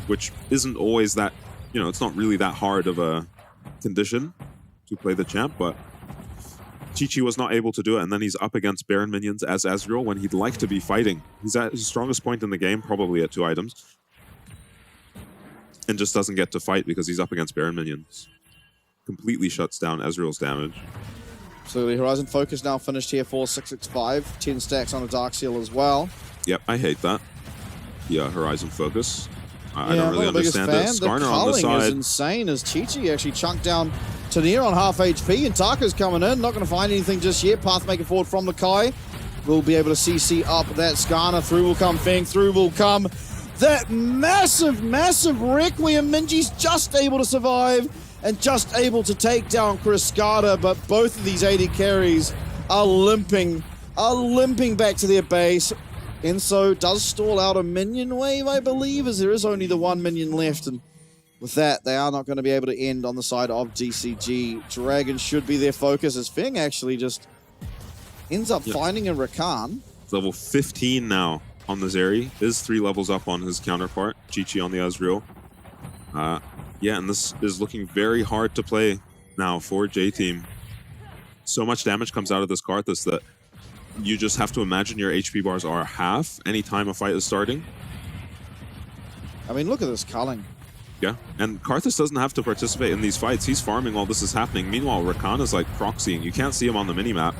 which isn't always that, it's not really that hard of a condition to play the champ, but Chi-Chi was not able to do it, and then he's up against Baron minions as Ezreal when he'd like to be fighting. He's at his strongest point in the game, probably at 2 items, and just doesn't get to fight because he's up against Baron minions. Completely shuts down Ezreal's damage. So the Horizon Focus now finished here for 665. 10 stacks on a Dark Seal as well. Yep, I hate that. Yeah, Horizon Focus. I don't really understand it. Skarner on the side. Is insane as Chi-Chi actually chunked down Tanir on half HP, and Taco's coming in. Not going to find anything just yet. Pathmaker forward from Lakai. We'll be able to CC up that Skarner. Through will come Feng. Through will come that massive, massive Requiem. Minji's just able to survive and just able to take down Cascada, but both of these AD carries are limping back to their base. Enso does stall out a minion wave, I believe, as there is only the 1 minion left, and with that, they are not going to be able to end on the side of DCG. Dragon should be their focus, as Feng actually just ends up finding a Rakan. It's level 15 now on the Zeri. Is 3 levels up on his counterpart, Chi-Chi on the Ezreal. Yeah, and this is looking very hard to play now for J-Team. So much damage comes out of this Karthus that you just have to imagine your HP bars are half anytime a fight is starting. I mean, look at this culling. Yeah, and Karthus doesn't have to participate in these fights. He's farming while this is happening. Meanwhile, Rakan is like proxying. You can't see him on the minimap,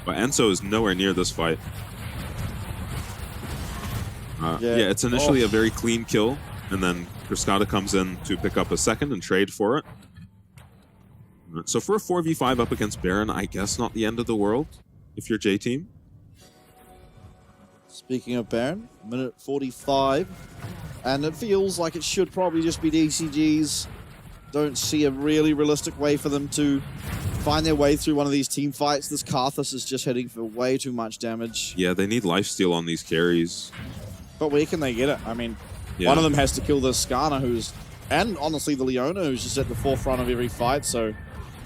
but Enso is nowhere near this fight. Yeah, it's initially a very clean kill, and then Cascada comes in to pick up a second and trade for it. So for a 4v5 up against Baron, I guess not the end of the world if you're J-Team. Speaking of Baron, minute 45. And it feels like it should probably just be DCG's. Don't see a really realistic way for them to find their way through one of these team fights. This Karthus is just hitting for way too much damage. Yeah, they need lifesteal on these carries. But where can they get it? I mean, Yeah. one of them has to kill this Skarner, and honestly the Leona, who's just at the forefront of every fight, so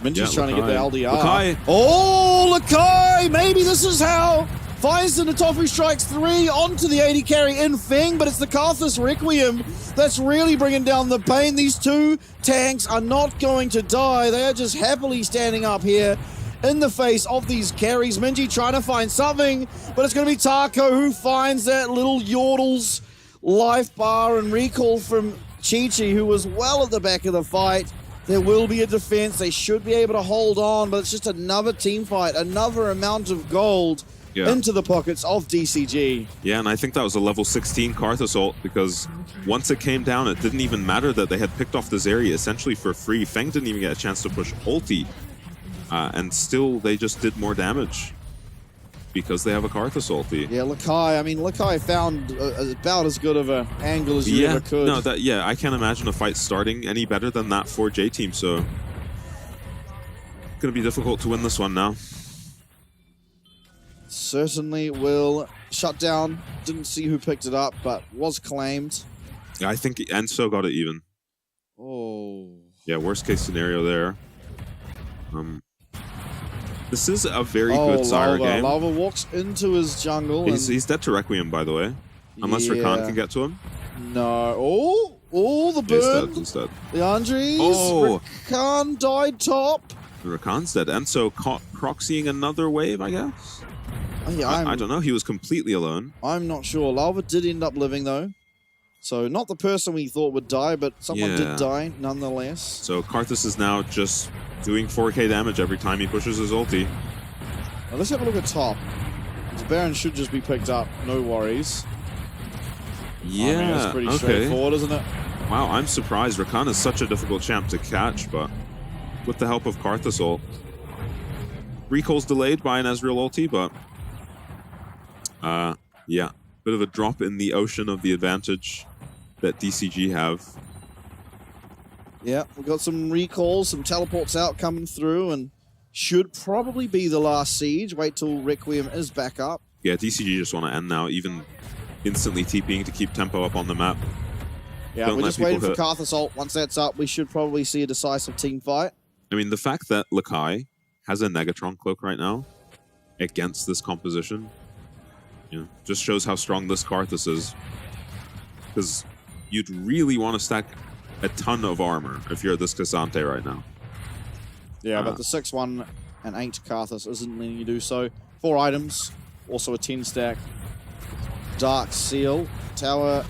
Minji's trying to get the LDR. Lakai. Oh, Lakai! Maybe this is how! Finds the Natofu strikes 3 onto the 80 carry in Feng, but it's the Karthus Requiem that's really bringing down the pain. These two tanks are not going to die. They are just happily standing up here in the face of these carries. Minji trying to find something, but it's going to be Taco who finds that little Yordle's life bar and recall from Chi-Chi, who was well at the back of the fight. There will be a defense. They should be able to hold on, but it's just another team fight, another amount of gold into the pockets of DCG. Yeah, and I think that was a level 16 Karthus ult, because once it came down, it didn't even matter that they had picked off this area essentially for free. Feng didn't even get a chance to push ulti, and still they just did more damage because they have a Karthus ulti. Yeah, Lakai, I mean, Lakai found about as good of an angle as you ever could. No, I can't imagine a fight starting any better than that for J-Team, so gonna be difficult to win this one now. Certainly will shut down. Didn't see who picked it up, but was claimed. Yeah, I think Enso got it even. Oh. Yeah, worst case scenario there. This is a very good Zyra game. Lava walks into his jungle. He's dead to Requiem, by the way. Unless Rakan can get to him. No. Oh, the burn. He's dead. The Andres. Oh. Rakan died top. Rakan's dead. Enso caught proxying another wave, I guess. Yeah, I don't know. He was completely alone. I'm not sure. Lava did end up living, though. So not the person we thought would die, but someone did die, nonetheless. So Karthus is now just doing 4k damage every time he pushes his ulti. Now let's have a look at top. The Baron should just be picked up. No worries. Yeah, I mean, it's pretty straightforward, isn't it? Wow, I'm surprised. Rakan is such a difficult champ to catch, but with the help of Karthus ult. Recall's delayed by an Ezreal ulti, but yeah, bit of a drop in the ocean of the advantage that DCG have. Yeah, we've got some recalls, some teleports out coming through, and should probably be the last siege. Wait till Requiem is back up. Yeah, DCG just want to end now, even instantly TPing to keep tempo up on the map. Yeah, we're just waiting for Karthus ult. Once that's up, we should probably see a decisive team fight. I mean, the fact that Lakai has a Negatron cloak right now against this composition, just shows how strong this Karthus is. Because you'd really want to stack a ton of armor if you're this Cassante right now. Yeah, but the 6-1 and 8 Karthus isn't letting you do so. 4 items, also a 10 stack. Dark Seal. Tower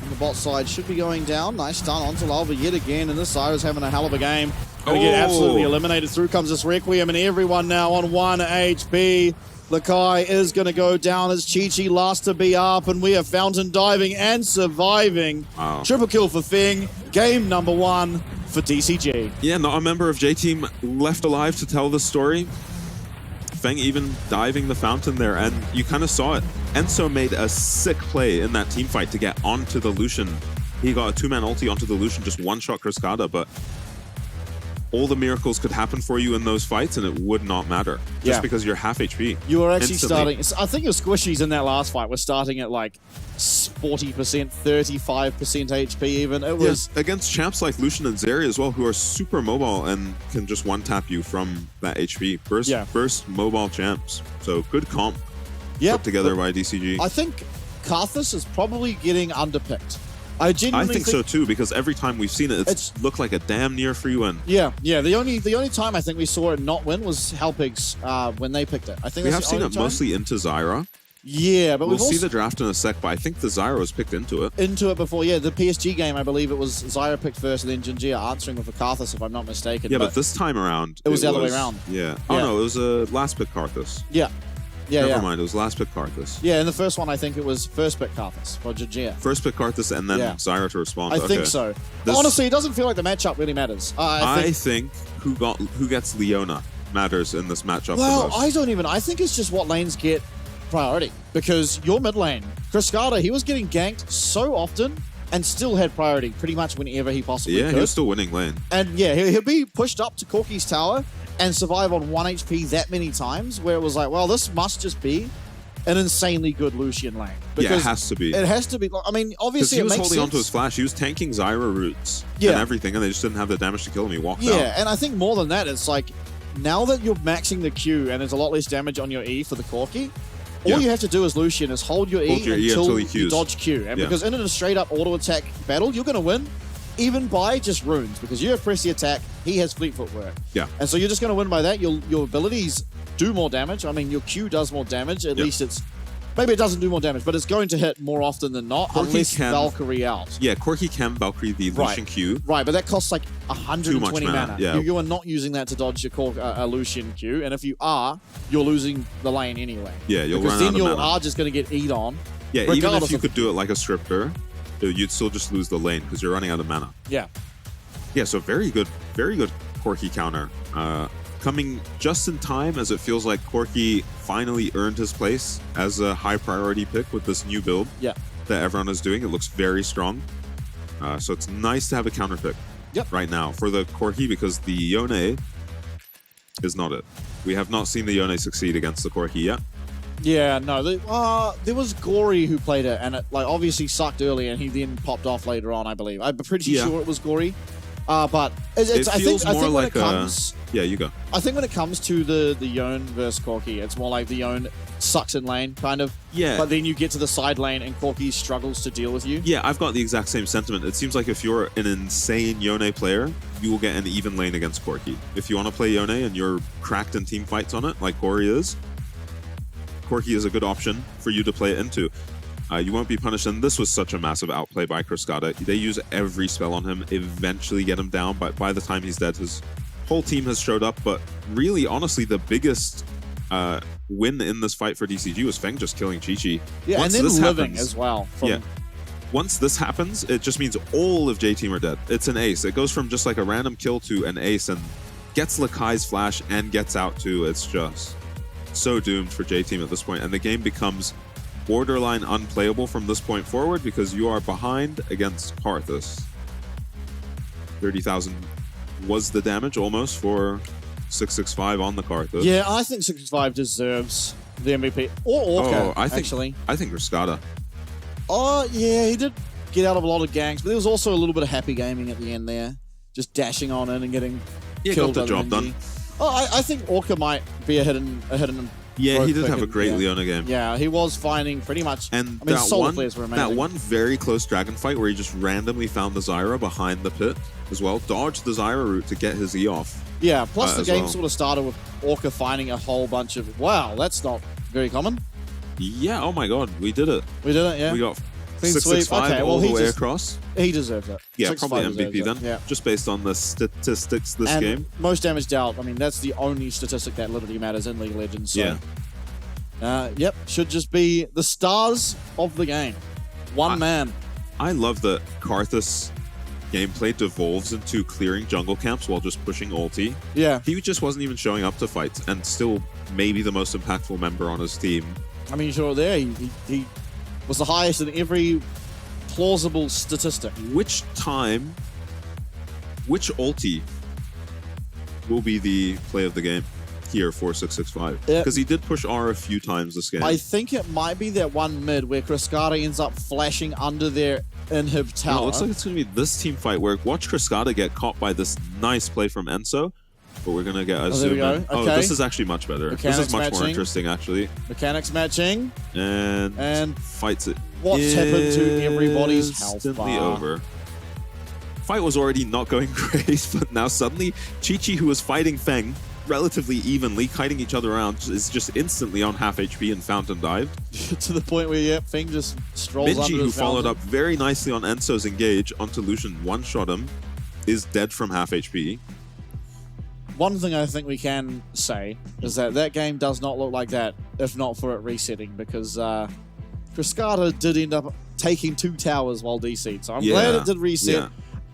on the bot side should be going down. Nice stun onto Lava yet again, and this Zyra's having a hell of a game. Gonna get absolutely eliminated. Through comes this Requiem, and everyone now on 1 HP. Lakai is going to go down as Chi-Chi last to be up, and we are fountain diving and surviving. Wow. Triple kill for Feng. Game number 1 for DCG. Yeah, not a member of J-Team left alive to tell the story. Feng even diving the fountain there, and you kind of saw it. Enso made a sick play in that team fight to get onto the Lucian. He got a 2-man ulti onto the Lucian, just one-shot Cascada, but all the miracles could happen for you in those fights, and it would not matter. Just because you're half HP. You are actually starting... I think your squishies in that last fight were starting at like 40%, 35% HP even. It was... against champs like Lucian and Zeri as well, who are super mobile and can just one-tap you from that HP. First mobile champs. So good comp put together by DCG. I think Karthus is probably getting underpicked. I think so too, because every time we've seen it, it's looked like a damn near free win. Yeah. The only time I think we saw it not win was Halpigs when they picked it. I think we have seen it mostly into Zyra. Yeah, but we'll see the draft in a sec. But I think the Zyra was picked into it. Before, the PSG game, I believe it was Zyra picked first, and then Jinjia answering with a Karthus, if I'm not mistaken. Yeah, but this time around, it was the other way around. Yeah. Oh no, it was a last pick Karthus. Never mind, it was last pick Karthus. Yeah, in the first one, I think it was first pick Karthus for Jinjia. First pick Karthus and then Zyra to respond. I think so. Honestly, it doesn't feel like the matchup really matters. I think who gets Leona matters in this matchup. Well, I think it's just what lanes get priority because your mid lane, Cascada, he was getting ganked so often and still had priority pretty much whenever he possibly could. Yeah, he was still winning lane. And yeah, he'll be pushed up to Corki's tower and survive on 1 HP that many times where it was like, well, this must just be an insanely good Lucian lane. Yeah, it has to be. It has to be. I mean, obviously he was it makes holding sense. onto his flash. He was tanking Zyra roots and everything, and they just didn't have the damage to kill him. He walked out. Yeah, and I think more than that, it's like, now that you're maxing the Q and there's a lot less damage on your E for the Corki, all you have to do as Lucian is hold your E until you dodge Q. And because in a straight up auto attack battle, you're going to win even by just runes because you have press the attack, he has fleet footwork. Yeah. And so you're just going to win by that. Your abilities do more damage. I mean, your Q does more damage. At least it's... Maybe it doesn't do more damage, but it's going to hit more often than not unless Valkyrie out. Yeah, Corki can Valkyrie the Lucian Q. Right, but that costs like 120 mana. Yeah. You are not using that to dodge your Lucian Q, and if you are, you're losing the lane anyway. Yeah, you'll because run then out of you mana. are just going to get E'd on. Yeah, even if you could do it like a Scripter, you'd still just lose the lane because you're running out of mana. Yeah. Yeah, so very good Corki counter. Coming just in time as it feels like Corki finally earned his place as a high priority pick with this new build that everyone is doing. It looks very strong. So it's nice to have a counter pick right now for the Corki because the Yone is not it. We have not seen the Yone succeed against the Corki yet. Yeah, no. There was Gory who played it, and it like obviously sucked early, and he then popped off later on, I believe. I'm pretty sure it was Gory. But I think when it comes... Yeah, you go. I think when it comes to the Yone versus Corki, it's more like the Yone sucks in lane, kind of. Yeah. But then you get to the side lane and Corki struggles to deal with you. Yeah, I've got the exact same sentiment. It seems like if you're an insane Yone player, you will get an even lane against Corki. If you want to play Yone and you're cracked in team fights on it, like Gory is, Corki is a good option for you to play it into. You won't be punished, and this was such a massive outplay by Cascada. They use every spell on him, eventually get him down, but by the time he's dead, his whole team has showed up. But really, honestly, the biggest win in this fight for DCG was Feng just killing Chi-Chi. Yeah, Once and then this living happens, as well. Once this happens, it just means all of J-Team are dead. It's an ace. It goes from just like a random kill to an ace and gets Lakai's flash and gets out too. It's just so doomed for J-Team at this point, and the game becomes borderline unplayable from this point forward because you are behind against Karthus. 30,000 was the damage almost for 665 on the Karthus. Yeah, I think 665 deserves the MVP. Or Orca, actually. I think Cascada. Oh, yeah, he did get out of a lot of ganks, but there was also a little bit of happy gaming at the end there. Just dashing on in and getting killed. Got the job done. Oh, I think Orca might be a hidden Yeah, he did have a great Leona game. Yeah, he was finding pretty much... And I mean, solo players were amazing. that one very close dragon fight where he just randomly found the Zyra behind the pit as well, dodged the Zyra route to get his E off. Yeah, plus the game sort of started with Orca finding a whole bunch of... Wow, that's not very common. Yeah, oh my god, we did it. We did it, yeah. We got Clean 665 sweep. all the way across. He deserved it. Yeah, probably MVP then. Yeah. Just based on the statistics this and game. Most damage dealt. I mean, that's the only statistic that literally matters in League of Legends. So. Yeah. Yep, should just be the stars of the game. One man. I love that Karthus gameplay devolves into clearing jungle camps while just pushing ulti. Yeah. He just wasn't even showing up to fights and still maybe the most impactful member on his team. I mean, sure, there he was the highest in every plausible statistic. Which ulti will be the play of the game here for 665? Because he did push R a few times this game. I think it might be that one mid where Cascada ends up flashing under their inhib tower. Well, it looks like it's going to be this team fight where watch Cascada get caught by this nice play from Enso. But we're going to get a zoom in. Okay. Oh, this is actually much better. Mechanics this is much matching. more interesting, actually. Mechanics matching. And fights it. What's happened to everybody's health Instantly bar? over. Fight was already not going great, but now suddenly Chi-Chi, who was fighting Feng relatively evenly, kiting each other around, is just instantly on half HP and fountain dived. To the point where, Feng just strolls Minji, under who his followed fountain. up very nicely on Enso's engage onto Lucian, one-shot him, is dead from half HP. One thing I think we can say is that game does not look like that if not for it resetting, because Cascada did end up taking 2 towers while DC'd, so I'm glad it did reset. Yeah.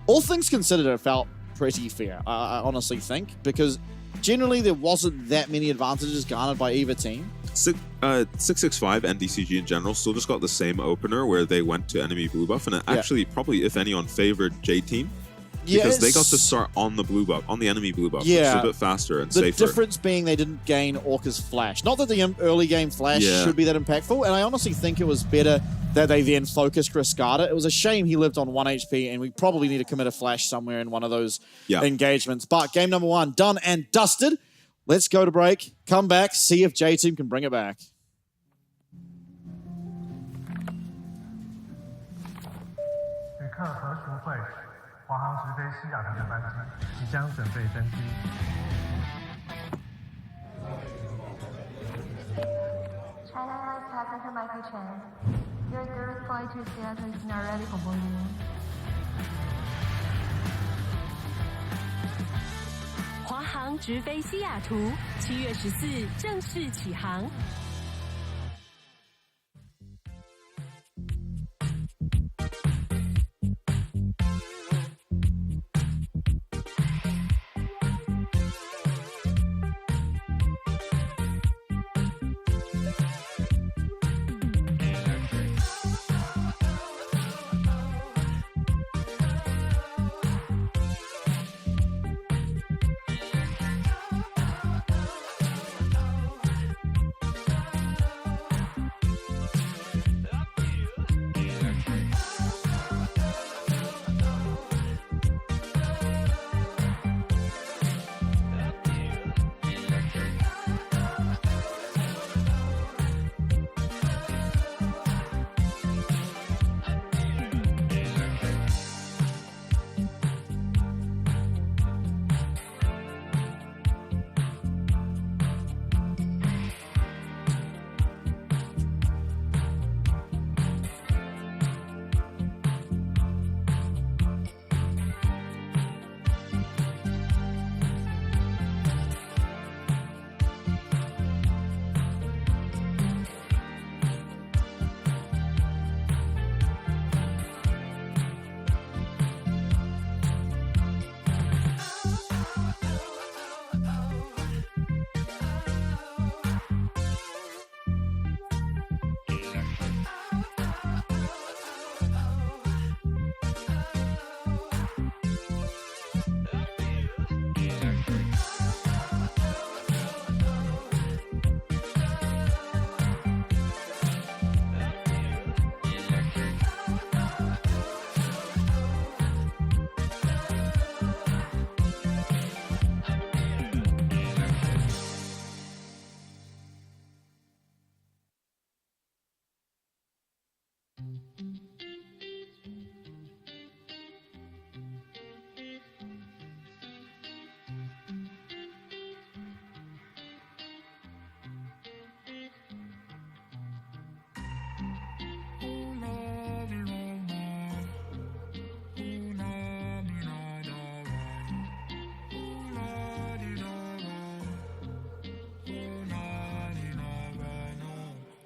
All things considered, it felt pretty fair, I honestly think, because generally there wasn't that many advantages garnered by either team. 665 and DCG in general still just got the same opener where they went to enemy blue buff, and it actually probably, if anyone, favored J Team. Because they got to start on the blue buff, on the enemy blue buff, which is a bit faster and safer. The difference being they didn't gain Orca's flash. Not that the early game flash should be that impactful, and I honestly think it was better that they then focused Cascada. It was a shame he lived on 1 HP, and we probably need to commit a flash somewhere in one of those engagements. But game number 1, done and dusted. Let's go to break, come back, see if J Team can bring it back. 旅客何淑慧，华航直飞西雅图的班机即将准备登机。China Airlines passenger Michael Chen. Your direct flight to Seattle is now ready for boarding. 华航直飞西雅图，7月14正式起航。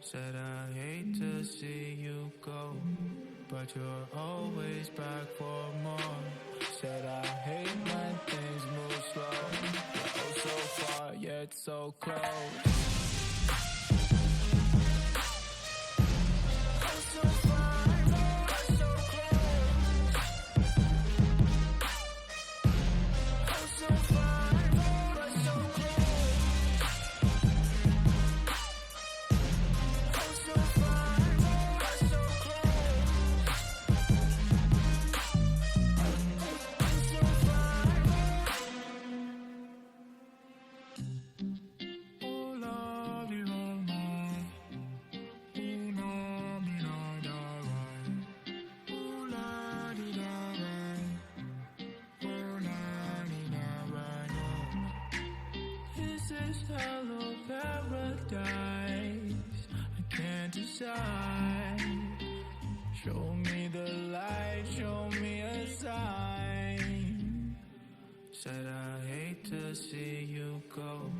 Said I hate to see you go, but you're always back for more. Said I hate when things move slow. You're oh so far yet so close. Hello paradise, I can't decide. Show me the light, show me a sign. Said I hate to see you go,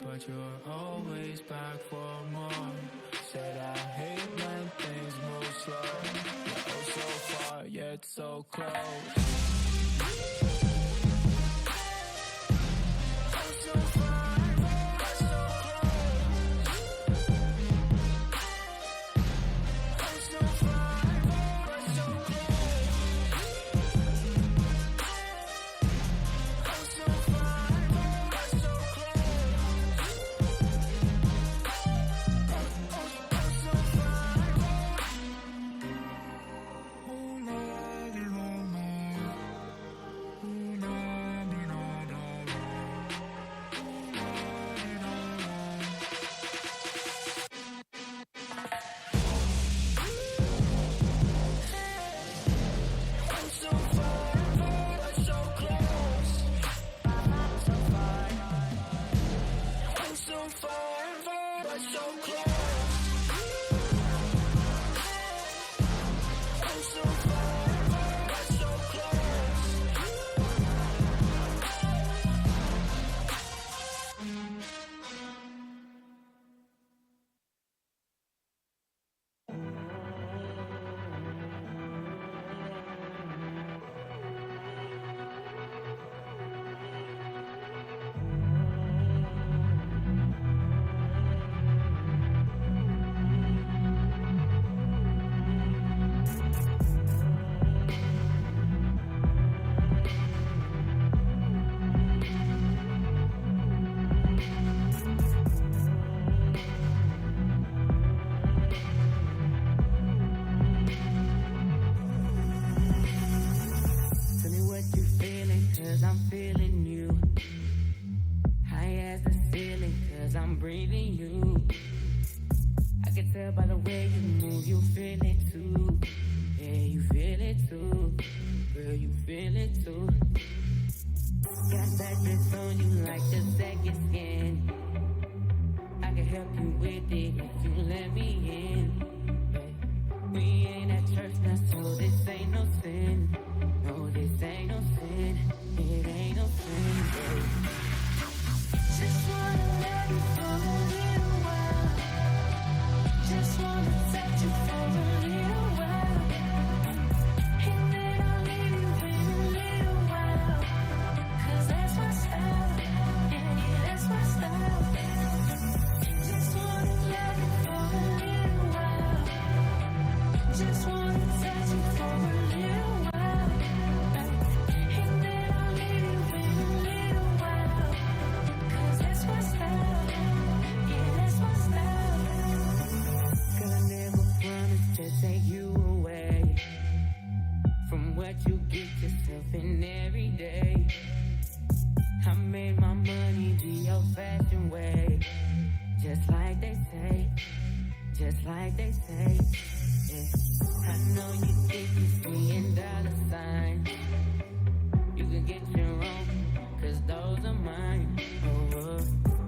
but you're always back for more. Said I hate when things move slow. You're oh so far yet so close. Oh so far. Tell me what you feeling, cause I'm feeling you. High as the ceiling, cause I'm breathing you. I can tell by the way you move, you feel it too. Yeah, you feel it too. Girl, you feel it too. Got that dress on you like the second skin. I can help you with it if you let me in. We ain't at church now, so this ain't no sin. No, this ain't no sin. It ain't no sin, babe. Just wanna let you for a little while. Just wanna touch you for a little while. And then I'll leave you in a little while. Cause that's my style. Yeah, that's my style. Just wanna let you for a little while. Just wanna touch you for a little while. And then I'll leave you in a little while. Cause that's my style. Yeah, that's my style. Cause I never promised to take you away from what you get yourself in every day. I made my money the old-fashioned way. Just like they say. Just like they say. Yeah. I know you think you're seeing dollar signs. You can get your own, cause those are mine. Oh,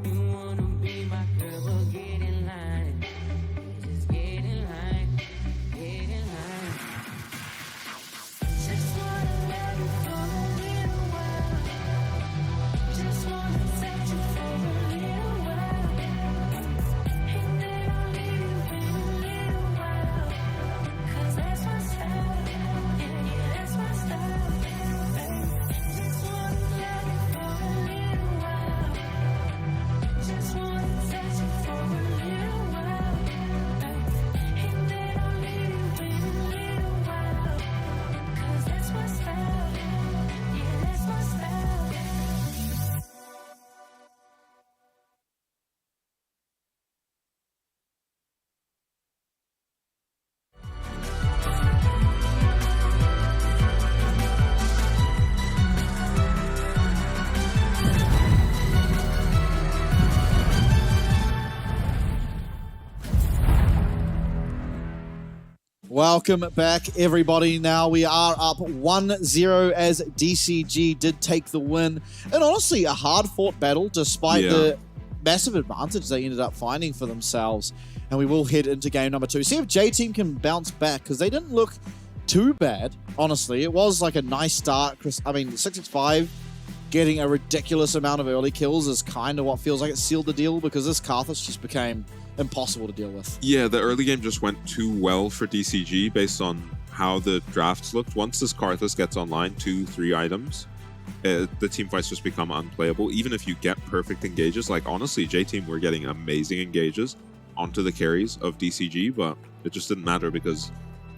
you wanna be my girl, well get in line. Just get in line, get in line. Just wanna love you for a little while. Just wanna touch you for a little while. And then I'll leave you in a little while. Cause that's my style. Yeah, that's my style. Just wanna love you for a little while. Just wanna touch you for a little while. And then I'll leave you in a little while. Cause that's my style. Yeah, that's my style. Welcome back, everybody. Now we are up 1-0 as DCG did take the win. And honestly, a hard-fought battle despite the massive advantage they ended up finding for themselves. And we will head into game number 2. See if J-Team can bounce back, because they didn't look too bad, honestly. It was like a nice start. I mean, 665 getting a ridiculous amount of early kills is kind of what feels like it sealed the deal, because this Karthus just became impossible to deal with. Yeah, the early game just went too well for DCG based on how the drafts looked. Once this Karthus gets online, 2-3 items, the team fights just become unplayable. Even if you get perfect engages, like honestly, J-Team were getting amazing engages onto the carries of DCG, but it just didn't matter because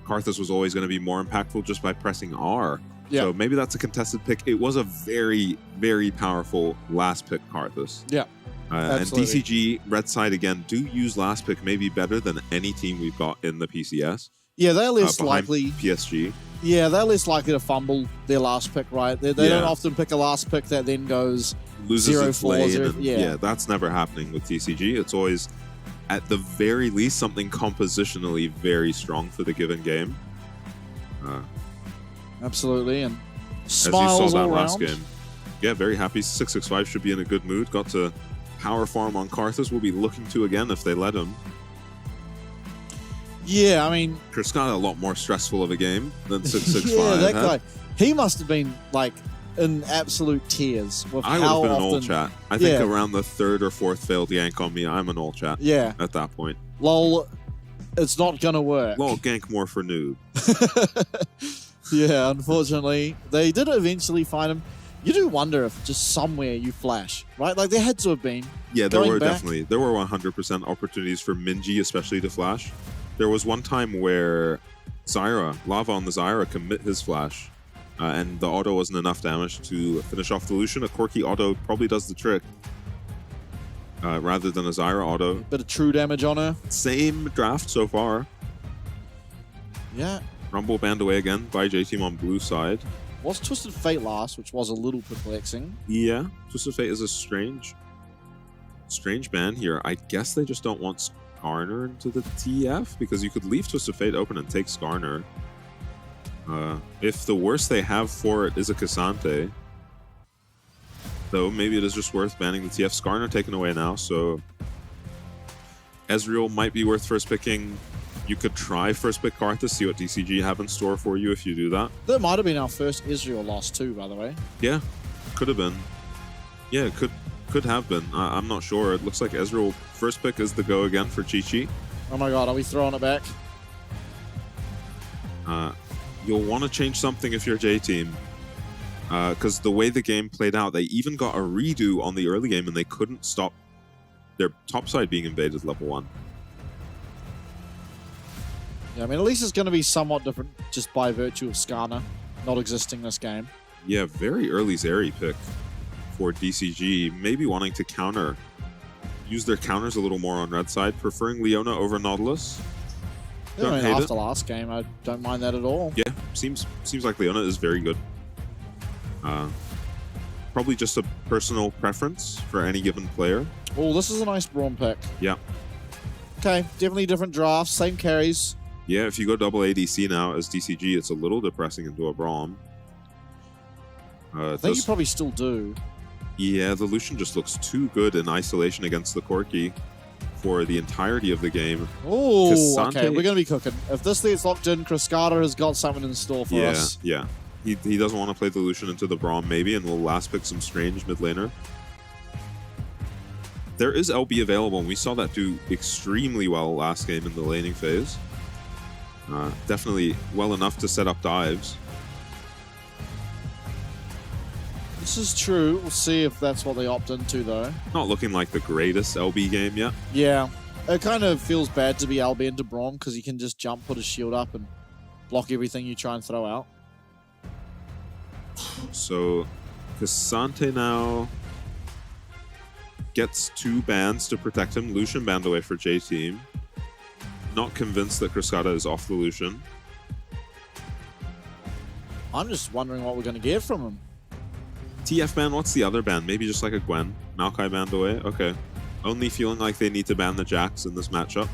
Karthus was always going to be more impactful just by pressing R. Yeah. So maybe that's a contested pick. It was a very, very powerful last pick Karthus. Yeah. And DCG, red side again, do use last pick maybe better than any team we've got in the PCS. Yeah, they're less likely. PSG. Yeah, they're less likely to fumble their last pick, right? They don't often pick a last pick that then goes loses 0-4. Yeah, that's never happening with DCG. It's always, at the very least, something compositionally very strong for the given game. Absolutely, and as smiles you saw that all last around. game. Yeah, very happy. 665 should be in a good mood. Got to power farm on Karthus. We'll be looking to again if they let him. Yeah, I mean, Cascada a lot more stressful of a game than 665. yeah, that guy. He must have been like in absolute tears. With I would how have been often, an all chat. I think around the 3rd or 4th failed gank on me, I'm an all chat. Yeah. At that point. Lol, it's not gonna work. Lol, gank more for noob. Yeah, unfortunately. They did eventually find him. You do wonder if just somewhere you flash, right? Like there had to have been. Yeah, there Going were back- definitely. There were 100% opportunities for Minji, especially to flash. There was one time where Zyra, Lava on the Zyra, commit his flash. And the auto wasn't enough damage to finish off the Lucian. A Corki auto probably does the trick. Rather than a Zyra auto. Bit of true damage on her. Same draft so far. Yeah. Rumble banned away again by J-Team on blue side. Was Twisted Fate last, which was a little perplexing. Yeah, Twisted Fate is a strange ban here. I guess they just don't want Skarner into the TF because you could leave Twisted Fate open and take Skarner. If the worst they have for it is a Cassante, though maybe it is just worth banning the TF. Skarner taken away now, so Ezreal might be worth first picking. You could try first pick Karthus, see what DCG have in store for you if you do that. That might have been our first Israel loss too, by the way. Yeah, could have been. Yeah, it could have been. I'm not sure. It looks like Ezreal first pick is the go again for Chi-Chi. Oh my god, are we throwing it back? You'll want to change something if you're J-Team. Because the way the game played out, they even got a redo on the early game and they couldn't stop their top side being invaded level 1. Yeah, I mean, at least it's going to be somewhat different just by virtue of Skarner not existing this game. Yeah, very early Zeri pick for DCG. Maybe wanting to use their counters a little more on red side, preferring Leona over Nautilus. Yeah, Don't I mean, hate after it. last game, I don't mind that at all. Yeah, seems like Leona is very good. Probably just a personal preference for any given player. Oh, this is a nice Braum pick. Yeah. Okay, definitely different drafts, same carries. Yeah, if you go double ADC now as DCG, it's a little depressing into a Braum. I think you probably still do. Yeah, the Lucian just looks too good in isolation against the Corki for the entirety of the game. Oh, Cassante- okay, we're going to be cooking. If this leads locked in, Cascada has got something in store for us. Yeah. He doesn't want to play the Lucian into the Braum maybe, and we'll last pick some strange mid laner. There is LB available, and we saw that do extremely well last game in the laning phase. Definitely well enough to set up dives. This is true. We'll see if that's what they opt into, though. Not looking like the greatest LB game yet. Yeah. It kind of feels bad to be LB into Braum because he can just jump, put his shield up, and block everything you try and throw out. So, Cassante now gets 2 bans to protect him. Lucian banned away for J-Team. Not convinced that Cascada is off the Lucian. I'm just wondering what we're going to get from him. TF ban, what's the other ban? Maybe just like a Gwen. Maokai banned away? Okay. Only feeling like they need to ban the Jax in this matchup.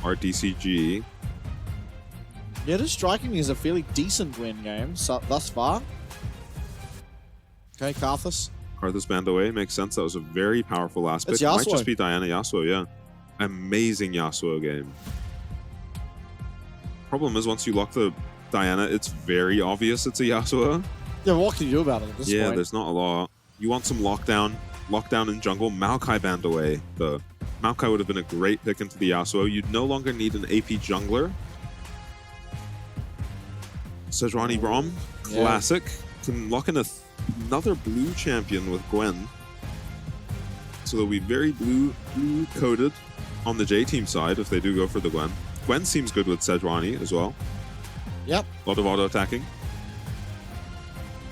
Our DCG. Yeah, it is striking me as a fairly decent win game thus far. Okay, Karthus. Karthus banned away. Makes sense. That was a very powerful last pick. It's Might Yasuo. just be Diana Yasuo, yeah. Amazing Yasuo game. Problem is, once you lock the Diana, it's very obvious it's a Yasuo. Yeah, what can you do about it at this point? There's not a lot. You want some lockdown in jungle. Maokai banned away. The Maokai would have been a great pick into the Yasuo. You'd no longer need an AP jungler. Sejuani Braum, classic. Can lock in another blue champion with Gwen. So they'll be very blue coded on the J-Team side if they do go for the Gwen. Gwen seems good with Sejuani as well. Yep. A lot of auto attacking.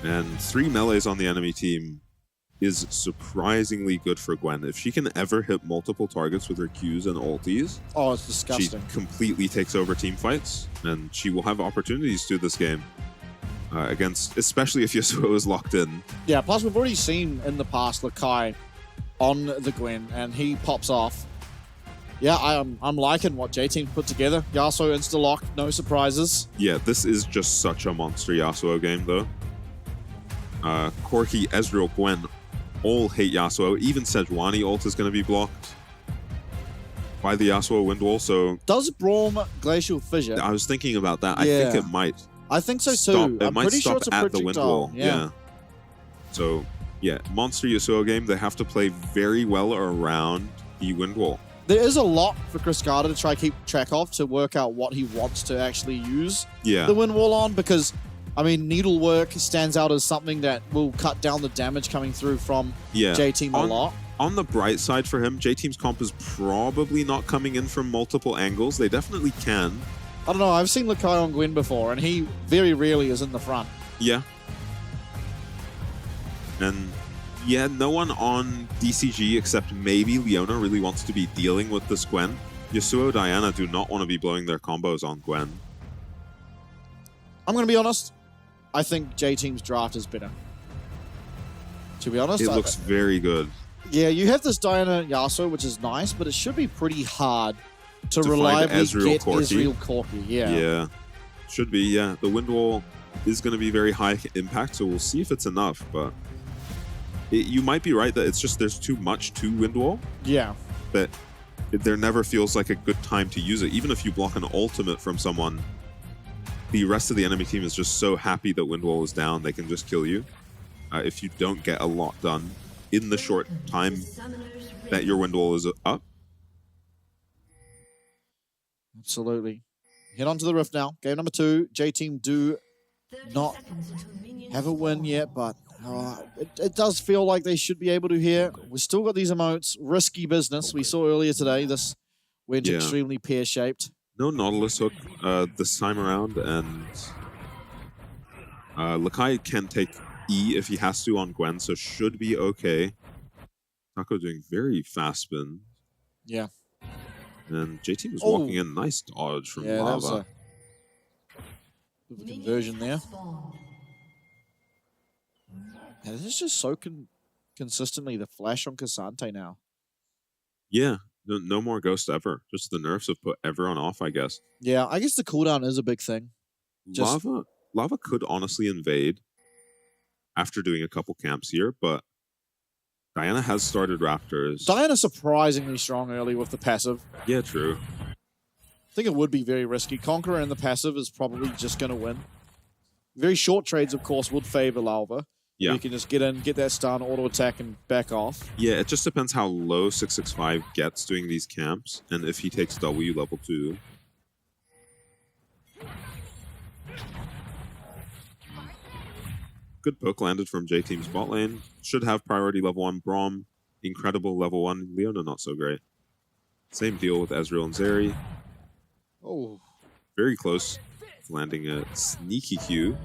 And 3 melees on the enemy team is surprisingly good for Gwen. If she can ever hit multiple targets with her Qs and ultis, oh, it's disgusting. She completely takes over team fights, and she will have opportunities to this game against, especially if Yasuo is locked in. Yeah, plus we've already seen in the past Lakai on the Gwen, and he pops off. Yeah, I'm liking what J-Team put together. Yasuo insta-lock, no surprises. Yeah, this is just such a monster Yasuo game, though. Corki, Ezreal, Gwen all hate Yasuo. Even Sejuani ult is going to be blocked by the Yasuo wind wall, so... Does Braum Glacial Fissure? I was thinking about that. Yeah. I think it might. I think so Stop. too. It I'm might pretty stop sure it's a at the wind wall. projectile. Yeah. So, yeah, Monster Yasuo game, they have to play very well around the wind wall. There is a lot for Cascada to try keep track of to work out what he wants to actually use Yeah. the wind wall on, because, I mean, needlework stands out as something that will cut down the damage coming through from J-Team a lot. On the bright side for him, J-Team's comp is probably not coming in from multiple angles. They definitely can. I don't know, I've seen Lakai on Gwyn before, and he very rarely is in the front. Yeah. And yeah, no one on DCG except maybe Leona really wants to be dealing with this Gwen. Yasuo, Diana do not want to be blowing their combos on Gwen. I'm going to be honest, I think J-Team's draft is better. To be honest. It looks very good. Yeah, you have this Diana Yasuo, which is nice, but it should be pretty hard to find reliably Ezreal get Corki. Ezreal Corki. Yeah. Yeah. Should be, yeah. The wind wall is going to be very high impact, so we'll see if it's enough, but you might be right that it's just there's too much to wind wall. Yeah. That there never feels like a good time to use it. Even if you block an ultimate from someone, the rest of the enemy team is just so happy that wind wall is down, they can just kill you. If you don't get a lot done in the short time that your wind wall is up. Absolutely. Head on to the Rift now. Game number 2. J-Team do not have a win yet, but it does feel like they should be able to here. We've still got these emotes. Risky business. We saw earlier today this went extremely pear-shaped. No Nautilus hook this time around, and Lakai can take E if he has to on Gwen, so should be okay. Taco doing very fast spin. Yeah. And JT was walking in. Nice dodge from Lava. That was a bit of a conversion there. Yeah, this is just so consistently the flash on Cassante now. Yeah. No more Ghost ever. Just the nerfs have put everyone off, I guess. Yeah, I guess the cooldown is a big thing. Lava could honestly invade after doing a couple camps here, but Diana has started Raptors. Diana's surprisingly strong early with the passive. Yeah, true. I think it would be very risky. Conqueror in the passive is probably just going to win. Very short trades, of course, would favor Lava. Yeah. You can just get in, get that stun, auto attack, and back off. Yeah, it just depends how low 665 gets doing these camps, and if he takes W level 2. Good poke landed from J-Team's bot lane. Should have priority level 1. Braum, incredible level 1. Leona, not so great. Same deal with Ezreal and Zeri. Oh. Very close to landing a sneaky Q.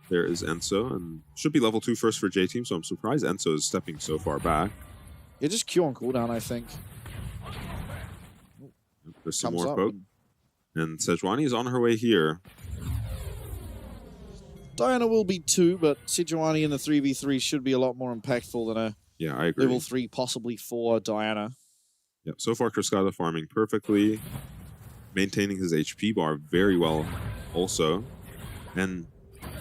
There is Enso, and should be level 2 first for J-Team, so I'm surprised Enso is stepping so far back. Yeah, just Q on cooldown, I think. There's some more poke. And Sejuani is on her way here. Diana will be 2, but Sejuani in the 3v3 should be a lot more impactful than a I agree. level 3, possibly 4 Diana. Yep, so far Cascada farming perfectly, maintaining his HP bar very well also, and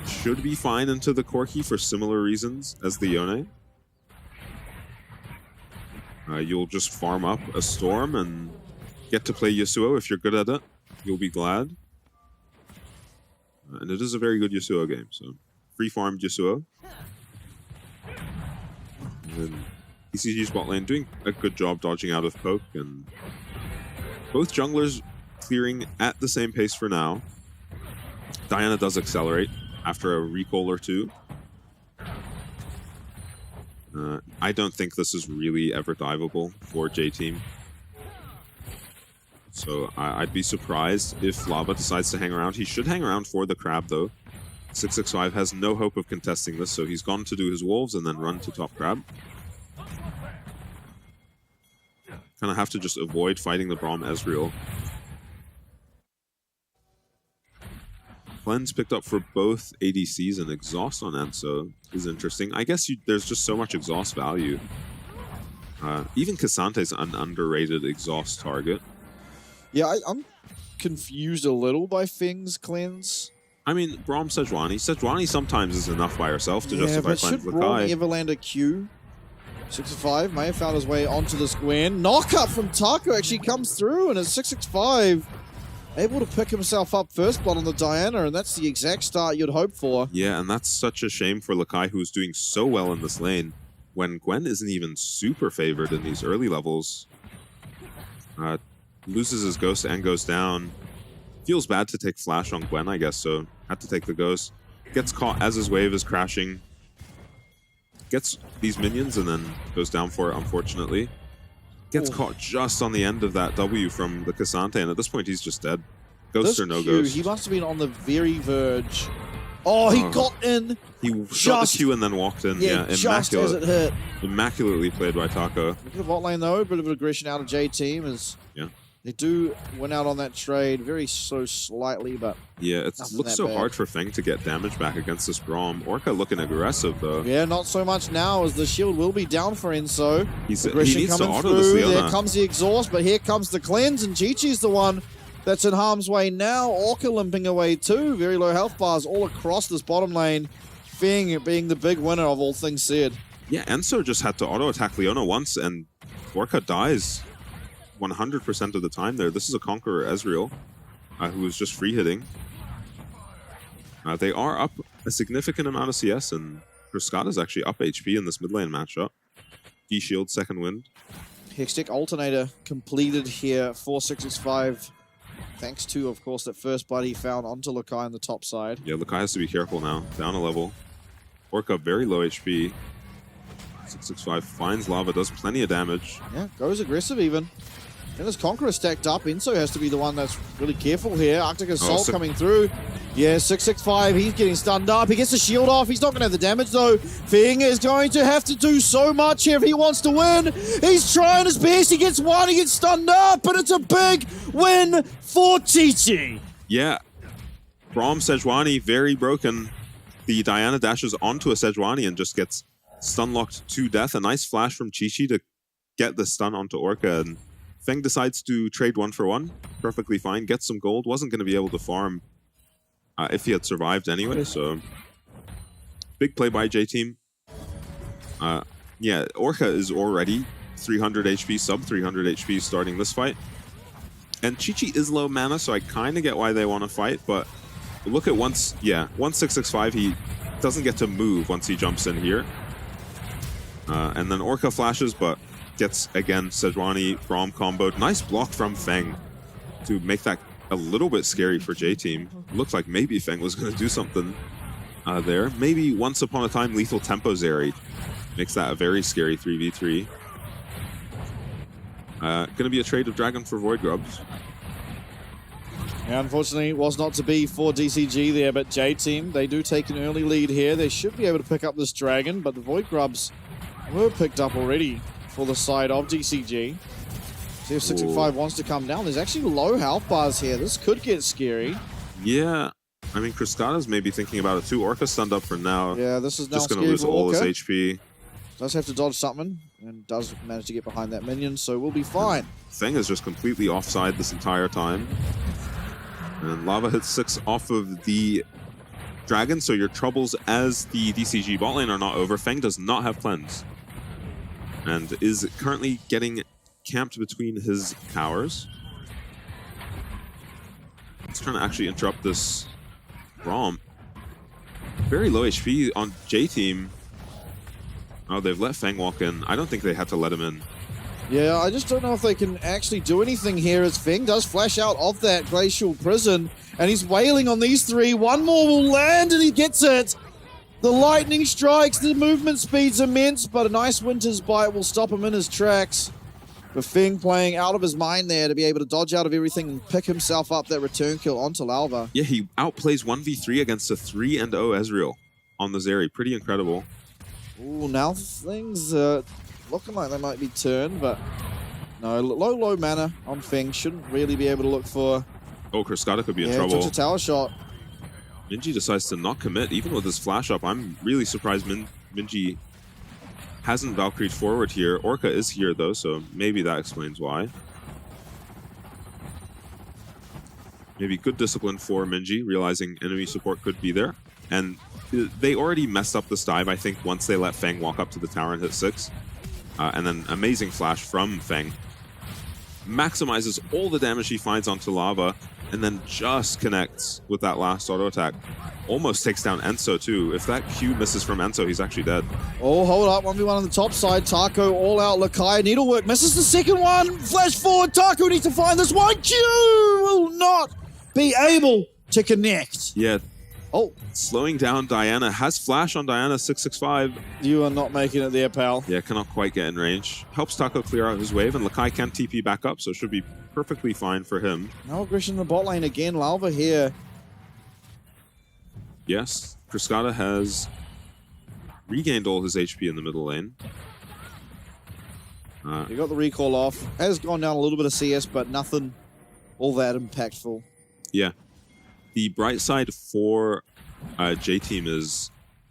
should be fine into the Corki for similar reasons as the Yone. You'll just farm up a Storm and get to play Yasuo if you're good at it. You'll be glad. And it is a very good Yasuo game, so free farmed Yasuo. And then DCG's bot lane doing a good job dodging out of poke, and both junglers clearing at the same pace for now. Diana does accelerate after a recall or 2. I don't think this is really ever diveable for J-Team. So I'd be surprised if Lava decides to hang around. He should hang around for the crab, though. 665 has no hope of contesting this, so he's gone to do his wolves and then run to top crab. Kind of have to just avoid fighting the Braum Ezreal. Cleanse picked up for both ADCs, and Exhaust on Enso is interesting. I guess there's just so much exhaust value. Even Cassante's an underrated exhaust target. Yeah, I'm confused a little by Feng's Cleanse. I mean, Braum Sejuani. Sejuani sometimes is enough by herself to justify but Cleanse should Braum Lakai. ever land a Q? 665 may have found his way onto the square. Knockup from Taco actually comes through, and it's 665 able to pick himself up first blood on the Diana, and that's the exact start you'd hope for. Yeah, and that's such a shame for Lakai, who's doing so well in this lane, when Gwen isn't even super favored in these early levels. Loses his Ghost and goes down. Feels bad to take Flash on Gwen, I guess, so had to take the Ghost. Gets caught as his wave is crashing. Gets these minions and then goes down for it, unfortunately. Gets caught just on the end of that W from the Cassante, and at this point he's just dead. Ghost or no Ghost. He must have been on the very verge. Oh, he got in. He shot the Q and then walked in. Yeah, just as it hit. Immaculately played by Taco. Look at the bot lane though, a bit of aggression out of J Team as they do win out on that trade, very so slightly, but yeah, it looks so hard for Feng to get damage back against this Braum. Orca looking aggressive though. Yeah, not so much now as the shield will be down for Enzo. He needs to auto this Leona. There comes the exhaust, but here comes the cleanse, and Chi-Chi's the one that's in harm's way now. Orca limping away too. Very low health bars all across this bottom lane. Feng being the big winner of all things said. Yeah, Enzo just had to auto attack Leona once, and Orca dies 100% of the time there. This is a Conqueror Ezreal, who is just free hitting. They are up a significant amount of CS, and Cruscata's actually up HP in this mid lane matchup. D-Shield, second wind. Hextech Alternator completed here for 665. Thanks to, of course, that first blood he found onto Lakai on the top side. Yeah, Lakai has to be careful now. Down a level. Orca very low HP. 665 finds Lava, does plenty of damage. Yeah, goes aggressive even. And as Conqueror stacked up, Enzo has to be the one that's really careful here. Arctic Assault coming through. Yeah, 665, he's getting stunned up. He gets the shield off. He's not going to have the damage though. Feng is going to have to do so much here if he wants to win. He's trying his best. He gets one, he gets stunned up, but it's a big win for Chi-Chi. Yeah, Braum Sejuani very broken. The Diana dashes onto a Sejuani and just gets stun locked to death. A nice flash from Chi-Chi to get the stun onto Orca, and Feng decides to trade 1-for-1. Perfectly fine. Gets some gold. Wasn't going to be able to farm if he had survived anyway, so big play by J-Team. Yeah, Orca is already 300 HP, sub 300 HP starting this fight. And Chi-Chi is low mana, so I kind of get why they want to fight, but look at once 665, he doesn't get to move once he jumps in here. And then Orca flashes, but gets, again, Sejuani, Braum comboed. Nice block from Feng to make that a little bit scary for J-Team. Looked like maybe Feng was going to do something there. Maybe once upon a time, Lethal Tempo Zeri makes that a very scary 3v3. Going to be a trade of Dragon for Void Grubs. Yeah, unfortunately, it was not to be for DCG there, but J-Team, they do take an early lead here. They should be able to pick up this Dragon, but the Void Grubs were picked up already for the side of DCG. See if 665 wants to come down. There's actually low health bars here. This could get scary. Yeah. I mean, Cruscata's maybe thinking about it too. Orca stunned up for now. Yeah, this is now just going to lose all his HP. Does have to dodge something, and does manage to get behind that minion, so we'll be fine. Feng is just completely offside this entire time. And Lava hits 6 off of the Dragon, so your troubles as the DCG bot lane are not over. Feng does not have cleanse, and is currently getting camped between his towers. He's trying to actually interrupt this Braum. Very low HP on J-Team. Oh, they've let Feng walk in. I don't think they had to let him in. Yeah, I just don't know if they can actually do anything here as Feng does flash out of that glacial prison, and he's wailing on these three. One more will land, and he gets it. The lightning strikes, the movement speed's immense, but a nice Winter's Bite will stop him in his tracks. But Feng playing out of his mind there to be able to dodge out of everything and pick himself up that return kill onto Lalva. Yeah, he outplays 1v3 against a 3-0 Ezreal on the Zeri. Pretty incredible. Ooh, now things looking like they might be turned, but no, low mana on Feng. Shouldn't really be able to look for... Oh, Cruscata could be in trouble. Took a tower shot. Minji decides to not commit, even with his flash up. I'm really surprised Minji hasn't Valkyried forward here. Orca is here, though, so maybe that explains why. Maybe good discipline for Minji, realizing enemy support could be there. And they already messed up this dive, I think, once they let Feng walk up to the tower and hit 6. And then amazing flash from Feng. Maximizes all the damage he finds onto Lava, and then just connects with that last auto attack. Almost takes down Enso too. If that Q misses from Enso, he's actually dead. Oh, hold up. 1v1 on the top side. Taco all out. Lakai, needlework. Misses the second one. Flash forward. Taco needs to find this one. Q will not be able to connect. Yeah. Oh. Slowing down Diana. Has flash on Diana, 665. You are not making it there, pal. Yeah, cannot quite get in range. Helps Taco clear out his wave, and Lakai can TP back up, so it should be perfectly fine for him. No aggression in the bot lane again. Lava here. Yes, Cascada has regained all his HP in the middle lane. He got the recall off. Has gone down a little bit of CS, but nothing all that impactful. Yeah. The bright side for J-Team is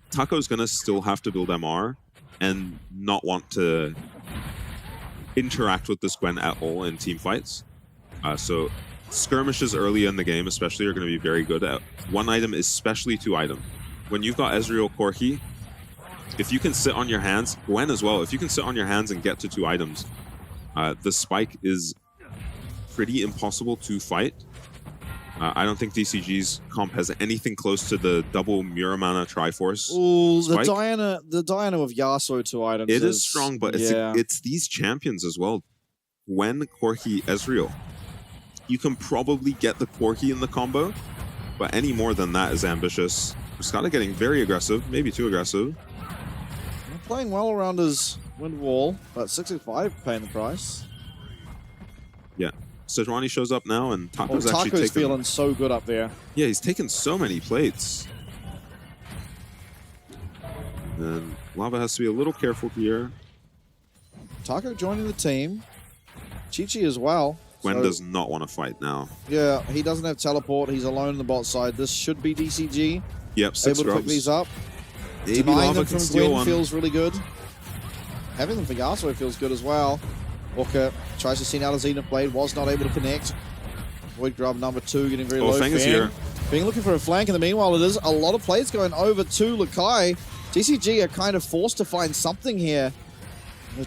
Taco's going to still have to build MR and not want to interact with this Gwen at all in team fights. So skirmishes early in the game especially are going to be very good at one item, especially two item. When you've got Ezreal Corki, if you can sit on your hands, Gwen as well, if you can sit on your hands and get to two items, the spike is pretty impossible to fight. I don't think DCG's comp has anything close to the double Muramana Triforce. Ooh, spike. the Diana with Yasuo 2 items. It is strong, but it's these champions as well. Gwen, Corki, Ezreal. You can probably get the Corki in the combo, but any more than that is ambitious. Cascada getting very aggressive, maybe too aggressive. Playing well around his wind wall, but 65 paying the price. Yeah. Sejuani shows up now, and Taco's actually Taco's feeling so good up there. Yeah, he's taken so many plates. And Lava has to be a little careful here. Taco joining the team. Chi-Chi as well. Gwen does not want to fight now. Yeah, he doesn't have teleport. He's alone on the bot side. This should be DCG. Yep, 6 able to pick these up. Maybe Denying Lava them can from steal Gwen one. feels really good. Having them for Yasuo feels good as well. Walker tries to send out a Zenith Blade, was not able to connect. Void Grub number 2 getting very low. Feng is here. Being looking for a flank, in the meanwhile it is a lot of plays going over to Lakai. DCG are kind of forced to find something here.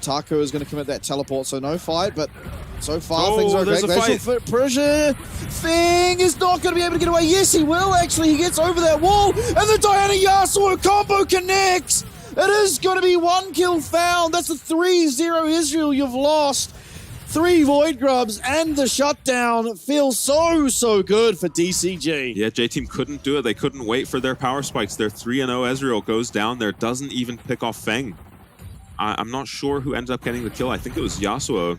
Taco is going to commit that teleport, so no fight, but so far things are there's okay. a fight. Foot pressure. Feng is not going to be able to get away. Yes, he will actually. He gets over that wall, and the Diana Yasuo combo connects. It is going to be 1 kill found. That's a 3-0 Israel you've lost. 3 Void Grubs and the shutdown feels so good for DCG. Yeah, J-Team couldn't do it. They couldn't wait for their power spikes. Their 3-0 Ezreal goes down there, doesn't even pick off Feng. I'm not sure who ended up getting the kill. I think it was Yasuo.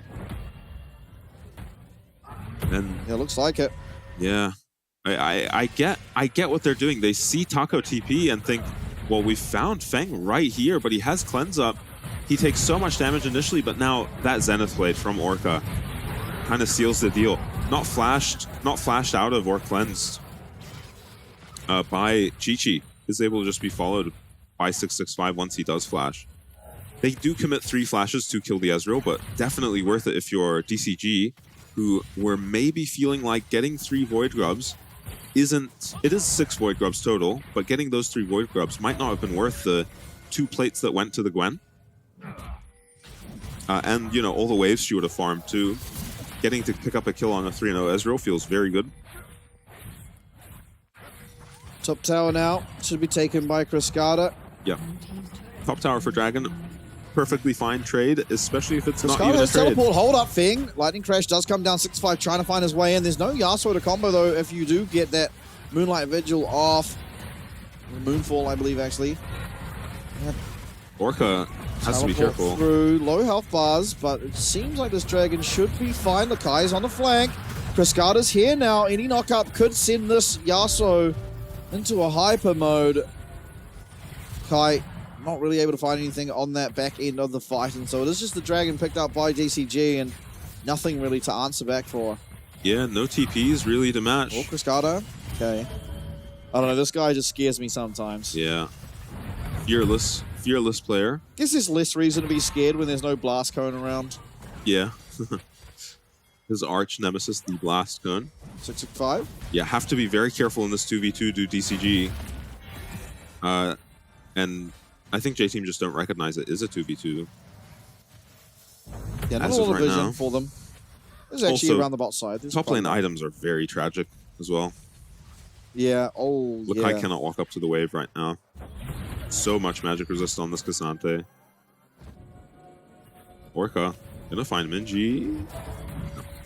And it looks like it. Yeah. I get what they're doing. They see Taco TP and think, well, we found Feng right here, but he has cleanse up. He takes so much damage initially, but now that Zenith Blade from Orca kind of seals the deal. Not flashed out of or cleansed by Chi-Chi. Is able to just be followed by 665 once he does flash. They do commit 3 flashes to kill the Ezreal, but definitely worth it if you're DCG, who were maybe feeling like getting 3 Void Grubs isn't... It is 6 Void Grubs total, but getting those 3 Void Grubs might not have been worth the 2 plates that went to the Gwen. And, you know, all the waves she would have farmed too. Getting to pick up a kill on a 3-0 Ezreal feels very good. Top tower now should be taken by Cascada. Yeah. Top tower for Dragon. Perfectly fine trade, especially if it's not Cascada even a has trade. teleport, hold up Feng. Lightning Crash does come down 6-5, trying to find his way in. There's no Yasuo to combo though if you do get that Moonlight Vigil off. Moonfall, I believe, actually. Yeah. Orca has to be careful. Through low health bars, but it seems like this Dragon should be fine. Lakai's on the flank. Cascada's here now. Any knockup could send this Yasuo into a hyper mode. Kai not really able to find anything on that back end of the fight, and so it is just the Dragon picked up by DCG and nothing really to answer back for. Yeah, no TPs really to match. Oh, Cascada. Okay. I don't know, this guy just scares me sometimes. Yeah. Fearless player. Guess there's less reason to be scared when there's no Blast Cone around. Yeah. His arch nemesis, the Blast Cone. 665. Yeah, have to be very careful in this 2v2 do DCG. And I think J-Team just don't recognize it is a 2v2. Yeah, not as a of lot of right vision now. for them. There's actually Also, around the bot side. There's Top quite lane a lot. items are very tragic as well. Yeah, oh, Lakai yeah. cannot walk up to the wave right now. So much magic resist on this Cassante. Orca gonna find Minji.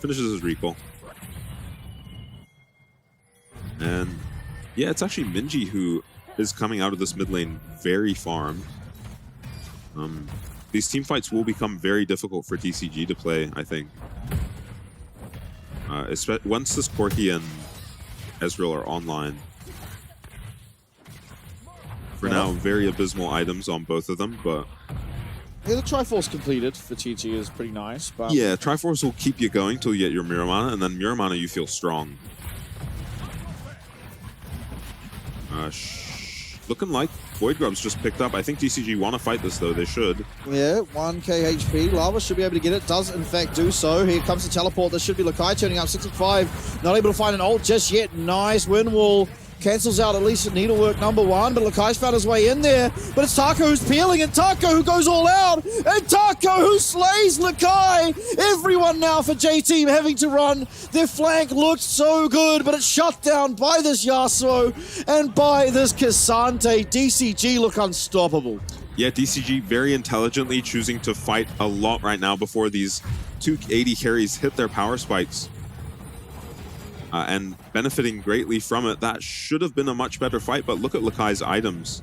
Finishes his recall. And yeah, it's actually Minji who is coming out of this mid lane very farm. These team fights will become very difficult for DCG to play, I think. Once this Corki and Ezreal are online. For now, very abysmal items on both of them, but... Yeah, the Triforce completed for TT is pretty nice, but... Yeah, Triforce will keep you going till you get your Mirror Mana, and then Mirror Mana you feel strong. Looking like Void Grub's just picked up. I think DCG want to fight this, though. They should. Yeah, 1k HP. Lava should be able to get it. Does, in fact, do so. Here comes the teleport. This should be Lakai turning up 65. Not able to find an ult just yet. Nice wind wall. Cancels out at least needlework number one, but Lakai's found his way in there. But it's Taco who's peeling, and Taco who goes all out, and Taco who slays Lakai. Everyone now for J-Team having to run. Their flank looked so good, but it's shut down by this Yasuo and by this Cassante. DCG look unstoppable. Yeah, DCG very intelligently choosing to fight a lot right now before these 280 carries hit their power spikes. And benefiting greatly from it. That should have been a much better fight, but look at Lakai's items.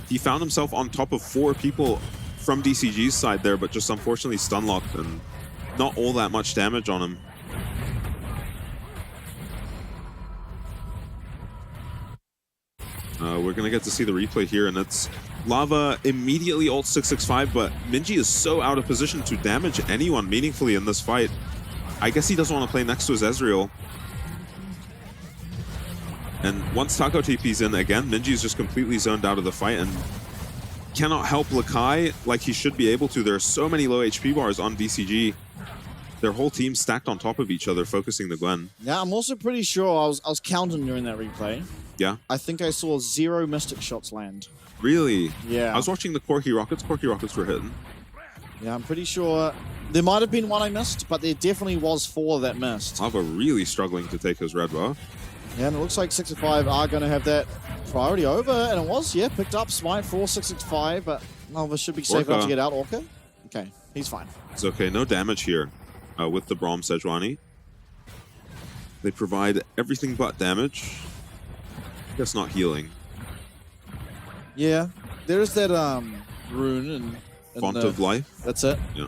He found himself on top of 4 people from DCG's side there, but just unfortunately stun-locked and not all that much damage on him. We're going to get to see the replay here, and it's Lava immediately ult 665, but Minji is so out of position to damage anyone meaningfully in this fight. I guess he doesn't want to play next to his Ezreal. And once Taco TP's in again, Minji's just completely zoned out of the fight and cannot help Lakai like he should be able to. There are so many low HP bars on DCG. Their whole team stacked on top of each other, focusing the Gwen. Yeah, I'm also pretty sure I was counting during that replay. Yeah? I think I saw 0 Mystic shots land. Really? Yeah. I was watching the Corki Rockets. Corki Rockets were hitting. Yeah, I'm pretty sure there might have been one I missed, but there definitely was 4 that missed. Lava really struggling to take his red buff. Yeah, and it looks like 665 are going to have that priority over, and it was, yeah, picked up Smite for 665, but Lava should be safe enough to get out. Orca? Okay, he's fine. It's okay, no damage here with the Braum Sejuani. They provide everything but damage. I guess not healing. Yeah, there's that rune in Font of Life? That's it. Yeah.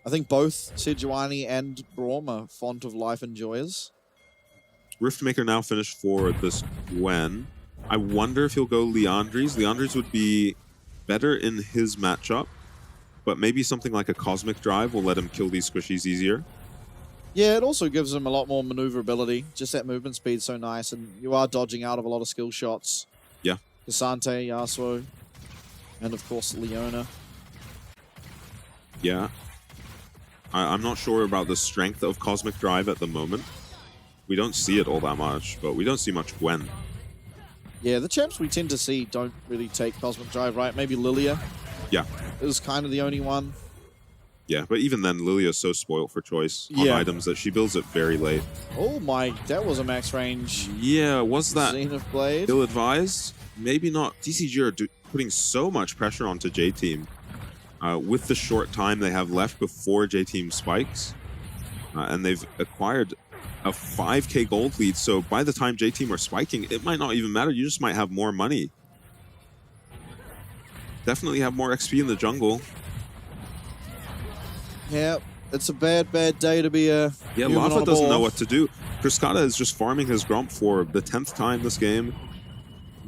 I think both Sejuani and Braum are Font of Life enjoyers. Riftmaker now finished for this Gwen. I wonder if he'll go Liandry's. Liandry's would be better in his matchup, but maybe something like a Cosmic Drive will let him kill these squishies easier. Yeah, it also gives him a lot more maneuverability. Just that movement speed so nice, and you are dodging out of a lot of skill shots. Yeah. Cassante, Yasuo, and of course Leona. Yeah. I'm not sure about the strength of Cosmic Drive at the moment. We don't see it all that much, but we don't see much Gwen. Yeah, the champs we tend to see don't really take Cosmic Drive, right? Maybe Lilia. Yeah. Is kind of the only one. Yeah, but even then, Lilia's so spoiled for choice on items that she builds it very late. Oh my, that was a max range. Yeah, was that Zenith Blade? ill-advised? Maybe not. DCG are putting so much pressure onto J-Team. With the short time they have left before J-Team spikes. And they've acquired a 5k gold lead, so by the time J-Team are spiking, it might not even matter. You just might have more money. Definitely have more XP in the jungle. Yeah, it's a bad day to be a Yeah, Lava doesn't know what to do. Kriskata is just farming his Grump for the 10th time this game.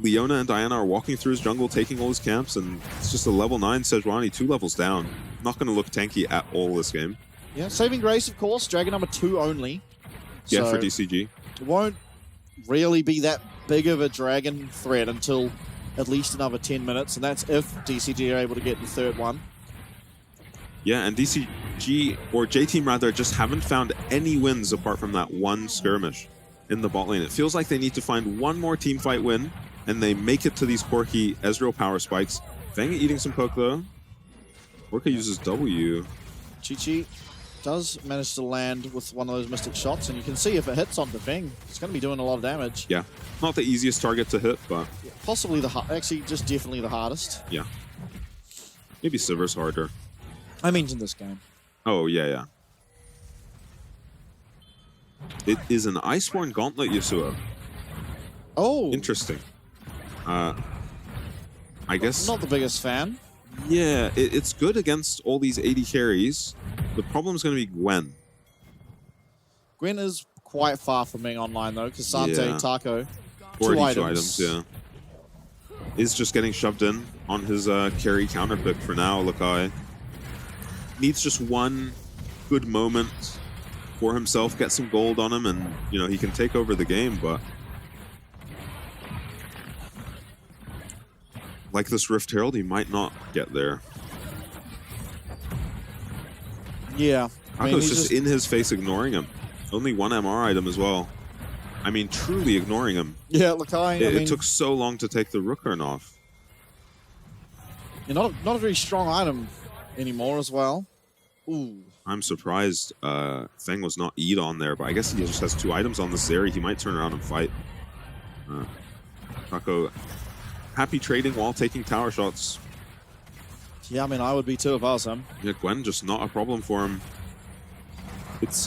Leona and Diana are walking through his jungle, taking all his camps, and it's just a level 9 Sejuani, 2 levels down. Not going to look tanky at all this game. Yeah, Saving Grace, of course, Dragon number 2 only. Yeah, So for DCG. it won't really be that big of a dragon threat until at least another 10 minutes, and that's if DCG are able to get the third one. Yeah, and DCG, or J-Team rather, just haven't found any wins apart from that one skirmish in the bot lane. It feels like they need to find one more team fight win, and they make it to these Corki Ezreal power spikes. Fang eating some poke though. Orca uses W. Chi does manage to land with one of those Mystic shots, and you can see if it hits on Defeng, it's going to be doing a lot of damage. Yeah, not the easiest target to hit, but... Possibly actually just definitely the hardest. Yeah. Maybe Silver's harder. I mean in this game. Oh, yeah. It is an Iceborne Gauntlet Yasuo. Oh. Interesting. I guess... Not the biggest fan. Yeah, it's good against all these 80 carries. The problem is going to be Gwen. Gwen is quite far from being online, though, because Sante, Taco, two items. Yeah. Is just getting shoved in on his carry counter pick for now, Lakai. Needs just one good moment for himself, get some gold on him, and, you know, he can take over the game, but... Like this Rift Herald, he might not get there. Yeah. Taco's just in his face ignoring him. Only one MR item as well. I mean, truly ignoring him. Yeah, Lakai, It took so long to take the Rookern off. Yeah, not a very strong item anymore as well. Ooh. I'm surprised Feng was not Eid on there, but I guess he just has 2 items on this area. He might turn around and fight. Taco happy trading while taking tower shots. Yeah, I mean, I would be too if I was him. Yeah, Gwen just not a problem for him. It's,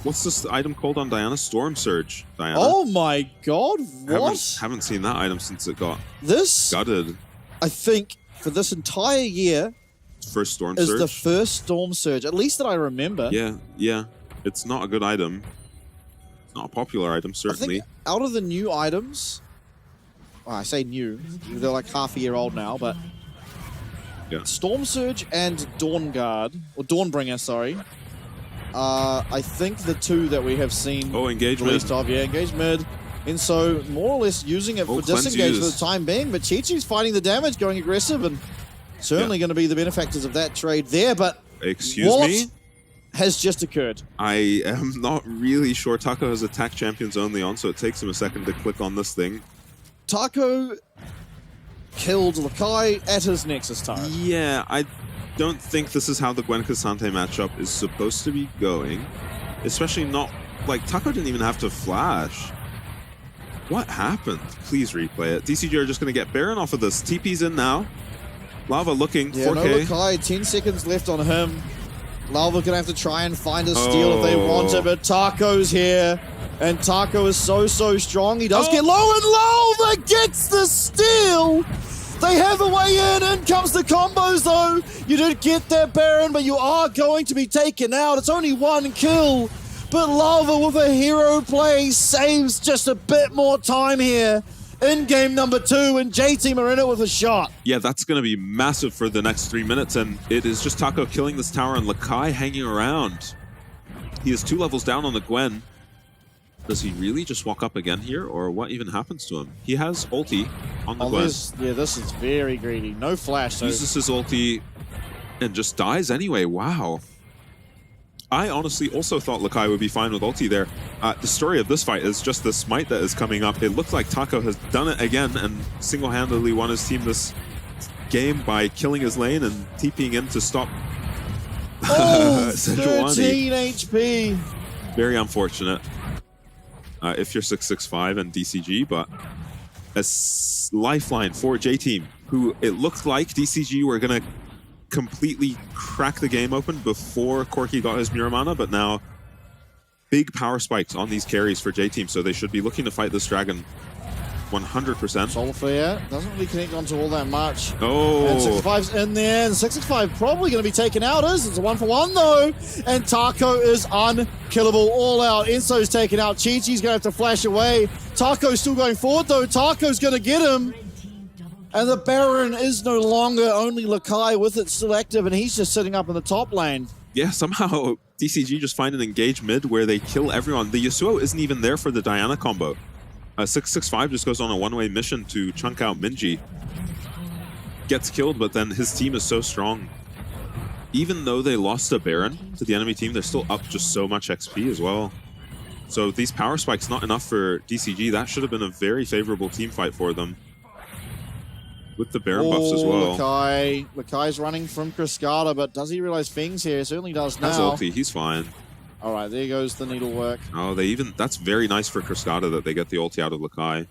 what's this item called on Diana? Storm Surge, Diana. Oh my god, what? Haven't seen that item since it got this gutted. I think, for this entire year, first Storm is Surge? the first Storm Surge, at least that I remember. Yeah. It's not a good item. It's not a popular item, certainly. I think out of the new items, well, I say new, they're like half a year old now, but yeah. Storm Surge and Dawn Guard, or Dawnbringer, sorry. I think the 2 that we have seen engage released mid. of, engage mid. And so, more or less using it for disengage for the time being, but Chi-Chi's fighting the damage, going aggressive, and certainly going to be the benefactors of that trade there, but excuse what me? Has just occurred? I am not really sure. Taco has attack champions only on, so it takes him a second to click on this thing. Taco killed Lakai at his Nexus tower. Yeah, I don't think this is how the Gwen Cassante matchup is supposed to be going. Especially not... Like, Taco didn't even have to flash. What happened? Please replay it. DCG are just going to get Baron off of this. TP's in now. Lava looking, 4K. No Lakai, 10 seconds left on him. Lava going to have to try and find a steal if they want it, but Taco's here. And Taco is so strong. He does get low, and Lava gets the steal! They have a way in comes the combos though. You did get that Baron, but you are going to be taken out. It's only 1 kill. But Lava with a hero play saves just a bit more time here in game number 2, and J-Team are in it with a shot. Yeah, that's going to be massive for the next 3 minutes, and it is just Taco killing this tower and Lakai hanging around. He is 2 levels down on the Gwen. Does he really just walk up again here, or what even happens to him? He has ulti on the Gwen. This is very greedy. No flash. So. Uses his ulti and just dies anyway. Wow. I honestly also thought Lakai would be fine with ulti there. The story of this fight is just the smite that is coming up. It looks like Taco has done it again and single-handedly won his team this game by killing his lane and TPing in to stop 13 HP. Very unfortunate if you're 665 and DCG, but a lifeline for J-Team, who it looked like DCG were going to completely crack the game open before Corki got his Muramana, but now big power spikes on these carries for J-Team, so they should be looking to fight this dragon 100%. Solfair doesn't really connect onto all that much. Oh. And 665's in there, and 665 probably going to be taken out. It's a 1-for-1 though, and Taco is unkillable all out. Enso's taken out. Chi-Chi's going to have to flash away. Taco's still going forward though. Taco's going to get him. And the Baron is no longer only Lakai with it still active, and he's just sitting up in the top lane. Yeah, somehow DCG just find an engage mid where they kill everyone. The Yasuo isn't even there for the Diana combo. 665 just goes on a one-way mission to chunk out Minji. Gets killed, but then his team is so strong. Even though they lost a Baron to the enemy team, they're still up just so much XP as well. So these power spikes not enough for DCG. That should have been a very favorable team fight for them. with the Baron buffs as well. Lakai's running from Cascada, but does he realize Fing's here? Certainly does now. That's ulti, he's fine. All right, there goes the needlework. Oh, that's very nice for Cascada that they get the ulti out of Lakai.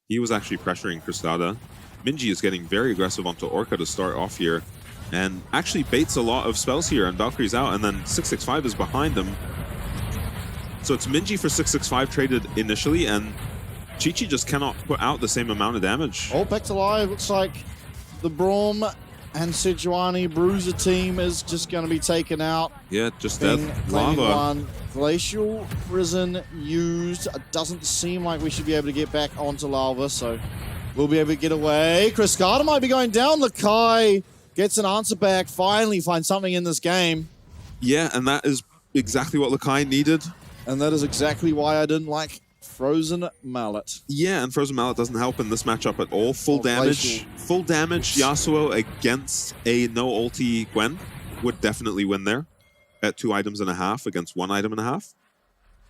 He was actually pressuring Cascada. Minji is getting very aggressive onto Orca to start off here, and actually baits a lot of spells here, and Valkyrie's out, and then 665 is behind him. So it's Minji for 665 traded initially, and Chi-Chi just cannot put out the same amount of damage. Oh, back to live. Looks like the Braum and Sejuani Bruiser team is just going to be taken out. Yeah, just dead. Lava. One. Glacial Prison used. It doesn't seem like we should be able to get back onto lava, so we'll be able to get away. Cascada might be going down. Lakai gets an answer back. Finally finds something in this game. Yeah, and that is exactly what Lakai needed. And that is exactly why I didn't like Frozen Mallet. Yeah, and Frozen Mallet doesn't help in this matchup at all. Full damage. Full damage Yasuo against a no ulti Gwen would definitely win there. At 2.5 items against 1.5 items.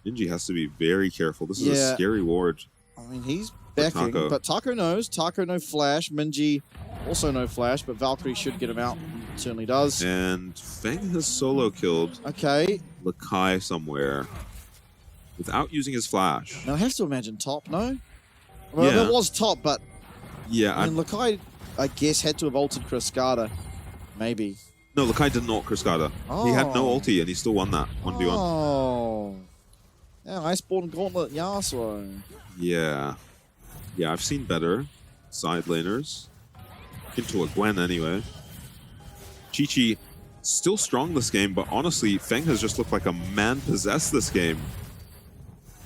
Minji has to be very careful. This is a scary ward. I mean, he's backing, but Taco knows. Taco no flash. Minji also no flash, but Valkyrie should get him out. Certainly does. And Feng has solo killed Lakai somewhere without using his flash. Now I have to imagine top, no? Well, it was top, but yeah, I mean, Lakai, I guess, had to have ulted Cascada. Maybe. No, Lakai didn't ult Cascada. He had no ulti, and he still won that 1v1. Oh. Yeah, Iceborne Gauntlet Yasuo. Yeah. Yeah, I've seen better side laners. Into a Gwen, anyway. Chi-Chi still strong this game, but honestly, Feng has just looked like a man-possessed this game.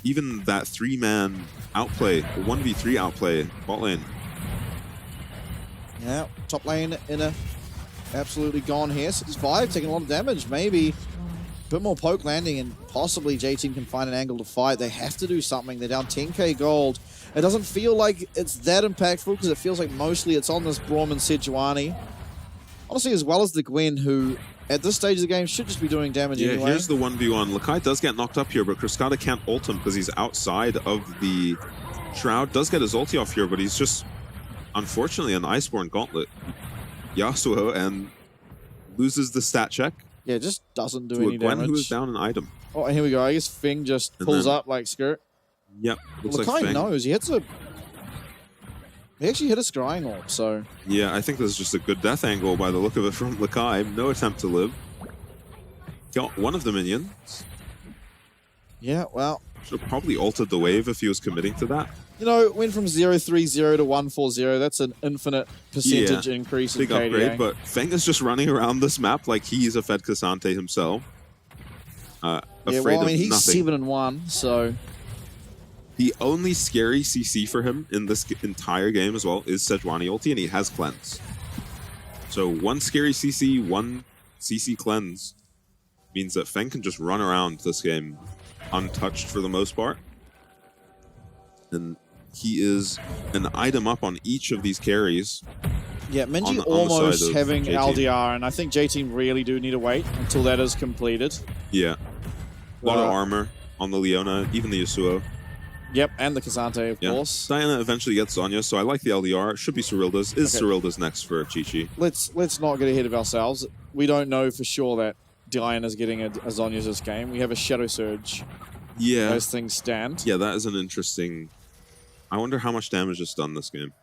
Even that 3-man outplay, the 1v3 outplay, bot lane. Yeah, top lane in a... Absolutely gone here. 6-5, taking a lot of damage. Maybe a bit more poke landing, and possibly J-Team can find an angle to fight. They have to do something. They're down 10k gold. It doesn't feel like it's that impactful because it feels like mostly it's on this Braum and Sejuani. Honestly, as well as the Gwen, who at this stage of the game should just be doing damage anyway. Yeah, here's the 1v1. Lakai does get knocked up here, but Cascada can't ult him because he's outside of the Shroud. Does get his ulti off here, but he's just, unfortunately, an Iceborne Gauntlet Yasuo and loses the stat check. Yeah, just doesn't do any Gwen damage. Who is down an item. Oh, and here we go. I guess Fing just pulls up like skirt. Yep. Looks Lakai like Feng knows. He actually hit a scrying orb, so... Yeah, I think this is just a good death angle by the look of it from Lakai. No attempt to live. Got one of the minions. Yeah, well... Should have probably ulted the wave if he was committing to that. You know, it went from 0-3-0 to 1-4-0. That's an infinite percentage increase in big KDA. Upgrade, but Feng is just running around this map like he's a Fed Cassante himself. Afraid of he's nothing. 7-1, so... The only scary CC for him in this entire game as well is Sejuani ulti, and he has cleanse. So one scary CC, one CC cleanse means that Feng can just run around this game untouched for the most part. And he is an item up on each of these carries. Yeah, Minji almost having LDR, and I think J-Team really do need to wait until that is completed. Yeah. A lot of armor on the Leona, even the Yasuo. Yep, and the Cassante, of course. Diana eventually gets Zhonya, so I like the LDR. It should be Cyrilda's. Cyrilda's next for Chi-Chi. Let's not get ahead of ourselves. We don't know for sure that Diana's getting a Zhonya's this game. We have a Shadow Surge. Yeah. As things stand. Yeah, that is an interesting... I wonder how much damage it's done this game.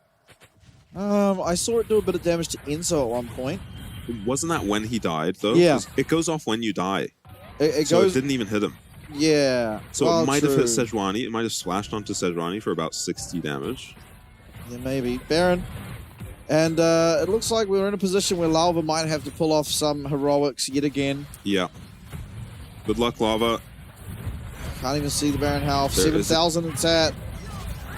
I saw it do a bit of damage to Enzo at one point. Wasn't that when he died, though? Yeah. It goes off when you die. It didn't even hit him. Yeah. So it might have hit Sejuani. It might have splashed onto Sejuani for about 60 damage. Yeah, maybe. Baron. And it looks like we're in a position where Lava might have to pull off some heroics yet again. Yeah. Good luck, Lava. Can't even see the Baron health. 7,000 it's at.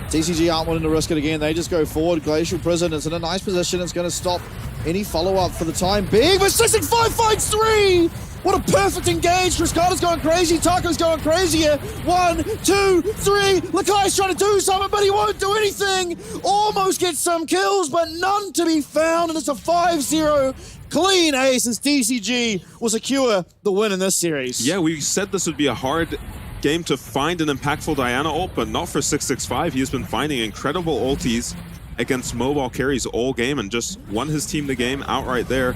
DCG aren't willing to risk it again. They just go forward. Glacial Prison is in a nice position. It's going to stop any follow-up for the time being. But 6-5 finds 3! What a perfect engage. Cascada's going crazy. Taco's going crazy here. 1, 2, 3. Lakai's trying to do something, but he won't do anything. Almost gets some kills, but none to be found. And it's a 5-0 clean ace as DCG will secure the win in this series. Yeah, we said this would be a hard game to find an impactful Diana ult, but not for 665. He has been finding incredible ultis against mobile carries all game and just won his team the game outright there.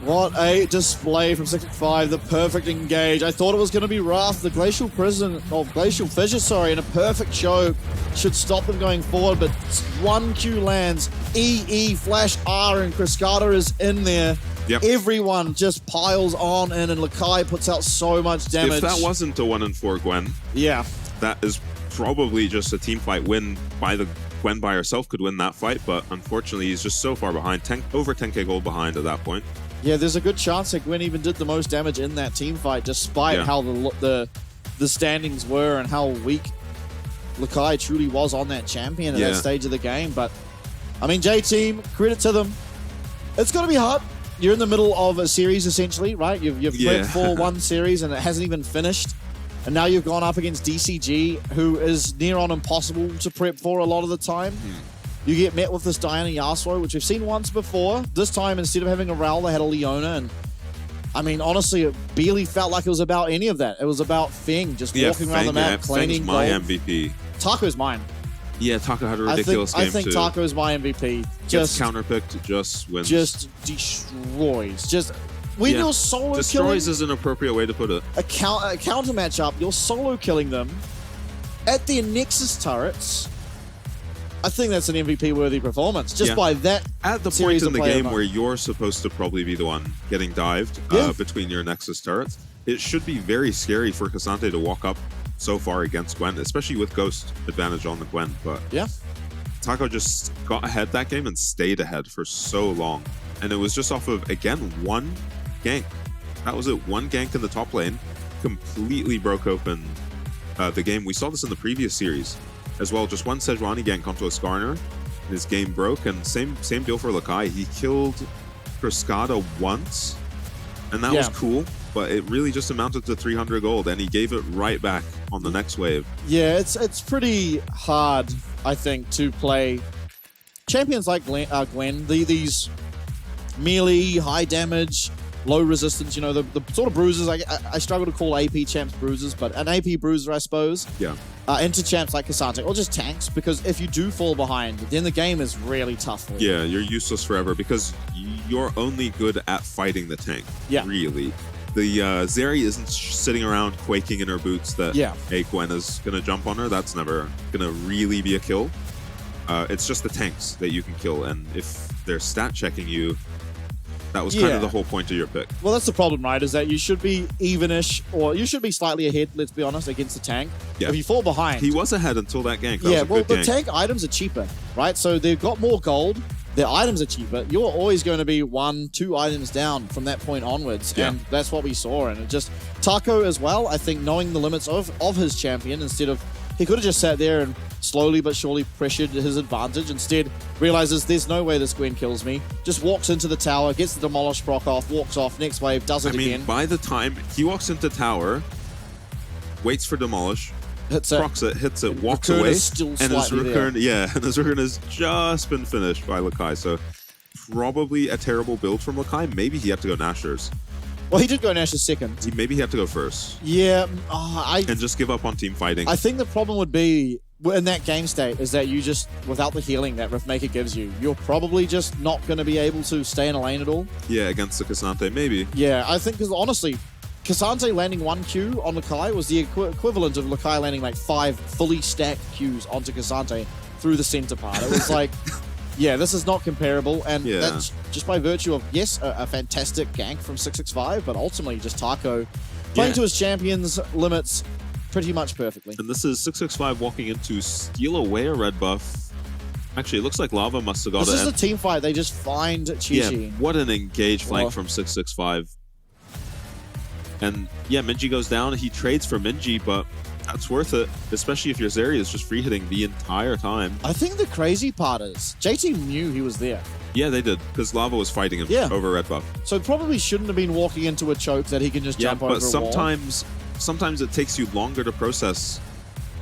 What a display from 665, the perfect engage. I thought it was going to be rough. The Glacial Prison, or Glacial Fissure, sorry, in a perfect choke should stop them going forward, but 1Q lands, EE flash R, and Cascada is in there. Yep. Everyone just piles on in, and Lakai puts out so much damage. If that wasn't a 1-4 Gwen, yeah, that is probably just a team fight win by the Gwen by herself could win that fight, but unfortunately he's just so far behind, over 10k gold behind at that point. Yeah, there's a good chance that Gwen even did the most damage in that team fight, despite how the standings were and how weak Lakai truly was on that champion at that stage of the game. But, I mean, J-Team, credit to them. It's going to be hard. You're in the middle of a series, essentially, right? You've prepped for one series, and it hasn't even finished. And now you've gone up against DCG, who is near on impossible to prep for a lot of the time. You get met with this Diana Yasuo, which we've seen once before. This time, instead of having a Raul, they had a Leona. And, I mean, honestly, it barely felt like it was about any of that. It was about Feng just walking around the map, claiming my gold. MVP. Taco's mine. Yeah, Taco had a ridiculous game, too. I think Taco's my MVP. Just counterpicked, just wins. Just destroys. When you're solo destroys killing, is an appropriate way to put it. A counter matchup, you're solo killing them at their Nexus turrets. I think that's an MVP-worthy performance. Just by that at the point in the game where you're supposed to probably be the one getting dived between your Nexus turrets, it should be very scary for Cassante to walk up so far against Gwen, especially with Ghost advantage on the Gwen. But Taco just got ahead that game and stayed ahead for so long. And it was just off of, again, one gank. That was it. One gank in the top lane completely broke open the game. We saw this in the previous series as well. Just one Sejuani gank onto a Skarner. His game broke, and same deal for Lakai. He killed Cascada once, and that was cool, but it really just amounted to 300 gold, and he gave it right back on the next wave. Yeah, it's pretty hard, I think, to play champions like Gwen. These melee, high damage, low resistance, you know, the sort of bruisers. I struggle to call AP champs bruisers, but an AP bruiser, I suppose. Yeah. Into champs like Cassante, or just tanks, because if you do fall behind, then the game is really tough for you. Yeah, you're useless forever because you're only good at fighting the tank. Yeah. Really. The Zeri isn't sitting around quaking in her boots that hey, Gwen is going to jump on her. That's never going to really be a kill. It's just the tanks that you can kill, and if they're stat checking you, that was kind of the whole point of your pick. Well, that's the problem, right? Is that you should be evenish, or you should be slightly ahead, let's be honest, against the tank. Yeah. If you fall behind... He was ahead until that gank. That yeah, was a well, good the gank. tank items are cheaper, right? So they've got more gold, their items are cheaper. You're always going to be 1-2 items down from that point onwards, and that's what we saw. And it just... Taco as well, I think, knowing the limits of his champion, instead of... He could have just sat there and slowly but surely pressured his advantage. Instead, realizes there's no way this Gwen kills me. Just walks into the tower, gets the Demolish proc off, walks off, next wave, does it again. By the time he walks into tower, waits for Demolish, procs it, hits it, walks away, and his Recurrent has just been finished by Lakai. So probably a terrible build from Lakai. Maybe he had to go Nashers. Well, he did go Nashers second. Maybe he had to go first. Yeah. And just give up on team fighting. I think the problem would be, in that game state, is that you just, without the healing that Riftmaker gives you, you're probably just not going to be able to stay in a lane at all. Yeah, against the Cassante, maybe. Yeah, I think, because honestly, Cassante landing 1 Q on Lakai was the equivalent of Lakai landing like 5 fully stacked Qs onto Cassante through the center part. It was like... Yeah, this is not comparable, and that's just by virtue of, yes, a fantastic gank from 665, but ultimately just Taco playing to his champion's limits pretty much perfectly. And this is 665 walking in to steal away a red buff. Actually, it looks like Lava must have got it. This is a team fight. They just find Chi-Chi. Yeah, what an engaged flank from 665. And yeah, Minji goes down. He trades for Minji, but that's worth it, especially if your Zeri is just free hitting the entire time. I think the crazy part is JT knew he was there. Yeah, they did, because Lava was fighting him over red buff. So probably shouldn't have been walking into a choke that he can just jump over a wall. But sometimes it takes you longer to process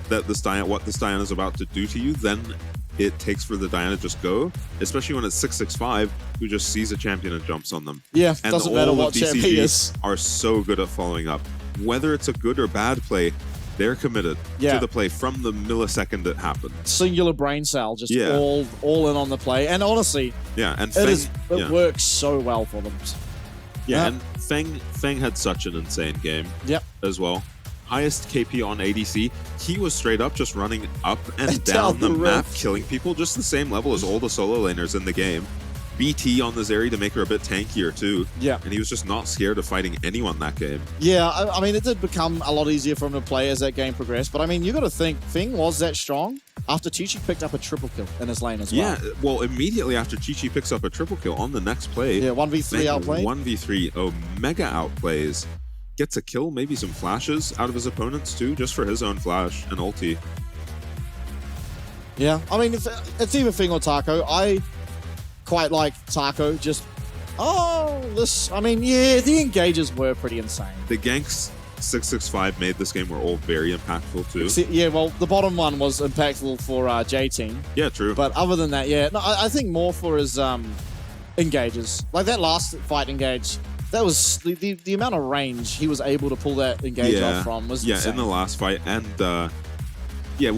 that what this Diana is about to do to you than it takes for the Diana to just go, especially when it's 665 who just sees a champion and jumps on them. Yeah, and doesn't matter what champion DCG are so good at following up. Whether it's a good or bad play, They're committed to the play from the millisecond it happened. Singular brain cell, just all in on the play. And honestly, and it works so well for them. Yeah, and Feng had such an insane game as well. Highest KP on ADC. He was straight up just running up and down the map, killing people, just the same level as all the solo laners in the game. BT on the Zeri to make her a bit tankier too. Yeah. And he was just not scared of fighting anyone that game. Yeah, I mean, it did become a lot easier for him to play as that game progressed. But I mean, you got to think, Feng was that strong after Chi-Chi picked up a triple kill in his lane as well. Yeah, well, immediately after Chi-Chi picks up a triple kill on the next play. Yeah, 1v3 outplay. 1v3, Omega outplays. Gets a kill, maybe some flashes out of his opponents too, just for his own flash and ulti. Yeah, I mean, it's either Feng or Taco. I quite like Taco, I mean, yeah, the engages were pretty insane. The ganks 665 made this game were all very impactful too. Yeah, well, the bottom one was impactful for J-Team. Yeah, true. But other than that, yeah, no, I think more for his engages. Like that last fight engage, that was the amount of range he was able to pull that engage off from was insane. In the last fight. And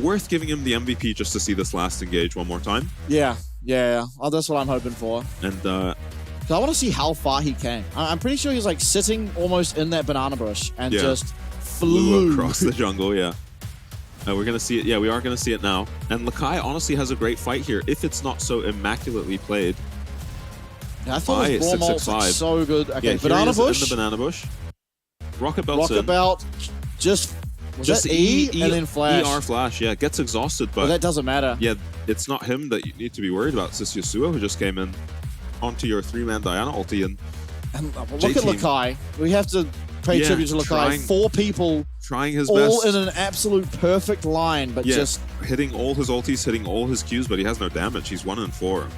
worth giving him the MVP just to see this last engage one more time. Yeah. Oh, that's what I'm hoping for. And I want to see how far he came. I'm pretty sure he was like sitting almost in that banana bush and just flew across the jungle. Yeah, we're gonna see it. Yeah, we are gonna see it now. And Lakai honestly has a great fight here if it's not so immaculately played. Yeah, I thought his Brawl was so good. Okay, banana bush. In the banana bush. Rocket belt. Just E and then flash. ER flash. Yeah, gets exhausted, but that doesn't matter. Yeah, it's not him that you need to be worried about. It's Yasuo who just came in onto your 3-man Diana ulti and look at Lakai. We have to pay tribute to Lakai. 4 people trying his all best, in an absolute perfect line, but just hitting all his ultis, hitting all his Qs, but he has no damage. He's 1 in 4.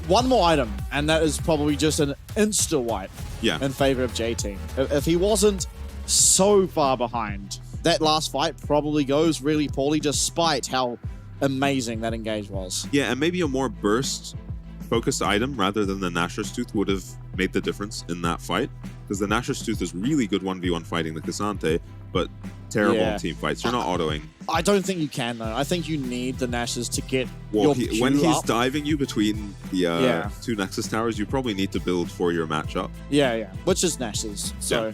One more item, and that is probably just an insta wipe in favor of J-Team. If he wasn't so far behind, that last fight probably goes really poorly, despite how amazing that engage was. Yeah, and maybe a more burst-focused item rather than the Nashor's Tooth would have made the difference in that fight. Because the Nashor's Tooth is really good 1v1 fighting the Cassante, but terrible in team fights. You're not autoing. I don't think you can, though. I think you need the Nashors to get when he's diving you between the 2 Nexus towers, you probably need to build for your matchup. Yeah, which is Nashors. So,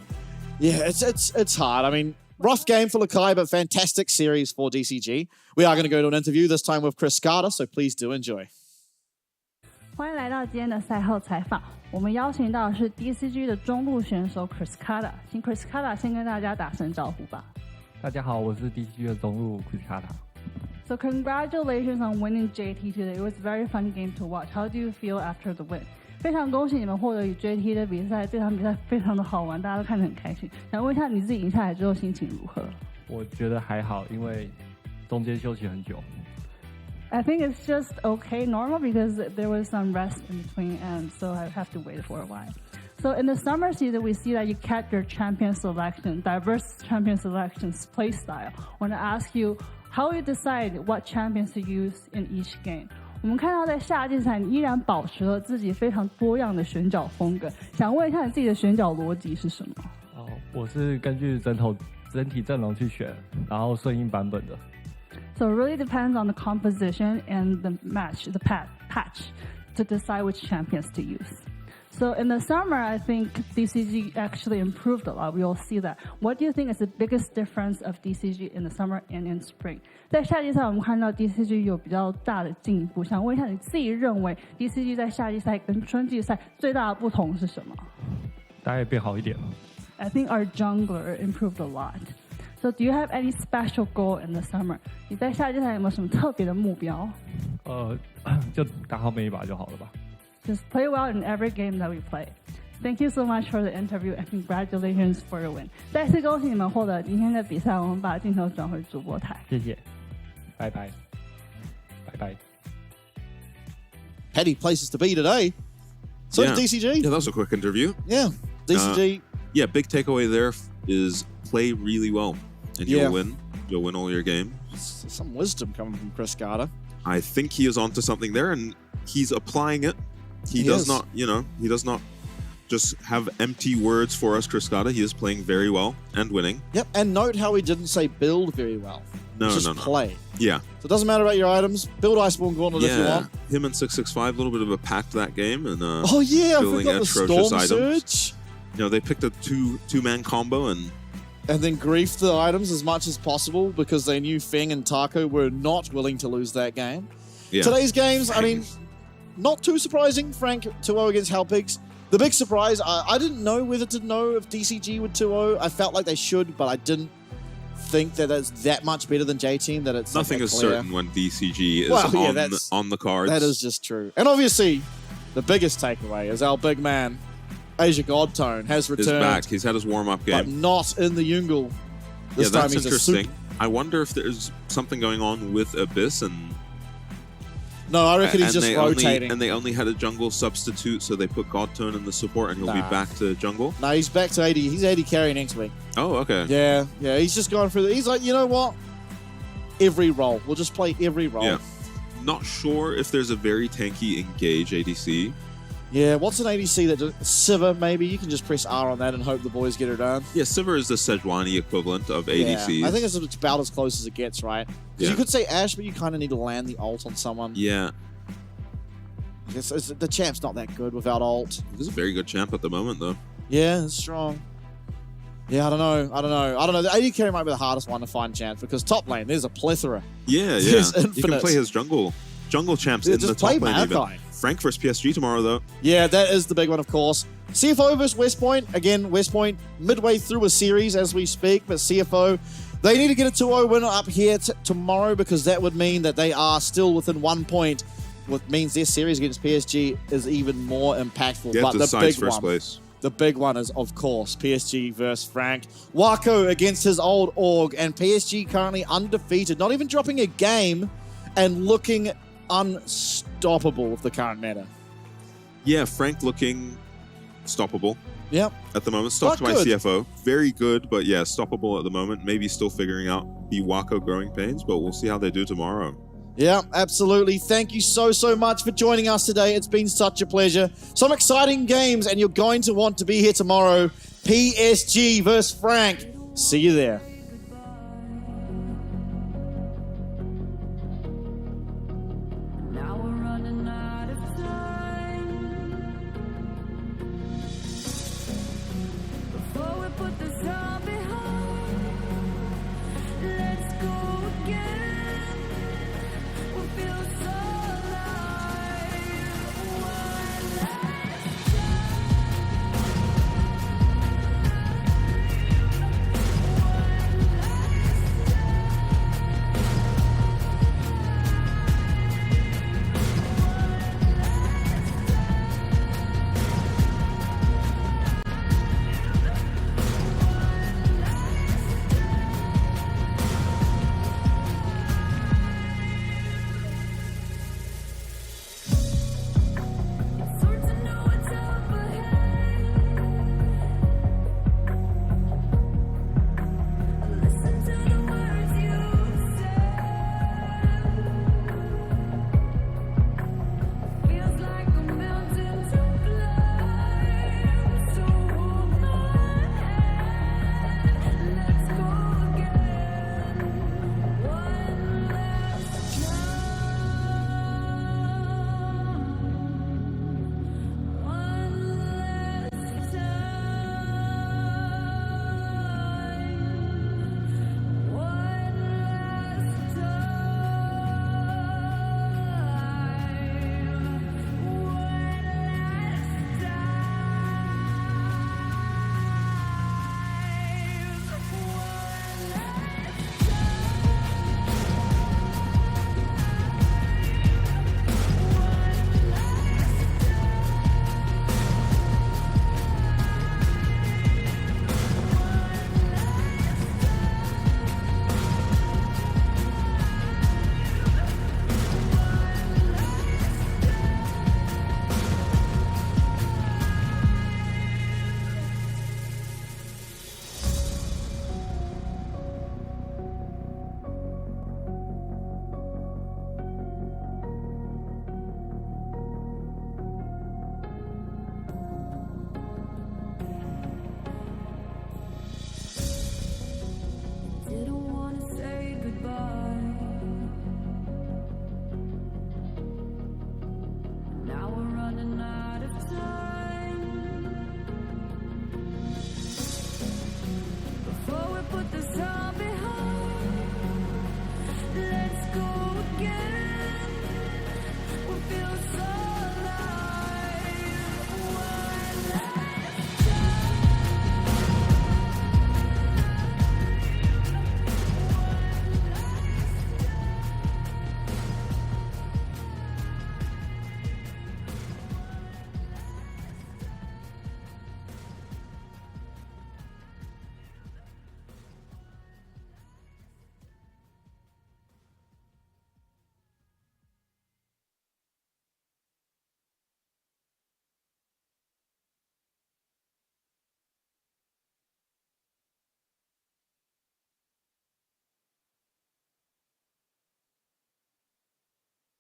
it's hard. I mean, rough game for Lakai, but fantastic series for DCG. We are going to go to an interview, this time with Chris Carter, so please do enjoy. 欢迎来到今天的赛后采访。我们邀请到的是 DCG 的中路选手 Chris Carter， 请 Chris Carter 先跟大家打声招呼吧。大家好，我是 DCG 的中路 Chris Carter。 So congratulations on winning JT today. It was a very fun game to watch. How do you feel after the win? 非常恭喜你们获得与 JT 的比赛，这场比赛非常的好玩，大家都看得很开心。想问一下你自己赢下来之后心情如何？我觉得还好，因为中间休息很久。I think it's just okay, normal, because there was some rest in between, and so I have to wait for a while. So in the summer season, we see that you kept your champion selection, diverse champion selections play style. I want to ask you, how you decide what champions to use in each game? 我们看到在夏季赛，你依然保持了自己非常多样的选角风格。想问一下你自己的选角逻辑是什么？我是根据整体阵容去选，然后顺应版本的。So it really depends on the composition and the match, the patch, to decide which champions to use. So in the summer, I think DCG actually improved a lot. We all see that. What do you think is the biggest difference of DCG in the summer and in spring? 在夏季赛，我们看到 DCG 有比较大的进步。想问一下，你自己认为 DCG 在夏季赛跟春季赛最大的不同是什么？大概变好一点了。I think our jungler improved a lot. So do you have any special goal in the summer? 你在夏季赛有没有什么特别的目标？就打好每一把就好了吧。Just play well in every game that we play. Thank you so much for the interview and congratulations for your win. 再次恭喜你们获得今天的比赛，我们把镜头转回主播台。谢谢，拜拜，拜拜。Heady places to be today. So did DCG. Yeah, that was a quick interview. Yeah, DCG. Big takeaway there is play really well, and you'll win. You'll win all your games. Some wisdom coming from Chris Carter. I think he is onto something there, and he's applying it. He does not just have empty words for us, Kriskata. He is playing very well and winning. Yep, and note how he didn't say build very well. No, just no. play. Yeah. So it doesn't matter about your items. Build Iceborne Gauntlet if you want. Him and 665, a little bit of a pact that game. And oh yeah, I building forgot the atrocious Storm items. Surge. You know, they picked a two-man combo and then griefed the items as much as possible because they knew Feng and Taco were not willing to lose that game. Yeah. Today's games, I mean, not too surprising. Frank 2-0 against Hellpigs. The big surprise, I didn't know whether to know if DCG would 2-0. I felt like they should, but I didn't think that it's that much better than J-Team, that it's nothing is clear. certain when DCG is on the cards. That is just true. And obviously, the biggest takeaway is our big man, Asia Godtone, has returned. He's back. He's had his warm-up game. But not in the Yungle. This yeah, time that's he's interesting. I wonder if there's something going on with Abyss and... No, I reckon he's just rotating. And they only had a jungle substitute, so they put Godtone in the support, and he'll be back to jungle. No, he's back to 80. He's 80 carry next week. Oh, okay. Yeah. He's just going through. He's like, you know what? Every role. We'll just play every role. Yeah. Not sure if there's a very tanky engage ADC. Yeah, what's an ADC that just... Sivir, maybe? You can just press R on that and hope the boys get her done. Yeah, Sivir is the Sejuani equivalent of ADCs. I think it's about as close as it gets, right? Because you could say Ashe, but you kind of need to land the ult on someone. Yeah. The champ's not that good without ult. He's a very good champ at the moment, though. Yeah, it's strong. Yeah, I don't know. The AD carry might be the hardest one to find champs because top lane, there's a plethora. Yeah. You can play his jungle champs in the top lane even. Frank versus PSG tomorrow, though. Yeah, that is the big one, of course. CFO versus West Point. Again, West Point midway through a series as we speak, but CFO, they need to get a 2-0 win up here tomorrow because that would mean that they are still within 1 point, which means their series against PSG is even more impactful. Get but the big first one, place. The big one is, of course, PSG versus Frank. Wako against his old org, and PSG currently undefeated, not even dropping a game, and looking unstoppable with the current meta. Yeah, Frank looking stoppable. Yep. At the moment, stopped by CFO. Very good, but yeah, stoppable at the moment. Maybe still figuring out the Wako growing pains, but we'll see how they do tomorrow. Yeah, absolutely. Thank you so much for joining us today. It's been such a pleasure. Some exciting games, and you're going to want to be here tomorrow. PSG versus Frank. See you there.